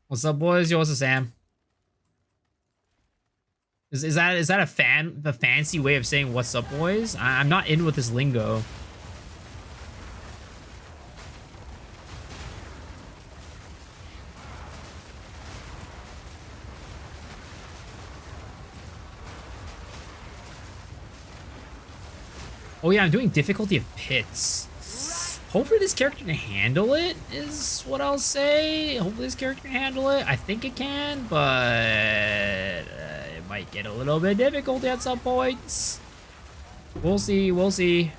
What's up, boys? Yo, what's up, Sam? Is that a fancy way of saying what's up, boys? I'm not in with this lingo. Oh yeah, I'm doing difficulty of pits. Hopefully this character can handle it, is what I'll say. Hopefully this character can handle it. I think it can, but it might get a little bit difficult at some points. We'll see, we'll see.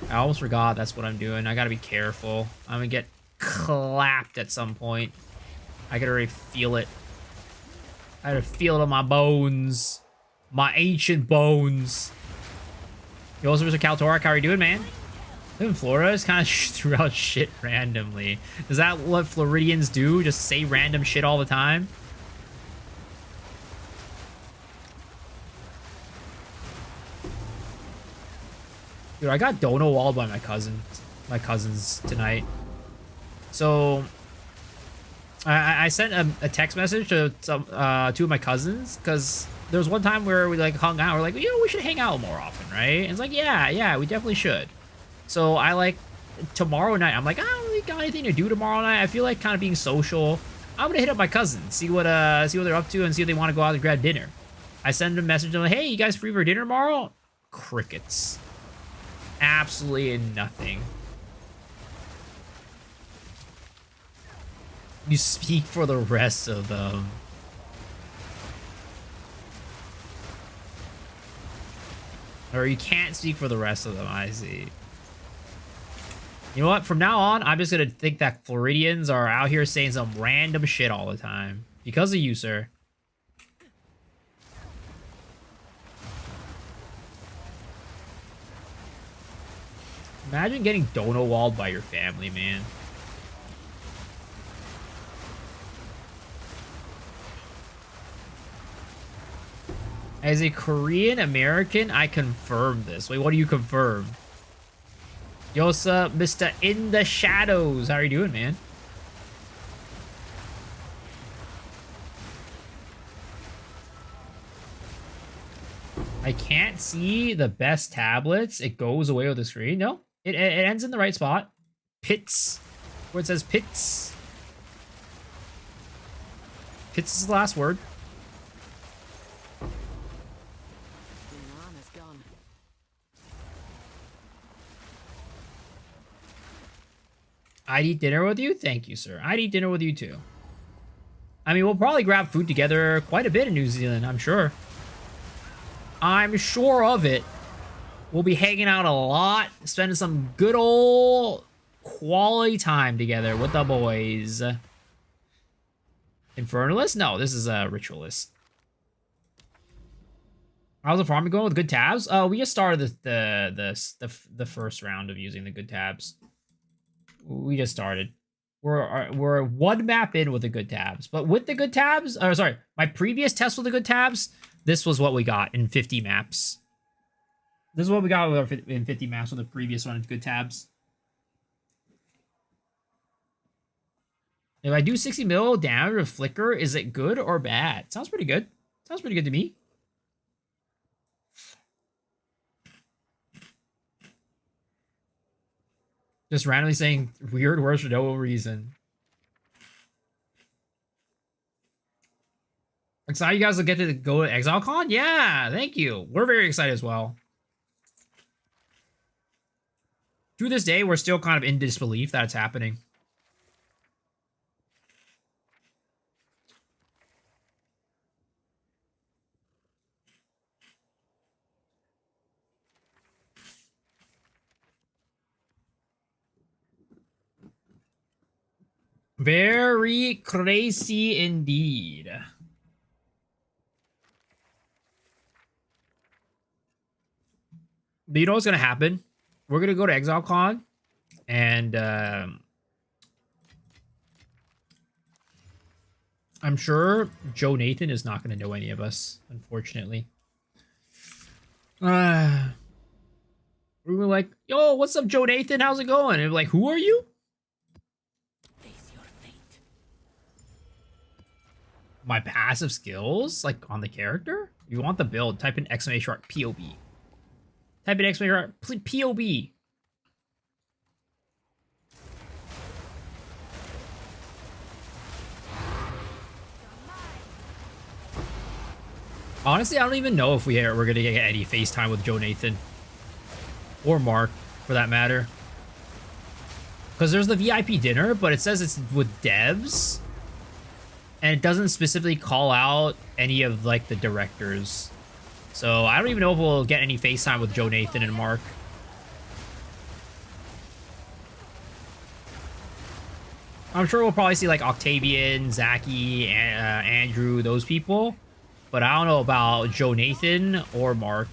I almost forgot that's what I'm doing. I gotta be careful. I'm gonna get clapped at some point. I could already feel it. I gotta feel it on my bones. My ancient bones. Yo, what's up, Mr. Kaltorak? How are you doing, man? Live in Florida, just kind of threw out shit randomly. Is that what Floridians do? Just say random shit all the time? Dude, I got dono walled by my cousins tonight. So I sent a text message to some two of my cousins because there was one time where we like hung out. We're like, we should hang out more often, right? And it's like, yeah, we definitely should. So I like tomorrow night. I'm like, I don't really got anything to do tomorrow night. I feel like kind of being social. I'm gonna hit up my cousins, see what they're up to, and see if they want to go out and grab dinner. I send them a message. I'm like, hey, you guys free for dinner tomorrow? Crickets. Absolutely nothing. You speak for the rest of them. Or you can't speak for the rest of them, I see. You know what? From now on, I'm just gonna think that Floridians are out here saying some random shit all the time. Because of you, sir. Imagine getting dono walled by your family, man. As a Korean American, I confirm this. Wait, what do you confirm? Yo, what's up, Mr. In the Shadows? How are you doing, man? I can't see the best tablets. It goes away with the screen. No, it ends in the right spot. Pits. Where it says pits. Pits is the last word. I'd eat dinner with you? Thank you, sir. I'd eat dinner with you, too. I mean, we'll probably grab food together quite a bit in New Zealand, I'm sure. I'm sure of it. We'll be hanging out a lot, spending some good old quality time together with the boys. Infernalist? No, this is a Ritualist. How's the farming going with good tabs? We just started the first round of using the good tabs. We just started. We're one map in with the good tabs, but with the good tabs, or sorry, my previous test with the good tabs, this was what we got in 50 maps. This is what we got in 50 maps with the previous one of good tabs. If I do 60 mil damage with Flicker, is it good or bad? Sounds pretty good. Sounds pretty good to me. Just randomly saying weird words for no reason. Excited you guys will get to go to ExileCon? Yeah, thank you. We're very excited as well. To this day, we're still kind of in disbelief that it's happening. Very crazy indeed. But you know what's gonna happen? We're gonna go to ExileCon, and I'm sure Joe Nathan is not gonna know any of us, unfortunately. We were like, "Yo, what's up, Joe Nathan? How's it going?" And we're like, "Who are you?" Face your fate. My passive skills, like on the character. You want the build? Type in exclamation mark POB. Type in exclamation mark POB. Honestly, I don't even know if we're gonna get any FaceTime with Joe Nathan or Mark, for that matter. Because there's the VIP dinner, but it says it's with devs, and it doesn't specifically call out any of like the directors. So I don't even know if we'll get any FaceTime with Joe Nathan and Mark. I'm sure we'll probably see like Octavian, Zachy, Andrew, those people. But I don't know about Joe Nathan or Mark.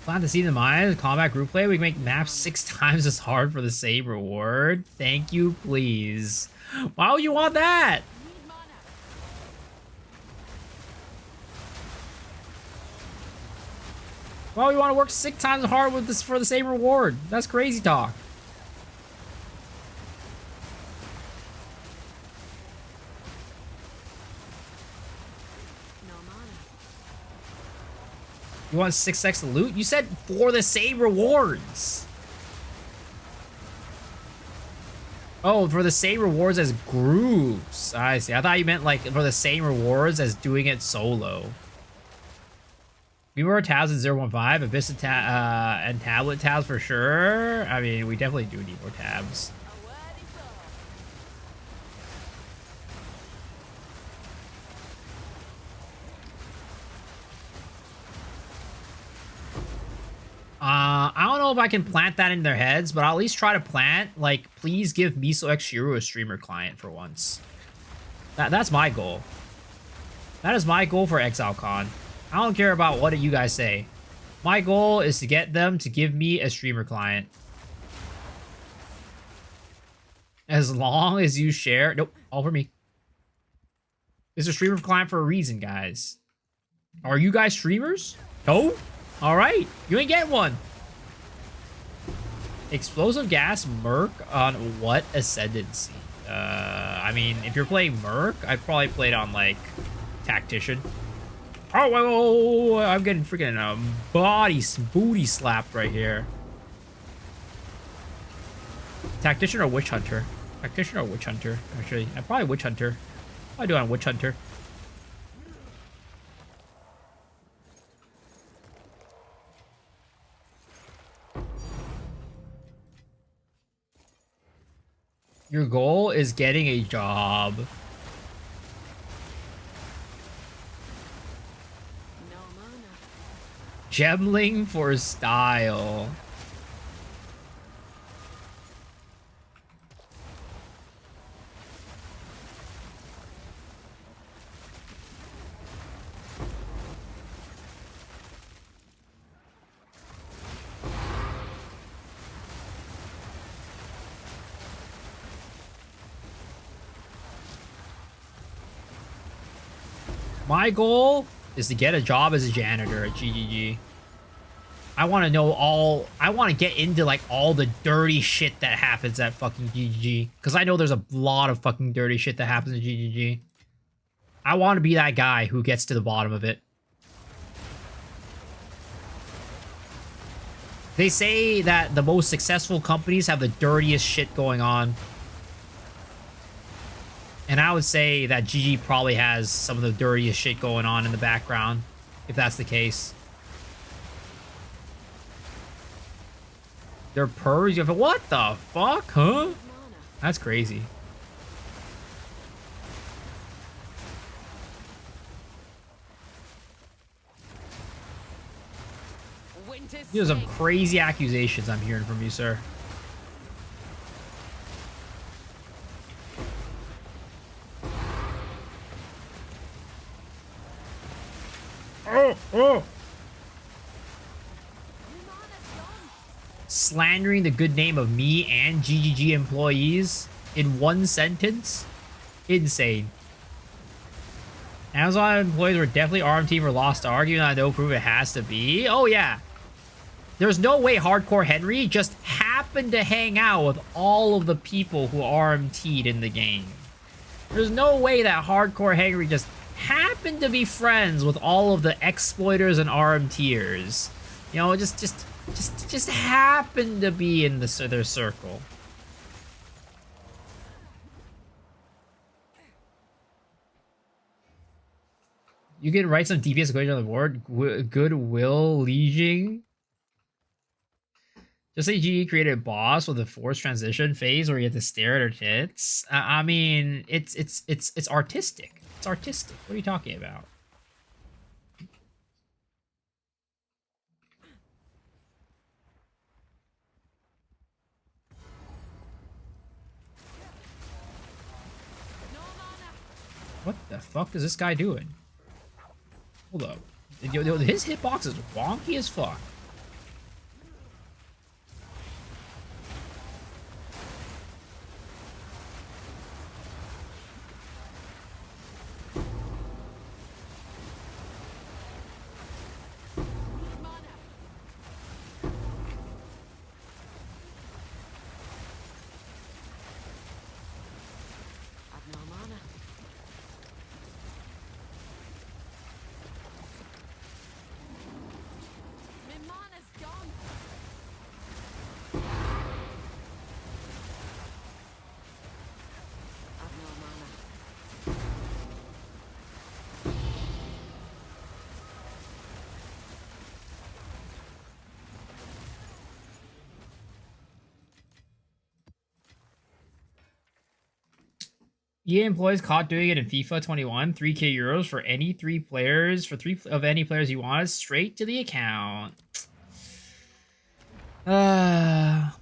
Glad to see the mind. Combat group play. We can make maps 6 times as hard for the same reward. Thank you, please. Why would you want that? Need mana. Why would you want to work 6 times as hard with this for the same reward? That's crazy talk. No mana. You want 6x loot? You said for the same rewards. Oh, for the same rewards as groups. I see. I thought you meant like for the same rewards as doing it solo. We were tabs in 015, Abyss and tablet tabs for sure. I mean, we definitely do need more tabs. A worthy thought. I don't know if I can plant that in their heads, but I'll at least try to plant, like, please give Miso X Shiro a streamer client for once. That's my goal. That is my goal for ExileCon. I don't care about what you guys say. My goal is to get them to give me a streamer client. As long as you share... Nope, all for me. It's a streamer client for a reason, guys. Are you guys streamers? No? Alright, you ain't getting one. Explosive gas Merc on what ascendancy? I mean, if you're playing Merc, I'd probably play it on, like, Tactician. Oh, I'm getting freaking booty slapped right here. Tactician or Witch Hunter? Tactician or Witch Hunter? Actually, I'm probably Witch Hunter. I do on Witch Hunter. Your goal is getting a job. No mana. Gemling for style. My goal is to get a job as a janitor at GGG. I want to know all... I want to get into, like, all the dirty shit that happens at fucking GGG. Because I know there's a lot of fucking dirty shit that happens at GGG. I want to be that guy who gets to the bottom of it. They say that the most successful companies have the dirtiest shit going on. And I would say that GG probably has some of the dirtiest shit going on in the background, if that's the case. They're purrs. What the fuck, huh? That's crazy. These are some crazy accusations I'm hearing from you, sir. Oh! Slandering the good name of me and GGG employees in one sentence? Insane. Amazon employees were definitely RMT for Lost Ark, even though I know proof it has to be. Oh, yeah. There's no way Hardcore Henry just happened to hang out with all of the people who RMT'd in the game. There's no way that Hardcore Henry just happened to be friends with all of the exploiters and RMTers. You know, just happened to be in their circle. You can write some DPS equation on the board. Goodwill legion. Just say GE created a boss with a forced transition phase where you have to stare at her tits. I mean, it's artistic. It's artistic. What are you talking about? What the fuck is this guy doing? Hold up. His hitbox is wonky as fuck. EA employees caught doing it in FIFA 21, 3k euros for any three players, for three of any players you wanted, straight to the account. I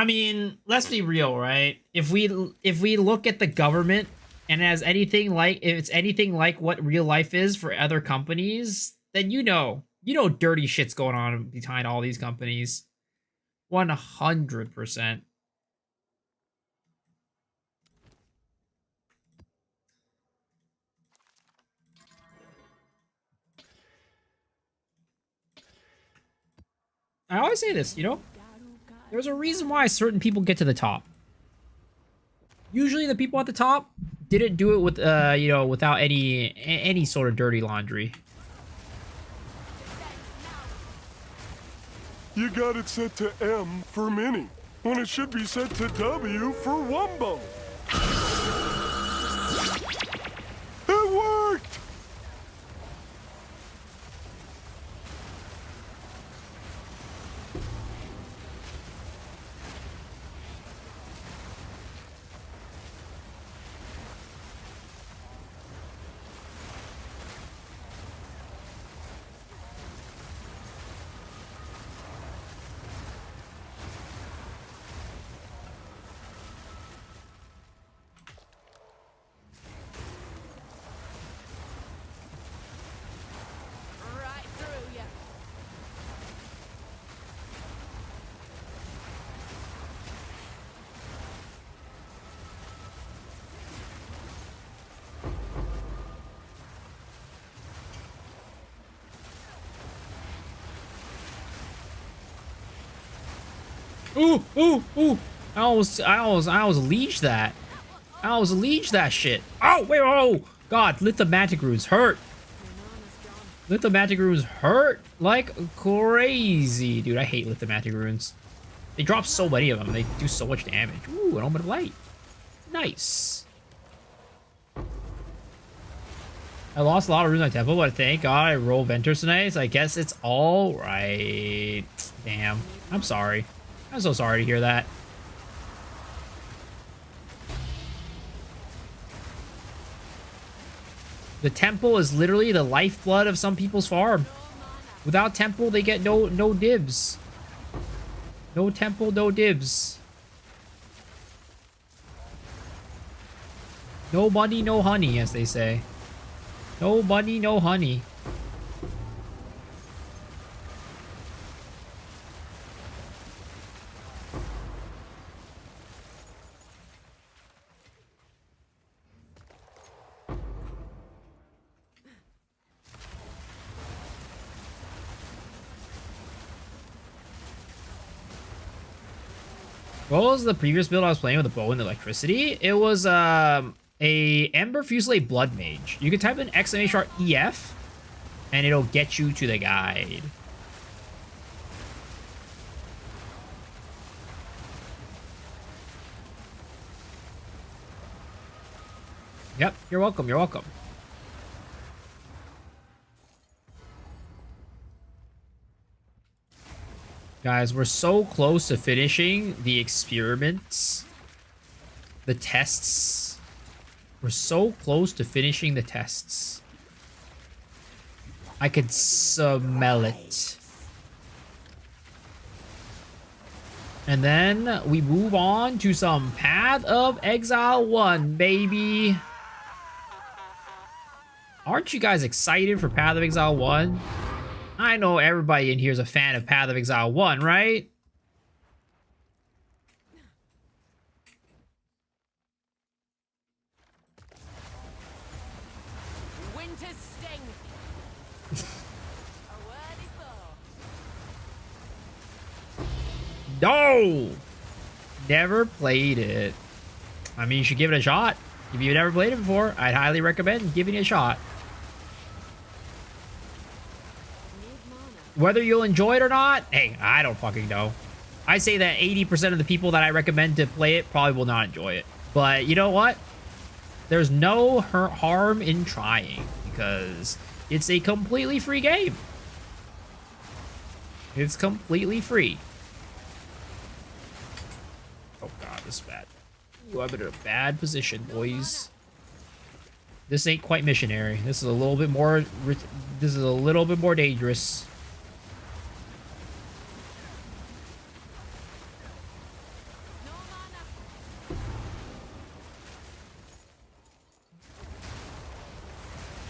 mean, let's be real, right? If we look at the government and as anything like, if it's anything like what real life is for other companies, then you know dirty shit's going on behind all these companies. 100%. I always say this, you know? There's a reason why certain people get to the top. Usually the people at the top didn't do it with, you know, without any sort of dirty laundry. You got it set to M for mini, when it should be set to W for Wumbo. It worked! Right through you. Ooh, ooh, ooh. I almost leech that. I almost leech that shit. Oh, wait, oh, God, lithomatic runes hurt. Lithomatic runes hurt like crazy. Dude, I hate lithomatic runes. They drop so many of them. They do so much damage. Ooh, an Omen of Light. Nice. I lost a lot of runes on my temple, but thank God I roll Venters tonight, so I guess it's all right. Damn. I'm sorry. I'm so sorry to hear that. The temple is literally the lifeblood of some people's farm. Without temple, they get no dibs. No temple, no dibs. No money, no honey, as they say. No money, no honey. What was the previous build I was playing with the bow and the electricity? It was a Ember Fusilier Blood Mage. You can type in !EF and it'll get you to the guide. Yep, you're welcome, you're welcome. Guys, we're so close to finishing the experiments. The tests. We're so close to finishing the tests. I could smell it. And then we move on to some Path of Exile 1, baby. Aren't you guys excited for Path of Exile 1? I know everybody in here is a fan of Path of Exile 1, right? Winter's sting. A worthy foe. No! Never played it. I mean, you should give it a shot. If you've never played it before, I'd highly recommend giving it a shot. Whether you'll enjoy it or not, hey, I don't fucking know. I say that 80% of the people that I recommend to play it probably will not enjoy it. But you know what? There's no harm in trying because it's a completely free game. It's completely free. Oh god, this is bad. Ooh, I'm in a bad position, boys. This ain't quite missionary. This is a little bit more. This is a little bit more dangerous.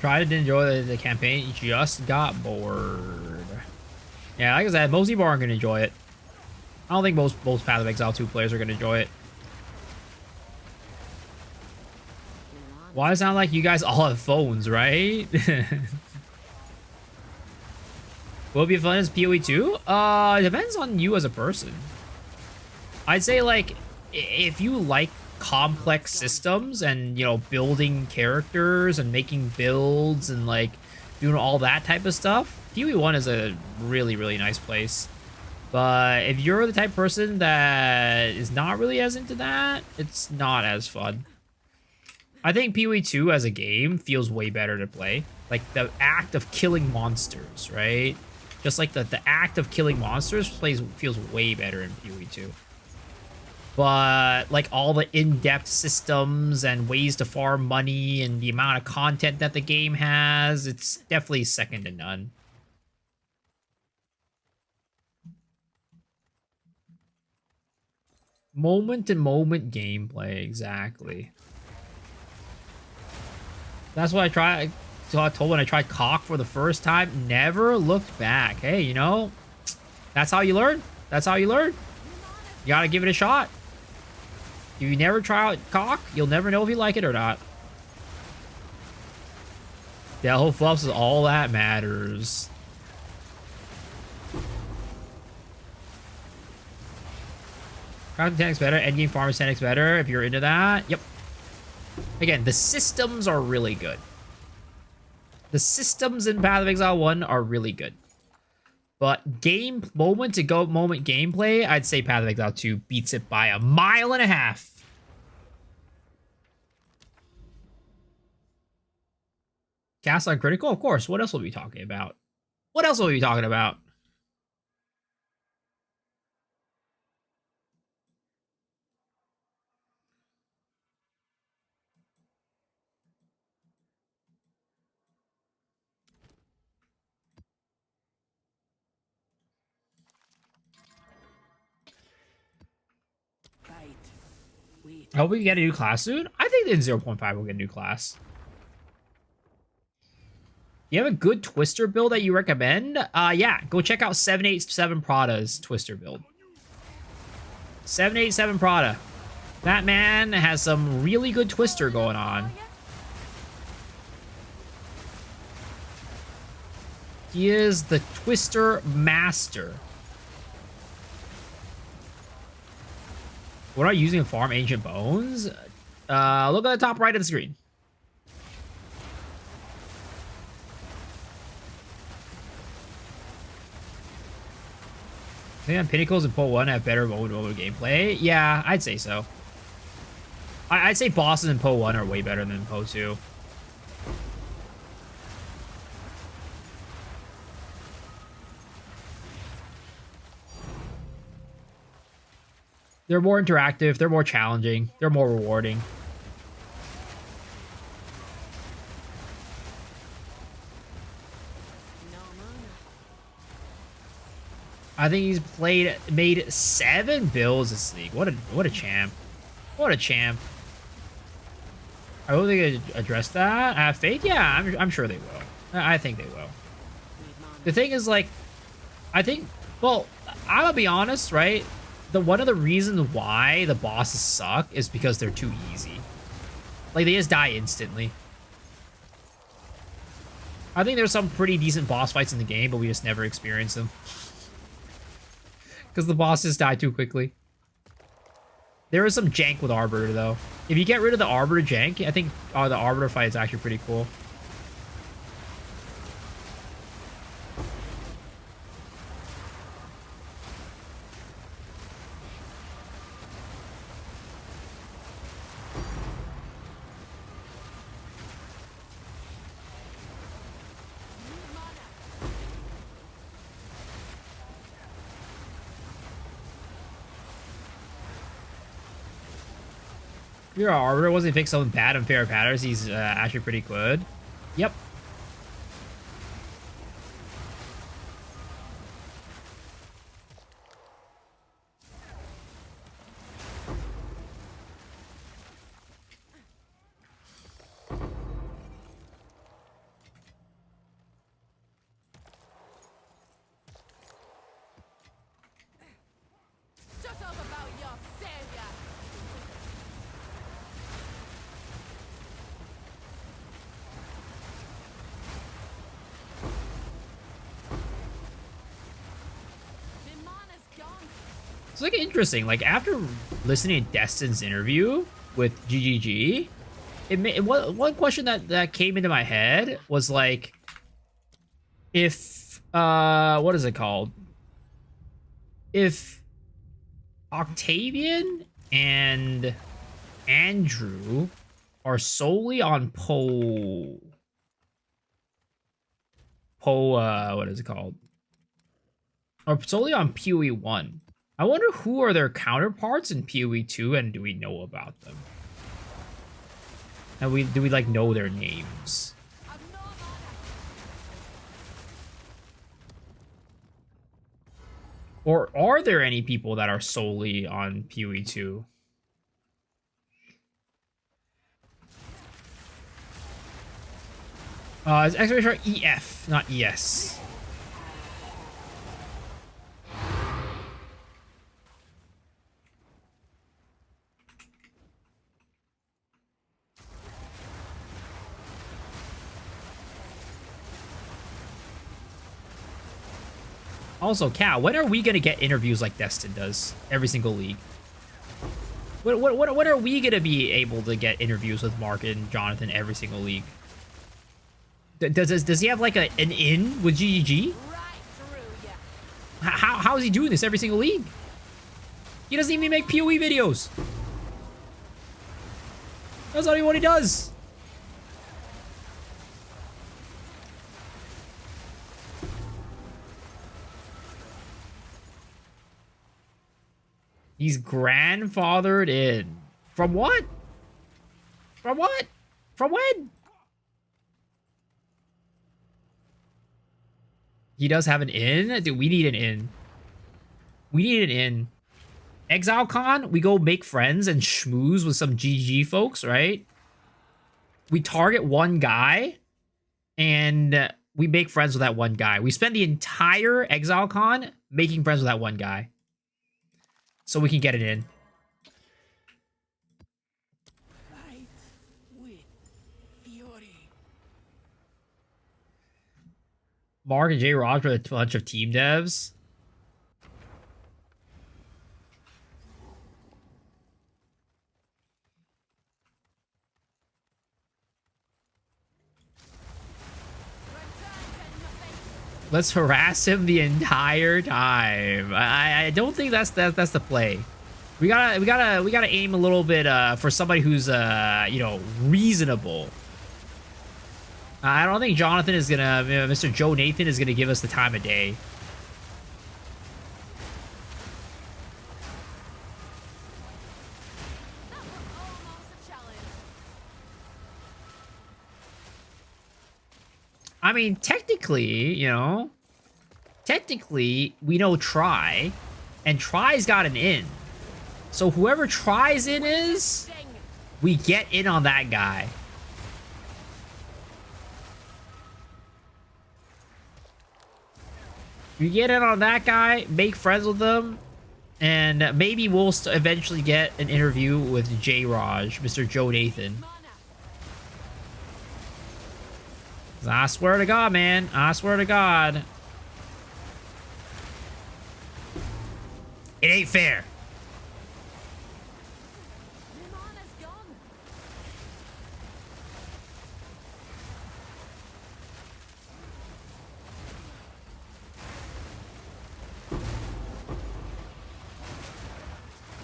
Tried to enjoy the campaign, just got bored. Yeah, like I said, most people aren't going to enjoy it. I don't think most Path of Exile 2 players are going to enjoy it. Why does it sound like you guys all have phones, right? Will it be fun as PoE 2? It depends on you as a person. I'd say, like, if you like complex systems and, you know, building characters and making builds and, like, doing all that type of stuff, PoE 1 is a really, really nice place. But if you're the type of person that is not really as into that, it's not as fun. I think PoE 2 as a game feels way better to play. Like, the act of killing monsters, right? Just like the act of killing monsters feels way better in PoE 2. But, like, all the in-depth systems and ways to farm money and the amount of content that the game has, it's definitely second to none. Moment-to-moment gameplay, exactly. That's what I tried. So I told when I tried cock for the first time, never looked back. Hey, you know, that's how you learn. That's how you learn. You gotta give it a shot. If you never try out cock, you'll never know if you like it or not. Delho fluffs is all that matters. Crowd 10x better, endgame farmers 10x better if you're into that. Yep. Again, the systems are really good. The systems in Path of Exile 1 are really good. But moment gameplay, I'd say Path of Exile 2 beats it by 1.5 miles. Cast on critical? Of course. What else will we be talking about? What else will we be talking about? I hope we get a new class soon. I think in 0.5 we'll get a new class. You have a good Twister build that you recommend? Yeah, go check out 787 Prada's Twister build. 787 Prada. That man has some really good Twister going on. He is the Twister master. What are you using to farm Ancient Bones? Look at the top right of the screen. I think on Pinnacles and Pull 1 have better moment-to-moment gameplay. Yeah, I'd say so. I'd say bosses in Pull 1 are way better than Pull 2. They're more interactive, they're more challenging, they're more rewarding. I think he's made 7 builds this league. What a champ. What a champ. I hope they address that. I have faith. Yeah, I'm sure they will. I think they will. The thing is, like, I think, well, I'm gonna be honest, right? One of the reasons why the bosses suck is because they're too easy. Like, they just die instantly. I think there's some pretty decent boss fights in the game, but we just never experience them. Because the bosses die too quickly. There is some jank with Arbiter, though. If you get rid of the Arbiter jank, I think the Arbiter fight is actually pretty cool. If your Arbiter wasn't fix something bad and fair patterns, he's actually pretty good. Yep. Shut up about your savior. The mana's gone. It's like interesting. Like after listening to Destin's interview with GGG, one question that came into my head was like, if what is it called? If Octavian and Andrew are solely on what is it called? Or solely on PoE 1. I wonder who are their counterparts in PoE 2 and do we know about them? And do we like know their names? I've no mana. Or are there any people that are solely on PoE 2? It's exclamation EF, not ES. Also, Cal, when are we gonna get interviews like Destin does every single league? When are we gonna be able to get interviews with Mark and Jonathan every single league? Does he have like an in with GGG? Right through ya. How is he doing this every single league? He doesn't even make PoE videos. That's not even what he does. He's grandfathered in. From what? From what? From when? He does have an in? Dude, we need an in. We need an in. ExileCon, we go make friends and schmooze with some GG folks, right? We target one guy, and we make friends with that one guy. We spend the entire ExileCon making friends with that one guy, so we can get it in. Fight with fury. Mark and Jay Raj with a bunch of team devs. Let's harass him the entire time. I don't think that's the play. We gotta aim a little bit for somebody who's you know, reasonable. I don't think Jonathan is gonna, Mr. Joe Nathan is gonna give us the time of day. That was almost a challenge. I mean, technically, you know, we know Try, and Try's got an in. So whoever Try's in is, Ding. we get in on that guy. We get in on that guy, make friends with them, and maybe we'll eventually get an interview with J. Raj, Mr. Joe Nathan. Mana. I swear to God, man. I swear to God. It ain't fair. The mana's gone.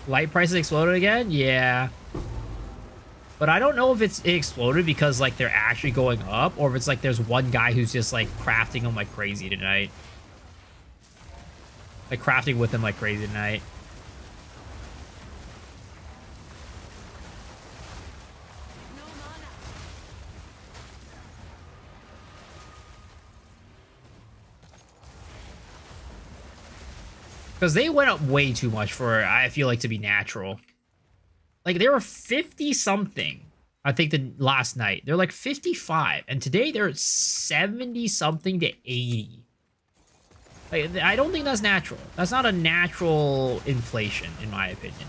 Light prices exploded again? Yeah. But I don't know if it exploded because, like, they're actually going up, or if it's like there's one guy who's just, like, crafting them like crazy tonight. Like, crafting with them like crazy tonight. No mana. Because they went up way too much for, I feel like, to be natural. Like, they were 50-something, I think, the last night. They're like 55. And today, they're 70-something to 80. Like, I don't think that's natural. That's not a natural inflation, in my opinion.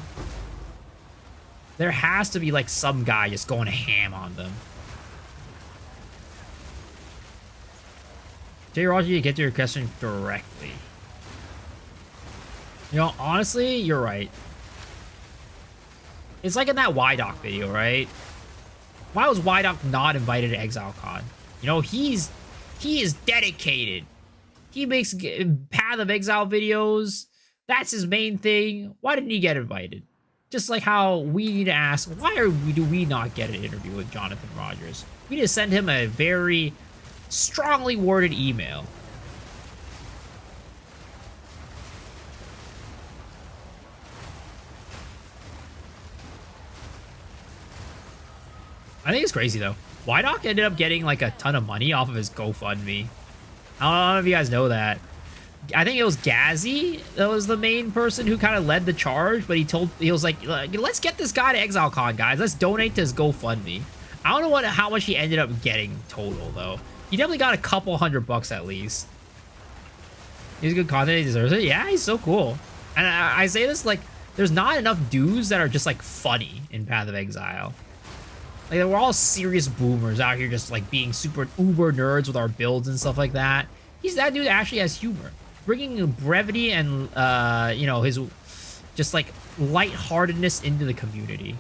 There has to be, like, some guy just going ham on them. Jay Roger, you get to your question directly. You know, honestly, you're right. It's like in that YDoc video, right? Why was YDoc not invited to ExileCon? You know, he is dedicated. He makes Path of Exile videos. That's his main thing. Why didn't he get invited? Just like how we need to ask, do we not get an interview with Jonathan Rogers? We need to send him a very strongly worded email. I think it's crazy, though. YDoc ended up getting, like, a ton of money off of his GoFundMe. I don't know if you guys know that. I think it was Gazzy that was the main person who kind of led the charge, but he was like, let's get this guy to ExileCon, guys. Let's donate to his GoFundMe. I don't know how much he ended up getting total, though. He definitely got a couple $100 at least. He's good content. He deserves it. Yeah, he's so cool. And I say this, like, there's not enough dudes that are just, like, funny in Path of Exile. Like, we're all serious boomers out here just, like, being super uber nerds with our builds and stuff like that. That dude actually has humor. Bringing brevity and, you know, his just, like, lightheartedness into the community.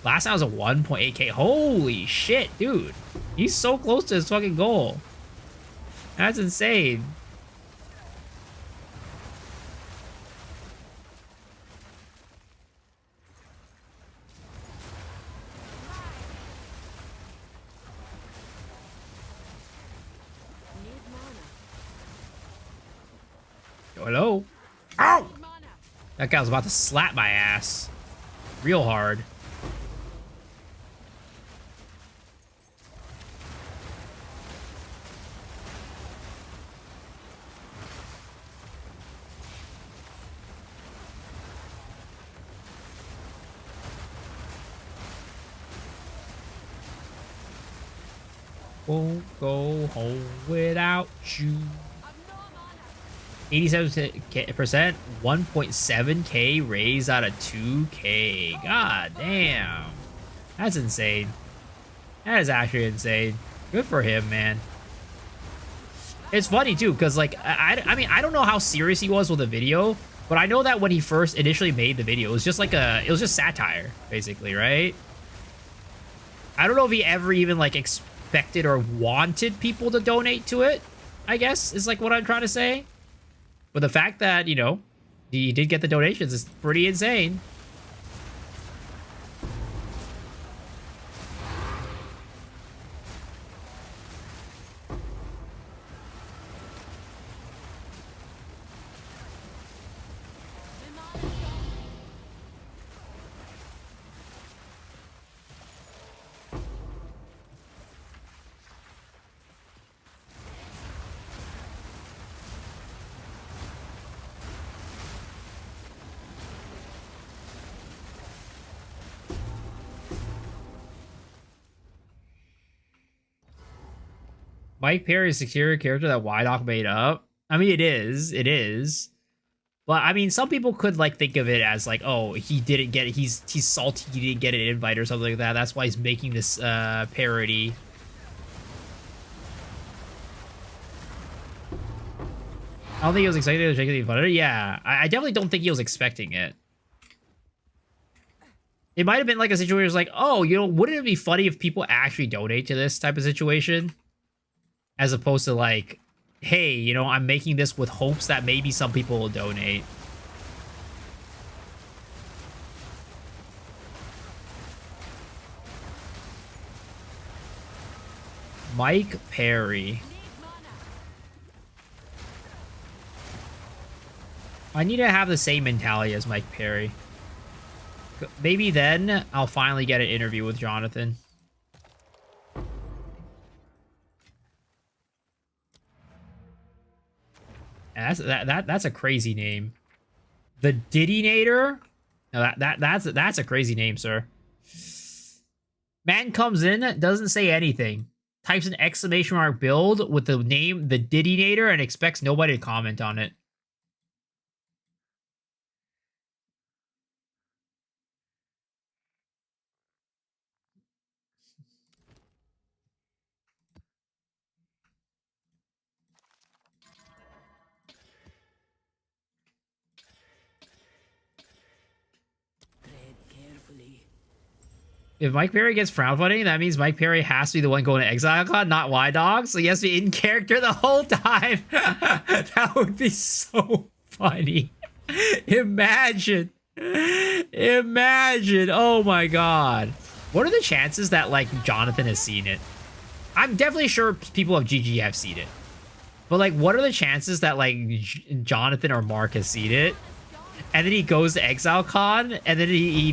Last time was a 1.8K. Holy shit, dude. He's so close to his fucking goal. That's insane. Need mana. Hello? Ow! Need mana. That guy was about to slap my ass. Real hard. Won't go home without you. 87%, 1.7k raised out of 2k. God damn. That's insane. That is actually insane. Good for him, man. It's funny too, because like I mean I don't know how serious he was with the video, but I know that when he first initially made the video, it was just satire, basically, right? I don't know if he ever even like expected or wanted people to donate to it, I guess, is like what I'm trying to say. But the fact that, you know, he did get the donations is pretty insane. Mike Perry is a secure character that Wydock made up. I mean, it is. But I mean, some people could like think of it as like, oh, he didn't get it. He's salty. He didn't get an invite or something like that. That's why he's making this parody. I don't think he was expecting to take any fun of it. Yeah, I definitely don't think he was expecting it. It might have been like a situation where it's like, oh, you know, wouldn't it be funny if people actually donate to this type of situation? As opposed to like, hey, you know, I'm making this with hopes that maybe some people will donate. Mike Perry. I need to have the same mentality as Mike Perry. Maybe then I'll finally get an interview with Jonathan. That's a crazy name. The Diddynator? No, that's a crazy name, sir. Man comes in, doesn't say anything. Types an exclamation mark build with the name the Diddynator and expects nobody to comment on it. If Mike Perry gets frown fighting, that means Mike Perry has to be the one going to Exile Con, not Y-Dog. So he has to be in character the whole time. That would be so funny. Imagine. Imagine. Oh my god. What are the chances that, like, Jonathan has seen it? I'm definitely sure people of GG have seen it. But, like, what are the chances that, like, Jonathan or Mark has seen it? And then he goes to Exile Con, and then he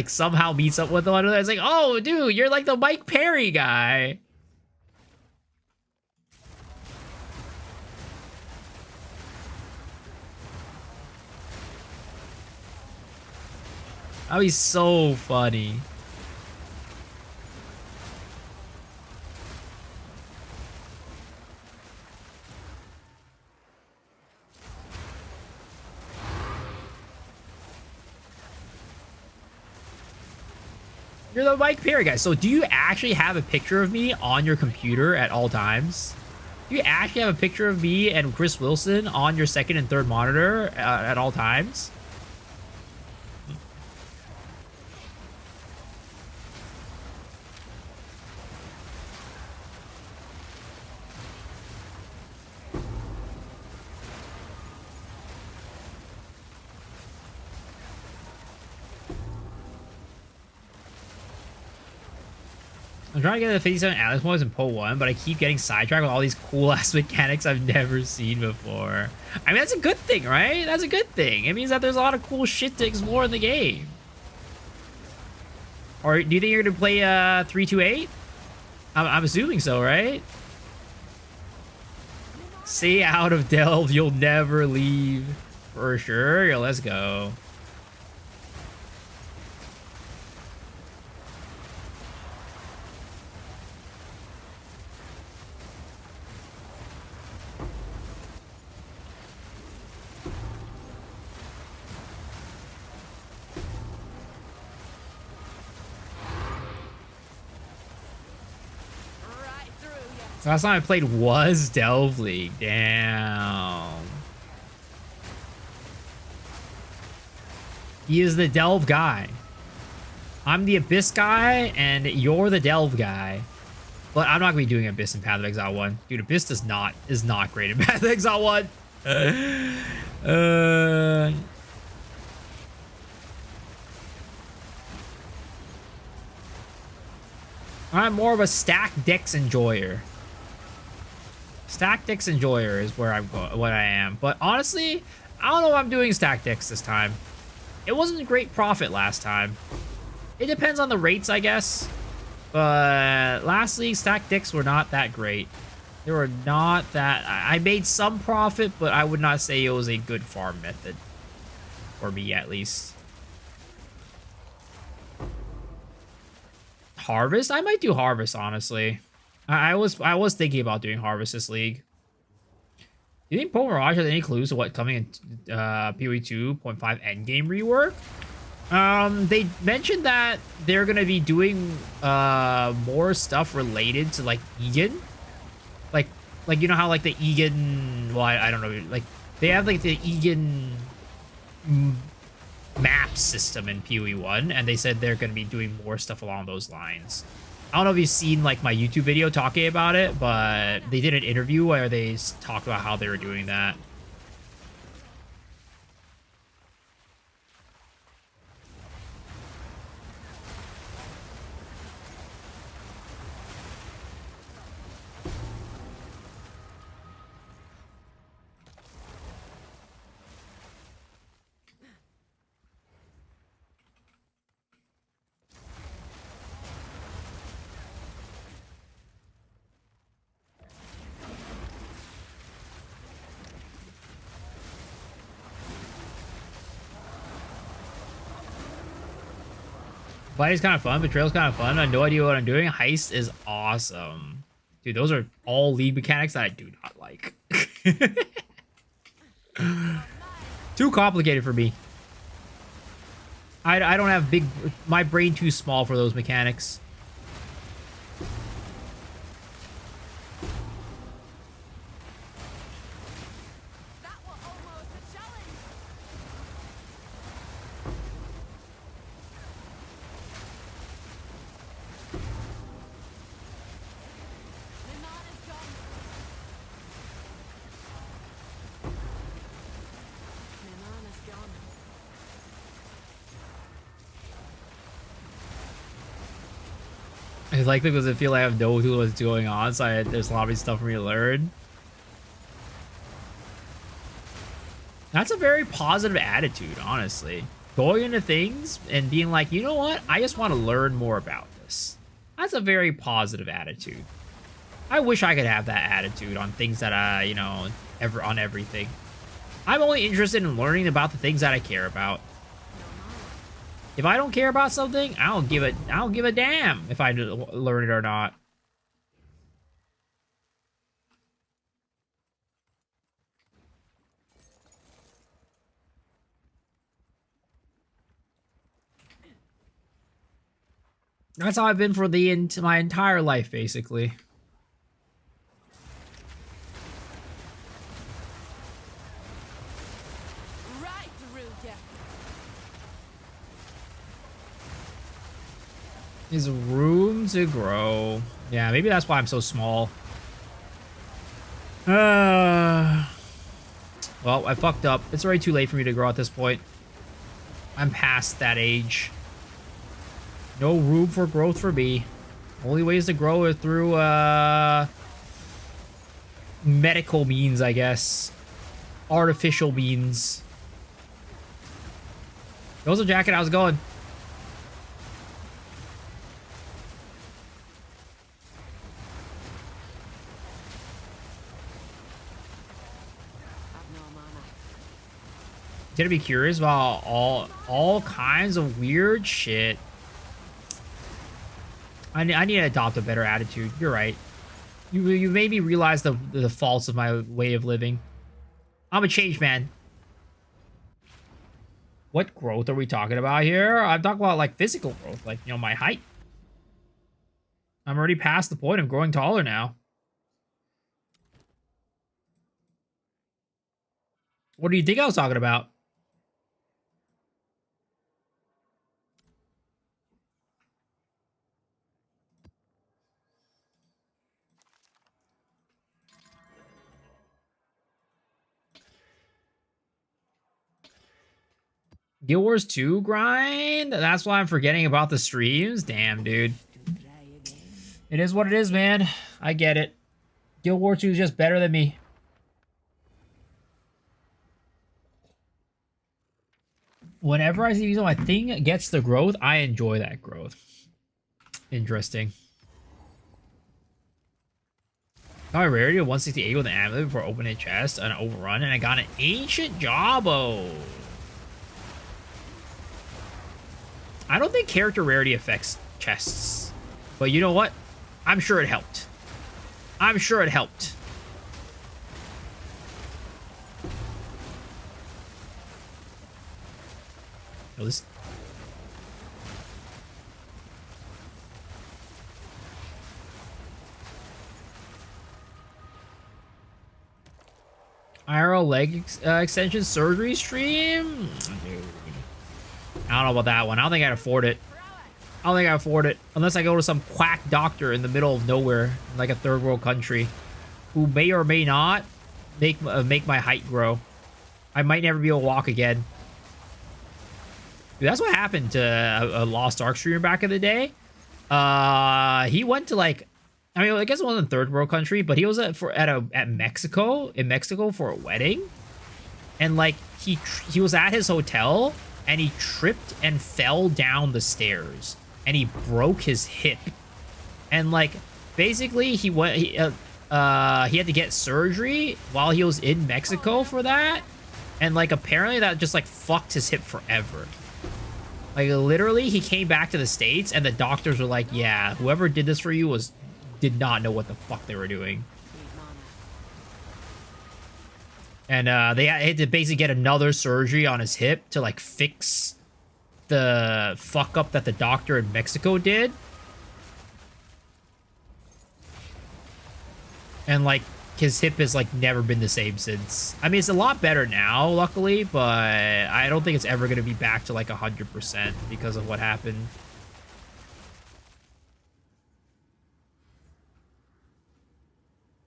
somehow meets up with one another. It's like, oh, dude, you're like the Mike Perry guy. That'd be so funny. You're the Mike Perry guy. So do you actually have a picture of me on your computer at all times? Do you actually have a picture of me and Chris Wilson on your second and third monitor at all times? I'm trying to get the 57 Alex points in Poe 1, but I keep getting sidetracked with all these cool-ass mechanics I've never seen before. I mean, that's a good thing, right? That's a good thing. It means that there's a lot of cool shit to explore in the game. Or do you think you're going to play 328? I'm assuming so, right? Stay out of Delve. You'll never leave. For sure. Yo, let's go. Last time I played was Delve League. Damn. He is the Delve guy. I'm the Abyss guy, and you're the Delve guy. But I'm not gonna be doing Abyss in Path of Exile 1. Dude, Abyss is not great in Path of Exile 1. I'm more of a stack decks enjoyer. Stack decks enjoyer is where what I am. But honestly, I don't know if I'm doing stack decks this time. It wasn't a great profit last time. It depends on the rates, I guess. But last league, stack decks were not that great. They were not that... I made some profit, but I would not say it was a good farm method. For me, at least. Harvest? I might do Harvest, honestly. I was thinking about doing Harvest this league. Do you think Poe Mirage has any clues to what coming in PoE 2.5 endgame rework? They mentioned that they're gonna be doing more stuff related to like Egan, like you know how like the Egan, well I don't know, like they have like the Egan map system in PoE 1, and they said they're gonna be doing more stuff along those lines. I don't know if you've seen like my YouTube video talking about it, but they did an interview where they talked about how they were doing that. Fighting's kind of fun. Betrayal's kind of fun. I have no idea what I'm doing. Heist is awesome. Dude, those are all league mechanics that I do not like. Too complicated for me. I don't have big... My brain too small for those mechanics. That was almost a challenge. The man is gone. The man is gone. I like it because I feel like I have no clue what's going on, so there's a lot of stuff for me to learn. That's a very positive attitude, honestly. Going into things and being like, you know what? I just want to learn more about this. That's a very positive attitude. I wish I could have that attitude on things that you know, on everything. I'm only interested in learning about the things that I care about. If I don't care about something, I don't give a damn if I learn it or not. That's how I've been for my entire life, basically. Right, Ruger. Is room to grow. Yeah, maybe that's why I'm so small. Well, I fucked up. It's already too late for me to grow at this point. I'm past that age. No room for growth for me. Only ways to grow are through medical means, I guess. Artificial means. Those are jacket. How's it going? Have no mana. Gonna be curious about all kinds of weird shit. I need to adopt a better attitude. You're right. You made me realize the faults of my way of living. I'm a changed man. What growth are we talking about here? I'm talking about like physical growth, like, you know, my height. I'm already past the point of growing taller now. What do you think I was talking about? Guild Wars 2 grind? That's why I'm forgetting about the streams? Damn, dude. It is what it is, man. I get it. Guild Wars 2 is just better than me. Whenever I see my thing gets the growth, I enjoy that growth. Interesting. Got a rarity of 168 with an amulet before opening a chest, an overrun, and I got an ancient Jawbo. I don't think character rarity affects chests. But you know what? I'm sure it helped. I'm sure it helped. Oh, this... IRL leg extension surgery stream? Dude. I don't know about that one. I don't think I'd afford it. I don't think I afford it. Unless I go to some quack doctor in the middle of nowhere, like a third world country, who may or may not make my height grow. I might never be able to walk again. Dude, that's what happened to a Lost Ark streamer back in the day. He went to like, I mean, I guess it wasn't a third world country, but he was at Mexico for a wedding, and like he was at his hotel and he tripped and fell down the stairs and he broke his hip, and like basically he had to get surgery while he was in Mexico for that, and like apparently that just like fucked his hip forever. Like literally he came back to the States and the doctors were like, yeah, whoever did this for you did not know what the fuck they were doing. And they had to basically get another surgery on his hip to like fix the fuck up that the doctor in Mexico did. And like his hip has like never been the same since. I mean, it's a lot better now, luckily, but I don't think it's ever going to be back to like 100% because of what happened.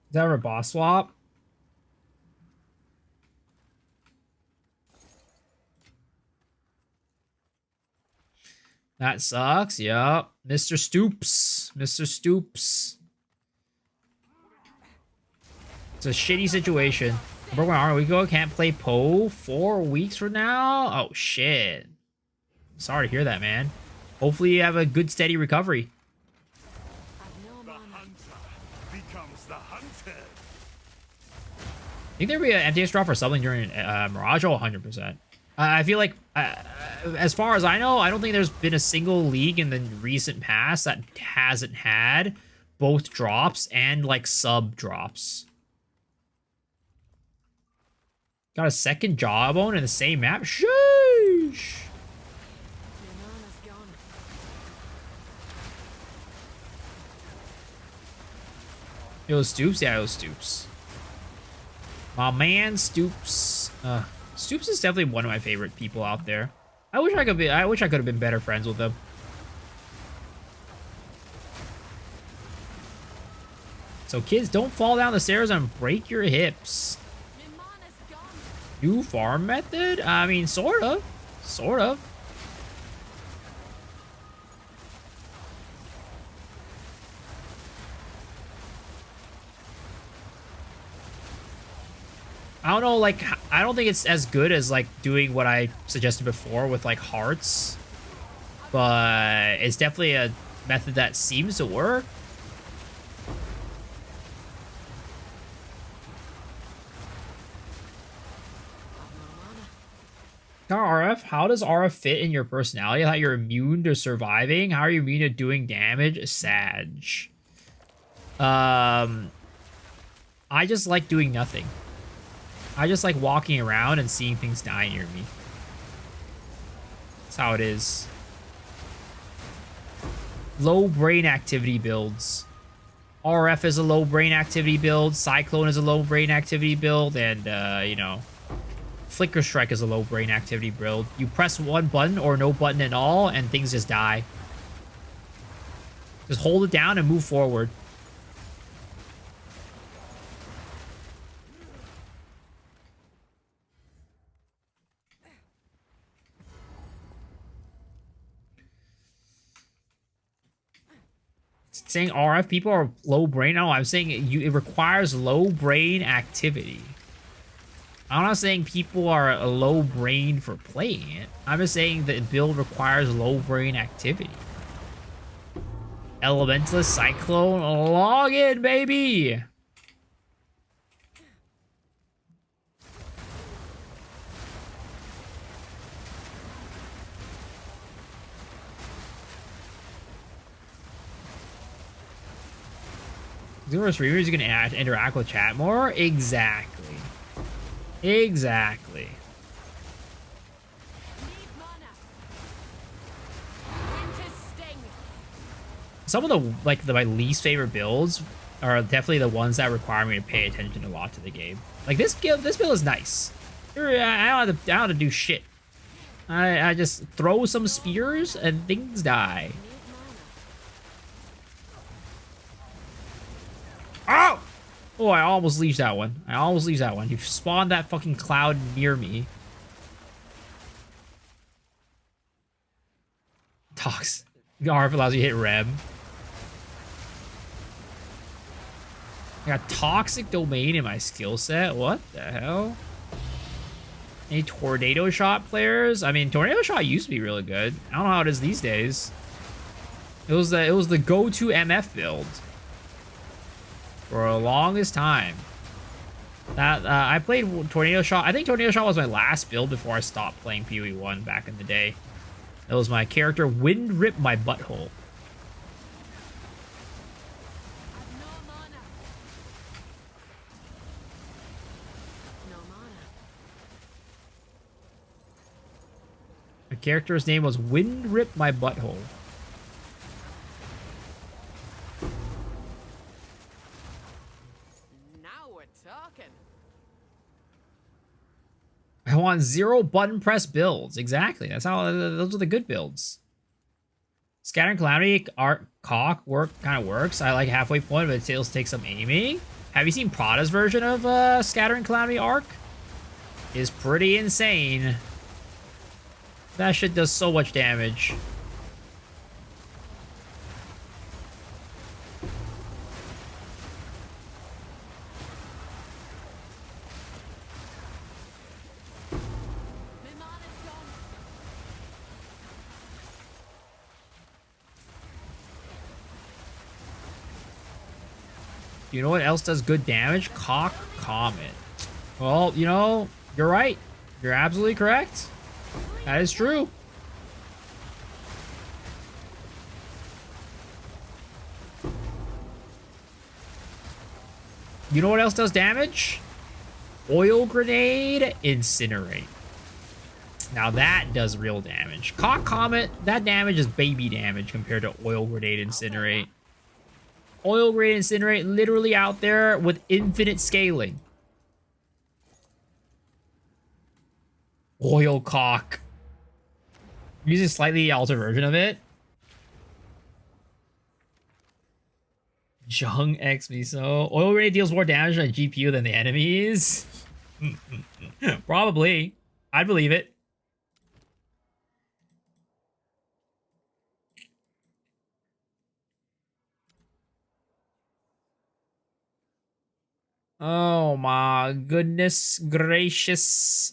Is that a boss swap? That sucks. Yup. Mr. Stoops. Mr. Stoops. It's a shitty situation. I broke my arm a week ago. Can't play Poe 4 weeks from now. Oh, shit. Sorry to hear that, man. Hopefully you have a good, steady recovery. The hunter becomes the hunted. Think there'd be an MTX drop or something during Mirage? Oh, 100%. I feel like, as far as I know, I don't think there's been a single league in the recent past that hasn't had both drops and like sub drops. Got a second jawbone in the same map? Sheesh! It was Stoops? Yeah, it was Stoops. My man Stoops. Stoops is definitely one of my favorite people out there. I wish I could have been better friends with him. So kids, don't fall down the stairs and break your hips. New farm method? I mean, sort of. Sort of. I don't know, like, I don't think it's as good as, like, doing what I suggested before with, like, hearts. But it's definitely a method that seems to work. RF, how does RF fit in your personality? How you're immune to surviving? How are you immune to doing damage? Sag. I just like doing nothing. I just like walking around and seeing things die near me. That's how it is. Low brain activity builds. RF is a low brain activity build. Cyclone is a low brain activity build. And, you know, Flicker Strike is a low brain activity build. You press one button or no button at all, and things just die. Just hold it down and move forward. Saying RF people are low brain? No, I'm saying it requires low brain activity. I'm not saying people are a low brain for playing it. I'm just saying the build requires low brain activity. Elementalist, Cyclone, log in, baby! Zero streamers, you can interact with chat more? Exactly. Exactly. Need mana. Winter sting. Some of the my least favorite builds are definitely the ones that require me to pay attention a lot to the game. Like this build is nice. I don't have to do shit. I just throw some spears and things die. Need mana. Oh! Oh, I almost leashed that one. I almost leashed that one. You spawned that fucking cloud near me. Tox. RF allows you to hit Rem. I got Toxic Domain in my skill set. What the hell? Any Tornado Shot players? I mean, Tornado Shot used to be really good. I don't know how it is these days. It was the go-to MF build for the longest time. That I played Tornado Shot. I think Tornado Shot was my last build before I stopped playing PoE1 back in the day. That was my character Wind Rip My Butthole. I've no mana. No mana. My character's name was Wind Rip My Butthole. Now we're talking. I want 0 button press builds. Exactly. That's how those are the good builds. Scattering Calamity art cock kind of works. I like halfway point, but it still takes some aiming. Have you seen Prada's version of Scattering Calamity arc? Is pretty insane. That shit does so much damage. My mana's gone. You know what else does good damage? Cock Comet. Well, you know, you're right. You're absolutely correct. That is true. You know what else does damage? Oil Grenade, Incinerate. Now that does real damage. Cock Comet, that damage is baby damage compared to Oil Grenade, Incinerate. Oil Grenade, Incinerate literally out there with infinite scaling. Oil Cock. Using a slightly altered version of it. Jung X Miso. Oil Grenade deals more damage on GPU than the enemies. Probably. I'd believe it. Oh my goodness gracious.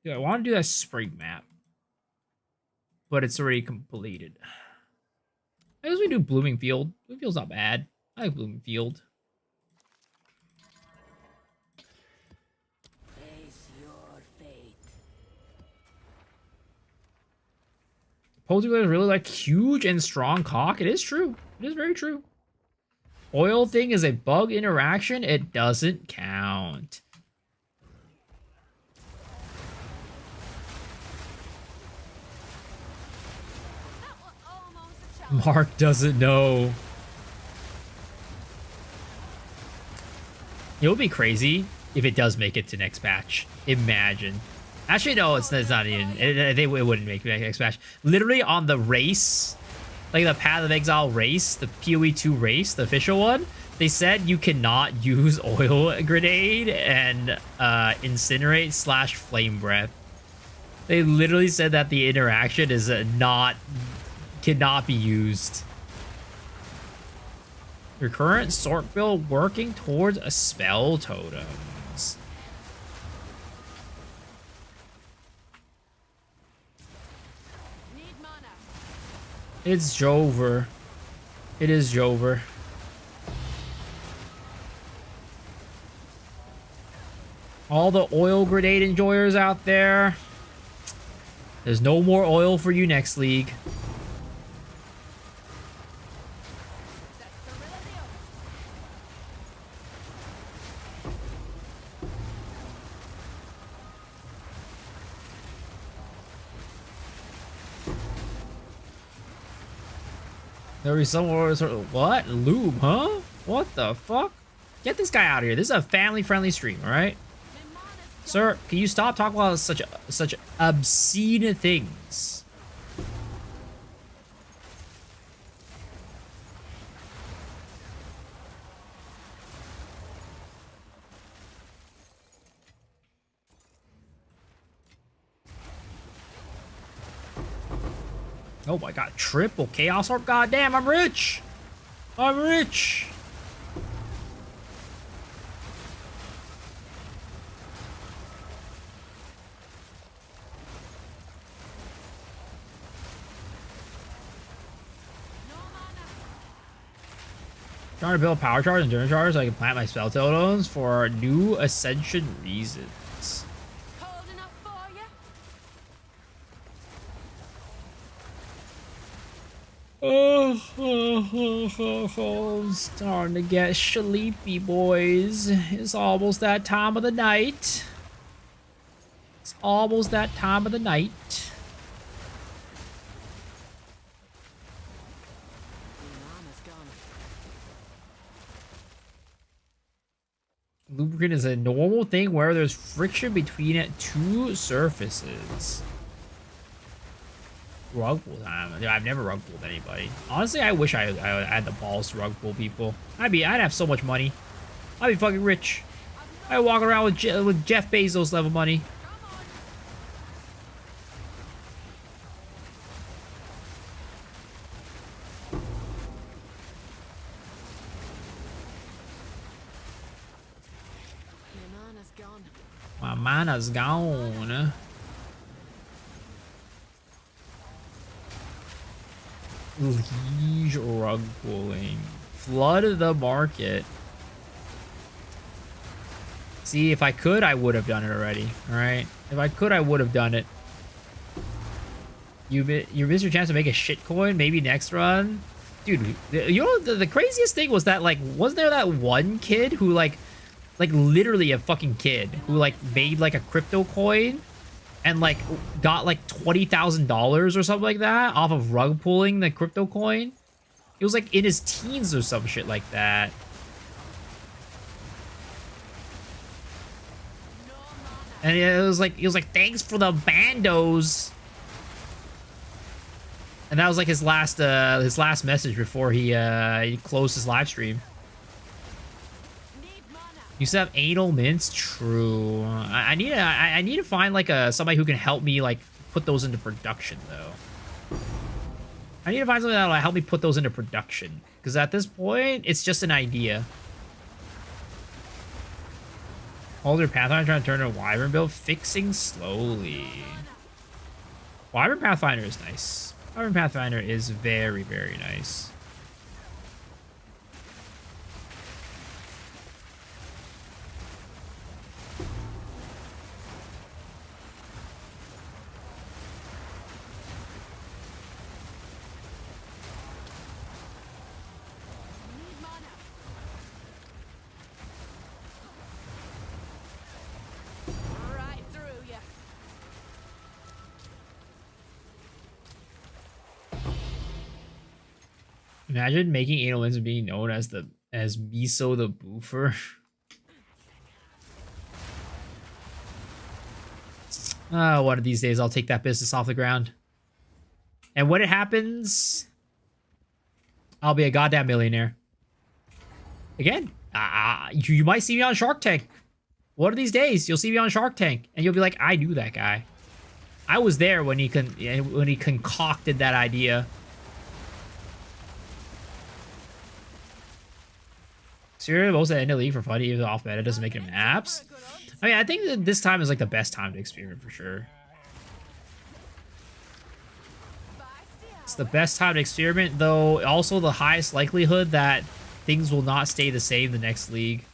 Dude, I want to do that spring map. But it's already completed. I guess we do Blooming Field. Blooming Field's not bad. I like Blooming Field. Face your fate. Opposing players really like huge and strong cock. It is true. It is very true. Oil thing is a bug interaction. It doesn't count. Mark doesn't know. It would be crazy if it does make it to next patch. Imagine. Actually, no, it's not even. It wouldn't make it next patch. Literally on the race, like the Path of Exile race, the PoE 2 race, the official one, they said you cannot use oil grenade and incinerate / flame breath. They literally said that the interaction is cannot be used. Your current sort build working towards a spell totems. Need mana. It's Jover. It is Jover. All the oil grenade enjoyers out there. There's no more oil for you next league. That's the real deal. There be some sort of what? Lube, huh? What the fuck? Get this guy out of here. This is a family-friendly stream, all right? My mana's Sir, can you stop talking about such obscene things? Oh my god, triple chaos orb. God damn, I'm rich. I'm rich. no mana. Trying to build power charge and endurance charge so I can plant my spell totems for new ascension reasons. Cold enough for you? I'm starting to get sleepy, boys. It's almost that time of the night. It's almost that time of the night. My mana's gone. Lubricant is a normal thing where there's friction between two surfaces. Rug pull time. I've never rug pulled anybody. Honestly, I wish I had the balls to rug pull people. I'd have so much money. I'd be fucking rich. I'd walk around with Jeff Bezos level money. My mana's gone. My mana's gone. Liege rug pulling. Flood the market. See, if I could, I would have done it already. All right? If I could, I would have done it. You missed your chance to make a shit coin. Maybe next run. Dude, you know, the craziest thing was that, like, wasn't there that one kid who, like literally a fucking kid who, like, made, like, a crypto coin and, like, got, like, $20,000 or something like that off of rug pulling the crypto coin? He was, like, in his teens or some shit like that. And it was like, thanks for the bandos. And that was like his last message before he closed his live stream. Need mana. You used to have anal mints? True. I need to find like somebody who can help me like put those into production though. I need to find somebody that'll help me put those into production. Because at this point, it's just an idea. Older Pathfinder trying to turn a Wyvern build, fixing slowly. Wyvern Pathfinder is nice. Wyvern Pathfinder is very, very nice. Need mana. Right through ya. Imagine making anal wins and being known as Miso the Boofer. One of these days I'll take that business off the ground. And when it happens, I'll be a goddamn millionaire. Again, you might see me on Shark Tank. One of these days, you'll see me on Shark Tank, and you'll be like, I knew that guy. I was there when he concocted that idea. Seriously, most of the end of the league for fun, even off meta doesn't make it maps. I mean, I think that this time is like the best time to experiment for sure. It's the best time to experiment, though also the highest likelihood that things will not stay the same the next league.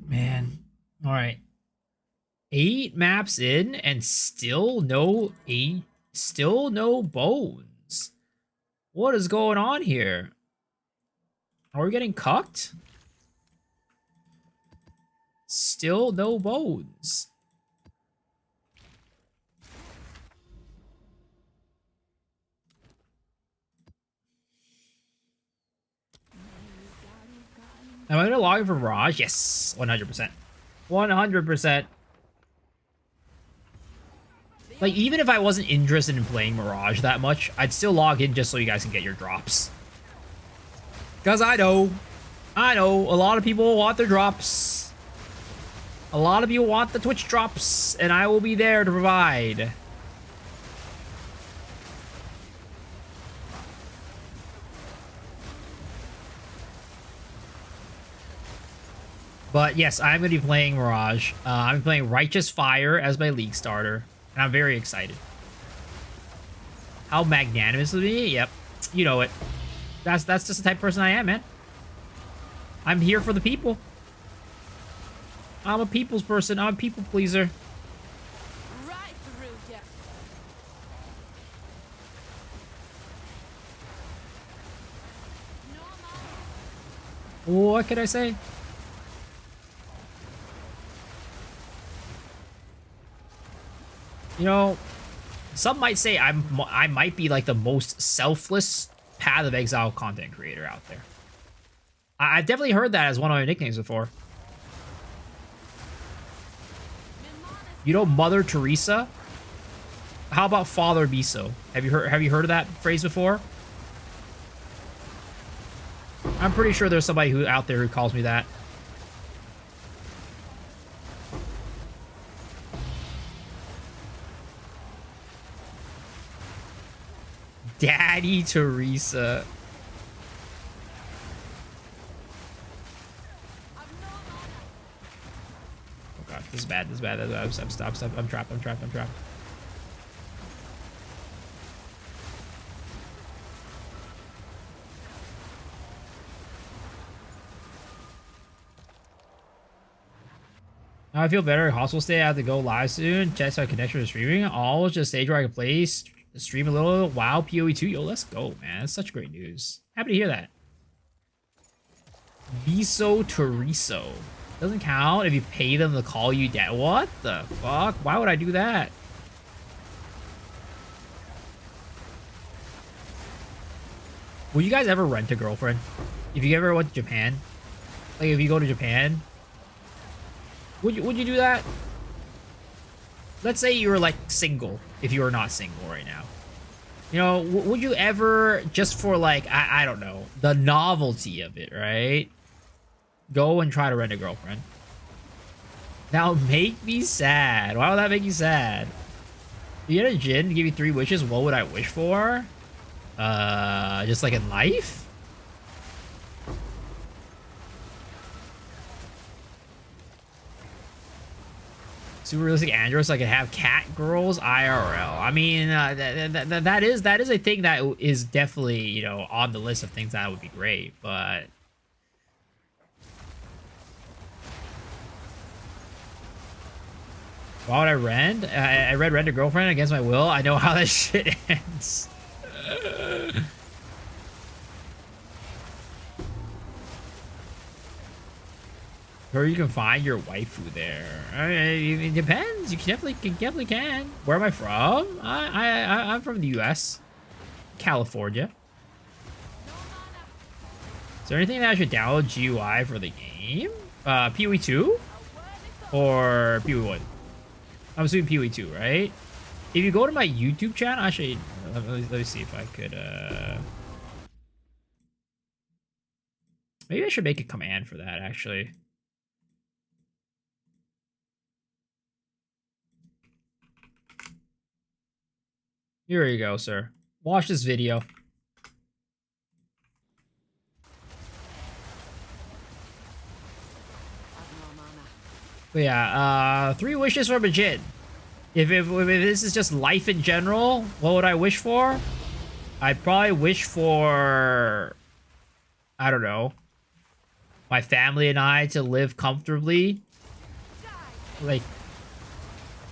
Man. All right. 8 maps in and still no bones. What is going on here? Are we getting cucked? Still no bones. Am I gonna log in for Mirage? Yes, 100%. 100%. Like, even if I wasn't interested in playing Mirage that much, I'd still log in just so you guys can get your drops. Because I know, a lot of people want their drops. A lot of people want the Twitch drops, and I will be there to provide. But yes, I'm going to be playing Mirage. I'm playing Righteous Fire as my league starter, and I'm very excited. How magnanimous of me? Yep, you know it. That's just the type of person I am, man. I'm here for the people. I'm a people's person. I'm a people pleaser. Right through ya. No more. What can I say? You know, some might say I might be like the most selfless Path of Exile content creator out there. I've definitely heard that as one of my nicknames before. You know, Mother Teresa? How about Father Miso? Have you heard of that phrase before? I'm pretty sure there's somebody who out there who calls me that. Daddy Teresa. Oh god, this is bad. This is bad. Stop. I'm trapped. Now I feel better. Hospital stay. I have to go live soon. Check my connection to streaming. All just stage where I can play, stream a little. Wow, PoE2. Yo, let's go, man. That's such great news. Happy to hear that. Miso Teriso. Doesn't count if you pay them to call you dad. What the fuck? Why would I do that? Will you guys ever rent a girlfriend? If you ever went to Japan? Like, if you go to Japan? Would you do that? Let's say you were, like, single. If you are not single right now. You know, would you ever, just for, like, I don't know, the novelty of it, right? Go and try to rent a girlfriend. Now, make me sad. Why would that make you sad? If you had a djinn to give you 3 wishes, what would I wish for? Just like in life? super realistic androids so I can have cat girls IRL. I mean, that is a thing that is definitely, you know, on the list of things that would be great, but why would I rend? I read Rend a Girlfriend against my will. I know how that shit ends. Or you can find your waifu there. I mean, it depends. You definitely can. Where am I from? I'm from the U.S., California. Is there anything that I should download GUI for the game? PoE 2 or PoE 1? I'm assuming PoE 2, right? If you go to my YouTube channel, actually, let me see if I could. Maybe I should make a command for that. Actually. Here you go, sir. Watch this video. But yeah, 3 wishes from a Jin. If this is just life in general, what would I wish for? I'd probably wish for, I don't know, my family and I to live comfortably.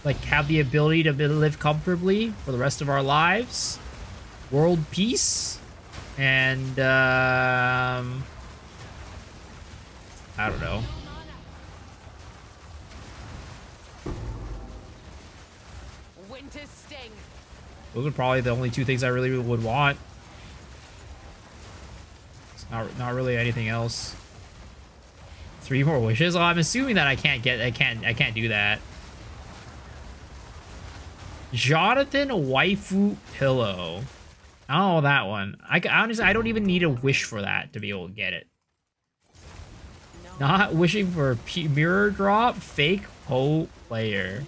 Like have the ability to live comfortably for the rest of our lives. World peace. And, I don't know. Winter's sting. Those are probably the only 2 things I really would want. It's not really anything else. 3 more wishes? Oh, I'm assuming that I can't do that. Jonathan waifu pillow. I don't know that one. Honestly, I don't even need a wish for that to be able to get it. Not wishing for mirror drop, fake Poe player.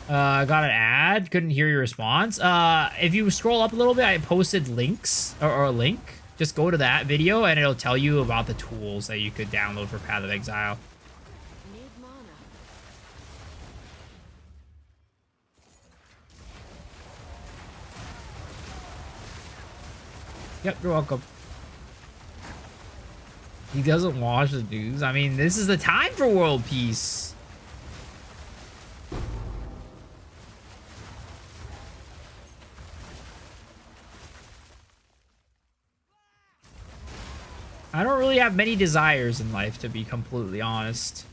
Got an ad. Couldn't hear your response. If you scroll up a little bit, I posted links or a link. Just go to that video and it'll tell you about the tools that you could download for Path of Exile. Need mana. Yep, you're welcome. He doesn't watch the news. I mean, this is the time for world peace. I don't really have many desires in life, to be completely honest.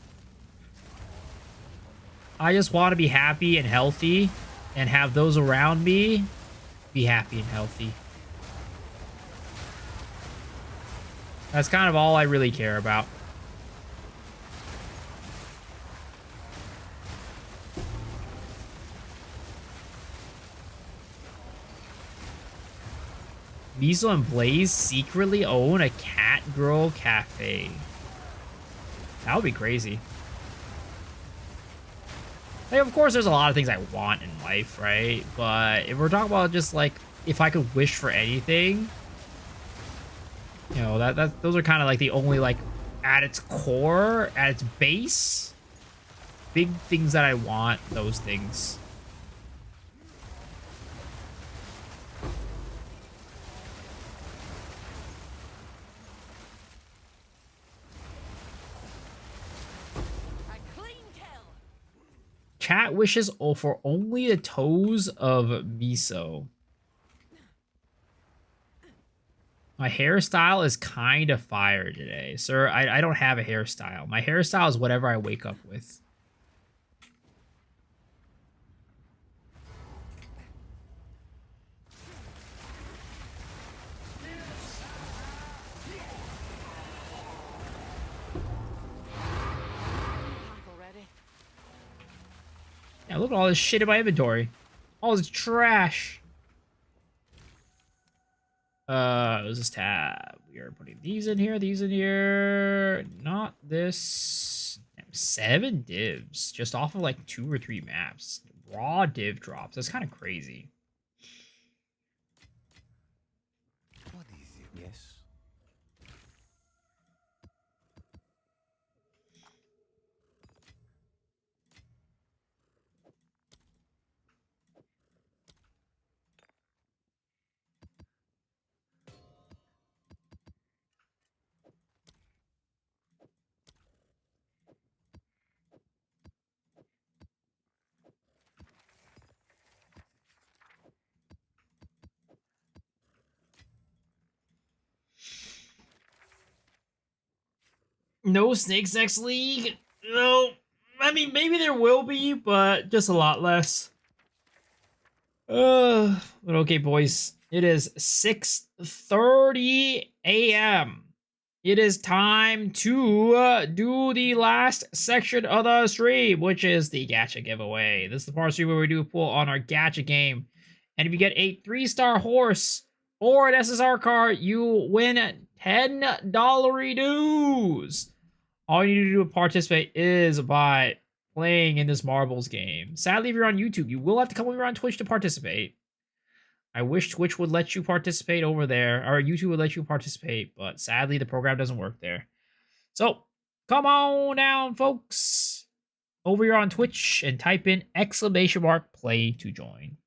I just want to be happy and healthy and have those around me be happy and healthy. That's kind of all I really care about. Miso and Blaze secretly own a cat girl cafe. That would be crazy. Like, of course, there's a lot of things I want in life, right? But if we're talking about just, like, if I could wish for anything, you know, those are kind of, like, the only, like, at its core, at its base, big things that I want, those things. Chat wishes for only the toes of Miso. My hairstyle is kind of fire today. Sir, I don't have a hairstyle. My hairstyle is whatever I wake up with. Yeah, look at all this shit in my inventory. All this trash. What's this tab? We are putting these in here, not this. Damn, 7 divs, just off of like 2 or 3 maps. Raw div drops, that's kind of crazy. What is it? Yes. No Snakes X League? No. I mean, maybe there will be, but just a lot less. But okay, boys. It is 6:30 a.m. It is time to do the last section of the stream, which is the gacha giveaway. This is the part of the stream where we do a pull on our gacha game. And if you get a 3-star horse or an SSR card, you win $10 dues. All you need to do to participate is by playing in this marbles game. Sadly, if you're on YouTube, you will have to come over on Twitch to participate. I wish Twitch would let you participate over there, or YouTube would let you participate, but sadly, the program doesn't work there. So, come on down, folks, over here on Twitch and type in !play to join.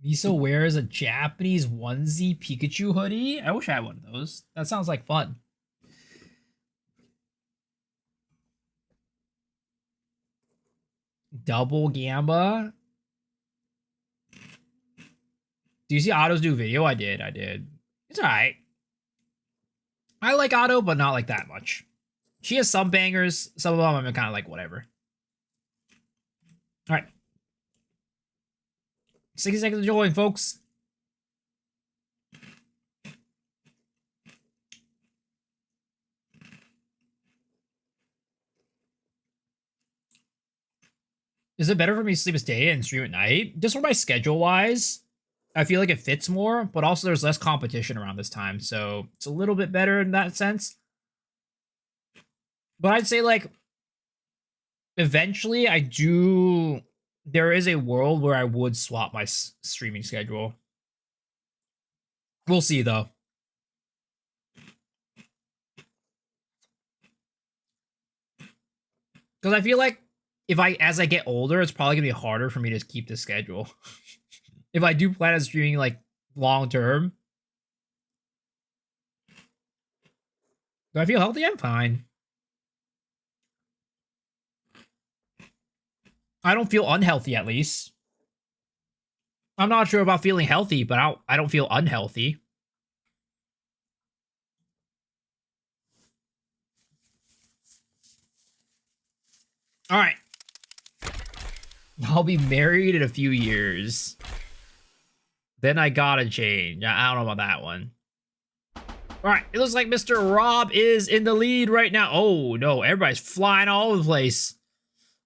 Miso wears a Japanese onesie Pikachu hoodie. I wish I had one of those. That sounds like fun. Double Gamba. Do you see Otto's new video? I did. It's alright. I like Otto, but not like that much. She has some bangers. Some of them I'm kind of like, whatever. Alright. 60 seconds to join, folks. Is it better for me to sleep at day and stream at night? Just for my schedule wise, I feel like it fits more, but also there's less competition around this time, so it's a little bit better in that sense. But I'd say, like, eventually there is a world where I would swap my streaming schedule. We'll see, though. Because I feel like as I get older, it's probably gonna be harder for me to keep the schedule. If I do plan on streaming like long term. Do I feel healthy? I'm fine. I don't feel unhealthy, at least. I'm not sure about feeling healthy, but I don't feel unhealthy. All right. I'll be married in a few years. Then I gotta change. I don't know about that one. All right. It looks like Mr. Rob is in the lead right now. Oh, no. Everybody's flying all over the place.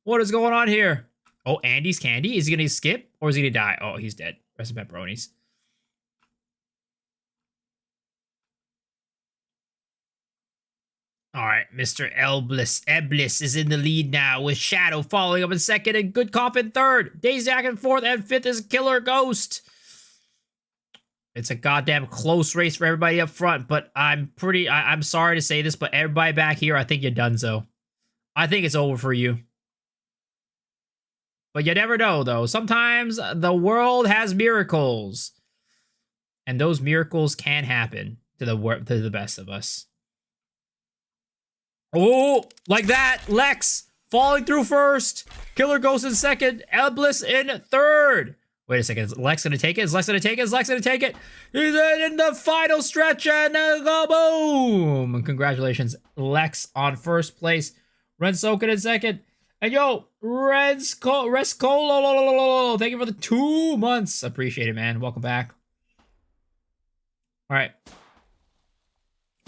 What is going on here? Oh, Andy's candy? Is he gonna skip or is he gonna die? Oh, he's dead. Rest in pepperonis. All right, Mr. Eblis is in the lead now with Shadow following up in second and Good Cough in third. Dayzak in fourth and fifth is Killer Ghost. It's a goddamn close race for everybody up front, but I'm sorry to say this, but everybody back here, I think you're done so. I think it's over for you. But you never know, though. Sometimes the world has miracles. And those miracles can happen to the best of us. Oh, like that. Lex falling through first. Killer Ghost in second. Eblis in third. Wait a second. Is Lex going to take it? Is Lex going to take it? Is Lex going to take it? He's in the final stretch and go boom. Congratulations, Lex on first place. Rensoken in second. And yo, Rescolo, thank you for the 2 months. Appreciate it, man. Welcome back. All right.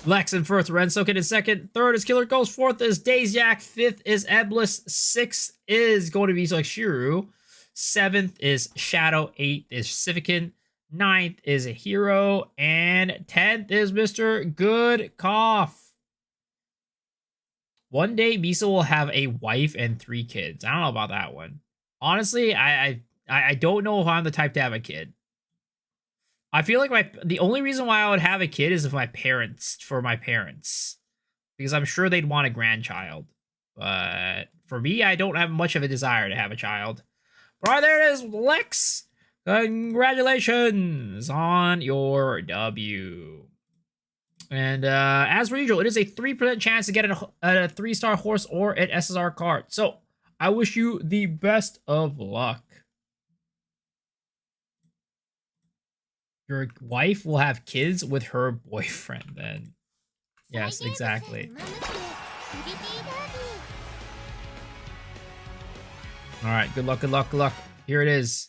Lex in first, Rensoken in second. Third is Killer Ghost. Fourth is Dayzak. Fifth is Eblis. Sixth is going to be like Shiru. Seventh is Shadow. Eighth is Civican. Ninth is a Hero. And 10th is Mr. Good Cough. One day, Misa will have a wife and 3 kids. I don't know about that one. Honestly, I don't know if I'm the type to have a kid. I feel like the only reason why I would have a kid is for my parents. Because I'm sure they'd want a grandchild. But for me, I don't have much of a desire to have a child. But all right, there it is, Lex. Congratulations on your W. And as per usual, it is a 3% chance to get a 3-star horse or an SSR card. So I wish you the best of luck. Your wife will have kids with her boyfriend then. Yes, exactly. All right, good luck, good luck, good luck. Here it is.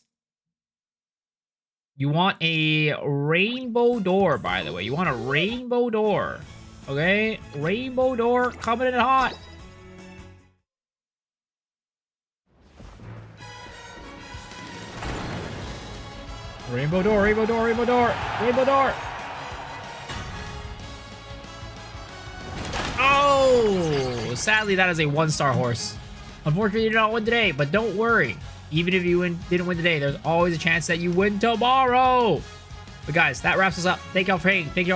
You want a rainbow door, by the way. You want a rainbow door. Okay? Rainbow door coming in hot. Rainbow door, rainbow door, rainbow door, rainbow door. Oh! Sadly, that is a 1-star horse. Unfortunately, you did not win today, but don't worry. Even if you didn't win today, there's always a chance that you win tomorrow. But guys, that wraps us up. Thank y'all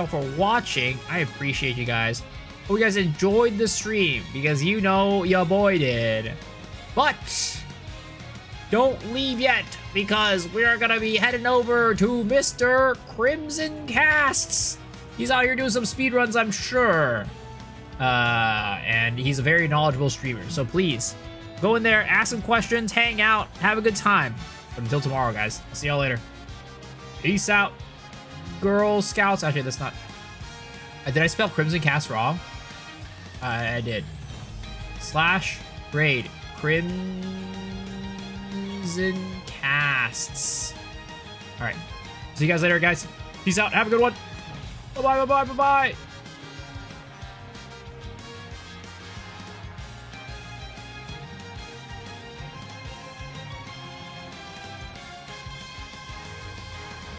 for watching. I appreciate you guys. Hope you guys enjoyed the stream because you know your boy did. But don't leave yet because we are gonna be heading over to Mr. Crimson Casts. He's out here doing some speedruns, I'm sure. And he's a very knowledgeable streamer. So please go in there, ask some questions, hang out, have a good time. But until tomorrow, guys, I'll see y'all later. Peace out, Girl Scouts. Actually, that's not. Did I spell Crimson Cast wrong? I did. / grade Crimson Casts. All right. See you guys later, guys. Peace out. Have a good one. Bye bye. Bye bye. Bye bye.